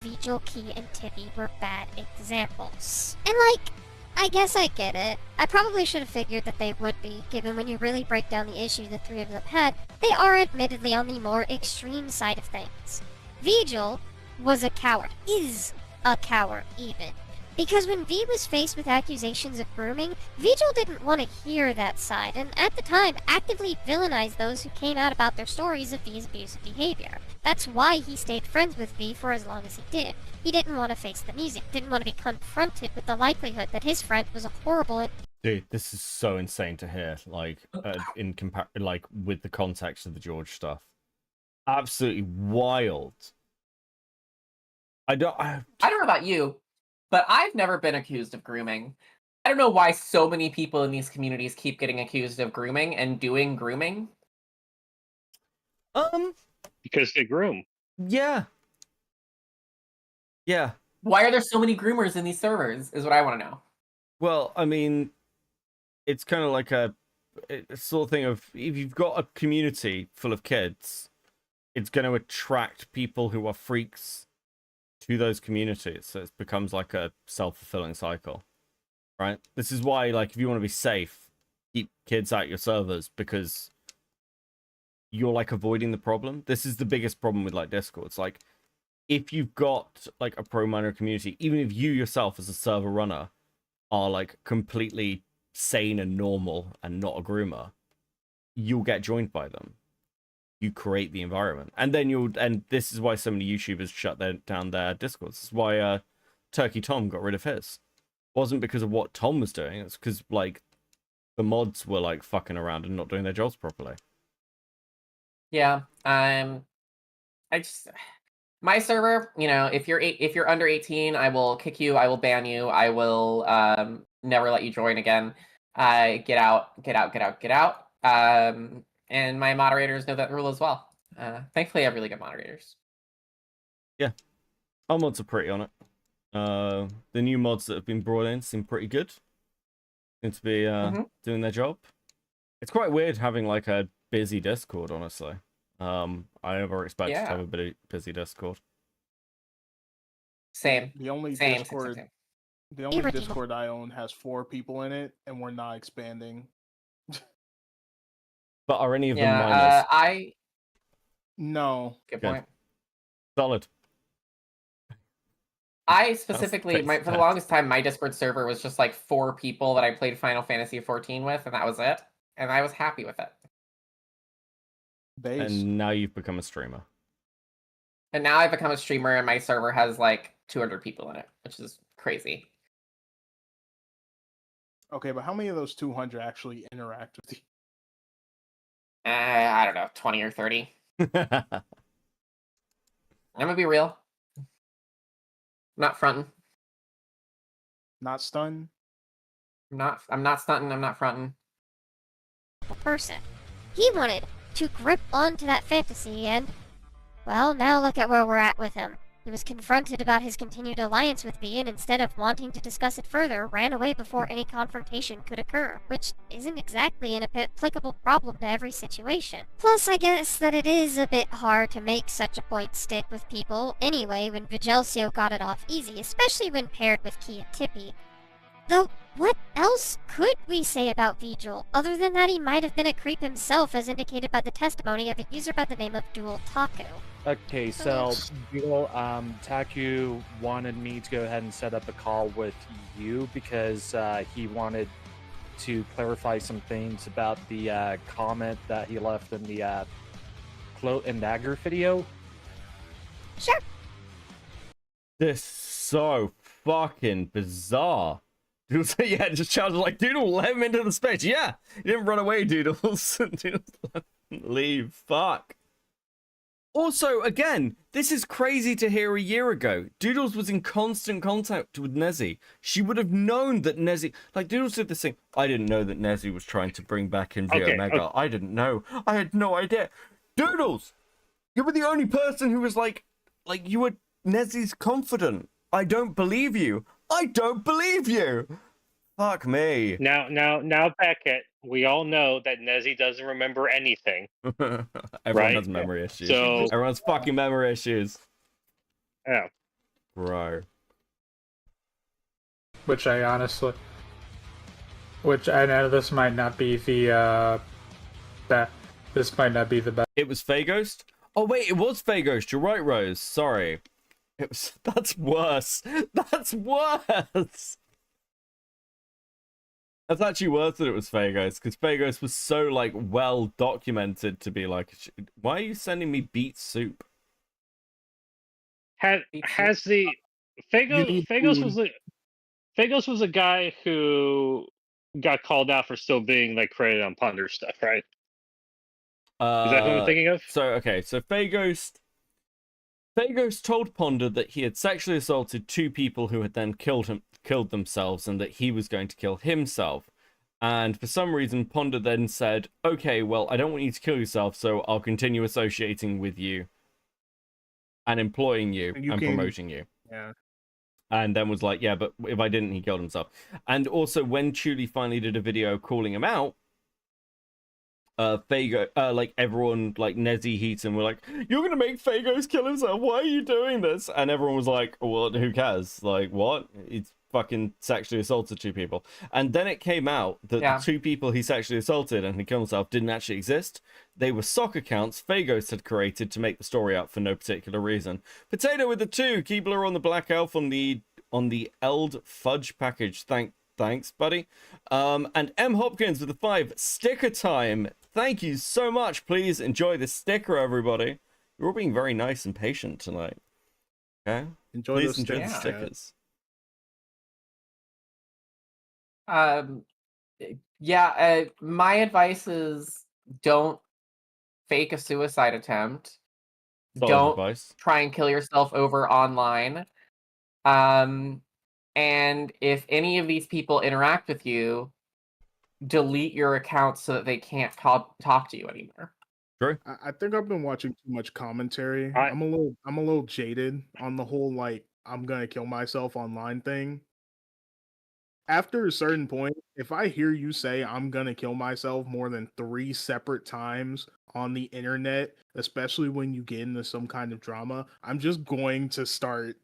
Vigil, Key, and Tippy were bad examples. And like, I guess I get it. I probably should have figured that they would be, given when you really break down the issue the 3 of them had, they are admittedly on the more extreme side of things. Vigil was a coward, is a coward even. Because when V was faced with accusations of grooming, Vigil didn't want to hear that side, and at the time actively villainized those who came out about their stories of V's abusive behavior. That's why he stayed friends with V for as long as he did. He didn't want to face the music, didn't want to be confronted with the likelihood that his friend was a horrible... Dude, this is so insane to hear, like, like, with the context of the George stuff. Absolutely wild. I don't know about you, but I've never been accused of grooming. I don't know why so many people in these communities keep getting accused of grooming and doing grooming. Because they groom. Yeah. Yeah. Why are there so many groomers in these servers, is what I want to know. Well, I mean, it's kind of like a sort of thing of, if you've got a community full of kids, it's going to attract people who are freaks to those communities. So it becomes like a self-fulfilling cycle, right? This is why, like, if you want to be safe, keep kids out your servers, because you're like avoiding the problem. This is the biggest problem with like Discord. It's like, if you've got like a pro minor community, even if you yourself as a server runner are like completely sane and normal and not a groomer, you'll get joined by them. You create the environment, and then and this is why so many YouTubers shut down their Discords. This is why Turkey Tom got rid of his. It wasn't because of what Tom was doing, it's because like the mods were like fucking around and not doing their jobs properly. Yeah, I just, my server, you know, if you're under 18, I will kick you, I will ban you, I will never let you join again. Get out. And my moderators know that rule as well. Thankfully, I have really good moderators. Yeah, our mods are pretty on it. The new mods that have been brought in seem pretty good. Seem to be doing their job. It's quite weird having like a busy Discord, honestly. I never expected to have a bit of busy Discord. Same. The only Same. Discord I own has 4 people in it, and we're not expanding. But are any of them minors? No. Good point. Solid. I specifically, for the longest time, my Discord server was just like 4 people that I played Final Fantasy 14 with, and that was it. And I was happy with it. And now you've become a streamer. And now I've become a streamer, and my server has like 200 people in it, which is crazy. Okay, but how many of those 200 actually interact with you? I don't know, 20 or 30. I'm gonna be real. I'm not fronting. Not stunned? I'm not stunting, I'm not fronting. Person. He wanted to grip onto that fantasy, and, well, now look at where we're at with him. He was confronted about his continued alliance with V, and instead of wanting to discuss it further, ran away before any confrontation could occur, which isn't exactly an applicable problem to every situation. Plus, I guess that it is a bit hard to make such a point stick with people anyway when Vigelsio got it off easy, especially when paired with Kia Tippy. Though, what else could we say about Vigil, other than that he might have been a creep himself, as indicated by the testimony of a user by the name of Dual Taku? Okay, so Doodle, Taku wanted me to go ahead and set up a call with you because he wanted to clarify some things about the comment that he left in the Cloak and Dagger video. Sure. This is so fucking bizarre. Doodles, yeah, just shouted like, Doodle, let him into the space. Yeah, you didn't run away, Doodles. Doodles, let him leave. Fuck. Also, again, this is crazy to hear a year ago. Doodles was in constant contact with Nezzy. She would have known that Nezzy... Like, Doodles did this thing. I didn't know that Nezzy was trying to bring back in Via Omega. I didn't know. I had no idea. Doodles! You were the only person who was like you were Nezzy's confidant. I don't believe you. I don't believe you. Fuck me. Now, Beckett, we all know that Nezzy doesn't remember anything. Everyone has memory issues. So everyone's fucking memory issues. Yeah. Bro. Which I know this might not be the this might not be the best. It was Faghost? Oh wait, it was Faghost. You're right, Rose. Sorry. It was. That's worse. That's worse. That's actually worse that it was Faghost, because Faghost was so like well documented to be like, why are you sending me beet soup? Has the Fagos was a guy who got called out for still being like created on Ponder stuff, right? Is that who I'm thinking of? So Faghost told Ponder that he had sexually assaulted 2 people who had then killed themselves, and that he was going to kill himself. And for some reason, Ponder then said, okay, well, I don't want you to kill yourself, so I'll continue associating with you and employing you and promoting you. Yeah. and then was like, yeah, but if I didn't, he killed himself. And also, when Chuli finally did a video calling him out, Fago, like everyone, like Nezzy, Heaton were like, you're gonna make Fagos kill himself, why are you doing this? And everyone was like, well, who cares? Like, what? He's fucking sexually assaulted 2 people. And then it came out that the 2 people he sexually assaulted and he killed himself didn't actually exist. They were sock accounts Fagos had created to make the story up for no particular reason. Potato with the 2, Keebler on the Black Elf on the Eld Fudge package. Thanks, buddy. And M Hopkins with the 5, sticker time. Thank you so much. Please enjoy the sticker, everybody. You're all being very nice and patient tonight. Okay? Please enjoy the stickers. My advice is don't fake a suicide attempt. Don't try and kill yourself over online. And if any of these people interact with you, delete your account so that they can't talk to you anymore. True. I think I've been watching too much commentary. I'm a little jaded on the whole like I'm gonna kill myself online thing. After a certain point, if I hear you say I'm gonna kill myself more than 3 separate times on the internet, especially when you get into some kind of drama, I'm just going to start.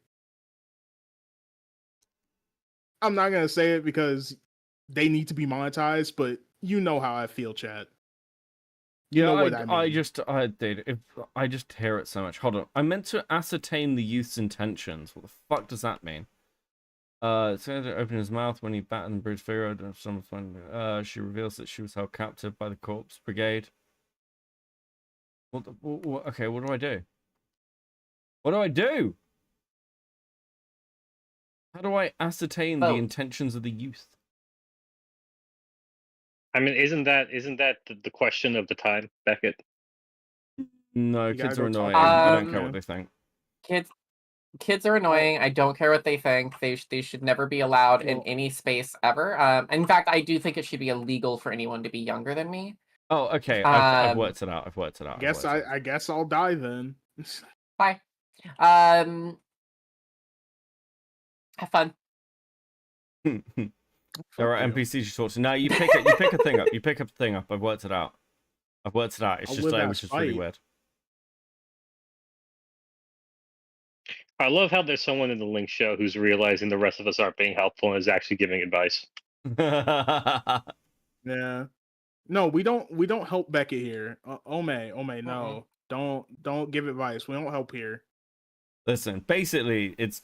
I'm not gonna say it because they need to be monetized, but you know how I feel, chat. You know what I mean. I just hear it so much. Hold on. I meant to ascertain the youth's intentions. What the fuck does that mean? It's going to open his mouth when he battered and bruised Figaro. She reveals that she was held captive by the Corpse Brigade. Okay, what do I do? What do I do? How do I ascertain the intentions of the youth? I mean, isn't that the question of the time, Beckett? No, kids are annoying. I don't care what they think. Kids are annoying. I don't care what they think. They should never be allowed in any space ever. In fact, I do think it should be illegal for anyone to be younger than me. Oh, okay. I've worked it out. I guess I'll die then. Bye. Have fun. There are NPCs you talk to. Now you pick a thing up. You pick a thing up. I've worked it out. It's just it was just really weird. I love how there's someone in the link show who's realizing the rest of us aren't being helpful and is actually giving advice. Yeah. No, we don't help Beckett here. Ome, no. Don't give advice. We don't help here. Listen, basically it's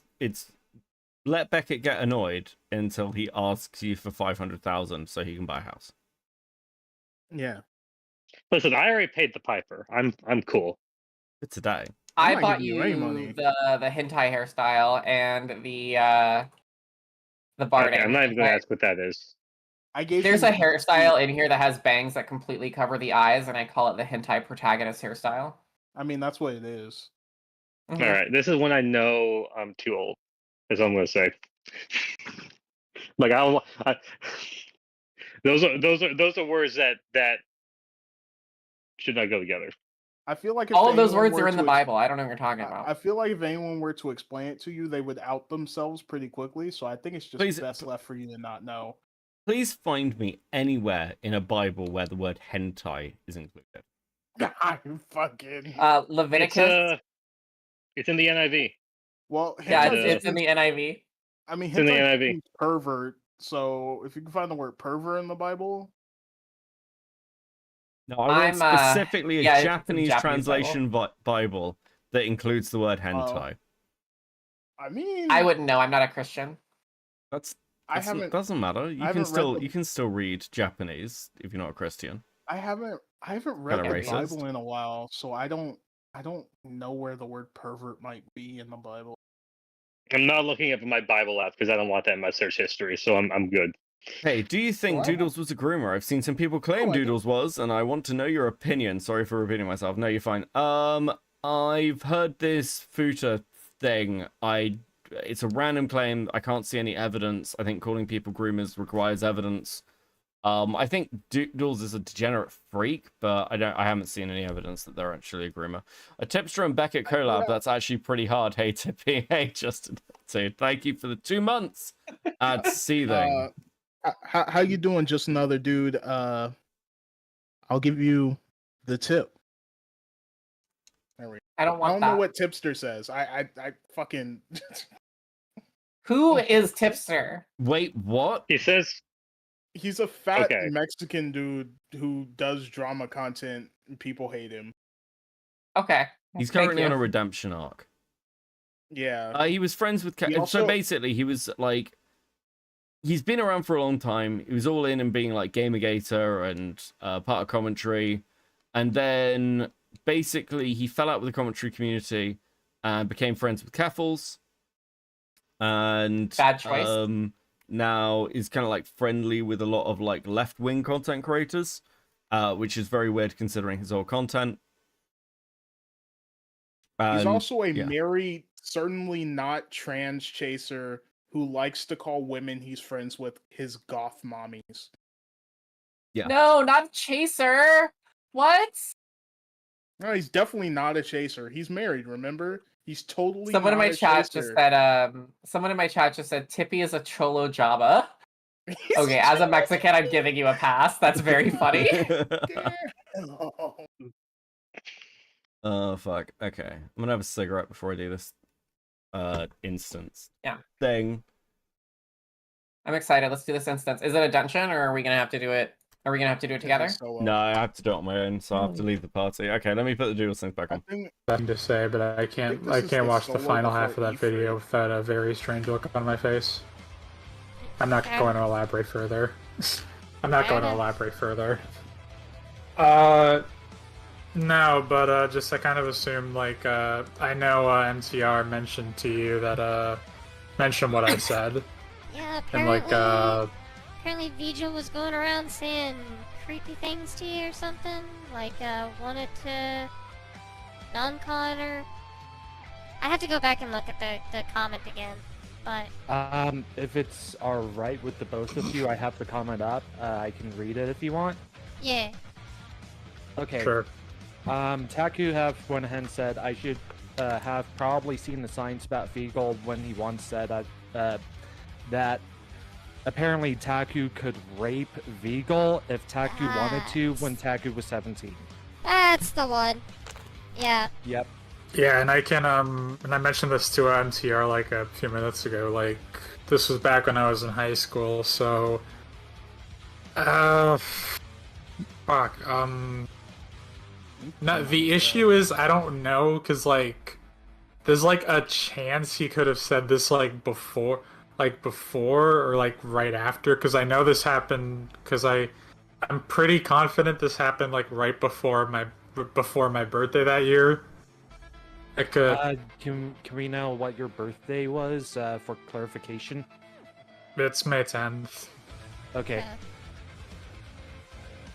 let Beckett get annoyed until he asks you for 500,000 so he can buy a house. Yeah. Listen, I already paid the piper. I'm cool. For today. I bought you the hentai hairstyle and the barding. Okay, I'm not even gonna ask what that is. There's a hairstyle in here that has bangs that completely cover the eyes, and I call it the hentai protagonist hairstyle. I mean, that's what it is. Mm-hmm. All right, this is when I know I'm too old. That's what I'm gonna say. Like those are words that should not go together. I feel like all of those words are in the Bible. I don't know what you're talking about. I feel like if anyone were to explain it to you, they would out themselves pretty quickly. So I think it's just best left for you to not know. Please find me anywhere in a Bible where the word hentai is included. I'm fucking Leviticus. It's in the NIV. Well, yeah, it's in the NIV. I mean, it's in the NIV. Pervert. So if you can find the word pervert in the Bible. No, I want specifically a Japanese translation Bible that includes the word hentai. I mean, I wouldn't know. I'm not a Christian. It doesn't matter. You can still read Japanese if you're not a Christian. I haven't read the Bible in a while, so I don't know where the word pervert might be in the Bible. I'm not looking up my Bible app because I don't want that in my search history, so I'm good. Hey, do you think Doodles was a groomer? I've seen some people claim Doodles was, and I want to know your opinion. Sorry for repeating myself. No, you're fine. I've heard this Futa thing. It's a random claim. I can't see any evidence. I think calling people groomers requires evidence. I think Doodles is a degenerate freak, but I haven't seen any evidence that they're actually a groomer. A Tipster and Beckett collab, that's actually pretty hard. Hey Tippy, hey Justin, so thank you for the 2 months at Seething. How you doing, just another dude? I'll give you the tip. There we go. I don't want I don't know that. what Tipster says. I fucking. Who is Tipster? Wait, what? He says he's a fat Okay. Mexican dude who does drama content and people hate him. Okay. He's Thank currently you. on a redemption arc. Yeah. He was friends with He so also- basically he was like, he's been around for a long time. He was all in and being like Gamergator and part of commentary, and then basically he fell out with the commentary community and became friends with Keffels, and Bad choice. Now is kind of like friendly with a lot of like left-wing content creators, which is very weird considering his old content. He's And, also a yeah. married, certainly not trans chaser who likes to call women he's friends with his goth mommies. Yeah. No, not Chaser. What? No, he's definitely not a chaser. He's married, remember? He's totally Someone in not my a chat chaser. just said, someone in my chat just said Tippy is a cholo Jabba. Okay, as a Mexican, I'm giving you a pass. That's very funny. Oh fuck. Okay. I'm gonna have a cigarette before I do this instance. Yeah. Thing. I'm excited. Let's do this instance. Is it a dungeon, or are we gonna have to do it? Are we gonna have to do it together? No, I have to do it on my own, so I have to leave the party. Okay, let me put the Doodle Tones back on. Nothing to say, but I can't. this I is can't the watch the solo final half of before that video without a very strange look on my face. I'm not going to elaborate further. I'm not going to elaborate further. No, but just I kind of assumed like I know MTR mentioned to you that mentioned what I said. Yeah, And apparently, like apparently Vijay was going around saying creepy things to you or something. Like, wanted to non-con or... I have to go back and look at the comment again, but... If it's alright with the both of you, I have the comment up. I can read it if you want. Yeah. Okay. Sure. Taku have went ahead and said I should have probably seen the signs about Feagle when he once said that apparently Taku could rape Veagle if Taku wanted to when Taku was 17. That's the one. Yeah. Yep. yeah, and I can and I mentioned this to MTR like a few minutes ago. Like this was back when I was in high school, so fuck. No, the issue is I don't know because like there's like a chance he could have said this like before or like right after, because I know this happened because I'm pretty confident this happened like right before my birthday that year. I could. Can we know what your birthday was for clarification? It's May 10th. Okay.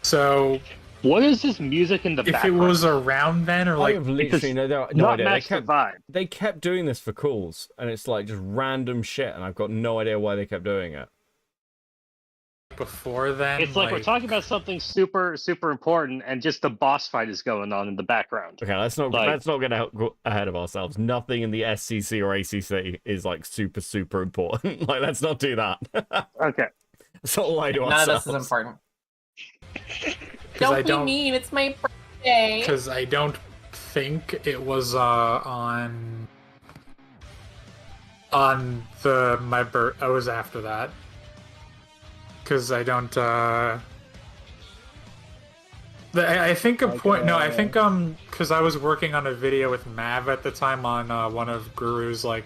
So. What is this music in the if background? it was around then, or I like have literally no not idea. match the vibe. They kept doing this for calls, and it's like just random shit, and I've got no idea why they kept doing it. Before then, It's like we're talking about something super, super important, and just the boss fight is going on in the background. Okay, let's not Like- get ahead of ourselves. Nothing in the SCC or ACC is like super, super important. Like, let's not do that. Okay. Let's not lie to None ourselves. of this is important. I Don't be mean. It's my birthday. Because I don't think it was on my birth. I was after that. Because I don't. I think a point. No, I think because I was working on a video with Mav at the time on one of Guru's I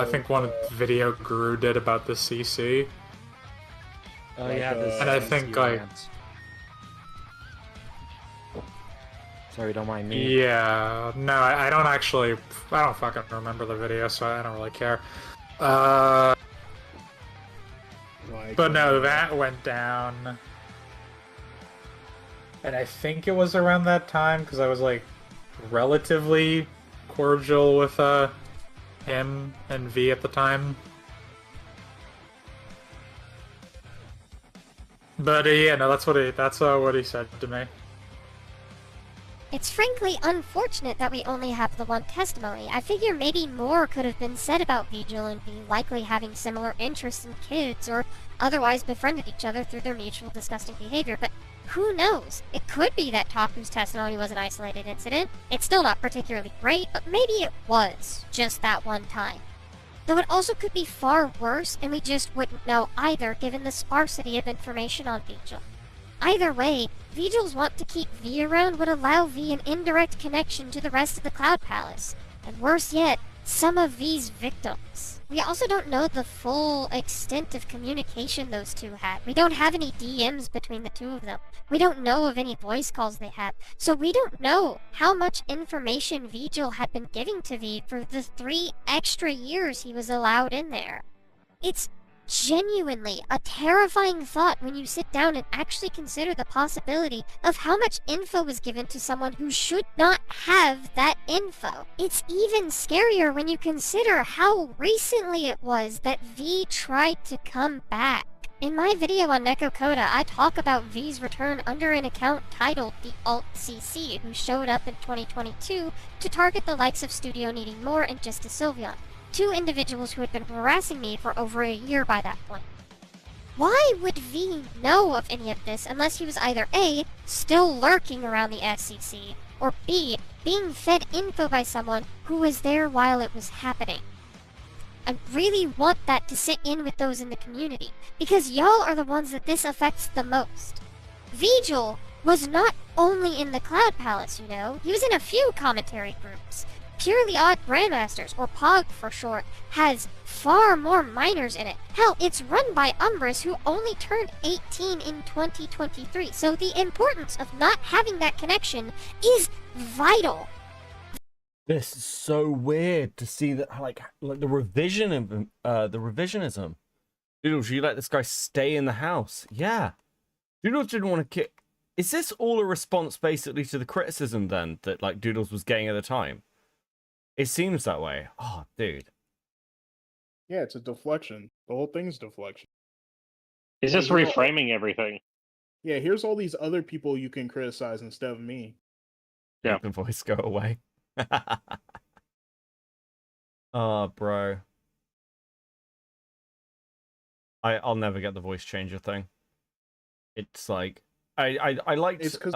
think one video Guru did about the CC. Oh yeah, this and I CC think like. rant. Sorry, don't mind me. Yeah, no, I don't actually. I don't fucking remember the video, so I don't really care. But no, that went down. And I think it was around that time because I was like relatively cordial with him and V at the time. But yeah, no, that's what he said to me. It's frankly unfortunate that we only have the one testimony. I figure maybe more could have been said about Vigil and be likely having similar interests in kids or otherwise befriended each other through their mutual disgusting behavior, but who knows? It could be that Taku's testimony was an isolated incident. It's still not particularly great, but maybe it was just that one time. Though it also could be far worse, and we just wouldn't know either given the sparsity of information on Vigil. Either way, Vigil's want to keep V around would allow V an indirect connection to the rest of the Cloud Palace, and worse yet, some of V's victims. We also don't know the full extent of communication those two had. We don't have any DMs between the two of them. We don't know of any voice calls they had, so we don't know how much information Vigil had been giving to V for the 3 extra years he was allowed in there. It's genuinely a terrifying thought when you sit down and actually consider the possibility of how much info was given to someone who should not have that info. It's even scarier when you consider how recently it was that V tried to come back. In my video on Neko Koda, I talk about V's return under an account titled the Alt-CC, who showed up in 2022 to target the likes of Studio Needing More and Justice Sylveon, 2 individuals who had been harassing me for over a year by that point. Why would V know of any of this unless he was either A, still lurking around the SCC, or B, being fed info by someone who was there while it was happening? I really want that to sit in with those in the community, because y'all are the ones that this affects the most. Vigil was not only in the Cloud Palace, you know, he was in a few commentary groups. Purely Odd Grandmasters, or POG for short, has far more minors in it. Hell, it's run by Umbris, who only turned 18 in 2023, so the importance of not having that connection is vital. This is so weird to see that, like the revisionism. Doodles, you let this guy stay in the house. Yeah. Doodles didn't want to kick. Is this all a response basically to the criticism then that like Doodles was getting at the time? It seems that way. Oh, dude. Yeah, it's a deflection. The whole thing's deflection. He's just reframing everything. Yeah, here's all these other people you can criticize instead of me. Yeah. The voice go away. Oh, bro. I'll never get the voice changer thing. It's like I like. It's because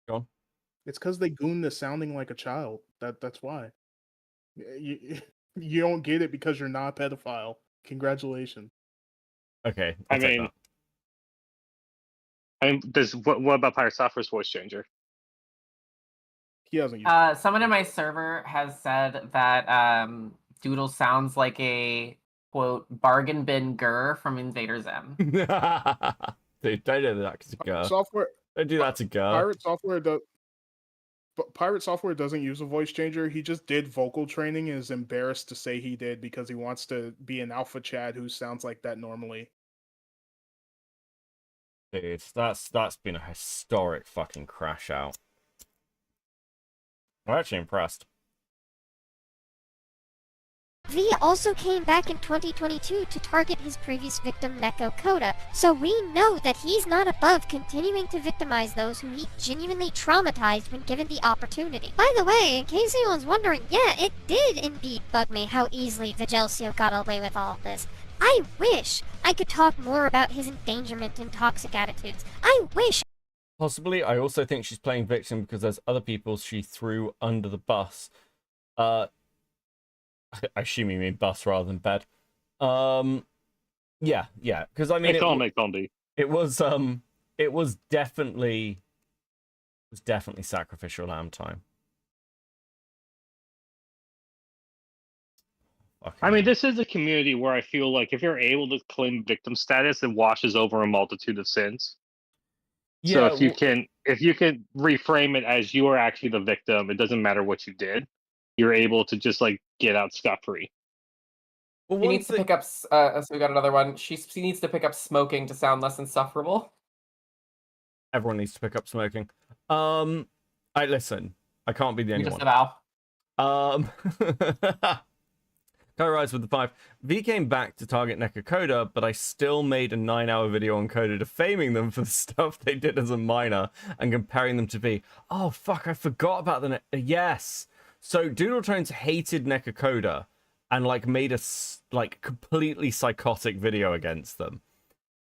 go on. It's because they goon the sounding like a child. That's why. You don't get it because you're not a pedophile. Congratulations. Okay. I mean, what about Pirate Software's voice changer? He doesn't use someone in my server has said that Doodle sounds like a quote bargain bin Gur from Invader Zim. Dude, don't do that to Gur. Software. Don't do that to Gur. Pirate Software doesn't use a voice changer. He just did vocal training and is embarrassed to say he did because he wants to be an alpha Chad who sounds like that normally. Dude, that's been a historic fucking crash out. I'm actually impressed. V also came back in 2022 to target his previous victim Neko Koda, so we know that he's not above continuing to victimize those who he genuinely traumatized when given the opportunity. By the way, in case anyone's wondering, yeah, it did indeed bug me how easily Vigelsio got away with all of this. I wish I could talk more about his endangerment and toxic attitudes. I wish. Possibly, I also think she's playing victim because there's other people she threw under the bus. I assume you mean bus rather than bed. Yeah, because I mean, it was definitely sacrificial lamb time. Okay. I mean, this is a community where I feel like if you're able to claim victim status, it washes over a multitude of sins. Yeah, so if you can reframe it as you are actually the victim, it doesn't matter what you did. You're able to just like get out scot-free. Well, she needs to pick up. So we got another one. She needs to pick up smoking to sound less insufferable. Everyone needs to pick up smoking. Listen. I can't be the only one. Just a vow. Go Rise with the 5. V came back to target NECA Coda, but I still made a 9-hour video on Coda defaming them for the stuff they did as a minor and comparing them to V. Oh, fuck, I forgot about the... Yes! So, Doodle Tones hated NECA Coda and, like, made a, like, completely psychotic video against them.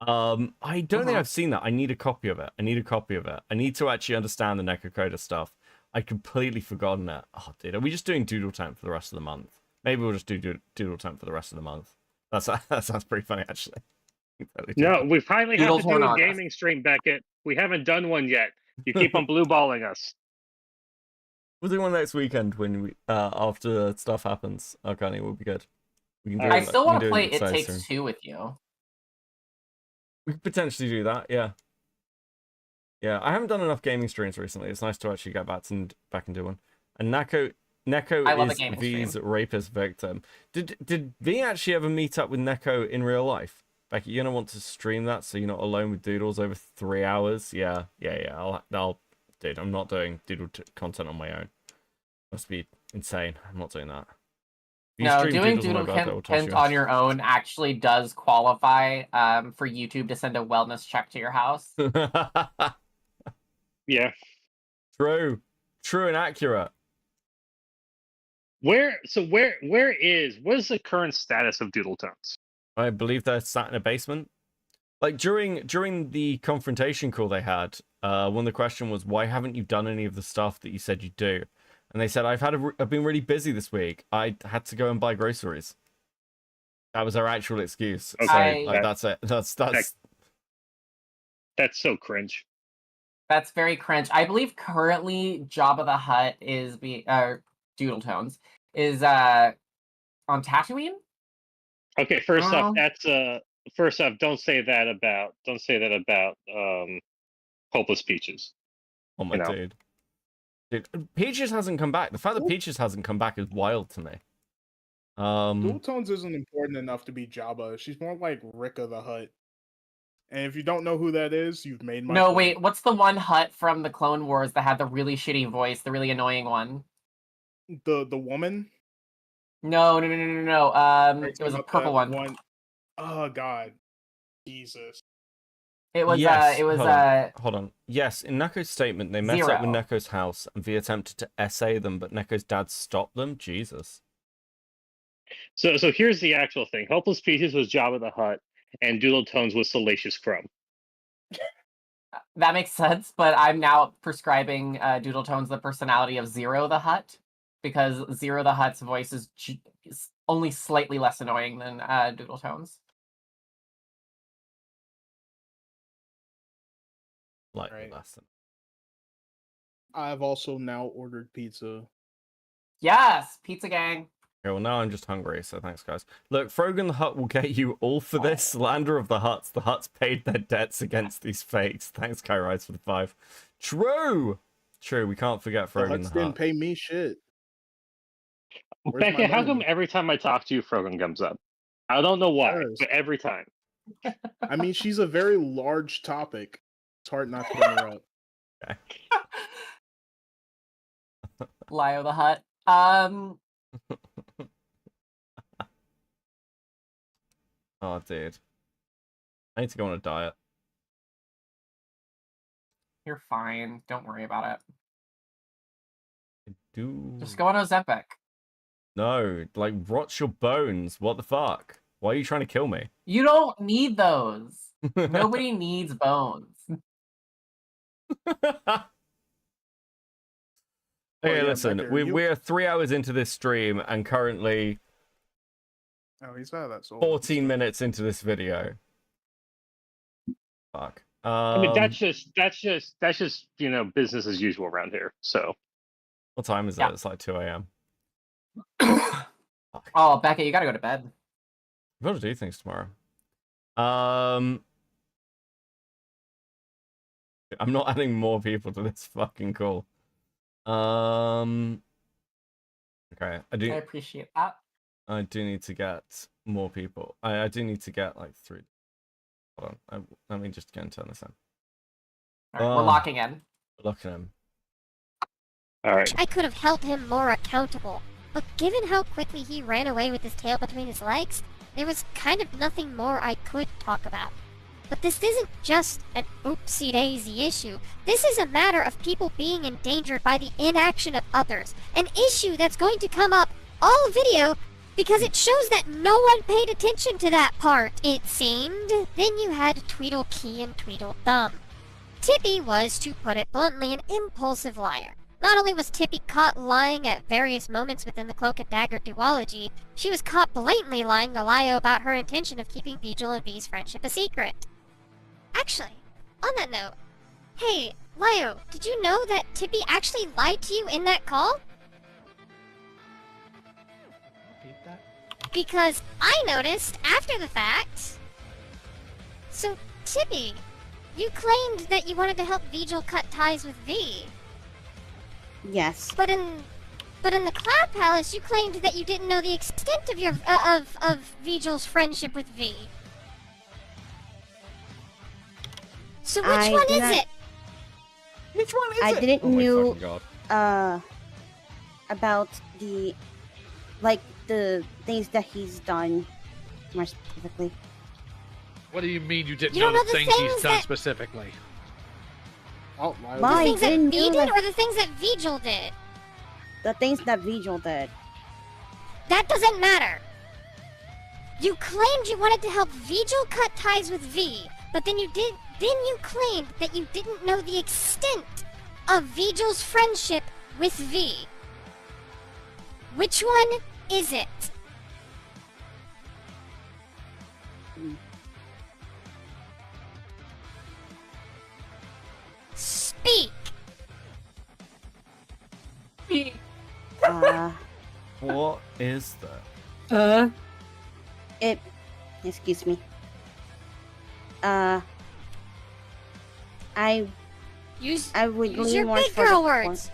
I don't think I've seen that. I need a copy of it. I need to actually understand the NECA Coda stuff. I'd completely forgotten it. Oh, dude, are we just doing Doodletone for the rest of the month? Maybe we'll just do Doodletone for the rest of the month. That sounds pretty funny, actually. No, we finally have to do a gaming stream, Beckett. We haven't done one yet. You keep on blue balling us. We'll do one next weekend when we after stuff happens. Okay, we'll be good. We can do I still want to play It Takes Two with you. We could potentially do that, yeah. Yeah, I haven't done enough gaming streams recently. It's nice to actually get back and do one. And Neko is V's rapist victim. Did V actually ever meet up with Neko in real life? Becky, you're gonna want to stream that so you're not alone with Doodles over 3 hours? Yeah. I'll dude, I'm not doing Doodle content on my own. Must be insane. I'm not doing that. No, doing Doodle content on your own actually does qualify for YouTube to send a wellness check to your house. Yeah. True and accurate. What is the current status of Doodle Tones? I believe they're sat in a basement. Like during the confrontation call they had, one of the question was, why haven't you done any of the stuff that you said you'd do? And they said, I've been really busy this week. I had to go and buy groceries. That was our actual excuse. Okay, so, that's it. That's so cringe. That's very cringe. I believe currently Jabba the Hutt is Doodle Tones is on Tatooine. Okay, first off, don't say that about Hopeless Peaches. Oh my dude. Dude, Peaches hasn't come back. The fact that Peaches hasn't come back is wild to me. Doodle Tones isn't important enough to be Jabba. She's more like Ricka the Hutt. And if you don't know who that is, you've made my point. Wait, what's the one Hutt from the Clone Wars that had the really shitty voice, the really annoying one? The woman? No. It was a purple one. Oh god. Jesus. It was hold on. Yes, in Neko's statement, they met up with Neko's house and V attempted to essay them, but Neko's dad stopped them. Jesus. So here's the actual thing. Hopeless Peaches was Jabba the Hutt, and Doodle Tones was Salacious Crumb. That makes sense, but I'm now prescribing Doodle Tones the personality of Zero the Hutt, because Zero the Hutt's voice is only slightly less annoying than Doodle Tones. I've also now ordered pizza. Yes, pizza gang. Okay, well now I'm just hungry, so thanks guys. Look, Frogan the Hutt will get you all for this. Slander of the Hutts. The Hutts paid their debts against these fakes. Thanks, Kai Rides, for the 5. True, we can't forget Frogan the Hutt. Didn't pay me shit. Becca, how come every time I talk to you, Frogan comes up? I don't know why, but every time. I mean, she's a very large topic. It's hard not to bring her up. Okay. Lio the Hutt. Oh, dude. I need to go on a diet. You're fine. Don't worry about it. Do... Just go on Ozempic. No, like, rots your bones. What the fuck? Why are you trying to kill me? You don't need those. Nobody needs bones. Okay, listen, we're 3 hours into this stream and currently he's out of that soul. 14 minutes into this video. Fuck. I mean, that's just business as usual around here. So, what time is it? It's like 2 a.m. Oh, Becca, you gotta go to bed. I've got to do things tomorrow. I'm not adding more people to this fucking call. Okay, I appreciate that. I do need to get more people. I do need to get like 3. Hold on. Let me just go and turn this on. All right, we're locking in. Locking in. All right. I could have held him more accountable. But given how quickly he ran away with his tail between his legs, there was kind of nothing more I could talk about. But this isn't just an oopsie-daisy issue. This is a matter of people being endangered by the inaction of others. An issue that's going to come up all video because it shows that no one paid attention to that part, it seemed. Then you had Tweedledee and Tweedledum. Tippy was, to put it bluntly, an impulsive liar. Not only was Tippy caught lying at various moments within the Cloak and Dagger duology, she was caught blatantly lying to Lio about her intention of keeping Vigil and V's friendship a secret. Actually, on that note, hey, Lio, did you know that Tippy actually lied to you in that call? Because I noticed after the fact. So, Tippy, you claimed that you wanted to help Vigil cut ties with V. Yes. But in the Cloud Palace, you claimed that you didn't know the extent of your of Vigil's friendship with V. So which one is it? Which one is I it? didn't Oh my know fucking God. about the things that he's done more specifically. What do you mean you didn't You know don't the know the things he's things done that- specifically? Oh, The I things that didn't V know did that- or the things that Vigil did? The things that Vigil did. That doesn't matter. You claimed you wanted to help Vigil cut ties with V, but then you claimed that you didn't know the extent of Vigil's friendship with V. Which one is it? Speak. Speak. What is that? Excuse me. I would use lean your more big for the girl former. words.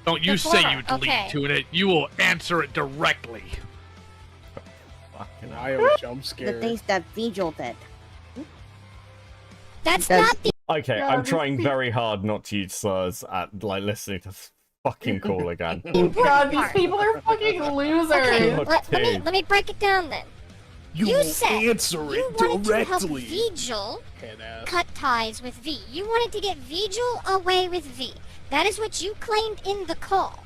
Don't you The say former, you delete okay. to it. You will answer it directly. Lio jump The scare. things that Vigil did. That's Does- not the. Okay, No, I'm this trying pe- very hard not to use slurs at listening to this fucking call again. God, these people are fucking losers. Okay, God, let me break it down then. You said answer you it wanted to help directly. Vigil Headass. cut ties with V. You wanted to get Vigil away with V. That is what you claimed in the call.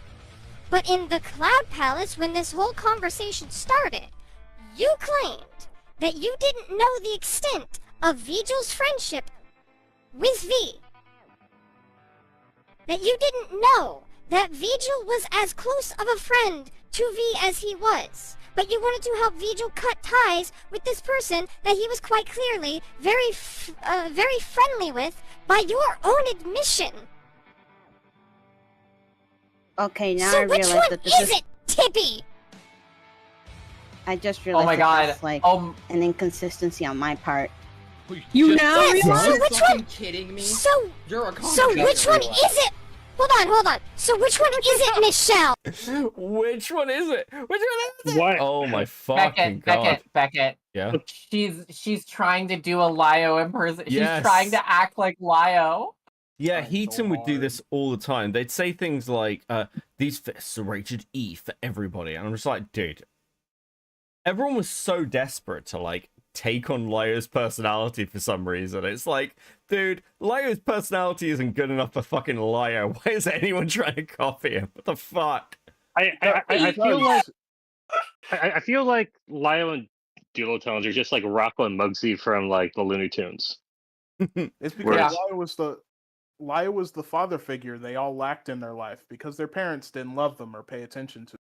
But in the Cloud Palace, when this whole conversation started, you claimed that you didn't know the extent of Vigil's friendship with V. That you didn't know that Vigil was as close of a friend to V as he was. But you wanted to help Vigil cut ties with this person that he was quite clearly very friendly with by your own admission. Okay, now So I which realize one that this is it, Tippy? I just realized my that God. this is like Oh. an inconsistency on my part. You now Yes, realize? so which one? Kidding me? So You're a So which one is it? Hold on. So which one is it, Michelle? Which one is it? Which one is it? What? Oh my fucking Beckett, god. Beckett. Yeah. She's trying to do a Lio impersonation. Yes. She's trying to act like Lio. Yeah, Heaton would do this all the time. They'd say things like, these fists are rated E for everybody. And I'm just like, dude. Everyone was so desperate to, like, take on Lio's personality for some reason. It's like, dude, Lio's personality isn't good enough for fucking Lio. Why is anyone trying to copy him? What the fuck? I feel like I feel like Lio and Doodle Tones are just like Rocco and Muggsy from like the Looney Tunes. It's because Whereas- Lio was the father figure they all lacked in their life because their parents didn't love them or pay attention to them.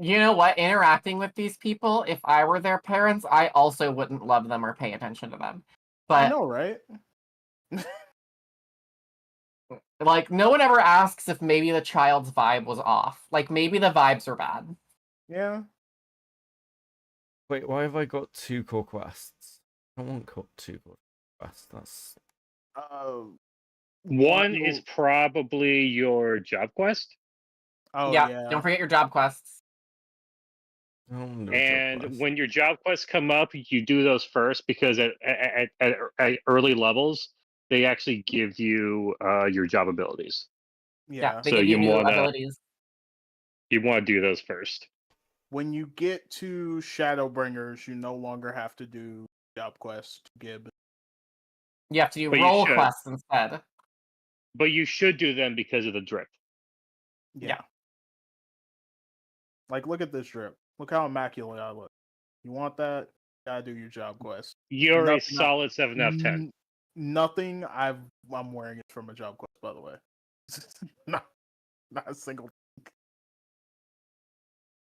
You know what? Interacting with these people, if I were their parents, I also wouldn't love them or pay attention to them. I But know, right? like, no one ever asks if maybe the child's vibe was off. Like, maybe the vibes are bad. Yeah. Wait, why have I got 2 core quests? I don't want 2 core quests. That's... One is probably your job quest. Oh yeah. Don't forget your job quests. And when your job quests come up, you do those first because at early levels, they actually give you your job abilities. Yeah. They So give you you new wanna abilities. you want to do those first. When you get to Shadowbringers, you no longer have to do job quest, Gib. You have to do But you role should. quests instead. But you should do them because of the drip. Yeah. Like, look at this drip. Look how immaculate I look. You want that? Gotta do your job quest. You're a Nothing- solid 7 out of 10. Nothing I'm wearing it from a job quest, by the way. not a single.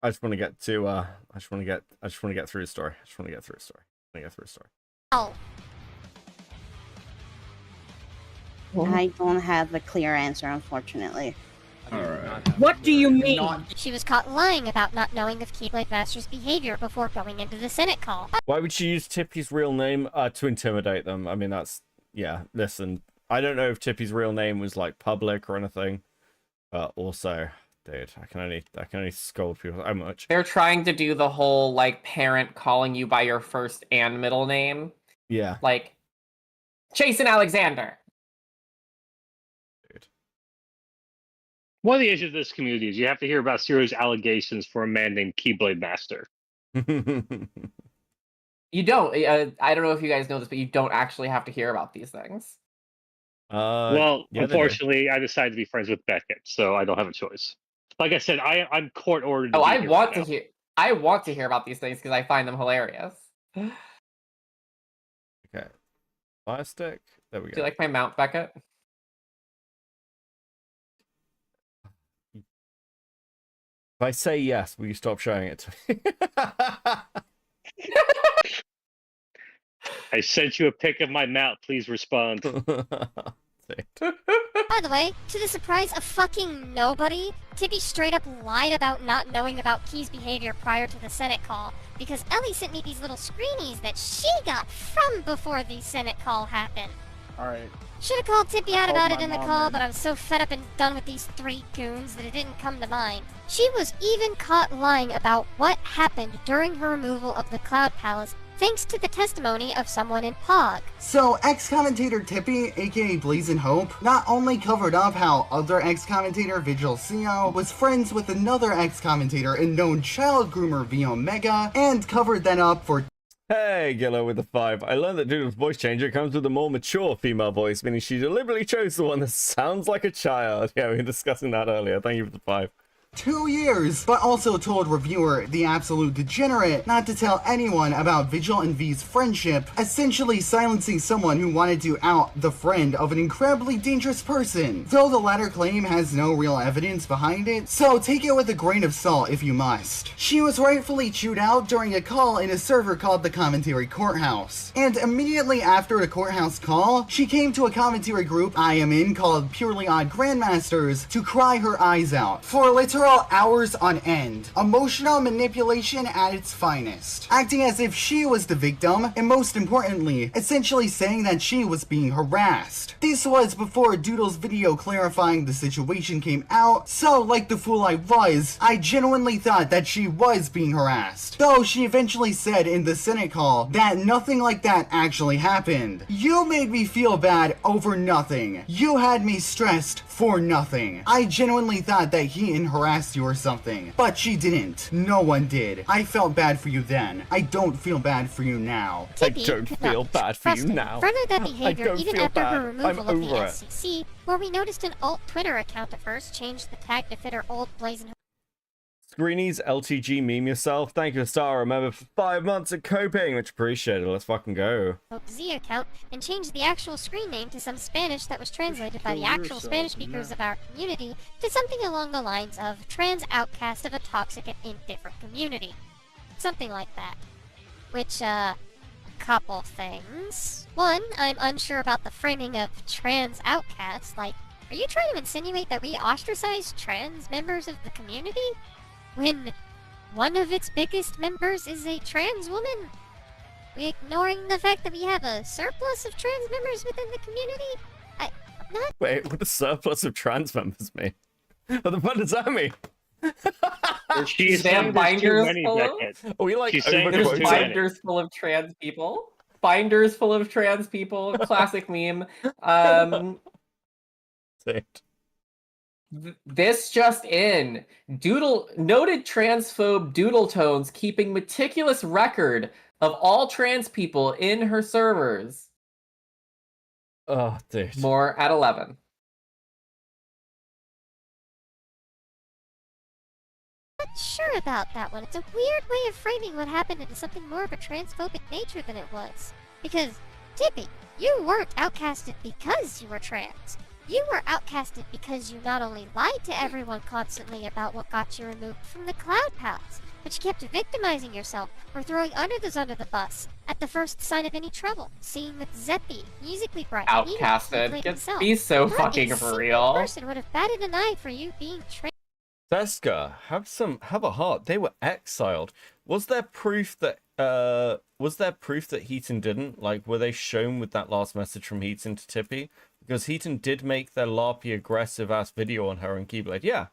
I just want to get to. I just want to get through the story. Oh. I don't have a clear answer, unfortunately. What do you mean? She was caught lying about not knowing of Keyblade Master's behavior before going into the Senate call. Why would she use Tippy's real name to intimidate them? I mean, that's listen, I don't know if Tippy's real name was like public or anything, but also, dude, I can only scold people so much. They're trying to do the whole like parent calling you by your first and middle name. Yeah. Like Chase and Alexander. One of the issues of this community is you have to hear about serious allegations for a man named Keyblade Master. You don't. I don't know if you guys know this, but you don't actually have to hear about these things. Well, yeah, they do. unfortunately, I decided to be friends with Beckett, so I don't have a choice. Like I said, I'm court ordered. Oh, I want to hear. I want to hear about these things because I find them hilarious. Okay. Fire stick. There we go. Do you like my mount, Beckett? If I say yes, will you stop showing it to me? I sent you a pic of my mount. Please respond. By the way, to the surprise of fucking nobody, Tippy straight up lied about not knowing about Key's behavior prior to the Senate call, because Ellie sent me these little screenies that she got from before the Senate call happened. Alright. Should have called Tippy out Called about my it in the mom, call, man. but I was so fed up and done with these 3 goons that it didn't come to mind. She was even caught lying about what happened during her removal of the Cloud Palace, thanks to the testimony of someone in POG. So, ex-commentator Tippy, aka Blazing Hope, not only covered up how other ex-commentator Vigil CO was friends with another ex-commentator and known child groomer V Omega, and covered that up for Hey, Gillo with the 5. I learned that Doodle's voice changer comes with a more mature female voice, meaning she deliberately chose the one that sounds like a child. Yeah, we were discussing that earlier. Thank you for the 5. 2 years, but also told reviewer The Absolute Degenerate not to tell anyone about Vigil and V's friendship, essentially silencing someone who wanted to out the friend of an incredibly dangerous person, though the latter claim has no real evidence behind it, so take it with a grain of salt if you must. She was rightfully chewed out during a call in a server called the Commentary Courthouse, and immediately after the courthouse call, she came to a commentary group I am in called Purely Odd Grandmasters to cry her eyes out for literal hours on end. Emotional manipulation at its finest. Acting as if she was the victim, and most importantly, essentially saying that she was being harassed. This was before Doodle's video clarifying the situation came out, so like the fool I was, I genuinely thought that she was being harassed. Though she eventually said in the Senate call that nothing like that actually happened. You made me feel bad over nothing. You had me stressed for nothing. I genuinely thought that he harassed you or something, but she didn't. No one did. I felt bad for you then. I don't feel bad for you now. I don't feel bad for you now. Further that behavior don't even feel after bad. her removal I'm of the over it. SCC, where we noticed an alt Twitter account of hers changed the tag to fit her old Blazing Screenies, LTG meme yourself. Thank you, Star. Remember for 5 months of coping. Much appreciated. Let's fucking go. Hope Z account and changed the actual screen name to some Spanish that was translated by the actual Spanish speakers of our community to something along the lines of trans outcast of a toxic and indifferent community. Something like that. Which, couple things. One, I'm unsure about the framing of trans outcast. Like, are you trying to insinuate that we ostracize trans members of the community? When one of its biggest members is a trans woman? We ignoring the fact that we have a surplus of trans members within the community? I'm not... Wait, what does surplus of trans members mean? What the fuck does that mean? She's They have saying there's too binders many, full of... Beckett. Are we like She's saying There's there's too many. binders full of trans people. Binders full of trans people. Classic meme. Say it. This just in. Noted transphobe Doodle Tones keeping meticulous record of all trans people in her servers. Oh, dude. More at 11. Not sure about that one. It's a weird way of framing what happened into something more of a transphobic nature than it was. Because, Tippy, you weren't outcasted because you were trans. You were outcasted because you not only lied to everyone constantly about what got you removed from the Cloud Palace, but you kept victimizing yourself or throwing others under the bus at the first sign of any trouble. Seeing that Zeppy, musically bright, Outcasted. Be so fucking for real. Person would have batted an eye for you being trans. Seska, have a heart. They were exiled. Was there proof that Heaton didn't? Like, were they shown with that last message from Heaton to Tippy? Because Heaton did make their LARPy aggressive ass video on her and Keyblade. Yeah.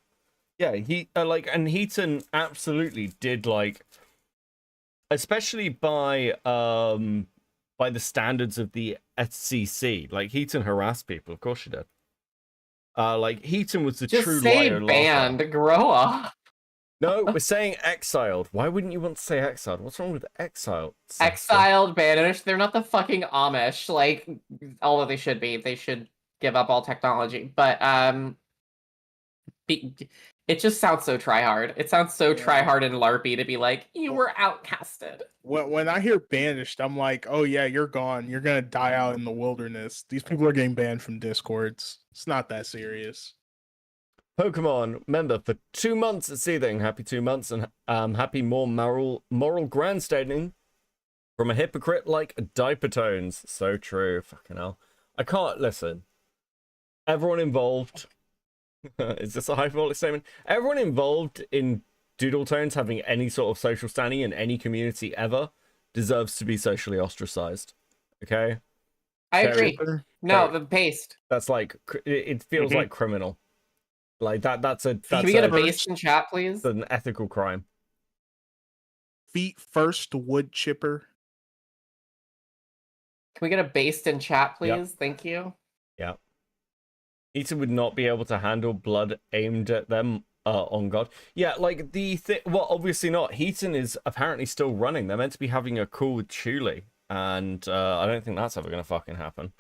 And Heaton absolutely did, like, especially by the standards of the SCC. Like, Heaton harassed people, of course she did. Like, Heaton was the true liar. Just say banned, grow up. No, we're saying exiled. Why wouldn't you want to say exiled? What's wrong with exiled? Exiled, banished. They're not the fucking Amish. Like, although they should be. They should give up all technology. But, it just sounds so try-hard. It sounds so try-hard and LARPy to be like, you were outcasted. When I hear banished, I'm like, oh yeah, you're gone. You're gonna die out in the wilderness. These people are getting banned from Discords. It's not that serious. Pokemon member for 2 months at Seething. Happy 2 months and happy more moral grandstanding from a hypocrite like Diaper Tones. So true. Fucking hell. I can't listen. Everyone involved. Is this a hyperbolic statement? Everyone involved in Doodle Tones having any sort of social standing in any community ever deserves to be socially ostracized. Okay? I agree. No, the paste. That's like, it feels like criminal. Like that's Can we get a base in chat, please? It's an ethical crime. Feet first, wood chipper. Can we get a based in chat, please? Yep. Thank you. Yeah. Eaton would not be able to handle blood aimed at them on God. Yeah, like well, obviously not. Heaton is apparently still running. They're meant to be having a call with Chuli, and I don't think that's ever gonna fucking happen.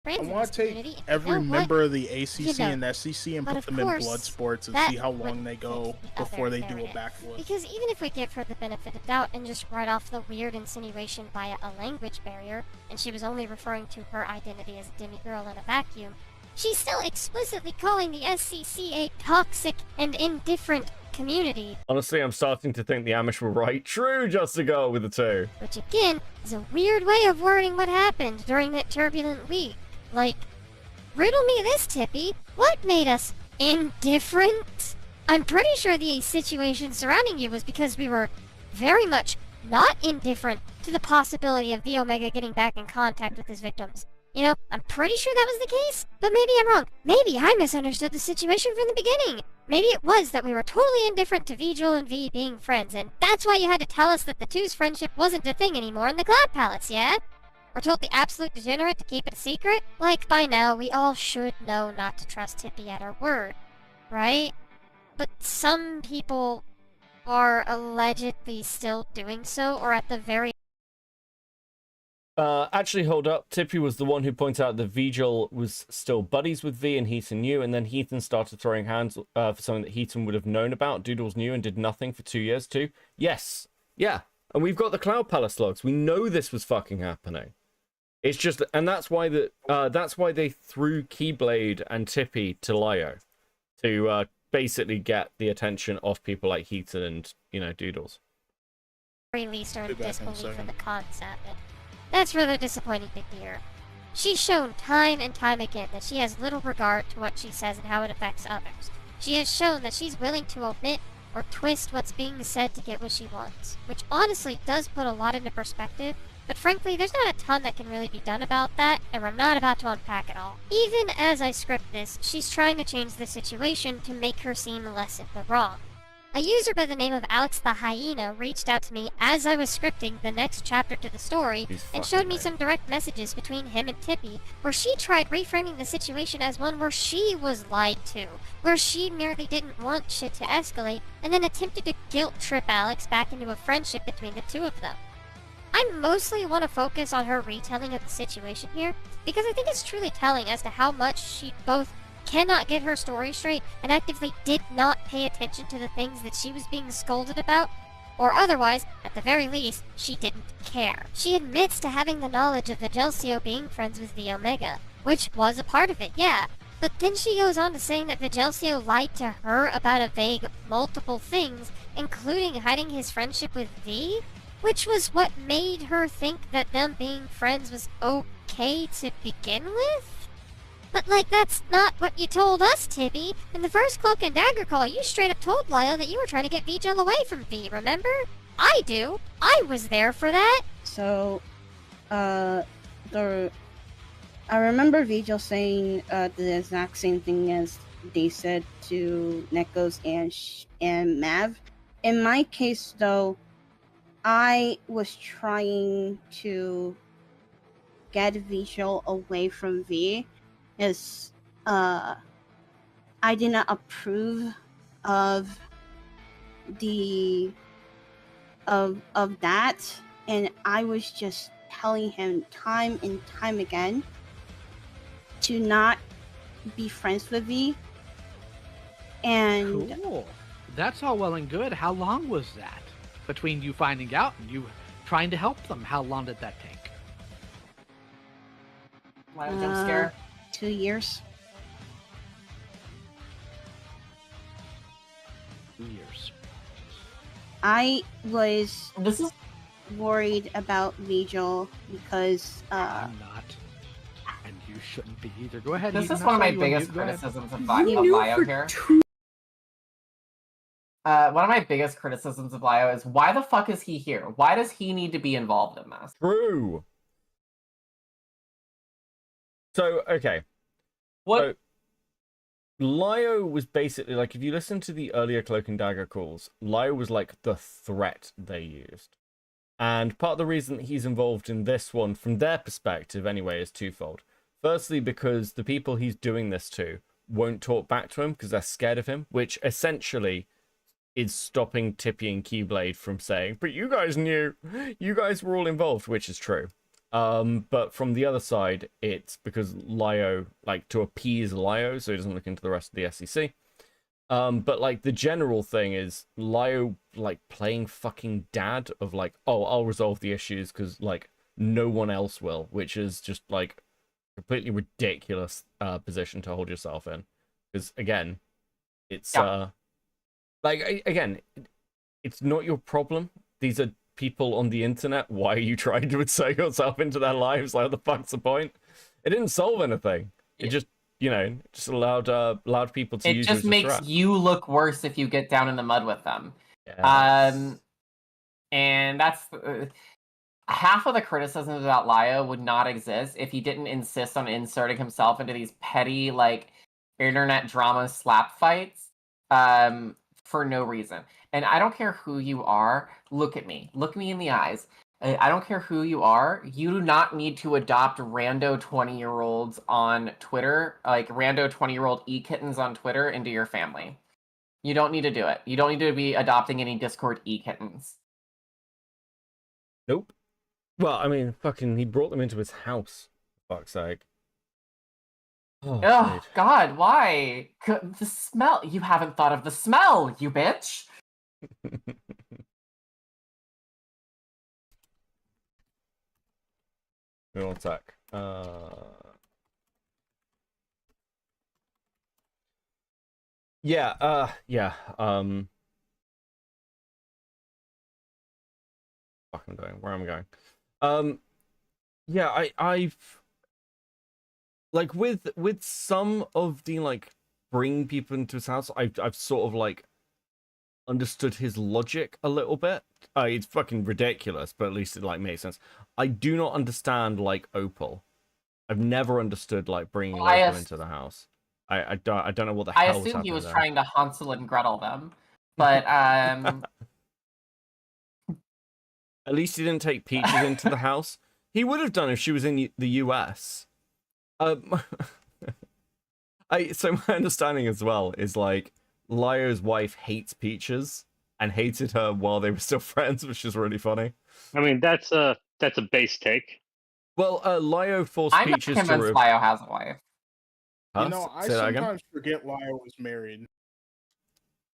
I want to take every member of the ACC and SCC and put them in blood sports and see how long they go before they do a backflip. Because even if we give her the benefit of doubt and just write off the weird insinuation via a language barrier, and she was only referring to her identity as a demigirl in a vacuum, she's still explicitly calling the SCC a toxic and indifferent community. Honestly, I'm starting to think the Amish were right. True, just a girl with a 2. Which again is a weird way of wording what happened during that turbulent week. Like, riddle me this, Tippy. What made us indifferent? I'm pretty sure the situation surrounding you was because we were very much not indifferent to the possibility of the Omega getting back in contact with his victims. You know, I'm pretty sure that was the case, but maybe I'm wrong. Maybe I misunderstood the situation from the beginning. Maybe it was that we were totally indifferent to Vigil and V being friends, and that's why you had to tell us that the two's friendship wasn't a thing anymore in the Cloud Palace, yeah? Or told the absolute degenerate to keep it a secret? Like, by now, we all should know not to trust Tippy at her word, right? But some people are allegedly still doing so, or at the very... Actually, hold up. Tippy was the one who pointed out that Vigil was still buddies with V and Heaton knew, and then Heaton started throwing hands for something that Heaton would have known about. Doodles knew and did nothing for 2 years too. Yes. Yeah. And we've got the Cloud Palace logs. We know this was fucking happening. It's just, and that's why they threw Keyblade and Tippy to Lyo to basically get the attention of people like Heaton and, you know, Doodles. Very least are in disbelief in the concept. That's rather disappointing to hear. She's shown time and time again that she has little regard to what she says and how it affects others. She has shown that she's willing to omit or twist what's being said to get what she wants, which honestly does put a lot into perspective. But frankly, there's not a ton that can really be done about that, and we're not about to unpack it all. Even as I script this, she's trying to change the situation to make her seem less in the wrong. A user by the name of Alex the Hyena reached out to me as I was scripting the next chapter to the story and showed me some direct messages between him and Tippy, where she tried reframing the situation as one where she was lied to, where she merely didn't want shit to escalate, and then attempted to guilt trip Alex back into a friendship between the two of them. I mostly want to focus on her retelling of the situation here, because I think it's truly telling as to how much she both cannot get her story straight and actively did not pay attention to the things that she was being scolded about, or otherwise, at the very least, she didn't care. She admits to having the knowledge of the Vigelsio being friends with the Omega, which was a part of it, yeah, but then she goes on to saying that Vigelsio lied to her about a vague multiple things, including hiding his friendship with V, which was what made her think that them being friends was okay to begin with? But, like, that's not what you told us, Tippy. In the first Cloak and Dagger call, you straight up told Lyle that you were trying to get Vigel away from V, remember? I do. I was there for that. So, I remember Vigil saying the exact same thing as they said to Nekos and Mav. In my case, though, I was trying to get Vigil away from V. Is I did not approve of that, and I was just telling him time and time again to not be friends with V. And Cool. That's all well and good. How long was that? Between you finding out and you trying to help them, how long did that take? Why jump scare? 2 years. 2 years. I was worried about Vigil because I'm not. And you shouldn't be either. Go ahead. This Eden, is I one of saw my you on biggest mute. Go ahead. criticisms of Bio here. One of my biggest criticisms of Bio is why the fuck is he here? Why does he need to be involved in this? True. So, okay. What? So, Lio was basically, like, if you listen to the earlier Cloak and Dagger calls, Lio was, like, the threat they used. And part of the reason that he's involved in this one, from their perspective anyway, is twofold. Firstly, because the people he's doing this to won't talk back to him because they're scared of him, which essentially is stopping Tippy and Keyblade from saying, but you guys knew, you guys were all involved, which is true. But from the other side, it's because Lio, like, to appease Lio, so he doesn't look into the rest of the SEC. But, like, the general thing is Lio, like, playing fucking dad of, like, oh, I'll resolve the issues because, like, no one else will, which is just, like, completely ridiculous position to hold yourself in. Because, again, it's, like, again, it's not your problem. These are people on the internet. Why are you trying to insert yourself into their lives? Like, what the fuck's the point? It didn't solve anything. It just, you know, just allowed people to use It just makes you look worse if you get down in the mud with them. Yes. And that's half of the criticisms about Lio would not exist if he didn't insist on inserting himself into these petty, like, internet drama slap fights for no reason. And I don't care who you are. Look at me. Look me in the eyes. I don't care who you are. You do not need to adopt rando 20-year-olds on Twitter, like rando 20-year-old e-kittens on Twitter, into your family. You don't need to do it. You don't need to be adopting any Discord e-kittens. Nope. Well, I mean, fucking, he brought them into his house. For fuck's sake. Oh, God, why? The smell. You haven't thought of the smell, you bitch. One sec. Yeah, fuck, I'm going. Where am I going? Yeah, I've like with some of the, like, bring people into his house, I've sort of, like, understood his logic a little bit. It's fucking ridiculous, but at least it, like, makes sense. I do not understand, like, Opal. I've never understood, like, bringing Opal into the house. I don't know what the hell was assumed he happening was there. trying to Hansel and Gretel them. But At least he didn't take Peaches into the house. He would have done if she was in the US. So my understanding as well is like Lyo's wife hates Peaches and hated her while they were still friends, which is really funny. I mean, that's a base take. Well, Lyo forced I'm not Peaches convinced to. Lyo has a wife. Huh? You know, I Say that again? sometimes forget Lyle was married.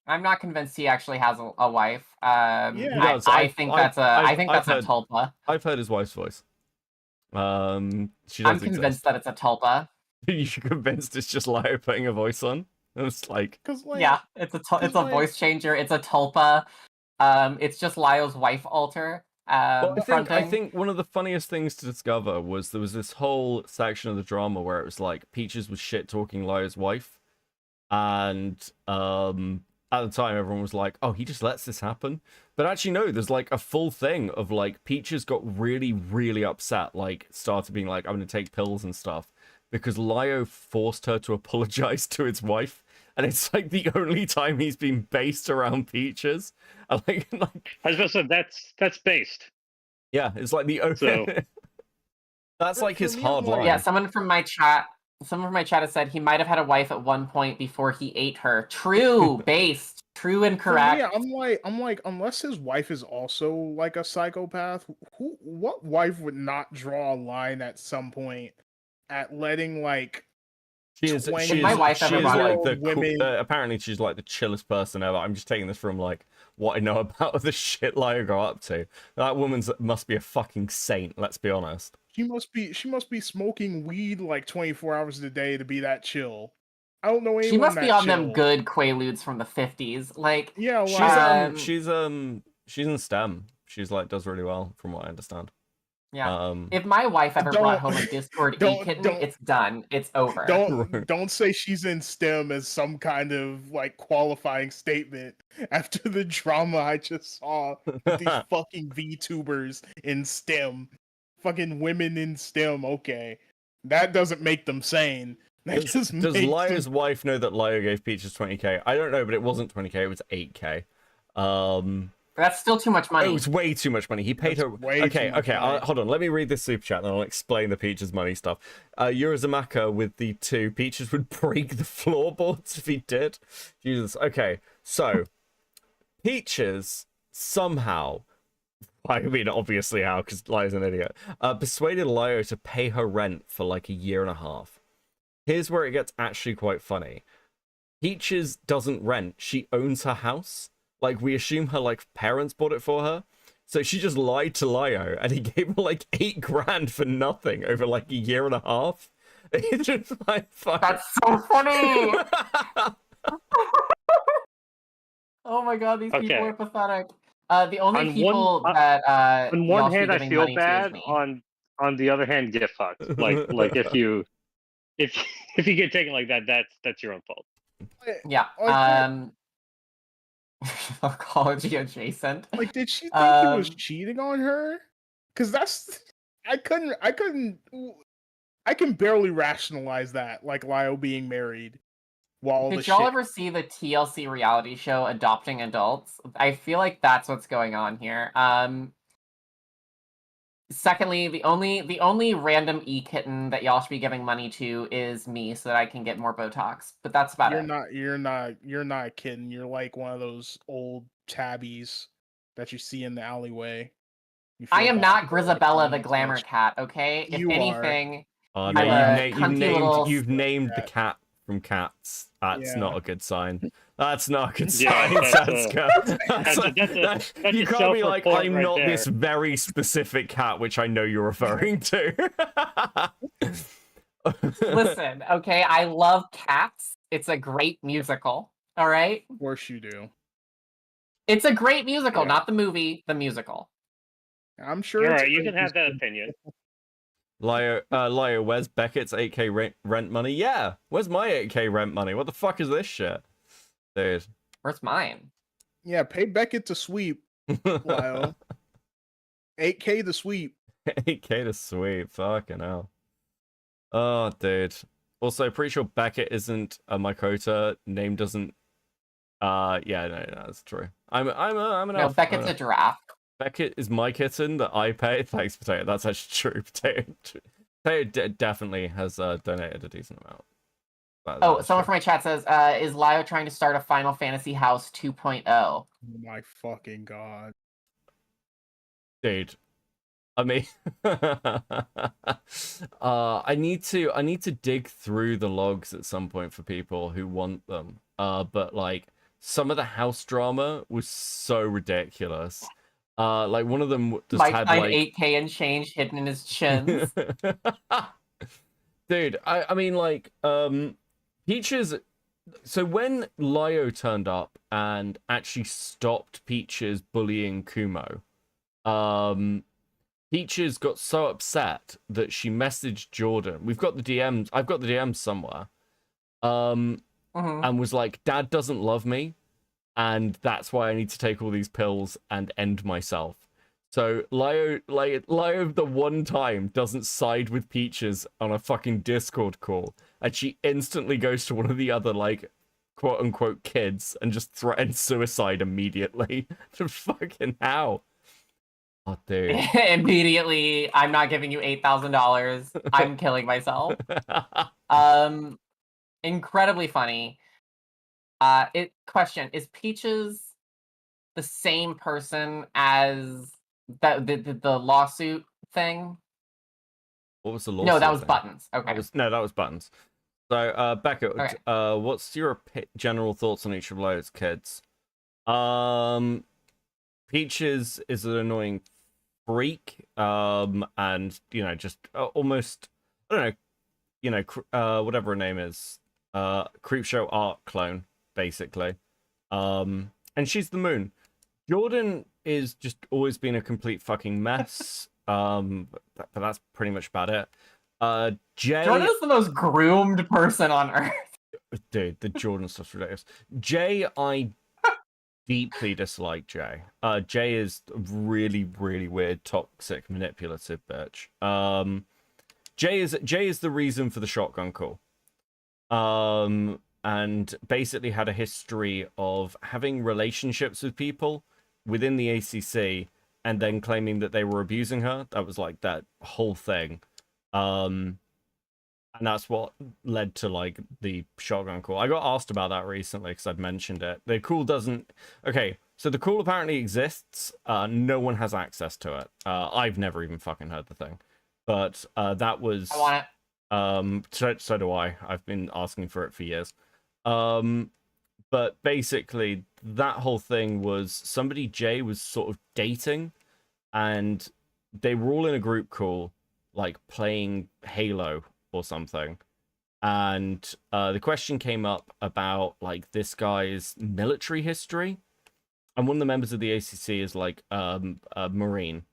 I'm not convinced he actually has a wife. Yeah. He does. I think that's I've a heard- tulpa. I've heard his wife's voice. She I'm does convinced exist. that it's a tulpa. You're convinced it's just Lyo putting a voice on? It's like, Yeah, it's a voice changer. It's a tulpa. It's just Lyo's wife alter. well, I fronting. think one of the funniest things to discover was there was this whole section of the drama where it was like Peaches was shit talking Lyo's wife, and at the time everyone was like, "Oh, he just lets this happen." But actually, no. There's like a full thing of like Peaches got really, really upset, like started being like, "I'm gonna take pills and stuff," because Lyo forced her to apologize to his wife. And it's like the only time he's been based around Peaches. Like I was just saying that's based. yeah, it's like the So that's like his hard line. Yeah, someone from my chat has said he might have had a wife at one point before he ate her. True, based. True and correct. For me, I'm like, unless his wife is also like a psychopath, what wife would not draw a line at some point at letting like apparently she's like the chillest person ever. I'm just taking this from like what I know about the shit Lyo got up to. That woman must be a fucking saint, let's be honest. She must be smoking weed like 24 hours a day to be that chill. I don't know anyone She must be on chill. them good Quaaludes from the 50s. Like, yeah, she's in STEM. She's like does really well from what I understand. Yeah. If my wife ever brought home a Discord e-kitten, it's done. It's over. Don't say she's in STEM as some kind of like qualifying statement after the drama I just saw with these fucking VTubers in STEM. Fucking women in STEM, okay. That doesn't make them sane. That Does Lyo's wife know that Lyo gave Peaches 20k? I don't know, but it wasn't 20k, it was 8k. That's still too much money. It was way too much money. He paid her. Okay, hold on. Let me read this super chat, and I'll explain the Peaches money stuff. Yurizamaka with the 2. Peaches would break the floorboards if he did. Jesus. Okay, so Peaches somehow, I mean, obviously how, because Lyo's an idiot, persuaded Lyo to pay her rent for like a year and a half. Here's where it gets actually quite funny. Peaches doesn't rent. She owns her house. Like, we assume her, like, parents bought it for her. So she just lied to Lyo, and he gave her, like, 8 grand for nothing over, like, a year and a half. It's just like, fuck. That's so funny! Oh my god, these people are pathetic. The only people that on one hand I feel bad, on the other hand get fucked. Like if you get taken like that, that's your own fault. Yeah. Psychology adjacent. Like, did she think he was cheating on her? Because I can barely rationalize that, like Lyo being married while Did y'all ever see the TLC reality show Adopting Adults? I feel like that's what's going on here. Secondly, the only random e-kitten that y'all should be giving money to is me, so that I can get more Botox. But that's about it. You're not a kitten. You're like one of those old tabbies that you see in the alleyway. I am not Grisabella the glamour cat, okay? If anything, oh, no, you've named the cat from Cats. That's not a good sign. That's not a good sign, Satsuka. You can't be like, I'm not this very specific cat, which I know you're referring to. Listen, okay, I love Cats. It's a great musical, all right? Of course you do. It's a great musical, not the movie, the musical. I'm sure. All right, you can have that opinion. Lyo, where's Beckett's 8k rent money? Yeah, where's my 8k rent money? What the fuck is this shit? Dude. Where's mine? Yeah, pay Beckett to sweep, Lyo. 8k to sweep. 8k to sweep, fucking hell. Oh, dude. Also, pretty sure Beckett isn't a Makota. Name doesn't Yeah, no, that's true. I'm an No, elf. Beckett's a giraffe. Beckett is my kitten that I pay. Thanks, Potato. That's actually true. Potato definitely has donated a decent amount. Oh, someone from my chat says, is Lio trying to start a Final Fantasy House 2.0? Oh my fucking god. Dude. I mean, I need to dig through the logs at some point for people who want them. But like some of the house drama was so ridiculous. Like one of them just Mike had signed like 8K and change hidden in his chins. Dude, I mean like Peaches. So when Lio turned up and actually stopped Peaches bullying Kumo, Peaches got so upset that she messaged Jordan. We've got the DMs. I've got the DMs somewhere. And was like, "Dad doesn't love me, and that's why I need to take all these pills and end myself." So Lio the one time doesn't side with Peaches on a fucking Discord call, and she instantly goes to one of the other like quote unquote kids and just threatens suicide immediately. Fucking how? Oh, dude. Immediately, I'm not giving you $8,000. I'm killing myself. Incredibly funny. Question: is Peaches the same person as the lawsuit thing? What was the lawsuit? No, that was thing? Buttons. Okay. That was Buttons. So, Becca, what's your general thoughts on each of Lio's kids? Peaches is an annoying freak, and just almost, I don't know, whatever her name is, Creepshow art clone, basically. And she's the moon. Jordan is just always been a complete fucking mess. But that's pretty much about it. Jay. Jordan is the most groomed person on earth. Dude, the Jordan stuff's ridiculous. Jay, I deeply dislike Jay. Jay is a really, really weird, toxic, manipulative bitch. Jay is the reason for the shotgun call. And basically had a history of having relationships with people within the ACC and then claiming that they were abusing her. That was like that whole thing. And that's what led to like the shotgun call. I got asked about that recently because I'd mentioned it. The call doesn't. Okay, so the call apparently exists. No one has access to it. I've never even fucking heard the thing. But that was. I want it. So do I. I've been asking for it for years. But basically, that whole thing was somebody Jay was sort of dating, and they were all in a group call, like playing Halo or something. And the question came up about like this guy's military history, and one of the members of the ACC is like a Marine,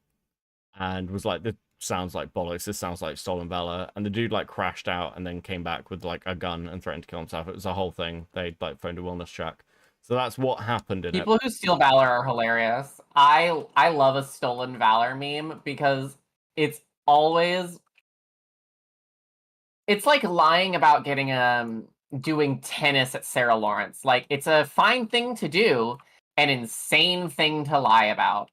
and was like, "This sounds like bollocks. This sounds like stolen valor." And the dude like crashed out and then came back with like a gun and threatened to kill himself. It was a whole thing. They like phoned a wellness check. So that's what happened in People it. who steal valor are hilarious. I love a stolen valor meme because it's always like lying about getting doing tennis at Sarah Lawrence. Like it's a fine thing to do, an insane thing to lie about.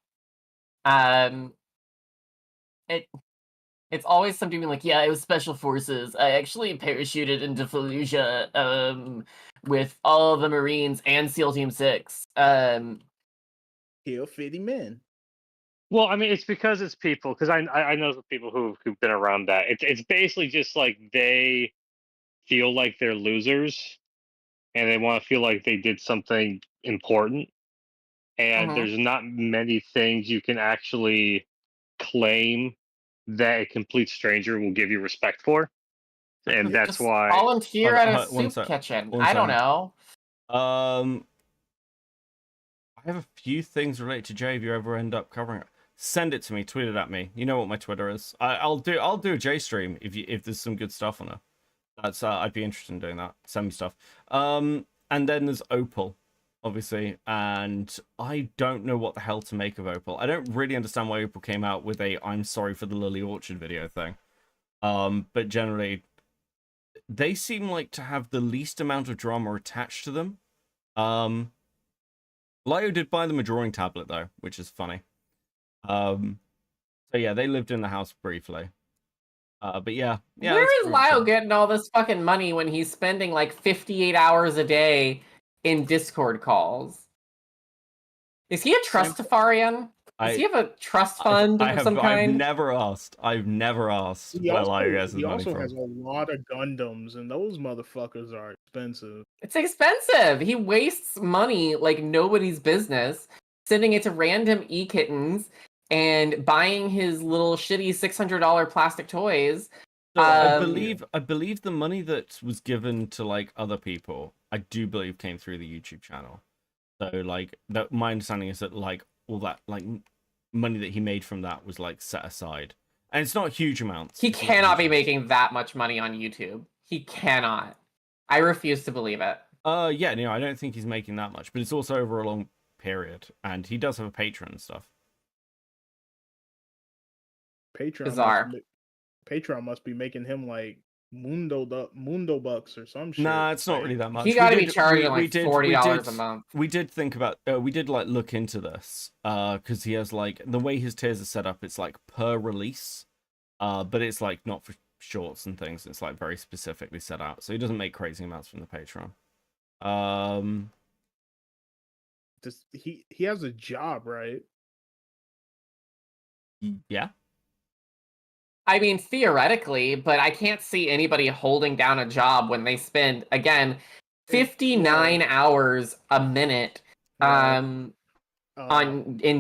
It's always something like, yeah, it was special forces. I actually parachuted into Fallujah with all of the Marines and SEAL Team 6. He'll fit him in. Well, I mean, it's because it's people. Because I know some people who've been around that. It's basically just like they feel like they're losers, and they want to feel like they did something important. And there's not many things you can actually claim that a complete stranger will give you respect for, and that's Just why. Volunteer at a soup kitchen. I don't know. I have a few things related to Jay. If you ever end up covering it, send it to me. Tweet it at me. You know what my Twitter is. I'll do a Jay stream if there's some good stuff on it. That's I'd be interested in doing that. Send me stuff. And then there's Opal, obviously, and I don't know what the hell to make of Opal. I don't really understand why Opal came out with a "I'm sorry for the Lily Orchard" video thing. But generally, they seem like to have the least amount of drama attached to them. Lio did buy them a drawing tablet though, which is funny. So yeah, they lived in the house briefly. But yeah, Where is Lyle getting all this fucking money when he's spending like 58 hours a day in Discord calls? Is he a Trustafarian? Does he have a trust fund of some kind? I've never asked. I've never asked where Lio gets his He money also from. has a lot of Gundams, and those motherfuckers are expensive. It's expensive. He wastes money like nobody's business, sending it to random e-kittens and buying his little shitty $600 plastic toys. So I believe the money that was given to like other people, I do believe came through the YouTube channel. So like that, my understanding is that like all that like money that he made from that was like set aside, and it's not huge amounts. He cannot be making that much money on YouTube. He cannot. I refuse to believe it. Yeah, no, I don't think he's making that much, but it's also over a long period, and he does have a Patreon and stuff. Patreon must be making him like Mundo bucks or some shit. Nah, it's not really that much. He got to be charging like $40 a month. We did think about, we did like look into this, because he has like the way his tiers are set up. It's like per release, but it's like not for shorts and things. It's like very specifically set out, so he doesn't make crazy amounts from the Patreon. He has a job, right? Yeah. I mean, theoretically, but I can't see anybody holding down a job when they spend, again, 59 hours a minute in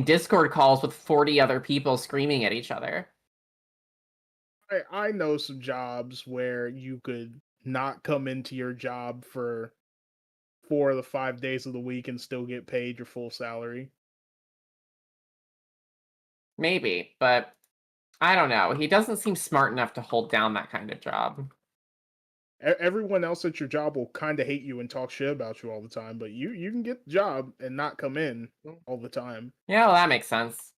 Discord calls with 40 other people screaming at each other. I know some jobs where you could not come into your job for 4 of the 5 days of the week and still get paid your full salary. Maybe, but I don't know. He doesn't seem smart enough to hold down that kind of job. Everyone else at your job will kind of hate you and talk shit about you all the time, but you can get the job and not come in all the time. Yeah, well, that makes sense.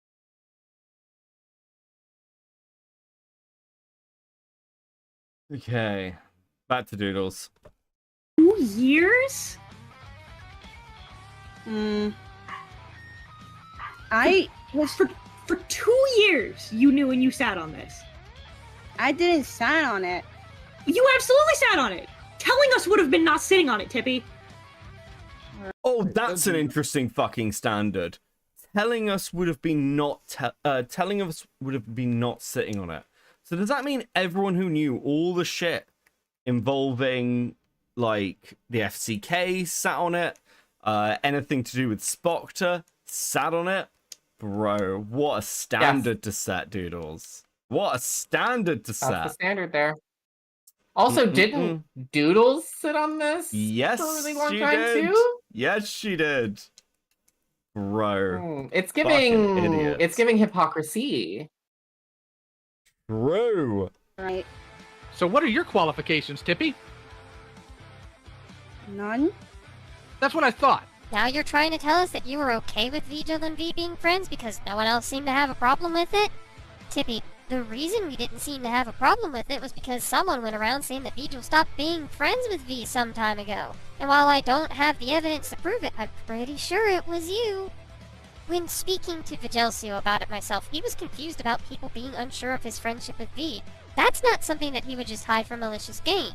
Okay, back to Doodles. 2 years? I was for 2 years. You knew and you sat on this. I didn't sat on it. You absolutely sat on it. Telling us would have been not sitting on it, Tippy. Oh, that's an interesting fucking standard. Telling us would have been not telling us would have been not sitting on it. So does that mean everyone who knew all the shit involving like the FCK sat on it? Anything to do with Spoctor sat on it? Bro, what a standard to set, Doodles. What a standard to set. That's the standard there. Also, didn't Doodles sit on this yes, for a really long she time did. too? Yes, she did. Bro. It's fucking giving idiots. it's giving hypocrisy. True. Right. So what are your qualifications, Tippy? None. That's what I thought. Now you're trying to tell us that you were okay with Vigil and V being friends because no one else seemed to have a problem with it? Tippy, the reason we didn't seem to have a problem with it was because someone went around saying that Vigil stopped being friends with V some time ago. And while I don't have the evidence to prove it, I'm pretty sure it was you. When speaking to Vigelsio about it myself, he was confused about people being unsure of his friendship with V. That's not something that he would just hide for malicious gain.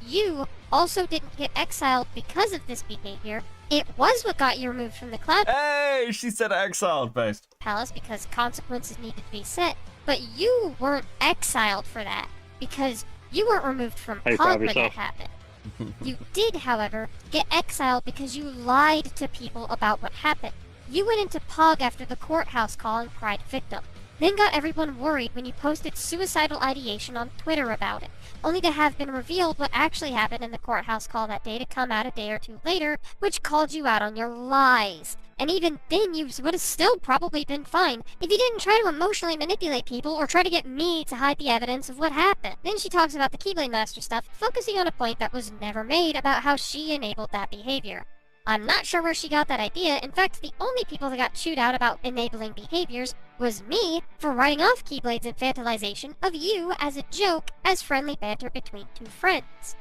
You also didn't get exiled because of this behavior. It was what got you removed from the Cloud Hey, she said exiled based. Palace because consequences needed to be set, but you weren't exiled for that because you weren't removed from Hey, Pog proud when of that yourself. happened. You did, however, get exiled because you lied to people about what happened. You went into Pog after the courthouse call and cried victim, then got everyone worried when you posted suicidal ideation on Twitter about it, only to have been revealed what actually happened in the courthouse call that day to come out a day or two later, which called you out on your lies. And even then, you would have still probably been fine if you didn't try to emotionally manipulate people or try to get me to hide the evidence of what happened. Then she talks about the Keyblade Master stuff, focusing on a point that was never made about how she enabled that behavior. I'm not sure where she got that idea. In fact, the only people that got chewed out about enabling behaviors was me for writing off Keyblades' infantilization of you as a joke as friendly banter between two friends.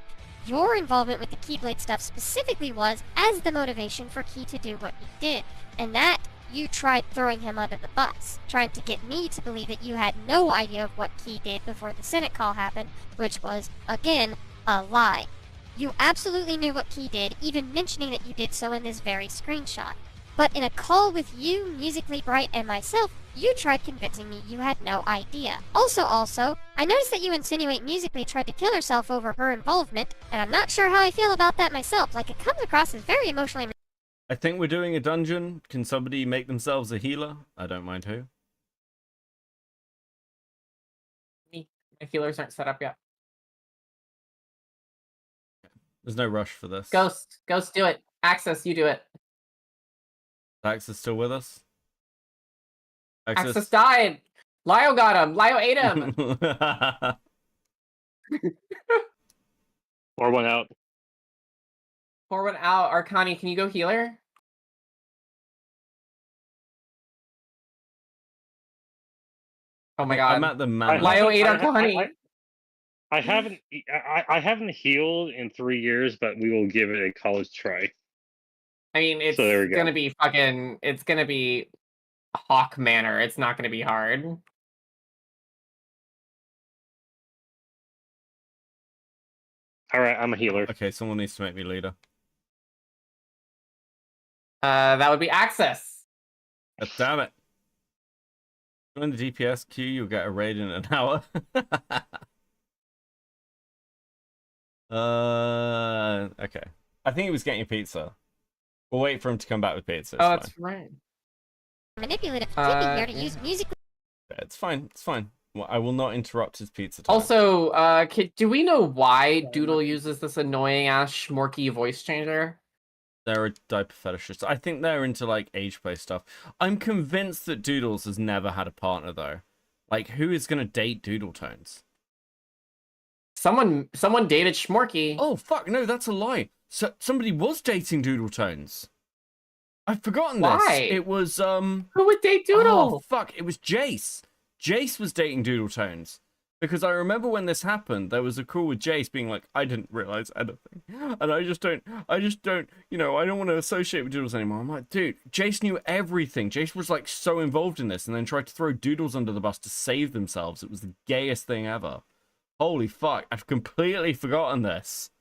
your involvement with the Keyblade stuff specifically was as the motivation for Key to do what he did, and that you tried throwing him under the bus, trying to get me to believe that you had no idea of what Key did before the Senate call happened, which was, again, a lie. You absolutely knew what Key did, even mentioning that you did so in this very screenshot. But in a call with you, Musically Bright, and myself, you tried convincing me you had no idea. Also, I noticed that you insinuate Musically tried to kill herself over her involvement, and I'm not sure how I feel about that myself. Like, it comes across as very emotionally... I think we're doing a dungeon. Can somebody make themselves a healer? I don't mind who. Me. My healers aren't set up yet. There's no rush for this. Ghost, do it. Access, you do it. Axis still with us? Access died. Lio got him. Lio ate him. Or one out. Pour one out. Arcani, can you go healer? Oh my god. I'm at the man. Lio ate Arcani. I haven't healed in 3 years, but we will give it a college try. I mean, it's So there we go. gonna be fucking. It's gonna be Hawk Manor. It's not gonna be hard. All right, I'm a healer. Okay, someone needs to make me leader. That would be Access. God damn it. Join the DPS queue, you'll get a raid in an hour. Okay. I think he was getting pizza. We'll wait for him to come back with pizza. Oh, It's that's right. Manipulative Timmy here to yeah. use music... fine. It's fine. It's fine. Well, I will not interrupt his pizza time. Also, do we know why Doodle uses this annoying ass schmorky voice changer? They're a diaper fetishist. I think they're into like age play stuff. I'm convinced that Doodles has never had a partner though. Like, who is gonna date Doodle Tones? Someone dated Schmorky. Oh fuck, no, that's a lie. So somebody was dating Doodle Tones. I've forgotten this. Why? It was Who would date Doodle? Oh fuck, it was Jace. Jace was dating Doodle Tones. Because I remember when this happened, there was a call with Jace being like, I didn't realize anything. And I just don't, you know, I don't want to associate with Doodles anymore. I'm like, dude, Jace knew everything. Jace was like so involved in this and then tried to throw Doodles under the bus to save themselves. It was the gayest thing ever. Holy fuck, I've completely forgotten this.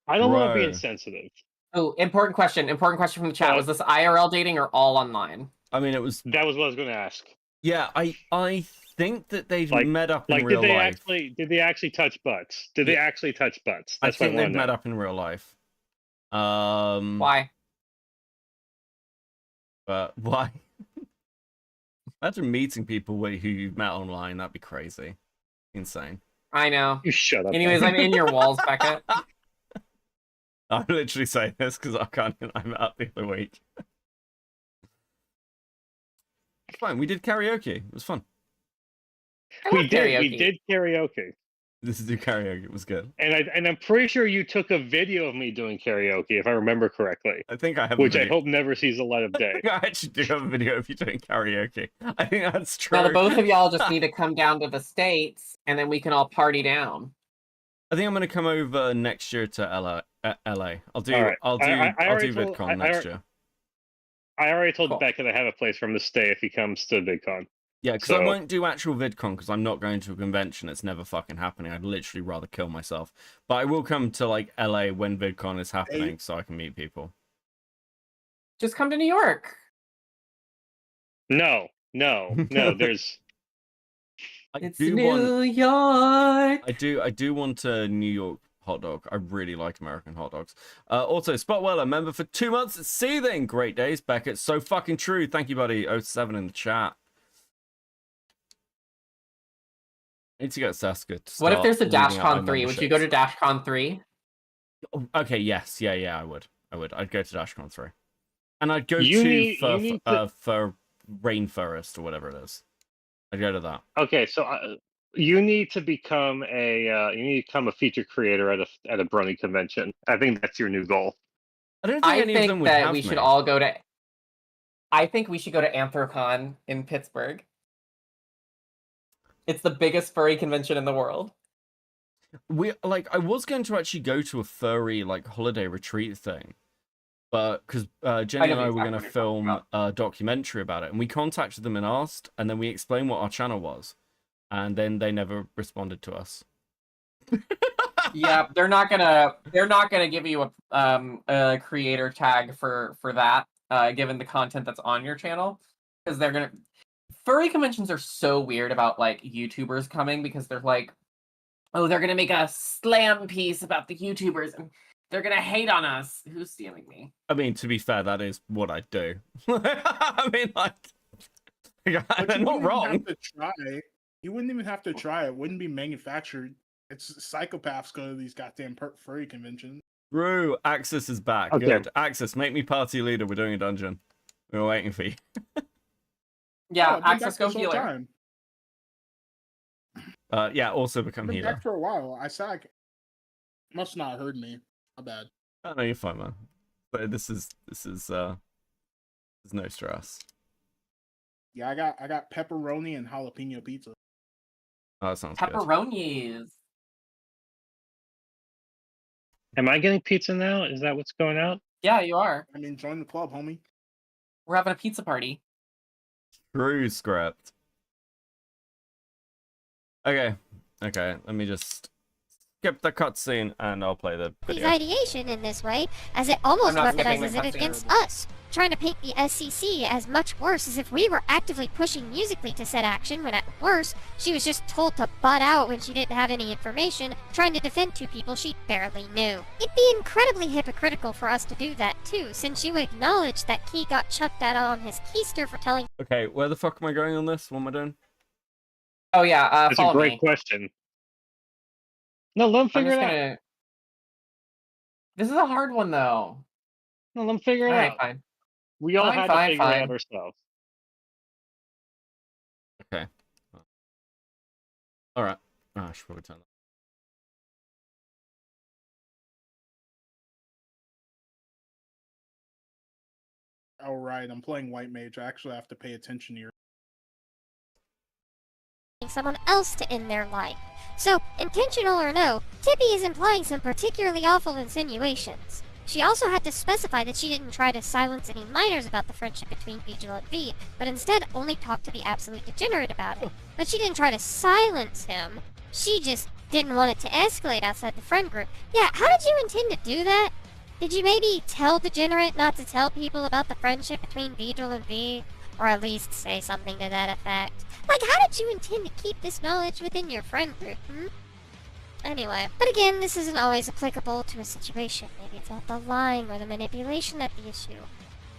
I don't want to be Bro. insensitive. Oh, important question from the chat. Was this IRL dating or all online? I mean, it was... That was what I was going to ask. Yeah, I think that they've Like- met up in Like, real life. did they actually touch butts? Did they actually touch butts? I That's what think I they've want to met know. up in real life. Why? But why? Imagine meeting people who you've met online. That'd be crazy. Insane. I know. You shut up. Anyways, I'm in your walls, Beckett. I'm literally saying this because I met up the other week. It's fine. We did karaoke. It was fun. We did karaoke. This is do karaoke. It was good. And I'm pretty sure you took a video of me doing karaoke, if I remember correctly. I think I have. a Which I video. hope never sees the light of day. I actually do have a video of you doing karaoke. I think that's true. Now the both of y'all just need to come down to the States, and then we can all party down. I think I'm gonna come over next year to LA. I'll do. All right. I'll do. I I'll do already told- VidCon I next year. I already told Beckett I have a place for him to stay if he comes to VidCon. Yeah, because I So- won't do actual VidCon because I'm not going to a convention. It's never fucking happening. I'd literally rather kill myself. But I will come to like LA when VidCon is happening so I can meet people. Just come to New York. No. There's. It's do New York. I do want a New York hot dog. I really like American hot dogs. Also, Spotweller, member for 2 months. It's seething. Great days, Beckett. So fucking true. Thank you, buddy. 07 in the chat. I need to get Saska to What if start there's a reading out DashCon my 3? Would you go to memberships. DashCon 3? Oh, okay, yes. Yeah, I would. I'd go to DashCon 3. And I'd go You to need for Rainforest or whatever it is. I'd go to that. Okay, so you need to become a feature creator at a Brony convention. I think that's your new goal. I don't think I any of them think would that have we me. should all go to. I think we should go to Anthrocon in Pittsburgh. It's the biggest furry convention in the world. I was going to actually go to a furry like holiday retreat thing, but because Jenny and I were going to film a documentary about it, and we contacted them and asked, and then we explained what our channel was, and then they never responded to us. Yeah, they're not gonna give you a creator tag for that, given the content that's on your channel, because they're gonna. Furry conventions are so weird about like YouTubers coming because they're like, oh, they're gonna make a slam piece about the YouTubers and they're gonna hate on us. Who's stealing me? I mean, to be fair, that is what I do. I mean, like, they're not wrong. Have to try. You wouldn't even have to try. It wouldn't be manufactured. It's psychopaths go to these goddamn furry conventions. Rue, Axis is back. Okay. Good. Axis, make me party leader. We're doing a dungeon. We were waiting for you. Yeah, I've been Access back go this whole healer. time. Yeah, also become I've been healer. back for a while. I said must not have heard me. My bad. Oh, no, you're fine, man. But this is there's no stress. Yeah, I got pepperoni and jalapeno pizza. Oh, that sounds good. Pepperonis. Am I getting pizza now? Is that what's going out? Yeah, you are. I mean, join the club, homie. We're having a pizza party. True script. Okay. Let me just skip the cutscene and I'll play the His video. ideation in this way, as it almost I'm not skipping weaponizes the it cutscene. against us, trying to paint the SCC as much worse as if we were actively pushing Musically to set action, when at worst, she was just told to butt out when she didn't have any information, trying to defend two people she barely knew. It'd be incredibly hypocritical for us to do that too, since you acknowledge that Key got chucked out on his keister for telling. Okay, where the fuck am I going on this? What am I doing? Oh yeah, That's a follow great me. question. No, let him I'm figure it just out. gonna. This is a hard one though. No, let him figure it Alright, out. fine. We all Fine, had fine, to figure fine. it out ourselves. Okay. Alright. Oh, I should probably turn All right, I'm playing White Mage. I actually have to pay attention here. Someone else to end their life. So, intentional or no, Tippy is implying some particularly awful insinuations. She also had to specify that she didn't try to silence any minors about the friendship between Vigil and V, but instead only talked to the absolute degenerate about it. But she didn't try to silence him. She just didn't want it to escalate outside the friend group. Yeah, how did you intend to do that? Did you maybe tell Degenerate not to tell people about the friendship between Vigil and V? Or at least say something to that effect? Like, how did you intend to keep this knowledge within your friend group, Anyway, but again, this isn't always applicable to a situation. Maybe it's not the lying or the manipulation at the issue.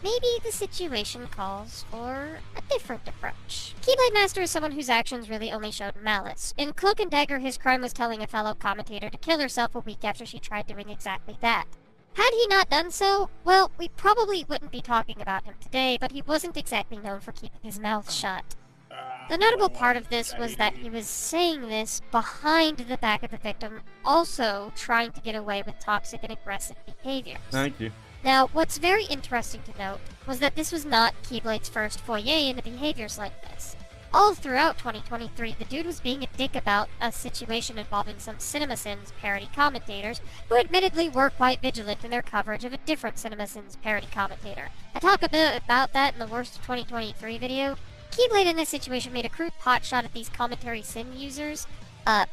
Maybe the situation calls for a different approach. Keyblade Master is someone whose actions really only showed malice. In Cloak and Dagger, his crime was telling a fellow commentator to kill herself a week after she tried doing exactly that. Had he not done so, well, we probably wouldn't be talking about him today, but he wasn't exactly known for keeping his mouth shut. The notable part of this was that he was saying this behind the back of the victim, also trying to get away with toxic and aggressive behaviors. Thank you. Now, what's very interesting to note was that this was not Keyblade's first foray into behaviors like this. All throughout 2023, the dude was being a dick about a situation involving some CinemaSins parody commentators who admittedly were quite vigilant in their coverage of a different CinemaSins parody commentator. I talk a bit about that in the Worst of 2023 video. Keyblade in this situation made a crude potshot at these commentary sin users,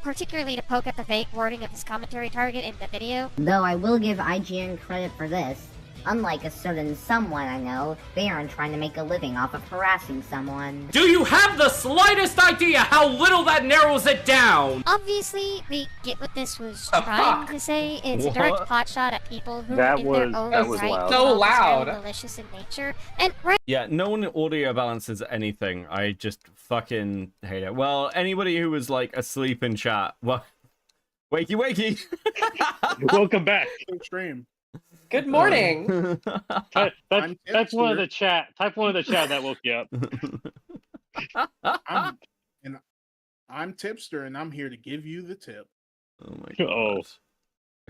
particularly to poke at the vague wording of his commentary target in the video. Though I will give IGN credit for this. Unlike a certain someone I know, they aren't trying to make a living off of harassing someone. Do you have the slightest idea how little that narrows it down? Obviously, we get what this was trying to say. It's a direct potshot at people who That in was- their own that was right loud. are So almost loud. very malicious in nature. And right Yeah, no one audio balances anything. I just fucking hate it. Well, anybody who was like asleep in chat, well, wakey wakey. Welcome back. Stream. Good morning. That's one of the chat. Type one of the chat that woke you up. I'm Tipster, and I'm here to give you the tip. Oh my god. Oh.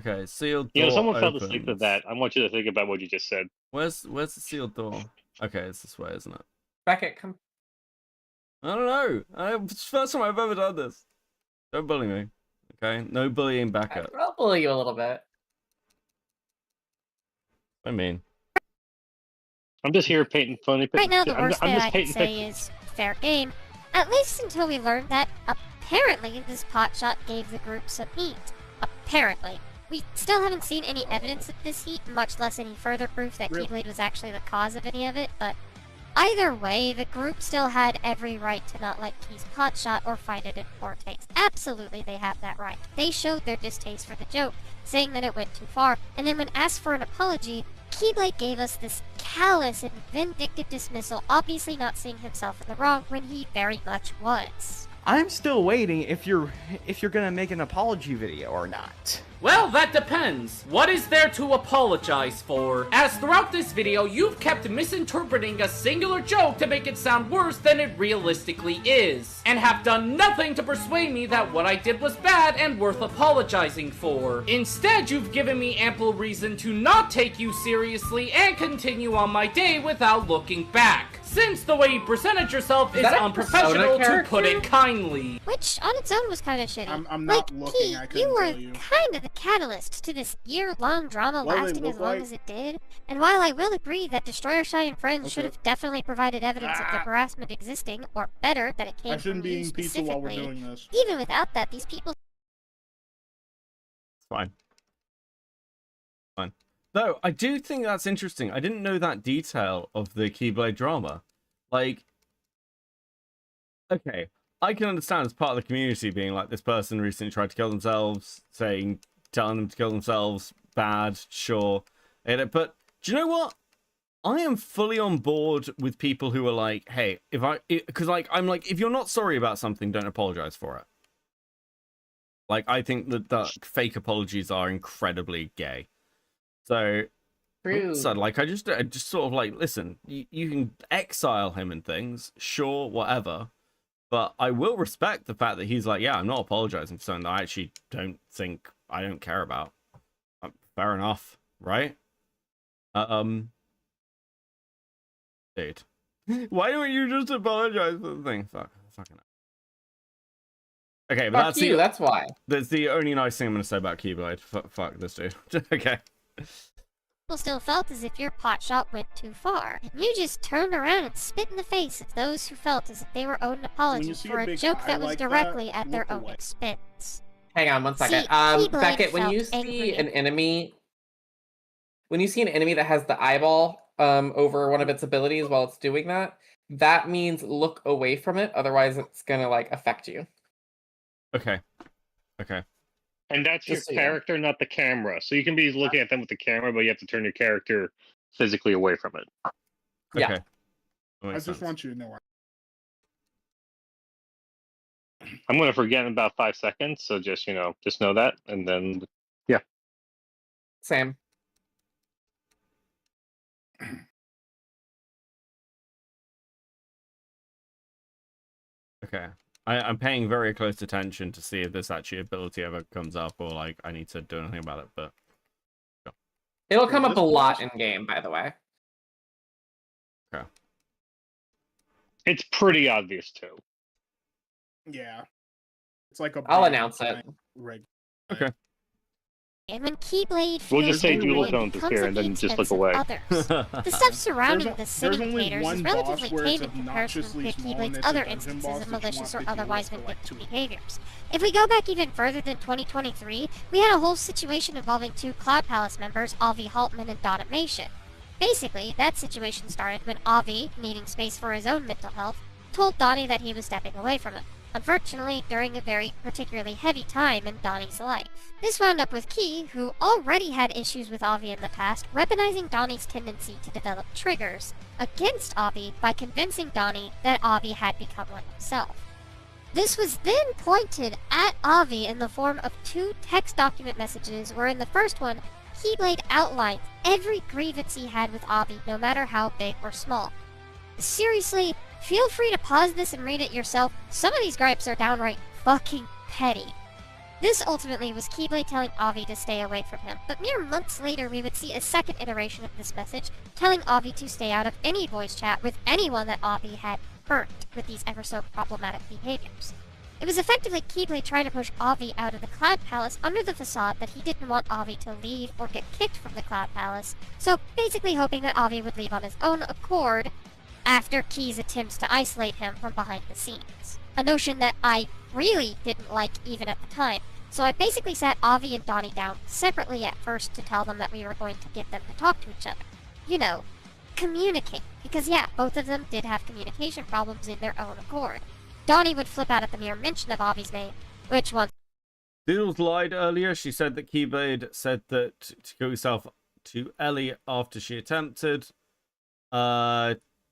Okay, sealed door. You know, someone fell asleep to opens. that. I want you to think about what you just said. Where's the sealed door? Okay, it's this way, isn't it? Beckett, come. I don't know. It's the first time I've ever done this. Don't bully me. Okay, no bullying back up. I'll bully you a little bit. I mean, I'm just here painting funny. Right now, the worst I'm thing just I can painting say is fair game. At least until we learned that apparently this potshot gave the group some heat. Apparently. We still haven't seen any evidence of this heat, much less any further proof that Keyblade was actually the cause of any of it, but either way, the group still had every right to not like Key's potshot or find it in poor taste. Absolutely, they have that right. They showed their distaste for the joke, saying that it went too far, and then when asked for an apology, Keyblade gave us this callous and vindictive dismissal, obviously not seeing himself in the wrong when he very much was. I'm still waiting if you're gonna make an apology video or not. Well, that depends. What is there to apologize for? As throughout this video, you've kept misinterpreting a singular joke to make it sound worse than it realistically is, and have done nothing to persuade me that what I did was bad and worth apologizing for. Instead, you've given me ample reason to not take you seriously and continue on my day without looking back. Since the way you presented yourself is unprofessional, to put it kindly. Which, on its own, was kind of shitty. I'm not looking, I couldn't you were tell you. kind of the catalyst to this year-long drama What do they lasting look as long like? as it did. And while I will agree that Destroyer Shy and Friends should have definitely provided evidence of the harassment existing, or better, that it I came shouldn't from be you eating pizza while we're specifically, doing this. even without that, these people... fine. Fine. Though, I do think that's interesting. I didn't know that detail of the Keyblade drama. Like, okay, I can understand as part of the community being like, this person recently tried to kill themselves, telling them to kill themselves, bad, sure. But do you know what? I am fully on board with people who are like, hey, I'm like, if you're not sorry about something, don't apologize for it. Like, I think that fake apologies are incredibly gay. So, like, I just sort of like, listen, you can exile him and things, sure, whatever. But I will respect the fact that he's like, yeah, I'm not apologizing for something that I actually don't care about. Fair enough, right? Dude. Why don't you just apologize for the thing? Fucking. Okay, but that's why. That's the only nice thing I'm gonna say about Keyblade. Fuck this dude. Okay. People still felt as if your potshot went too far, and you just turned around and spit in the face of those who felt as if they were owed an apology for a joke that was directly at their own expense. Hang on one second. Beckett, when you see an enemy that has the eyeball over one of its abilities while it's doing that, that means look away from it, otherwise it's gonna like affect you. Okay. And that's your character, not the camera. So you can be looking at them with the camera, but you have to turn your character physically away from it. Yeah. Okay. I just want you to know. I'm going to forget in about 5 seconds, so just know that, and then, yeah. Same. Okay. I'm paying very close attention to see if this actually ability ever comes up, or like I need to do anything about it, but It'll come up a lot in game, by the way. Okay. It's pretty obvious too. Yeah. It's like a I'll announce it. Okay. And when Keyblade We'll just say Doodle Doodletones is here, and then just look away. The stuff surrounding the There's only simulators one is boss relatively where it's tame in comparison obnoxiously with small, and Keyblade's it's a other dungeon instances boss of that you malicious or want to deal otherwise with for, like, vindictive behaviors. If we go back even further than 2023, we had a whole situation involving two Cloud Palace members, Avi Haltman and Dotomation. Basically, that situation started when Avi, needing space for his own mental health, told Donnie that he was stepping away from him. Unfortunately, during a very particularly heavy time in Donnie's life. This wound up with Key, who already had issues with Avi in the past, weaponizing Donnie's tendency to develop triggers against Avi by convincing Donnie that Avi had become one himself. This was then pointed at Avi in the form of two text document messages where in the first one, Keyblade outlined every grievance he had with Avi, no matter how big or small. Seriously, feel free to pause this and read it yourself. Some of these gripes are downright fucking petty. This ultimately was Keyblade telling Avi to stay away from him, but mere months later we would see a second iteration of this message, telling Avi to stay out of any voice chat with anyone that Avi had hurt with these ever so problematic behaviors. It was effectively Keyblade trying to push Avi out of the Cloud Palace under the facade that he didn't want Avi to leave or get kicked from the Cloud Palace, so basically hoping that Avi would leave on his own accord after Key's attempts to isolate him from behind the scenes. A notion that I really didn't like even at the time, so I basically sat Avi and Donnie down separately at first to tell them that we were going to get them to talk to each other. You know, communicate. Because yeah, both of them did have communication problems in their own accord. Donnie would flip out at the mere mention of Avi's name, which once... Doodles lied earlier. She said that Keyblade said that to kill yourself to Ellie after she attempted.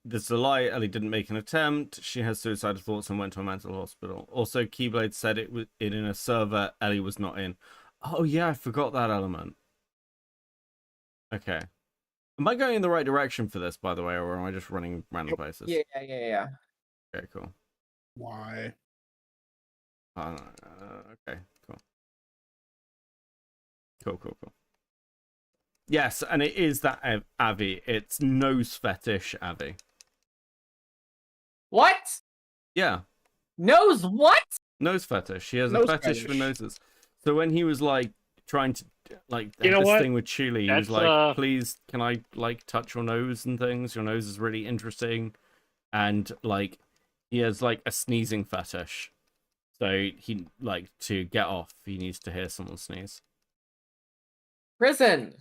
This is a lie. Ellie didn't make an attempt. She has suicidal thoughts and went to a mental hospital. Also, Keyblade said it was in a server Ellie was not in. Oh yeah, I forgot that element. Okay. Am I going in the right direction for this, by the way, or am I just running random places? Yeah. Okay, cool. Why? Okay, cool. Cool. Yes, and it is that Avi. It's nose fetish Avi. What? Yeah. Nose what? Nose fetish. He has Nose a fetish for noses. So when he was like trying to like You know this what? thing with Chile, he was That's, like, "Please, can I like touch your nose and things? Your nose is really interesting." And like, he has like a sneezing fetish. So he like to get off, he needs to hear someone sneeze. Prison.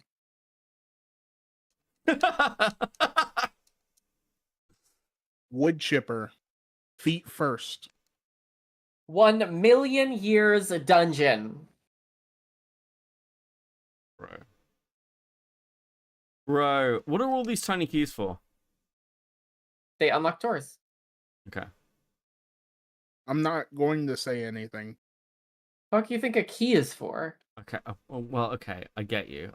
Wood chipper. Feet first. 1 million years dungeon. Bro, what are all these tiny keys for? They unlock doors. Okay. I'm not going to say anything. What do you think a key is for? Okay. Well, okay. I get you.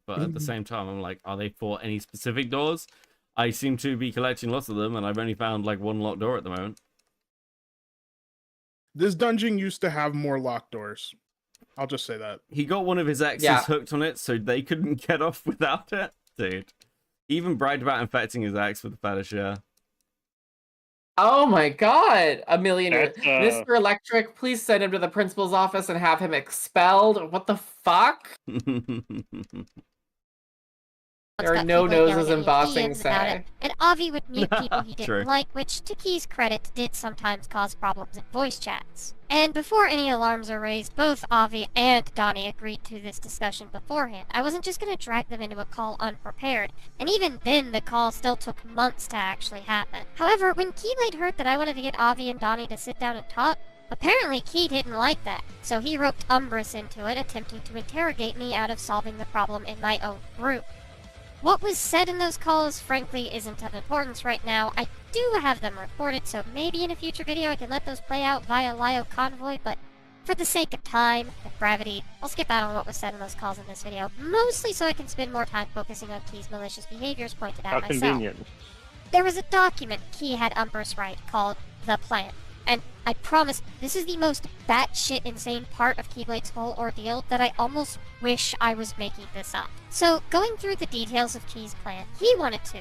But at the same time, I'm like, are they for any specific doors? I seem to be collecting lots of them, and I've only found like one locked door at the moment. This dungeon used to have more locked doors. I'll just say that. He got one of his exes hooked on it, so they couldn't get off without it. Dude. He even bragged about infecting his ex with the fetish, yeah. Oh my god! 1 million years. That's, Mr. Electric, please send him to the principal's office and have him expelled. What the fuck? There are no noses in Bossing say. And Avi would mute people he True. didn't like, which, to Key's credit, did sometimes cause problems in voice chats. And before any alarms are raised, both Avi and Donnie agreed to this discussion beforehand. I wasn't just going to drag them into a call unprepared, and even then the call still took months to actually happen. However, when Keyblade heard that I wanted to get Avi and Donnie to sit down and talk, apparently Key didn't like that, so he roped Umbrus into it, attempting to interrogate me out of solving the problem in my own group. What was said in those calls, frankly, isn't of importance right now. I do have them recorded, so maybe in a future video I can let those play out via Lio Convoy, but for the sake of time and brevity, I'll skip out on what was said in those calls in this video, mostly so I can spend more time focusing on Key's malicious behaviors pointed out How myself. convenient. There was a document Key had Umbrus write called The Plan, and I promise this is the most batshit insane part of Keyblade's whole ordeal that I almost wish I was making this up. So, going through the details of Key's plan, he wanted to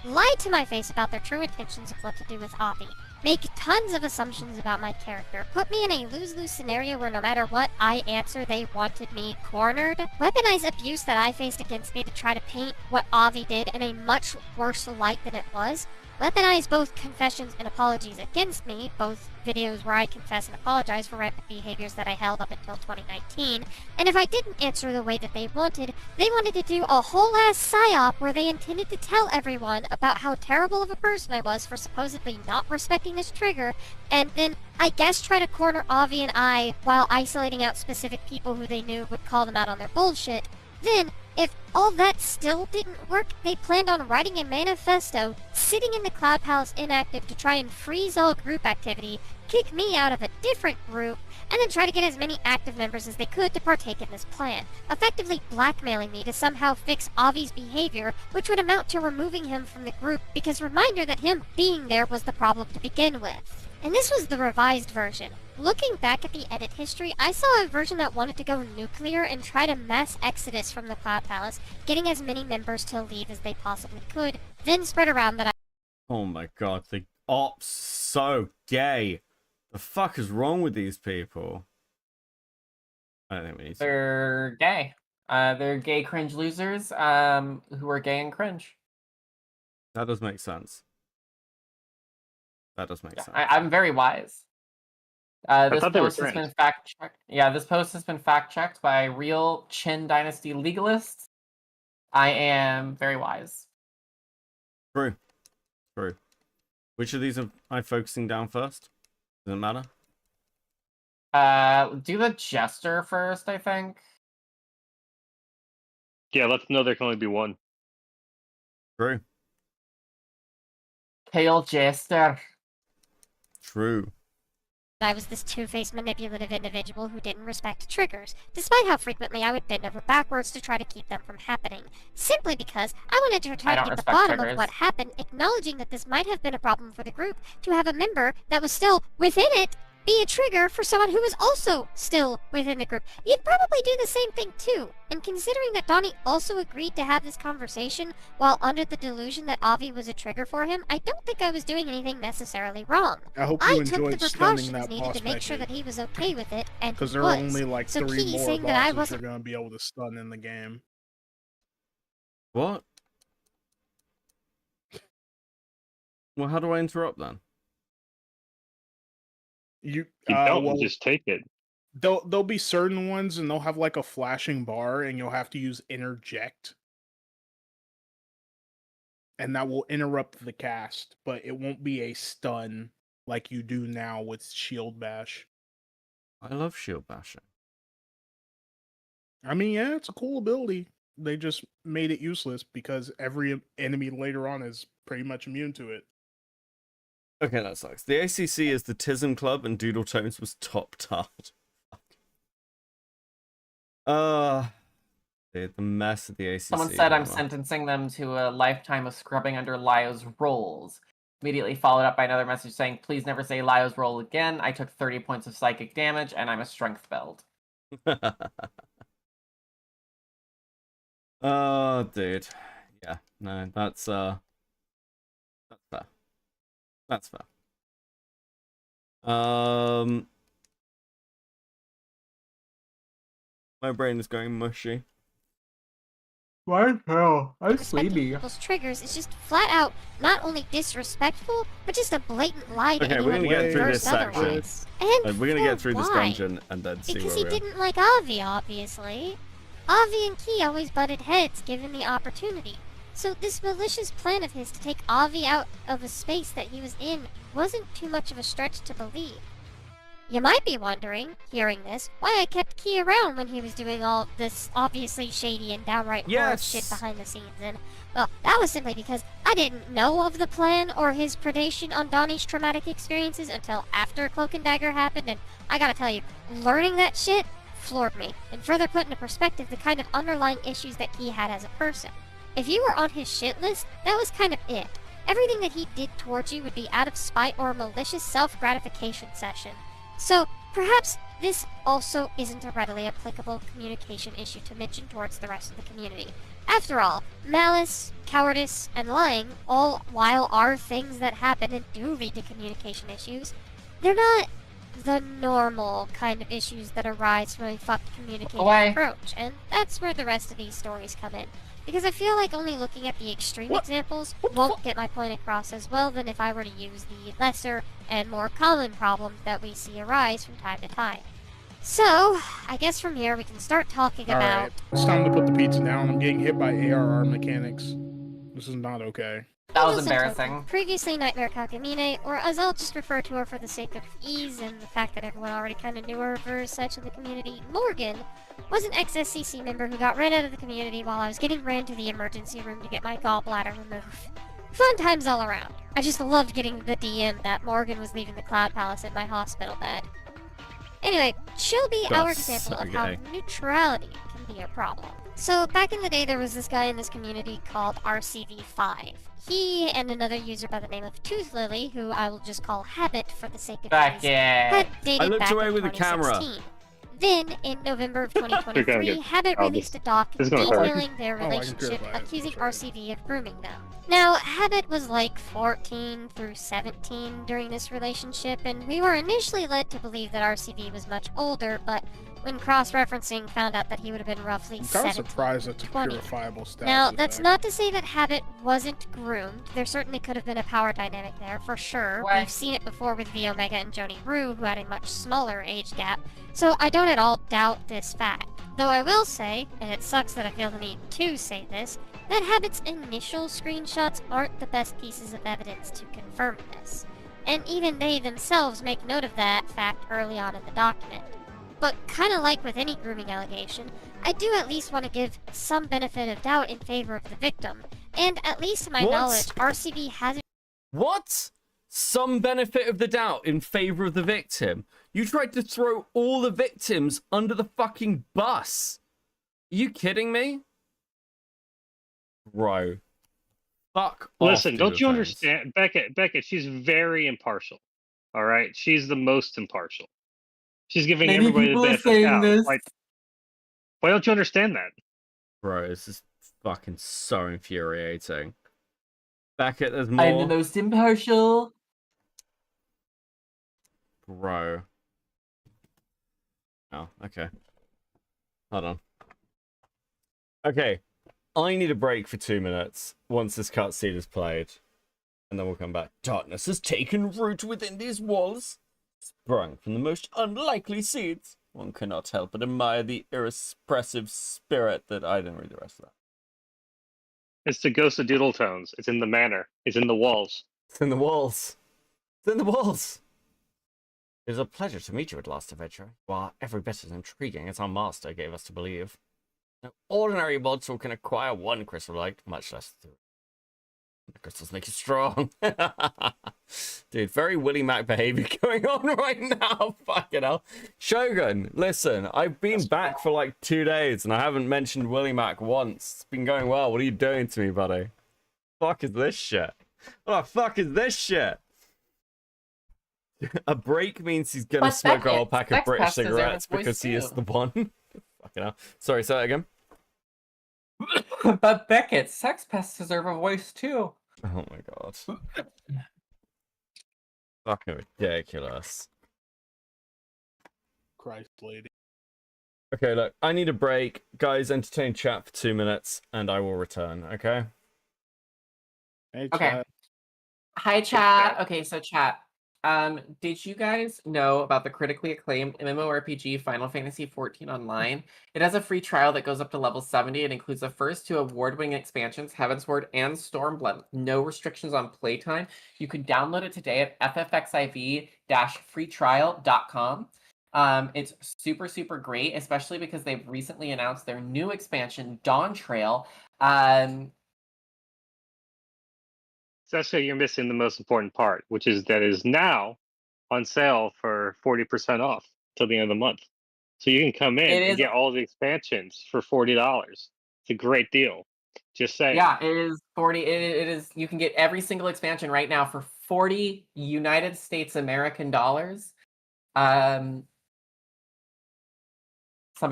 lie to my face about their true intentions of what to do with Avi, make tons of assumptions about my character, put me in a lose-lose scenario where no matter what I answer they wanted me cornered, weaponize abuse that I faced against me to try to paint what Avi did in a much worse light than it was, weaponize both confessions and apologies against me, both videos where I confess and apologize for rampant behaviors that I held up until 2019, and if I didn't answer the way that they wanted to do a whole ass psyop where they intended to tell everyone about how terrible of a person I was for supposedly not respecting this trigger, and then I guess try to corner Avi and I while isolating out specific people who they knew would call them out on their bullshit. Then, if all that still didn't work, they planned on writing a manifesto, sitting in the Cloud Palace inactive to try and freeze all group activity, kick me out of a different group, and then try to get as many active members as they could to partake in this plan, effectively blackmailing me to somehow fix Avi's behavior, which would amount to removing him from the group, because reminder that him being there was the problem to begin with. And this was the revised version. Looking back at the edit history, I saw a version that wanted to go nuclear and try to mass exodus from the Cloud Palace, getting as many members to leave as they possibly could, then spread around that I... Oh my god, the op's so gay. The fuck is wrong with these people? I don't think we need to. They're gay. They're gay cringe losers who are gay and cringe. That does make sense. That does make sense. I'm very wise. This post has been fact checked. Yeah, this post has been fact checked by real Qin Dynasty legalists. I am very wise. True. True. Which of these am I focusing down first? Doesn't matter. Do the jester first, I think. Yeah, let's know there can only be one. True. Hail jester. True. I was this two-faced manipulative individual who didn't respect triggers, despite how frequently I would bend over backwards to try to keep them from happening, simply because I wanted to try to get the bottom of what happened, acknowledging that this might have been a problem for the group to have a member that was still within it be a trigger for someone who was also still within the group. You'd probably do the same thing too. And considering that Donnie also agreed to have this conversation while under the delusion that Avi was a trigger for him, I don't think I was doing anything necessarily wrong. I hope you took the enjoyed stunning precautions that needed to make sure that he was okay with it, and because he there are was. only like So 3 Key more saying that I bosses wasn't you're gonna be able to stun in the game. What? Well, how do I interrupt then? You don't just take it. There'll be certain ones, and they'll have like a flashing bar, and you'll have to use interject, and that will interrupt the cast, but it won't be a stun like you do now with shield bash. I love shield bashing. I mean, yeah, it's a cool ability. They just made it useless because every enemy later on is pretty much immune to it. Okay, that sucks. The ACC is the Tism Club, and Doodle Tones was top tart. The mess of the ACC. Someone said I'm sentencing them to a lifetime of scrubbing under Lyo's rolls. Immediately followed up by another message saying, please never say Lyo's roll again. I took 30 points of psychic damage, and I'm a strength belt. Oh, dude. Yeah, no, that's fair. That's fair. My brain is going mushy. What hell? I'm Respecting people's triggers is just flat out not only disrespectful, but just a blatant lie to Okay, we're anyone gonna who get through first this section. otherwise. And We're gonna get through for this why? dungeon and then see Because where he we're didn't like Avi, obviously. Avi and Key always butted heads given the opportunity. So this malicious plan of his to take Avi out of a space that he was in wasn't too much of a stretch to believe. You might be wondering, hearing this, why I kept Key around when he was doing all this obviously shady and downright horrid shit behind the scenes, and, well, that was simply because I didn't know of the plan or his predation on Donnie's traumatic experiences until after Cloak and Dagger happened, and I gotta tell you, learning that shit floored me, and further put into perspective the kind of underlying issues that Key had as a person. If you were on his shit list, that was kind of it. Everything that he did towards you would be out of spite or a malicious self-gratification session. So, perhaps this also isn't a readily applicable communication issue to mention towards the rest of the community. After all, malice, cowardice, and lying, all while are things that happen and do lead to communication issues, they're not the normal kind of issues that arise from a fucked communicating approach, and that's where the rest of these stories come in. Because I feel like only looking at the extreme examples won't get my point across as well than if I were to use the lesser and more common problems that we see arise from time to time. So, I guess from here we can start talking about... Alright, it's time to put the pizza down. I'm getting hit by ARR mechanics. This is not okay. That was embarrassing. Previously Nightmare Kakamine, or as I'll just refer to her for the sake of ease and the fact that everyone already kind of knew her for such in the community, Morgan, was an ex-SCC member who got ran out of the community while I was getting ran to the emergency room to get my gallbladder removed. Fun times all around. I just loved getting the DM that Morgan was leaving the Cloud Palace in my hospital bed. Anyway, she'll be our example of how neutrality can be a problem. So, back in the day, there was this guy in this community called RCV5. He and another user by the name of Tooth Lily, who I will just call Habit for the sake of ease, had dated back in 2016. Then, in November of 2023, Habit released a doc detailing their relationship, accusing RCV of grooming them. Now, Habit was like 14 through 17 during this relationship, and we were initially led to believe that RCV was much older, but when cross-referencing found out that he would have been roughly I'm kind of 17 surprised that's a 20. purifiable stat. Now, that's not to say that Habit wasn't groomed. There certainly could have been a power dynamic there, for sure. What? We've seen it before with V Omega and Joni Rue, who had a much smaller age gap, so I don't at all doubt this fact. Though I will say, and it sucks that I feel the need to say this, that Habit's initial screenshots aren't the best pieces of evidence to confirm this. And even they themselves make note of that fact early on in the document. But kinda like with any grooming allegation, I do at least want to give some benefit of doubt in favor of the victim. And at least to my What? knowledge, RCV hasn't... What? Some benefit of the doubt in favor of the victim? You tried to throw all the victims under the fucking bus. Are you kidding me? Bro. Fuck off, Listen, don't you Doodletones. understand? Beckett, she's very impartial. All right? She's the most impartial. She's giving Many everybody the people are benefit of saying doubt. this. Why don't you understand that? Bro, this is fucking so infuriating. Beckett, there's more. I'm the most impartial. Bro. Oh, okay. Hold on. Okay. I need a break for 2 minutes once this cutscene is played. And then we'll come back. Darkness has taken root within these walls. Sprung from the most unlikely seeds. One cannot help but admire the irrepressive spirit that... I didn't read the rest of that. It's the ghost of Doodle Tones. It's in the manor. It's in the walls. It's in the walls. It's in the walls. It is a pleasure to meet you at last, adventurer. You are every bit as intriguing as our master gave us to believe. No ordinary mortal can acquire one crystalite, much less three. The crystals make you strong. Dude, very Willy Mac behavior going on right now. Fucking hell. Shogun, listen, I've been back for like 2 days and I haven't mentioned Willy Mac once. It's been going well. What are you doing to me, buddy? Fuck is this shit? What the fuck is this shit? A break means he's gonna smoke a whole pack of British cigarettes because he is the one. Fucking hell. Sorry, say that again. But Beckett, sex pests deserve a voice too. Oh my god. Fucking ridiculous. Christ, lady. Okay, look, I need a break. Guys, entertain chat for 2 minutes and I will return, okay? Hey, Okay. chat. Hi, chat. Okay, so chat. Did you guys know about the critically acclaimed MMORPG Final Fantasy XIV Online? It has a free trial that goes up to level 70. It includes the first 2 award-winning expansions, Heavensward and Stormblood. No restrictions on playtime. You can download it today at ffxiv-freetrial.com. It's super, super great, especially because they've recently announced their new expansion, Dawn Trail. Especially, you're missing the most important part, which is that it is now on sale for 40% off till the end of the month. So you can come in and get all the expansions for $40. It's a great deal. Just saying. Yeah, it is 40. It is. You can get every single expansion right now for 40 United States American dollars. Somebody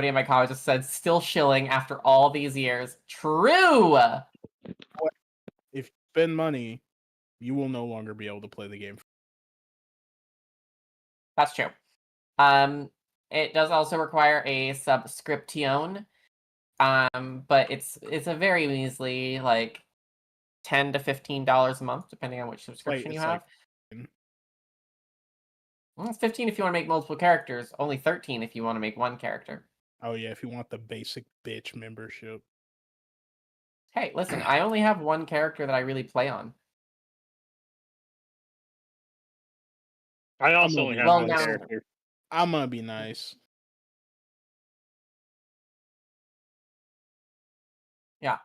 in my college just said, "Still shilling after all these years." True. If you spend money, you will no longer be able to play the game. That's true. It does also require a subscription, but it's a very measly like $10 to $15 a month, depending on which subscription you have. Well, it's 15 if you want to make multiple characters. Only 13 if you want to make one character. Oh yeah, if you want the basic bitch membership. Hey, listen, I only have one character that I really play on. I also only have one character. I'm gonna be nice. Yeah.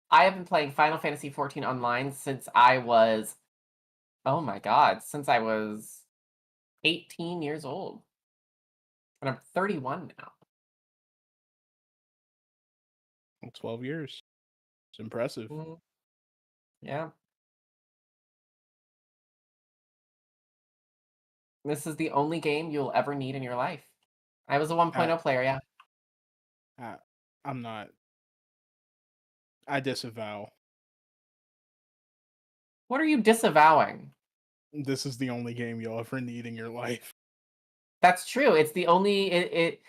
I have been playing Final Fantasy XIV Online since I was... Oh my god, since I was 18 years old. And I'm 31 now. 12 years. It's impressive. Yeah. This is the only game you'll ever need in your life. I was a 1.0 player, yeah. I'm not. I disavow. What are you disavowing? This is the only game you'll ever need in your life. That's true. It's the only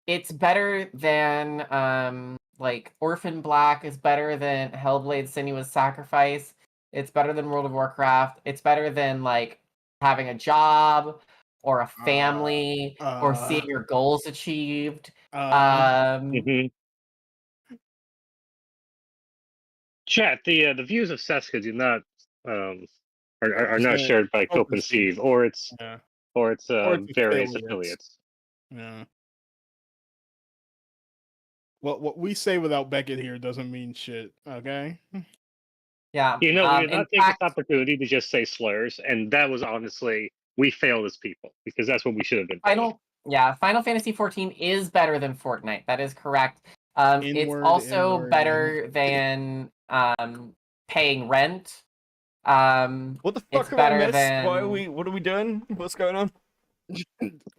it's better than like Orphan Black is better than Hellblade: Senua's Sacrifice. It's better than World of Warcraft. It's better than like having a job or a family or seeing your goals achieved. Chat, the views of Seska do not are not shared by Cope and Steve or its various affiliates. Yeah. Well, what we say without Beckett here doesn't mean shit. Okay. Yeah. You know, we did not take this opportunity to just say slurs, and that was honestly, we failed as people because that's what we should have been doing. Final Fantasy 14 is better than Fortnite. That is correct. It's also better than paying rent. What the fuck have I missed? What are we doing? What's going on?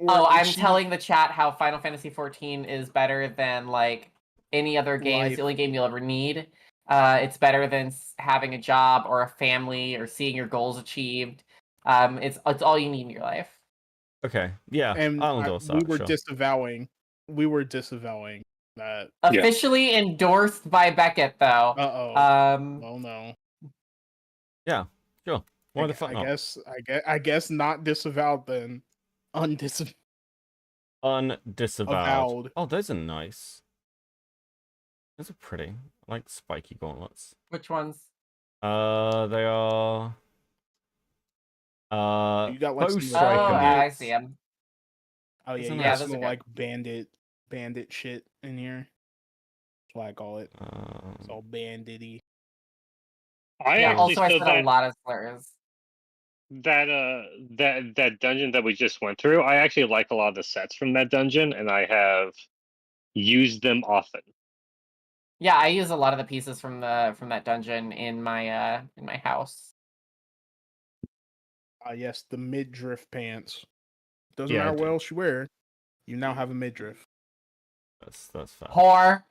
I'm telling the chat how Final Fantasy 14 is better than like any other game. It's the only game you'll ever need. It's better than having a job or a family or seeing your goals achieved. It's all you need in your life. Okay, yeah. And I'll endorse that, we were sure. disavowing that. Officially endorsed by Beckett, though. Oh no. Yeah, sure. Why the fuck not? I guess not disavowed then. Undisavowed. Undisavowed. Oh, those are nice. Those are pretty. I like spiky gauntlets. Which ones? They are. You got like I see them. Oh yeah, Isn't you that- got those are some good. like bandit shit in here. That's what I call it. It's all bandity. I also I said said a lot of slurs. That dungeon that we just went through, I actually like a lot of the sets from that dungeon, and I have used them often. Yeah, I use a lot of the pieces from that dungeon in my house. Yes, the midriff pants. Doesn't Yeah, I matter what do. else you wear. You now have a midriff. That's fair. Whore.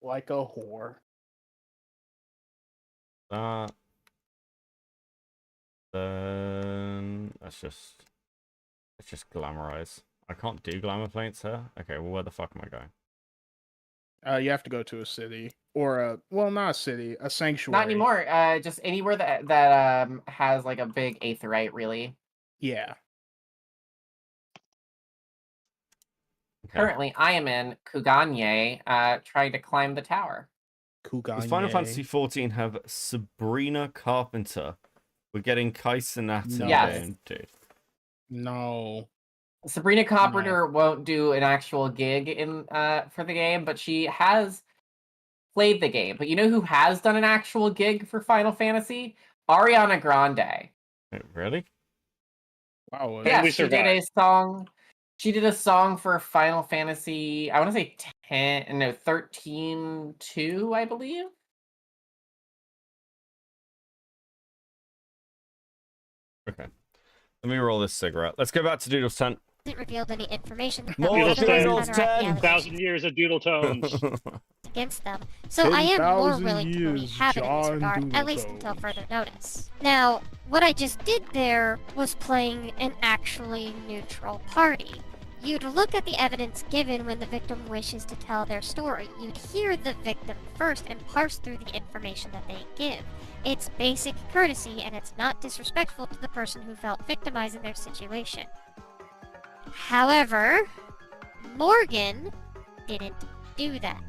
Like a whore. Then let's just glamorize. I can't do glamour plates here. Okay, well, where the fuck am I going? You have to go to a city or not a city, a sanctuary. Not anymore. Just anywhere that has like a big aetheryte, really. Yeah. Okay. Currently, I am in Kuganye, trying to climb the tower. Kuganye. Does Final Fantasy 14 have Sabrina Carpenter? We're getting Kaisenat in Yes. game, dude. No. Sabrina Carpenter won't do an actual gig in for the game, but she has played the game. But you know who has done an actual gig for Final Fantasy? Ariana Grande. Wait, really? Wow. Yeah, she did a song. She did a song for Final Fantasy, I want to say 13-2, I believe. Okay. Let me roll this cigarette. Let's go back to Doodle's tent. Hasn't revealed any information More about Doodles the 10,000 years of Doodle Tones. against them. So I am more 10,000 willing to believe years, Habit in this John regard, at least until further notice. Now, what I just did there was playing an actually neutral party. You'd look at the evidence given when the victim wishes to tell their story. You'd hear the victim first and parse through the information that they give. It's basic courtesy, and it's not disrespectful to the person who felt victimized in their situation. However, Morgan didn't do that.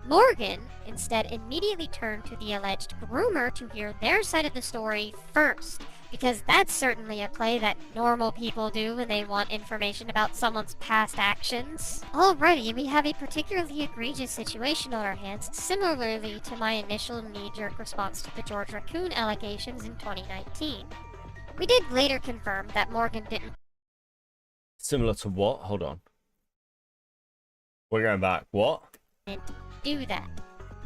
Morgan instead immediately turned to the alleged groomer to hear their side of the story first, because that's certainly a play that normal people do when they want information about someone's past actions. Alrighty, we have a particularly egregious situation on our hands, similarly to my initial knee-jerk response to the George Raccoon allegations in 2019. We did later confirm that Morgan didn't Similar to what? Hold on. We're going back. What? do that.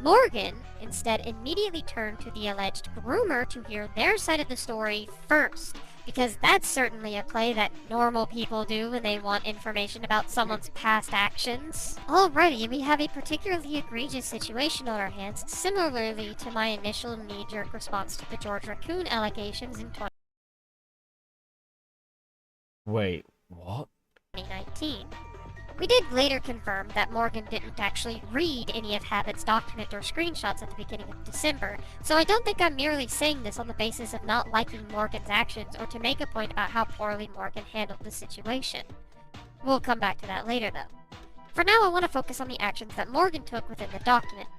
Morgan instead immediately turned to the alleged groomer to hear their side of the story first, because that's certainly a play that normal people do when they want information about someone's past actions. Alrighty, we have a particularly egregious situation on our hands, similarly to my initial knee-jerk response to the George Raccoon allegations in Wait, what? 2019. We did later confirm that Morgan didn't actually read any of Habit's document or screenshots at the beginning of December, so I don't think I'm merely saying this on the basis of not liking Morgan's actions or to make a point about how poorly Morgan handled the situation. We'll come back to that later though. For now, I want to focus on the actions that Morgan took within the document.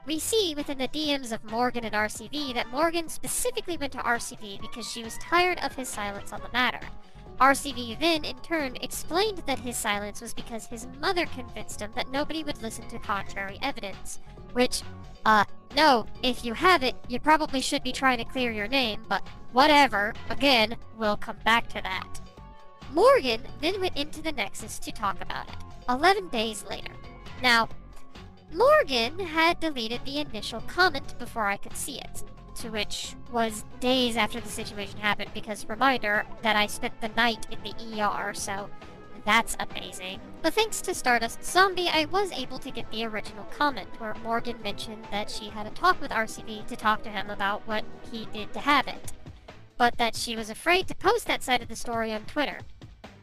We see within the DMs of Morgan and RCV that Morgan specifically went to RCV because she was tired of his silence on the matter. RCV then, in turn, explained that his silence was because his mother convinced him that nobody would listen to contrary evidence. Which, no, if you have it, you probably should be trying to clear your name, but whatever, again, we'll come back to that. Morgan then went into the Nexus to talk about it, 11 days later. Now, Morgan had deleted the initial comment before I could see it, to which was days after the situation happened because, reminder, that I spent the night in the ER, so that's amazing. But thanks to Stardust Zombie, I was able to get the original comment where Morgan mentioned that she had a talk with RCV to talk to him about what he did to Habit, but that she was afraid to post that side of the story on Twitter.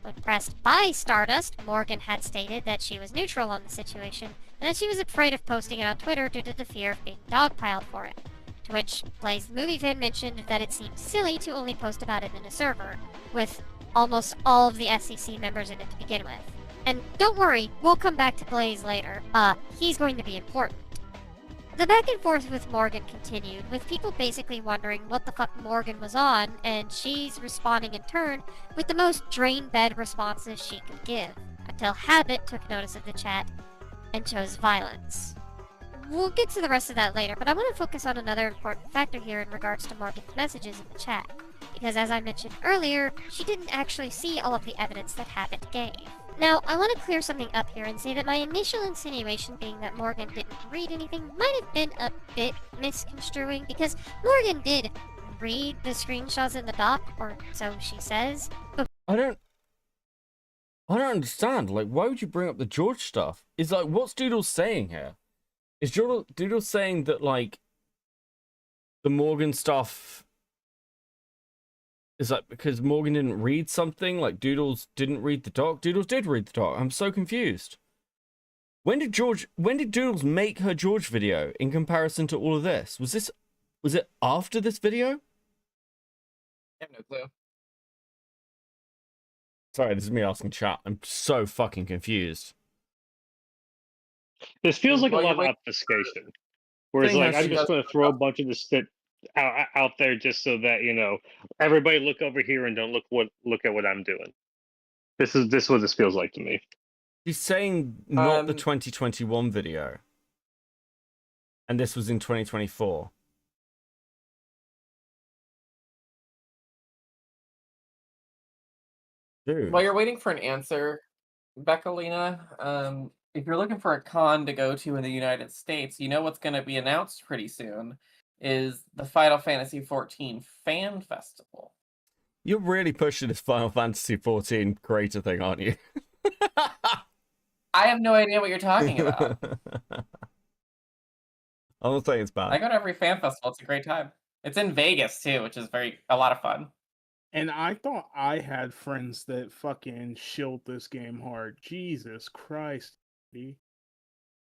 When pressed by Stardust, Morgan had stated that she was neutral on the situation and that she was afraid of posting it on Twitter due to the fear of being dogpiled for it. To which Blaze Movie Fan mentioned that it seemed silly to only post about it in a server, with almost all of the SEC members in it to begin with. And don't worry, we'll come back to Blaze later. He's going to be important. The back and forth with Morgan continued, with people basically wondering what the fuck Morgan was on, and she's responding in turn with the most drain-bed responses she could give, until Habit took notice of the chat and chose violence. We'll get to the rest of that later, but I want to focus on another important factor here in regards to Morgan's messages in the chat, because as I mentioned earlier, she didn't actually see all of the evidence that Habit gave. Now, I want to clear something up here and say that my initial insinuation being that Morgan didn't read anything might have been a bit misconstruing, because Morgan did read the screenshots in the doc, or so she says. But I don't understand. Like, why would you bring up the George stuff? Is like, what's Doodles saying here? Is Doodles saying that, like, the Morgan stuff is that because Morgan didn't read something? Like, Doodles didn't read the doc? Doodles did read the doc. I'm so confused. When did Doodles make her George video in comparison to all of this? Was it after this video? I have no clue. Sorry, this is me asking chat. I'm so fucking confused. This feels like a lot of obfuscation. Whereas, like, I'm just going to throw a bunch of this shit out there just so that, you know, everybody look over here and don't look at what I'm doing. This is what this feels like to me. She's saying not the 2021 video, and this was in 2024. Dude. While you're waiting for an answer, Beckalina, if you're looking for a con to go to in the United States, you know what's going to be announced pretty soon is the Final Fantasy XIV Fan Festival. You're really pushing this Final Fantasy XIV creator thing, aren't you? I have no idea what you're talking about. I'm not saying it's bad. I go to every fan festival. It's a great time. It's in Vegas, too, which is a lot of fun. And I thought I had friends that fucking shilled this game hard. Jesus Christ. I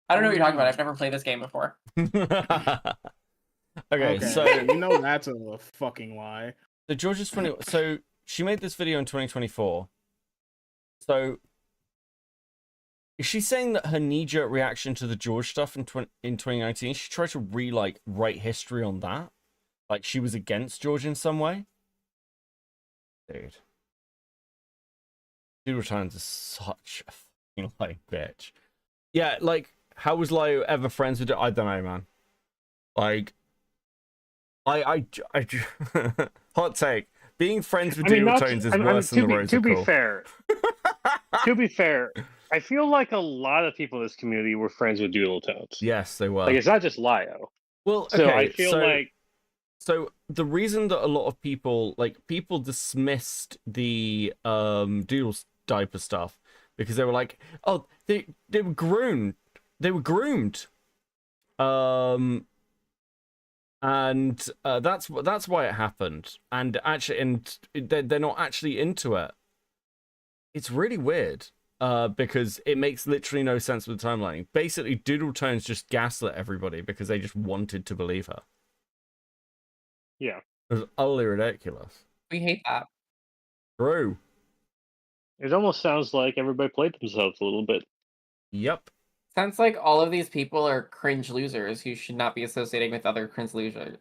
don't know what you're talking about. I've never played this game before. Okay, so you know that's a fucking lie. So George's 20. So she made this video in 2024. So is she saying that her knee-jerk reaction to the George stuff in 2019, she tried to write history on that? Like she was against George in some way? Dude. Doodle Tones is such a fucking bitch. Yeah, like, how was Lio ever friends with it? I don't know, man. Like, I hot take. Being friends with Doodle Tones is worse than the Rose. To be fair, I feel like a lot of people in this community were friends with Doodle Tones. Yes, they were. Like, it's not just Lio. Well, so okay, I feel like. So the reason that a lot of people dismissed the Doodles diaper stuff because they were like, oh, they were groomed. They were groomed. And that's why it happened. And actually, they're not actually into it. It's really weird. Because it makes literally no sense with the timeline. Basically, Doodle Tones just gaslit everybody because they just wanted to believe her. Yeah. It was utterly ridiculous. We hate that. True. It almost sounds like everybody played themselves a little bit. Yep. Sounds like all of these people are cringe losers who should not be associating with other cringe losers.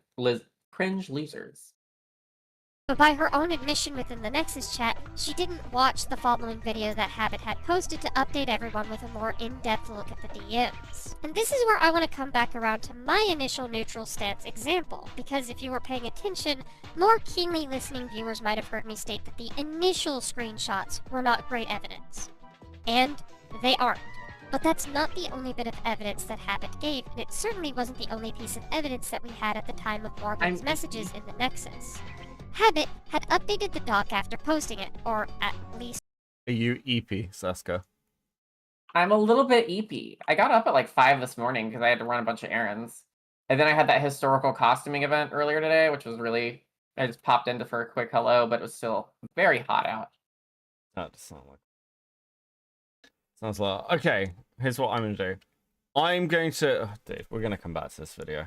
But by her own admission within the Nexus chat, she didn't watch the following video that Habit had posted to update everyone with a more in-depth look at the DMs. And this is where I want to come back around to my initial neutral stance example, because if you were paying attention, more keenly listening viewers might have heard me state that the initial screenshots were not great evidence. And they aren't. But that's not the only bit of evidence that Habit gave, and it certainly wasn't the only piece of evidence that we had at the time of Morgan's messages in the Nexus. Habit had updated the doc after posting it, or at least... Are you EP, Saska? I'm a little bit EP. I got up at like 5 this morning because I had to run a bunch of errands. And then I had that historical costuming event earlier today, which was really... I just popped into for a quick hello, but it was still very hot out. That does sound like... Sounds like... Okay, here's what I'm going to do. I'm going to... Oh, dude, we're going to come back to this video.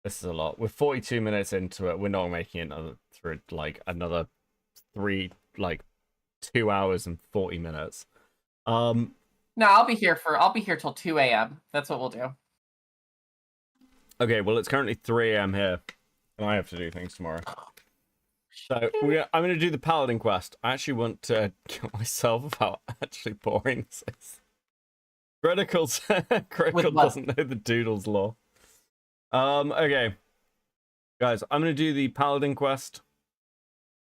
This is a lot. We're 42 minutes into it. We're not making another 2 hours and 40 minutes. No, I'll be here till 2 a.m. That's what we'll do. Okay, well, it's currently 3 a.m. here, and I have to do things tomorrow. So I'm going to do the Paladin quest. I actually want to kill myself about actually boring this. Critical doesn't know the Doodles lore. Okay. Guys, I'm going to do the Paladin quest.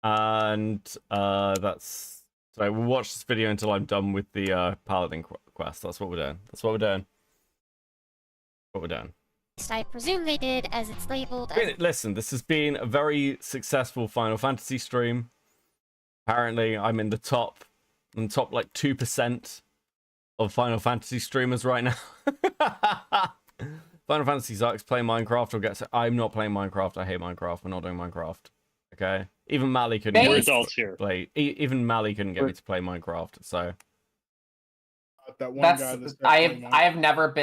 And that's... So we'll watch this video until I'm done with the Paladin quest. That's what we're doing. I presume they did, as it's labeled as... Listen, this has been a very successful Final Fantasy stream. Apparently, I'm in the top like 2% of Final Fantasy streamers right now. Final Fantasy sucks. Play Minecraft or get... I'm not playing Minecraft. I hate Minecraft. We're not doing Minecraft. Okay? Even Mally couldn't get me to play... Even Mally couldn't get me to play Minecraft, so... That one guy that's I've never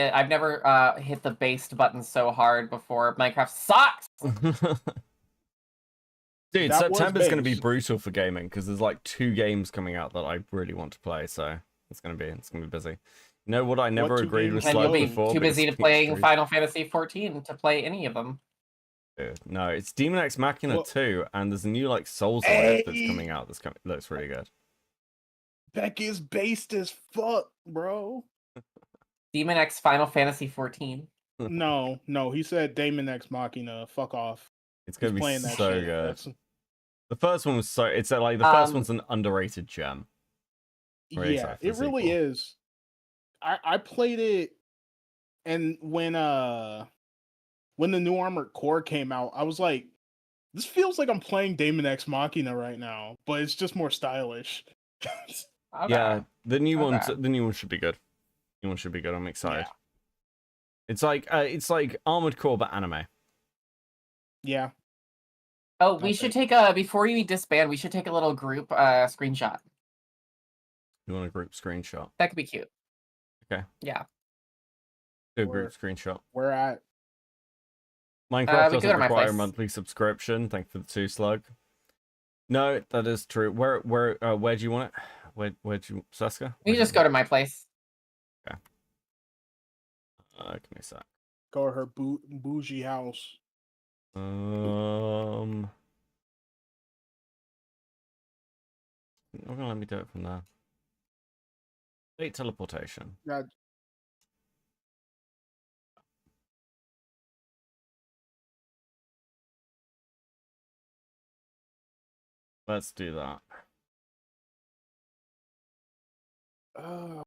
hit the based button so hard before. Minecraft sucks. Dude, September's going to be brutal for gaming because there's like 2 games coming out that I really want to play, so it's going to be busy. You know what I never agreed with Slug before? Too busy to playing Final Fantasy 14 to play any of them. Dude, no, it's Demon X Machina 2, and there's a new like Souls-like that's coming out. Looks really good. Becky's based as fuck, bro. Demon X Final Fantasy 14. No, he said Demon X Machina. Fuck off. It's gonna be so good. The first one was so... It's like the first one's an underrated gem. Yeah, it really is. I played it, and when the new Armored Core came out, I was like, this feels like I'm playing Demon X Machina right now, but it's just more stylish. Okay. Yeah, the new one should be good. The new one should be good. I'm excited. Yeah. It's like Armored Core but anime. Yeah. Oh, we should take before you disband, we should take a little group screenshot. You want a group screenshot? That could be cute. Okay. Yeah. Do a group screenshot. Where at? Minecraft doesn't require a monthly subscription. Thanks for the 2 slug. No, that is true. Where do you want it? Where do you, Saska? We just go to my place. Okay. Give me a sec. Go to her bougie house. Not gonna let me do it from there. State teleportation. Yeah. Let's do that.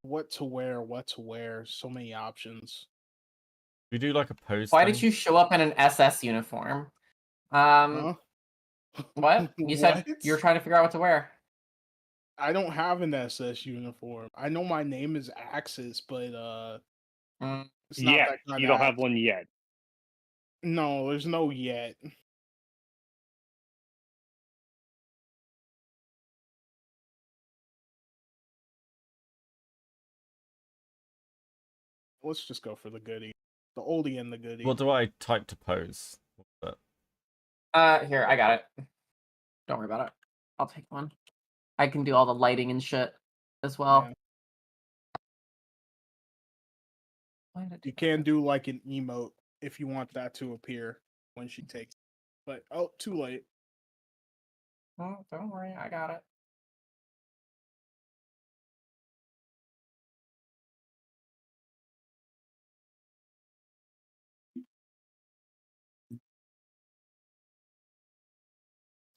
What to wear? So many options. We do like a post. Why did you show up in an SS uniform? What? You said you were trying to figure out what to wear. I don't have an SS uniform. I know my name is Axis, but it's not Yet that kind you of don't have one yet. No, there's no yet. Let's just go for the goodie. The oldie and the goodie. What do I type to pose? Here, I got it. Don't worry about it. I'll take one. I can do all the lighting and shit as well. You can do like an emote if you want that to appear when she takes it. But oh, too late. Oh, don't worry, I got it.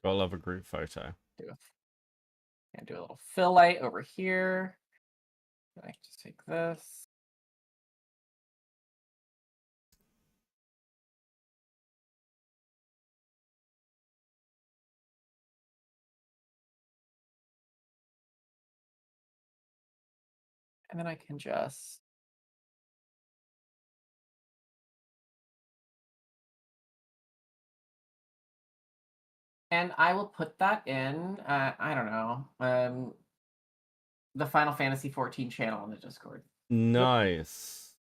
Gotta love a group photo. And do a little fill light over here. I can just take this. And then I can just and I will put that in, I don't know, the Final Fantasy 14 channel in the Discord. Nice.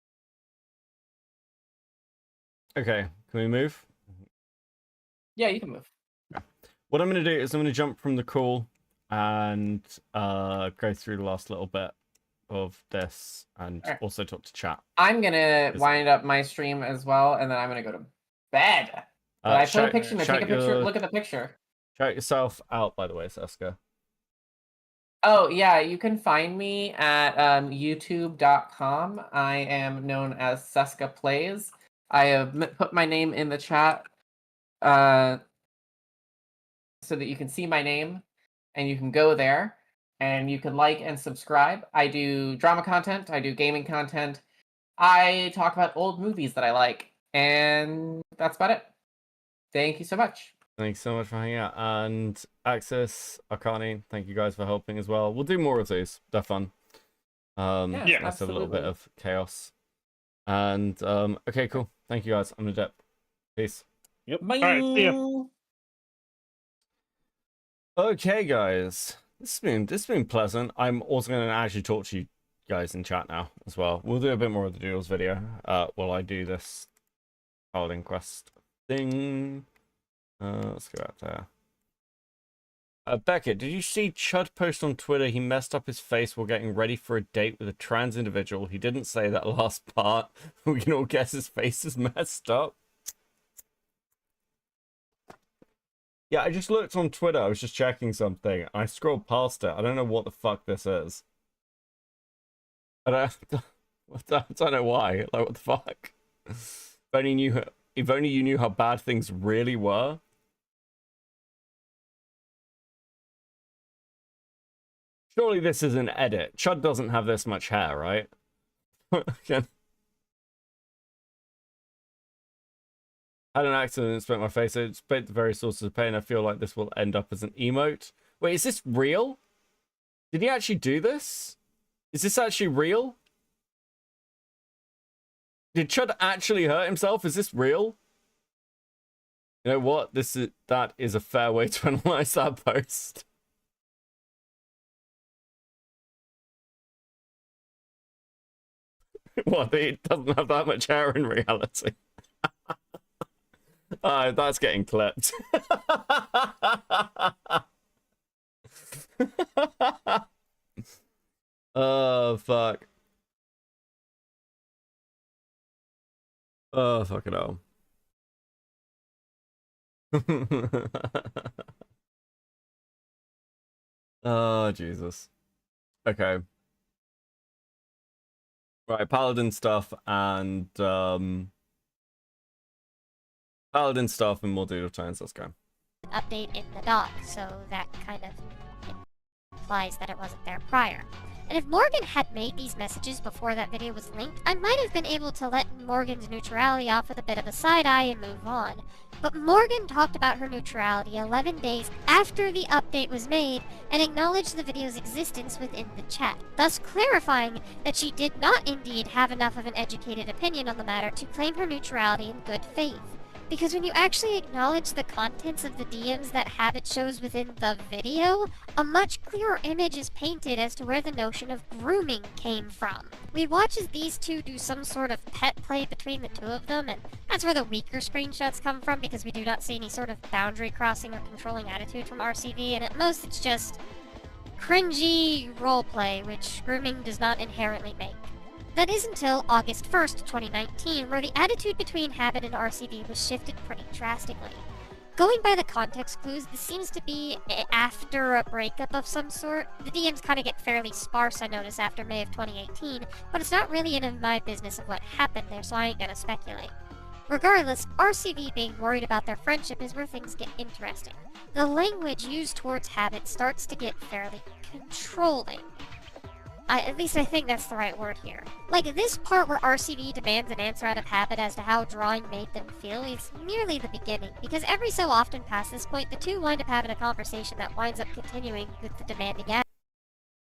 Okay, can we move? Yeah, you can move. What I'm going to do is I'm going to jump from the call and go through the last little bit of this and also talk to chat. I'm gonna wind up my stream as well, and then I'm gonna go to bed. But I put a picture in there. Take a picture. Look at the picture. Shout yourself out, by the way, Seska. Oh yeah, you can find me at youtube.com. I am known as Seska Plays. I have put my name in the chat so that you can see my name, and you can go there. And you can like and subscribe. I do drama content. I do gaming content. I talk about old movies that I like. And that's about it. Thank you so much. Thanks so much for hanging out. And Axis, Akani, thank you guys for helping as well. We'll do more of these. They're fun. Yeah, let's have a little bit of chaos. And okay, cool. Thank you guys. I'm gonna dip. Peace. Yep. Bye. All right, see ya. Okay, guys. This has been pleasant. I'm also going to actually talk to you guys in chat now as well. We'll do a bit more of the Doodles video while I do this Paladin quest thing. Let's go out there. Beckett, did you see Chud post on Twitter? He messed up his face while getting ready for a date with a trans individual. He didn't say that last part. We can all guess his face is messed up. Yeah, I just looked on Twitter. I was just checking something. I scrolled past it. I don't know what the fuck this is. I don't know why. Like, what the fuck? If only you knew how bad things really were. Surely this is an edit. Chud doesn't have this much hair, right? I had an accident and spent my face. It spent the very sources of pain. I feel like this will end up as an emote. Wait, is this real? Did he actually do this? Is this actually real? Did Chud actually hurt himself? Is this real? You know what? That is a fair way to analyze that post. What? He doesn't have that much hair in reality. That's getting clipped. Oh, fuck. Oh, fucking hell. Oh, Jesus. Okay. Right, Paladin stuff and Paladin stuff and more Doodle Tones. Let's go. Update in the dock, so that kind of implies that it wasn't there prior. And if Morgan had made these messages before that video was linked, I might have been able to let Morgan's neutrality off with a bit of a side-eye and move on. But Morgan talked about her neutrality 11 days after the update was made and acknowledged the video's existence within the chat, thus clarifying that she did not indeed have enough of an educated opinion on the matter to claim her neutrality in good faith. Because when you actually acknowledge the contents of the DMs that Habit shows within the video, a much clearer image is painted as to where the notion of grooming came from. We watch as these two do some sort of pet play between the two of them, and that's where the weaker screenshots come from because we do not see any sort of boundary crossing or controlling attitude from RCV, and at most it's just cringy roleplay, which grooming does not inherently make. That is until August 1st, 2019, where the attitude between Habit and RCV was shifted pretty drastically. Going by the context clues, this seems to be after a breakup of some sort. The DMs kind of get fairly sparse, I notice, after May of 2018, but it's not really in my business of what happened there, so I ain't gonna speculate. Regardless, RCV being worried about their friendship is where things get interesting. The language used towards Habit starts to get fairly controlling. At least I think that's the right word here. Like, this part where RCV demands an answer out of Habit as to how drawing made them feel is merely the beginning, because every so often past this point, the two wind up having a conversation that winds up continuing with the demanding answer.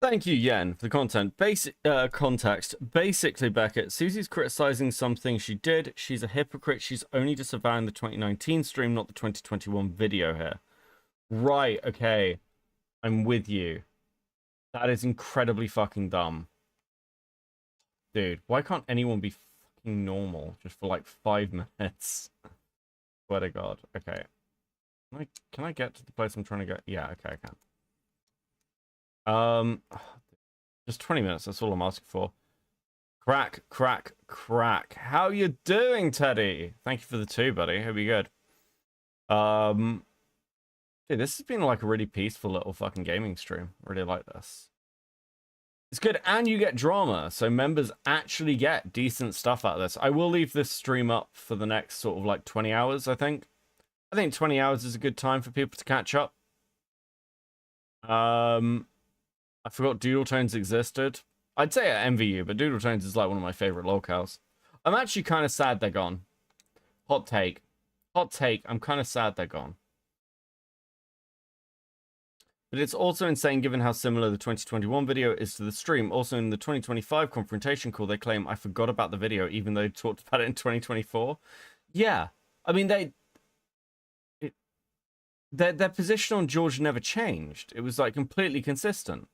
Thank you, Yen, for the context. Basically, Beckett, Susie's criticizing something she did. She's a hypocrite. She's only disavowing the 2019 stream, not the 2021 video here. Right, okay. I'm with you. That is incredibly fucking dumb. Dude, why can't anyone be fucking normal just for like 5 minutes? Swear to God. Okay. Can I get to the place I'm trying to go? Yeah, okay, I can. Just 20 minutes, that's all I'm asking for. Crack. How you doing, Teddy? Thank you for the 2, buddy. Hope you're good. Dude, this has been like a really peaceful little fucking gaming stream. I really like this. It's good, and you get drama, so members actually get decent stuff out of this. I will leave this stream up for the next sort of like 20 hours, I think. I think 20 hours is a good time for people to catch up. I forgot Doodle Tones existed. I'd say I envy you, but Doodle Tones is like one of my favorite locales. I'm actually kind of sad they're gone. Hot take. I'm kind of sad they're gone. But it's also insane given how similar the 2021 video is to the stream. Also in the 2025 confrontation call, they claim I forgot about the video even though they talked about it in 2024. Yeah. I mean, their position on George never changed. It was like completely consistent.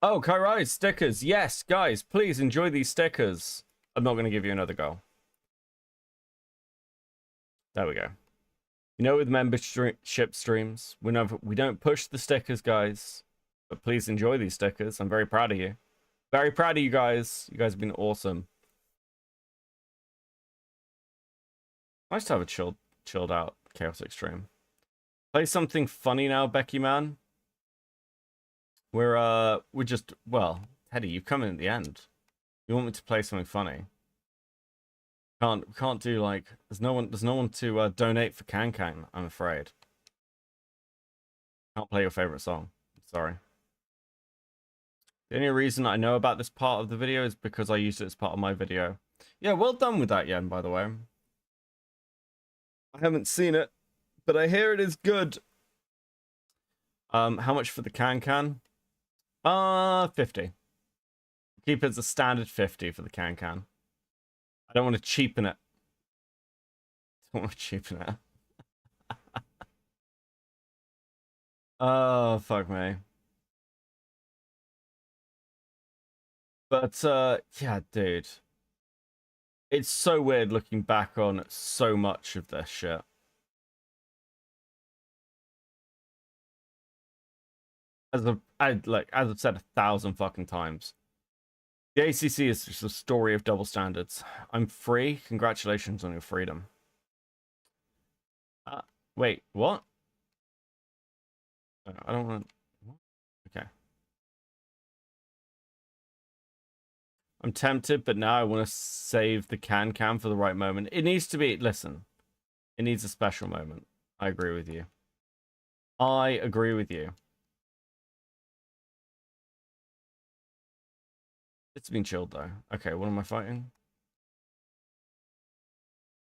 Oh, Kairai, stickers. Yes, guys, please enjoy these stickers. I'm not going to give you another go. There we go. You know, with membership streams, we don't push the stickers, guys. But please enjoy these stickers. I'm very proud of you. Very proud of you guys. You guys have been awesome. Nice to have a chilled out, chaotic stream. Play something funny now, Becky man. We're just, well, Teddy, you've come in at the end. You want me to play something funny? Can't do like there's no one to donate for Can, I'm afraid. Can't play your favorite song. I'm sorry. The only reason I know about this part of the video is because I used it as part of my video. Yeah, well done with that, Yen, by the way. I haven't seen it, but I hear it is good. How much for the Can? 50. Keep it as a standard 50 for the Can. I don't want to cheapen it. Oh, fuck me. But, yeah, dude. It's so weird looking back on so much of this shit. As I've said 1,000 fucking times. The ACC is just a story of double standards. I'm free. Congratulations on your freedom. Wait, what? I don't want to... Okay. I'm tempted, but now I want to save the Can for the right moment. It needs to be... Listen. It needs a special moment. I agree with you. It's been chilled though. Okay, what am I fighting?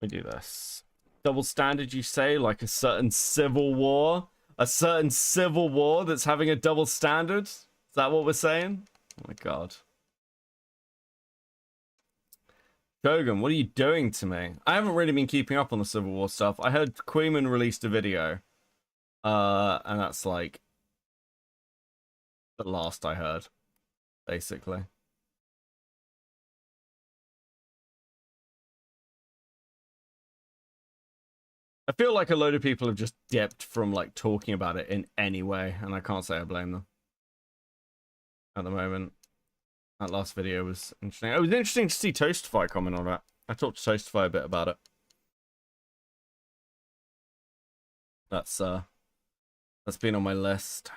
Let me do this. Double standard, you say? Like a certain civil war? A certain civil war that's having a double standard? Is that what we're saying? Oh my god. Kogan, what are you doing to me? I haven't really been keeping up on the Civil War stuff. I heard Queeman released a video. And that's like the last I heard, basically. I feel like a load of people have just dipped from like talking about it in any way, and I can't say I blame them at the moment. That last video was interesting. It was interesting to see Toastify comment on that. I talked to Toastify a bit about it. That's been on my list.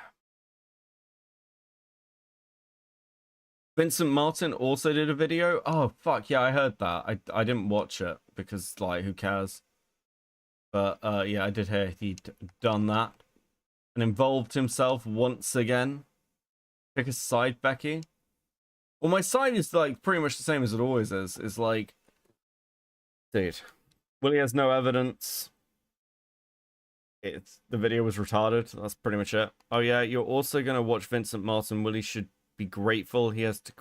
Vincent Martin also did a video. Oh fuck yeah, I heard that. I didn't watch it because like who cares? But yeah, I did hear he'd done that and involved himself once again. Pick a side, Becky. Well, my side is like pretty much the same as it always is. It's like, dude, Willie has no evidence. The video was retarded. That's pretty much it. Oh yeah, you're also gonna watch Vincent Martin. Willie should be grateful he has to.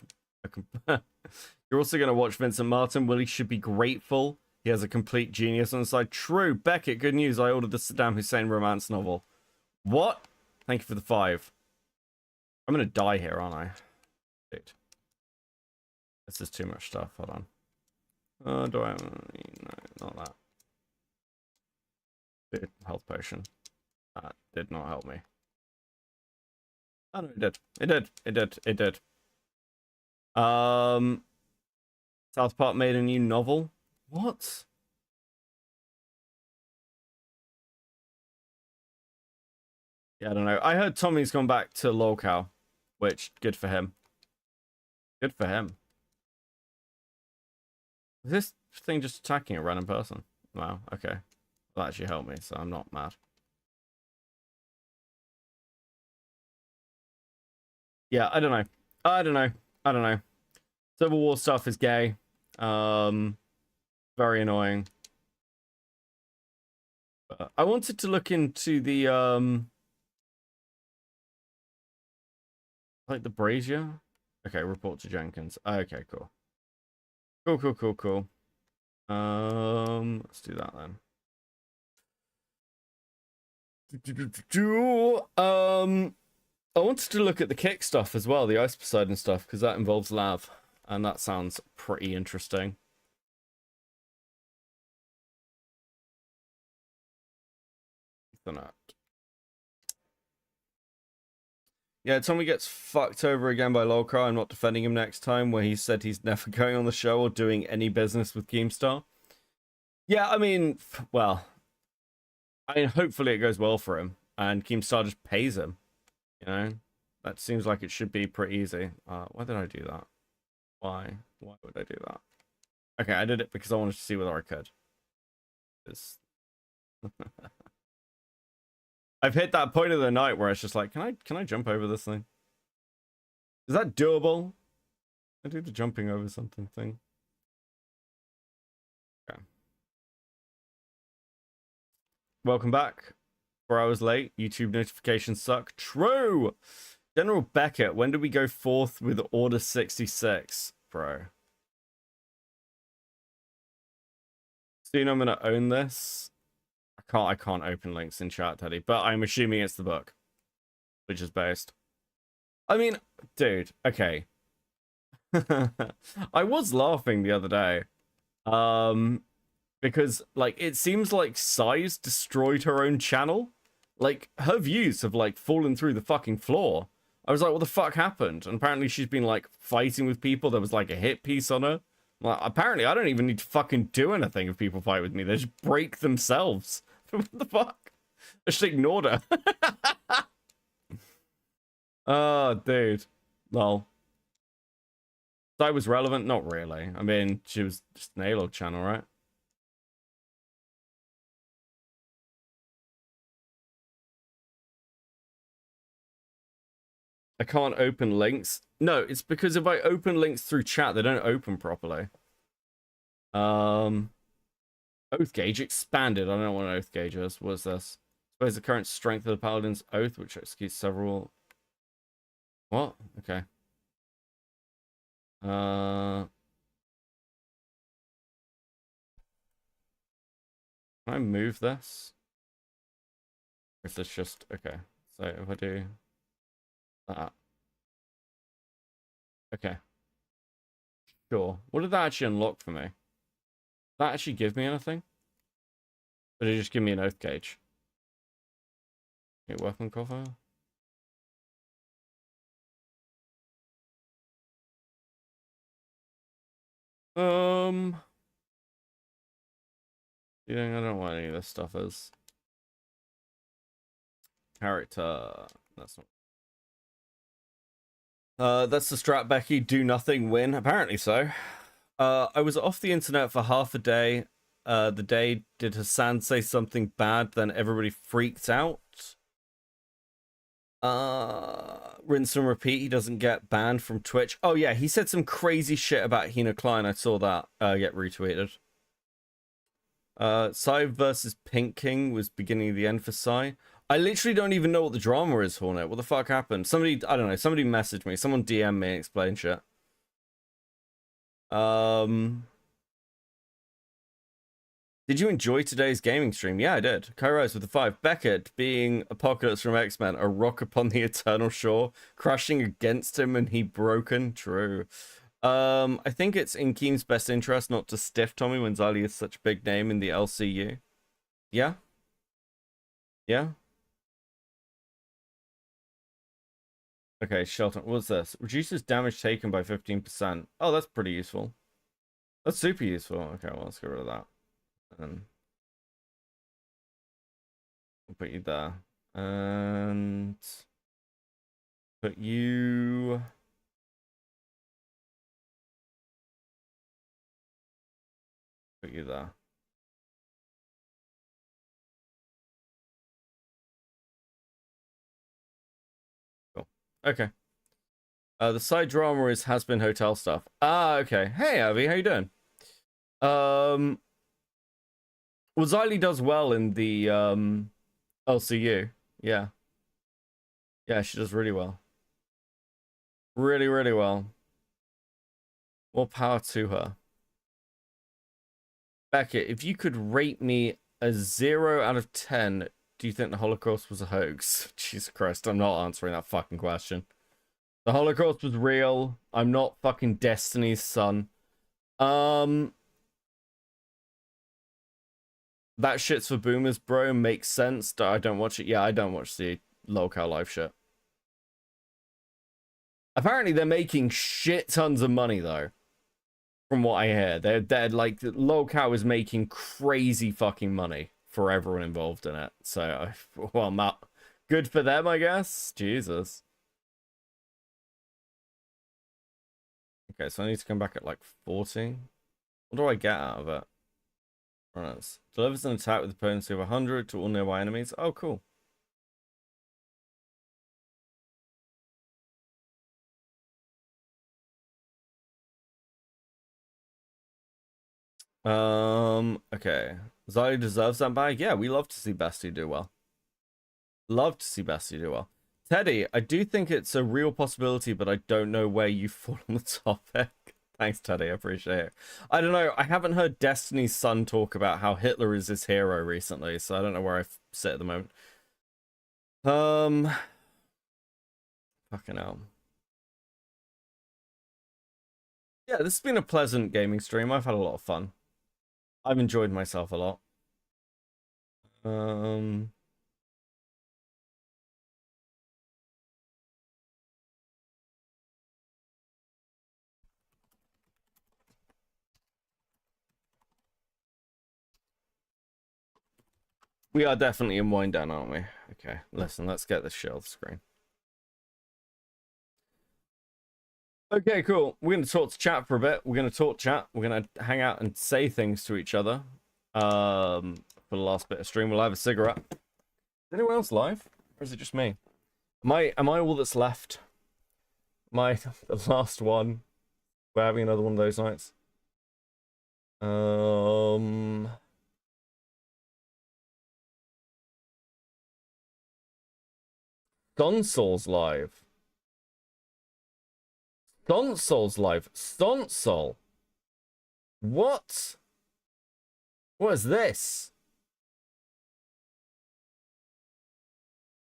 You're also gonna watch Vincent Martin. Willie should be grateful he has a complete genius on the side. True, Beckett. Good news. I ordered the Saddam Hussein romance novel. What? Thank you for the 5. I'm gonna die here, aren't I? Dude. This is too much stuff. Hold on. Do I? No, not that. Dude, health potion. That did not help me. Oh no, it did. It did. It did. It did. South Park made a new novel. What? Yeah, I don't know. I heard Tommy's gone back to lolcow, which good for him. Good for him. Is this thing just attacking a random person? Wow, okay. That actually helped me, so I'm not mad. Yeah, I don't know. I don't know. I don't know. Civil War stuff is gay. Very annoying. I wanted to look into the like the brazier. Okay, report to Jenkins. Okay, cool. Cool. Let's do that then. I wanted to look at the kick stuff as well, the Ice Poseidon stuff, because that involves lav, and that sounds pretty interesting. Yeah, Tommy gets fucked over again by Lolcry. I'm not defending him next time, where he said he's never going on the show or doing any business with Keemstar. Yeah, I mean, well, hopefully it goes well for him, and Keemstar just pays him. You know, that seems like it should be pretty easy. Why did I do that? Why would I do that? Okay, I did it because I wanted to see whether I could. I've hit that point of the night where it's just like, can I jump over this thing? Is that doable? I do the jumping over something thing. Okay. Welcome back. 4 hours late. YouTube notifications suck. True. General Beckett, when do we go forth with Order 66, bro? Soon I'm gonna own this. I can't open links in chat, Teddy, but I'm assuming it's the book, which is based. I mean, dude, okay. I was laughing the other day. Because like it seems like Size destroyed her own channel. Like her views have like fallen through the fucking floor. I was like, what the fuck happened? And apparently she's been like fighting with people. There was like a hit piece on her. Like apparently I don't even need to fucking do anything if people fight with me. They just break themselves. What the fuck? I just ignored her. Oh, dude. Lol. That was relevant? Not really. I mean, she was just an A-log channel, right? I can't open links. No, it's because if I open links through chat, they don't open properly. Oath gauge expanded. I don't know what an oath gauge is. What is this? Suppose the current strength of the paladin's oath, which executes several. What? Okay. Can I move this? Or is this just okay? So if I do that. Okay. Sure. What did that actually unlock for me? Did that actually give me anything? Or did it just give me an oath gauge? Okay, weapon cover. Yeah, I don't know what any of this stuff is. Character. That's not. That's the strat, Becky. Do nothing, win. Apparently so. I was off the internet for half a day. The day did Hassan say something bad, then everybody freaked out. Rinse and repeat. He doesn't get banned from Twitch. Oh yeah, he said some crazy shit about Hina Klein. I saw that get retweeted. Psy versus Pink King was beginning of the end for Psy. I literally don't even know what the drama is, Hornet. What the fuck happened? Somebody, I don't know, somebody messaged me. Someone DM me and explain shit. Did you enjoy today's gaming stream? Yeah, I did. Kairos with the 5. Beckett being Apocalypse from X-Men, a rock upon the eternal shore, crashing against him and he broken. True. I think it's in Keem's best interest not to stiff Tommy when Xylee is such a big name in the LCU. Yeah? Yeah? Okay, Shelton, what's this? Reduces damage taken by 15%. Oh, that's pretty useful. That's super useful. Okay, well, let's get rid of that. And we'll put you there. And put you... Put you there. Cool. Okay. The side drama is has been hotel stuff. Ah, okay. Hey, Avi, how you doing? Well, Xylee does well in the LCU. Yeah. Yeah, she does really well. Really, really well. More power to her. Beckett, if you could rate me a 0 out of 10, do you think the Holocaust was a hoax? Jesus Christ, I'm not answering that fucking question. The Holocaust was real. I'm not fucking Destiny's son. That shit's for boomers, bro. Makes sense. I don't watch it. Yeah, I don't watch the lolcow live shit. Apparently, they're making shit tons of money, though. From what I hear. They're like, lolcow is making crazy fucking money for everyone involved in it. So, well, not good for them, I guess. Jesus. Okay, so I need to come back at like 40. What do I get out of it? Right. Delivers an attack with opponents of 100 to all nearby enemies. Oh, cool. Okay. Xylee deserves that bag. Yeah, we love to see Bestie do well. Love to see Bestie do well. Teddy, I do think it's a real possibility, but I don't know where you fall on the topic. Thanks, Teddy. I appreciate it. I don't know. I haven't heard Destiny's son talk about how Hitler is his hero recently, so I don't know where I sit at the moment. Fucking hell. Yeah, this has been a pleasant gaming stream. I've had a lot of fun. I've enjoyed myself a lot. We are definitely in wind down, aren't we? Okay, listen, let's get this shit off the screen. Okay, cool. We're going to talk to chat for a bit. We're going to talk chat. We're going to hang out and say things to each other. For the last bit of stream, we'll have a cigarette. Is anyone else live? Or is it just me? Am I all that's left? the last one. We're having another one of those nights. Stonsol's live. Stonsol's live. Stonsol. What? What is this?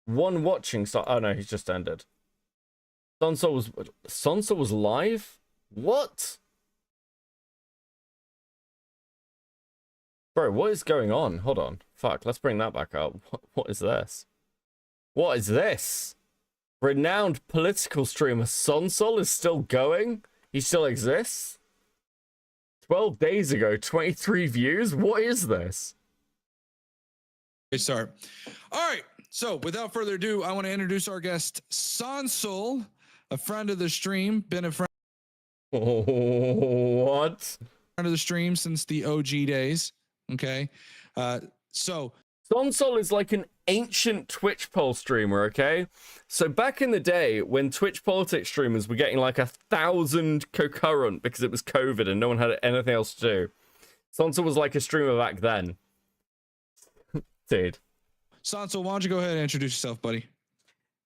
One watching star. Oh no, he's just ended. Stonsol was live? What? Bro, what is going on? Hold on. Fuck, let's bring that back up. What is this? What is this? Renowned political streamer Sonsol is still going? He still exists? 12 days ago, 23 views? What is this? Start. All right. So without further ado, I want to introduce our guest, Sonsol, a friend of the stream, been a friend. What? Friend of the stream since the OG days. Okay. So Sonsol is like an ancient Twitch poll streamer, okay? So back in the day when Twitch politics streamers were getting like 1,000 concurrent because it was COVID and no one had anything else to do, Sonsol was like a streamer back then. Dude. Sonsol, why don't you go ahead and introduce yourself, buddy?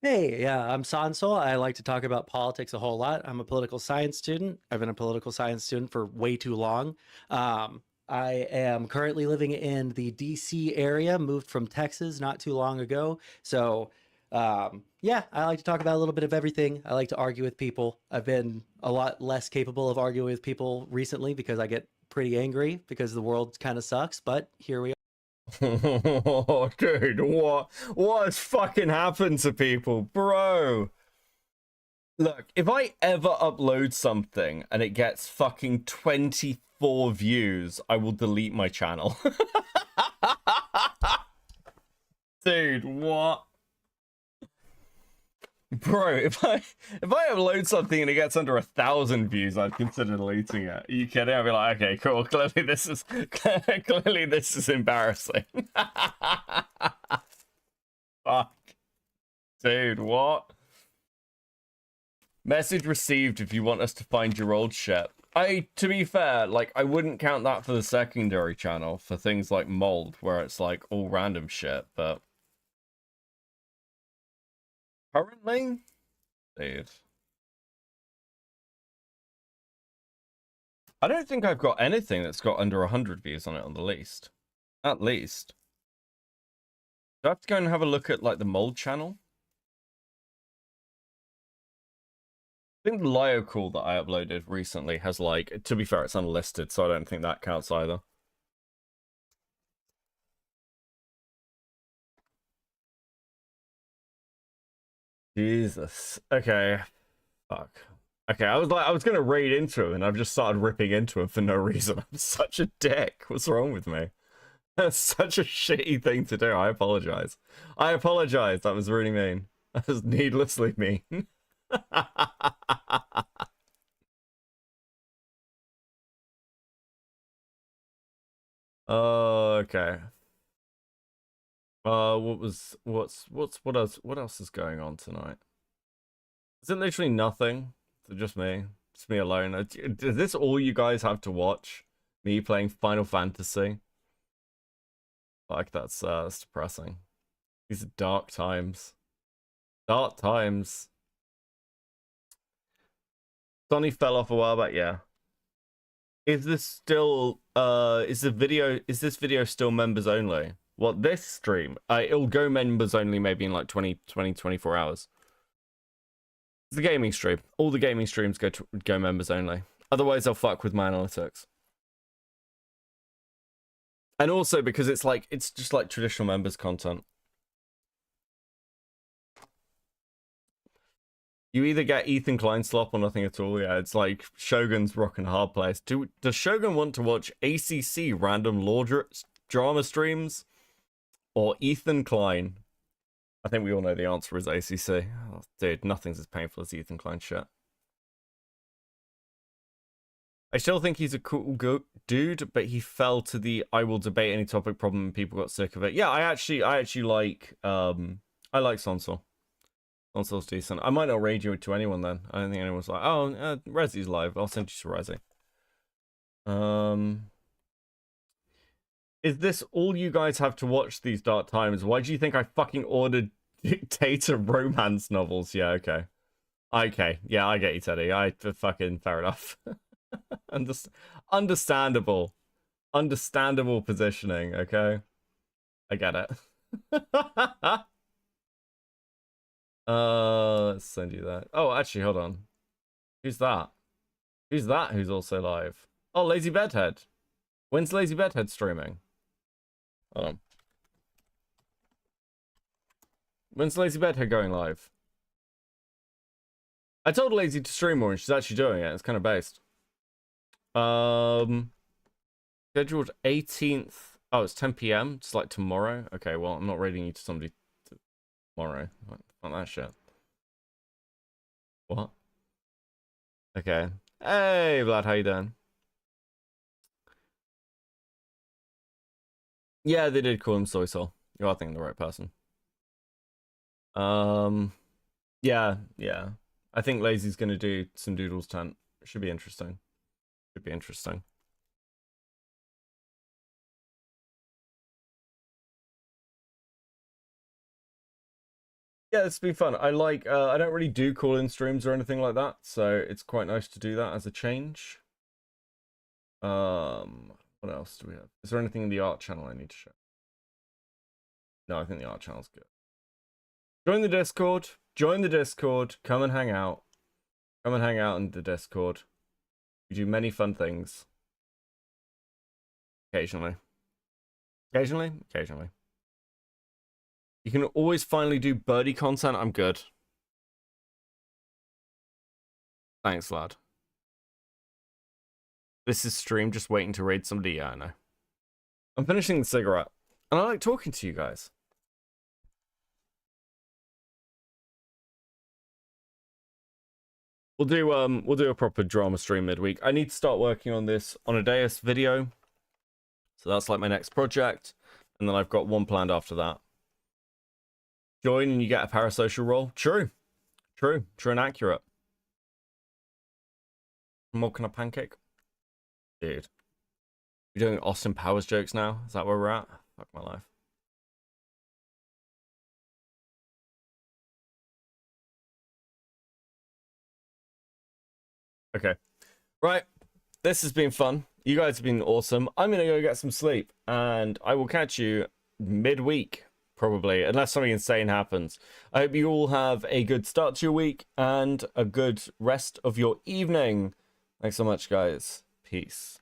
Hey, yeah, I'm Sonsol. I like to talk about politics a whole lot. I'm a political science student. I've been a political science student for way too long. I am currently living in the DC area, moved from Texas not too long ago. So, yeah, I like to talk about a little bit of everything. I like to argue with people. I've been a lot less capable of arguing with people recently because I get pretty angry because the world kind of sucks, but here we are. Oh, dude, what has fucking happened to people, bro? Look, if I ever upload something and it gets fucking 24 views, I will delete my channel. Dude, what? Bro, if I upload something and it gets under 1,000 views, I'd consider deleting it. Are you kidding? I'd be like, okay, cool. Clearly this is embarrassing. Fuck. Dude, what? Message received if you want us to find your old shit. To be fair, like, I wouldn't count that for the secondary channel for things like mold, where it's like all random shit, but currently, dude, I don't think I've got anything that's got under 100 views on it on the least. At least. Do I have to go and have a look at, like, the mold channel? I think the Lio call that I uploaded recently has, like, to be fair, it's unlisted, so I don't think that counts either. Jesus. Okay. Fuck. Okay, I was gonna raid into him and I've just started ripping into him for no reason. I'm such a dick. What's wrong with me? That's such a shitty thing to do. I apologize. I apologize. That was really mean. That was needlessly mean. Okay. What else is going on tonight? Is it literally nothing? Is it just me? Just me alone? Is this all you guys have to watch? Me playing Final Fantasy? Like, that's depressing. These are dark times. Dark times. Sonny fell off a while back, yeah. Is this still is this video still members only? What, this stream? It'll go members only maybe in like 24 hours. It's the gaming stream. All the gaming streams go members only. Otherwise they'll fuck with my analytics. And also because it's just like traditional members content. You either get Ethan Klein slop or nothing at all. Yeah, it's like Shogun's rocking a hard place. Does Shogun want to watch ACC random law drama streams or Ethan Klein? I think we all know the answer is ACC. Oh, dude, nothing's as painful as Ethan Klein shit. I still think he's a cool dude, but he fell to the I will debate any topic problem and people got sick of it. Yeah, I actually like I like Sonsol. Console's decent. I might not raid you to anyone then. I don't think anyone's like, oh, Resi's live. I'll send you to Resi. Is this all you guys have to watch these dark times? Why do you think I fucking ordered dictator romance novels? Yeah, okay. Okay, yeah, I get you, Teddy. Fucking fair enough. Understandable. Understandable positioning, okay? I get it. Let's send you that. Oh, actually, hold on. Who's that? Who's that who's also live? Oh, Lazy Bedhead. When's Lazy Bedhead streaming? Hold on. When's Lazy Bedhead going live? I told Lazy to stream more and she's actually doing it. It's kind of based. Scheduled 18th. Oh, it's 10 p.m. It's like tomorrow. Okay, well, I'm not raiding you to somebody tomorrow. Not that shit. What? Okay. Hey, Vlad, how you doing? Yeah, they did call him Soy Soul. You are thinking the right person. Yeah. I think Lazy's gonna do some Doodles tent. Should be interesting. Should be interesting. Yeah, it's been fun. I like, I don't really do call-in streams or anything like that, so it's quite nice to do that as a change. What else do we have? Is there anything in the art channel I need to show? No, I think the art channel's good. Join the Discord. Join the Discord. Come and hang out. Come and hang out in the Discord. We do many fun things. Occasionally. Occasionally? Occasionally. You can always finally do birdie content. I'm good. Thanks, lad. This is stream just waiting to raid somebody. Yeah, I know. I'm finishing the cigarette. And I like talking to you guys. We'll do a proper drama stream midweek. I need to start working on this on a Deus video. So that's like my next project. And then I've got one planned after that. Join and you get a parasocial role. True. True and accurate. More kind of pancake? Dude. You're doing Austin Powers jokes now? Is that where we're at? Fuck my life. Okay. Right. This has been fun. You guys have been awesome. I'm going to go get some sleep. And I will catch you midweek. Probably, unless something insane happens. I hope you all have a good start to your week and a good rest of your evening. Thanks so much, guys. Peace.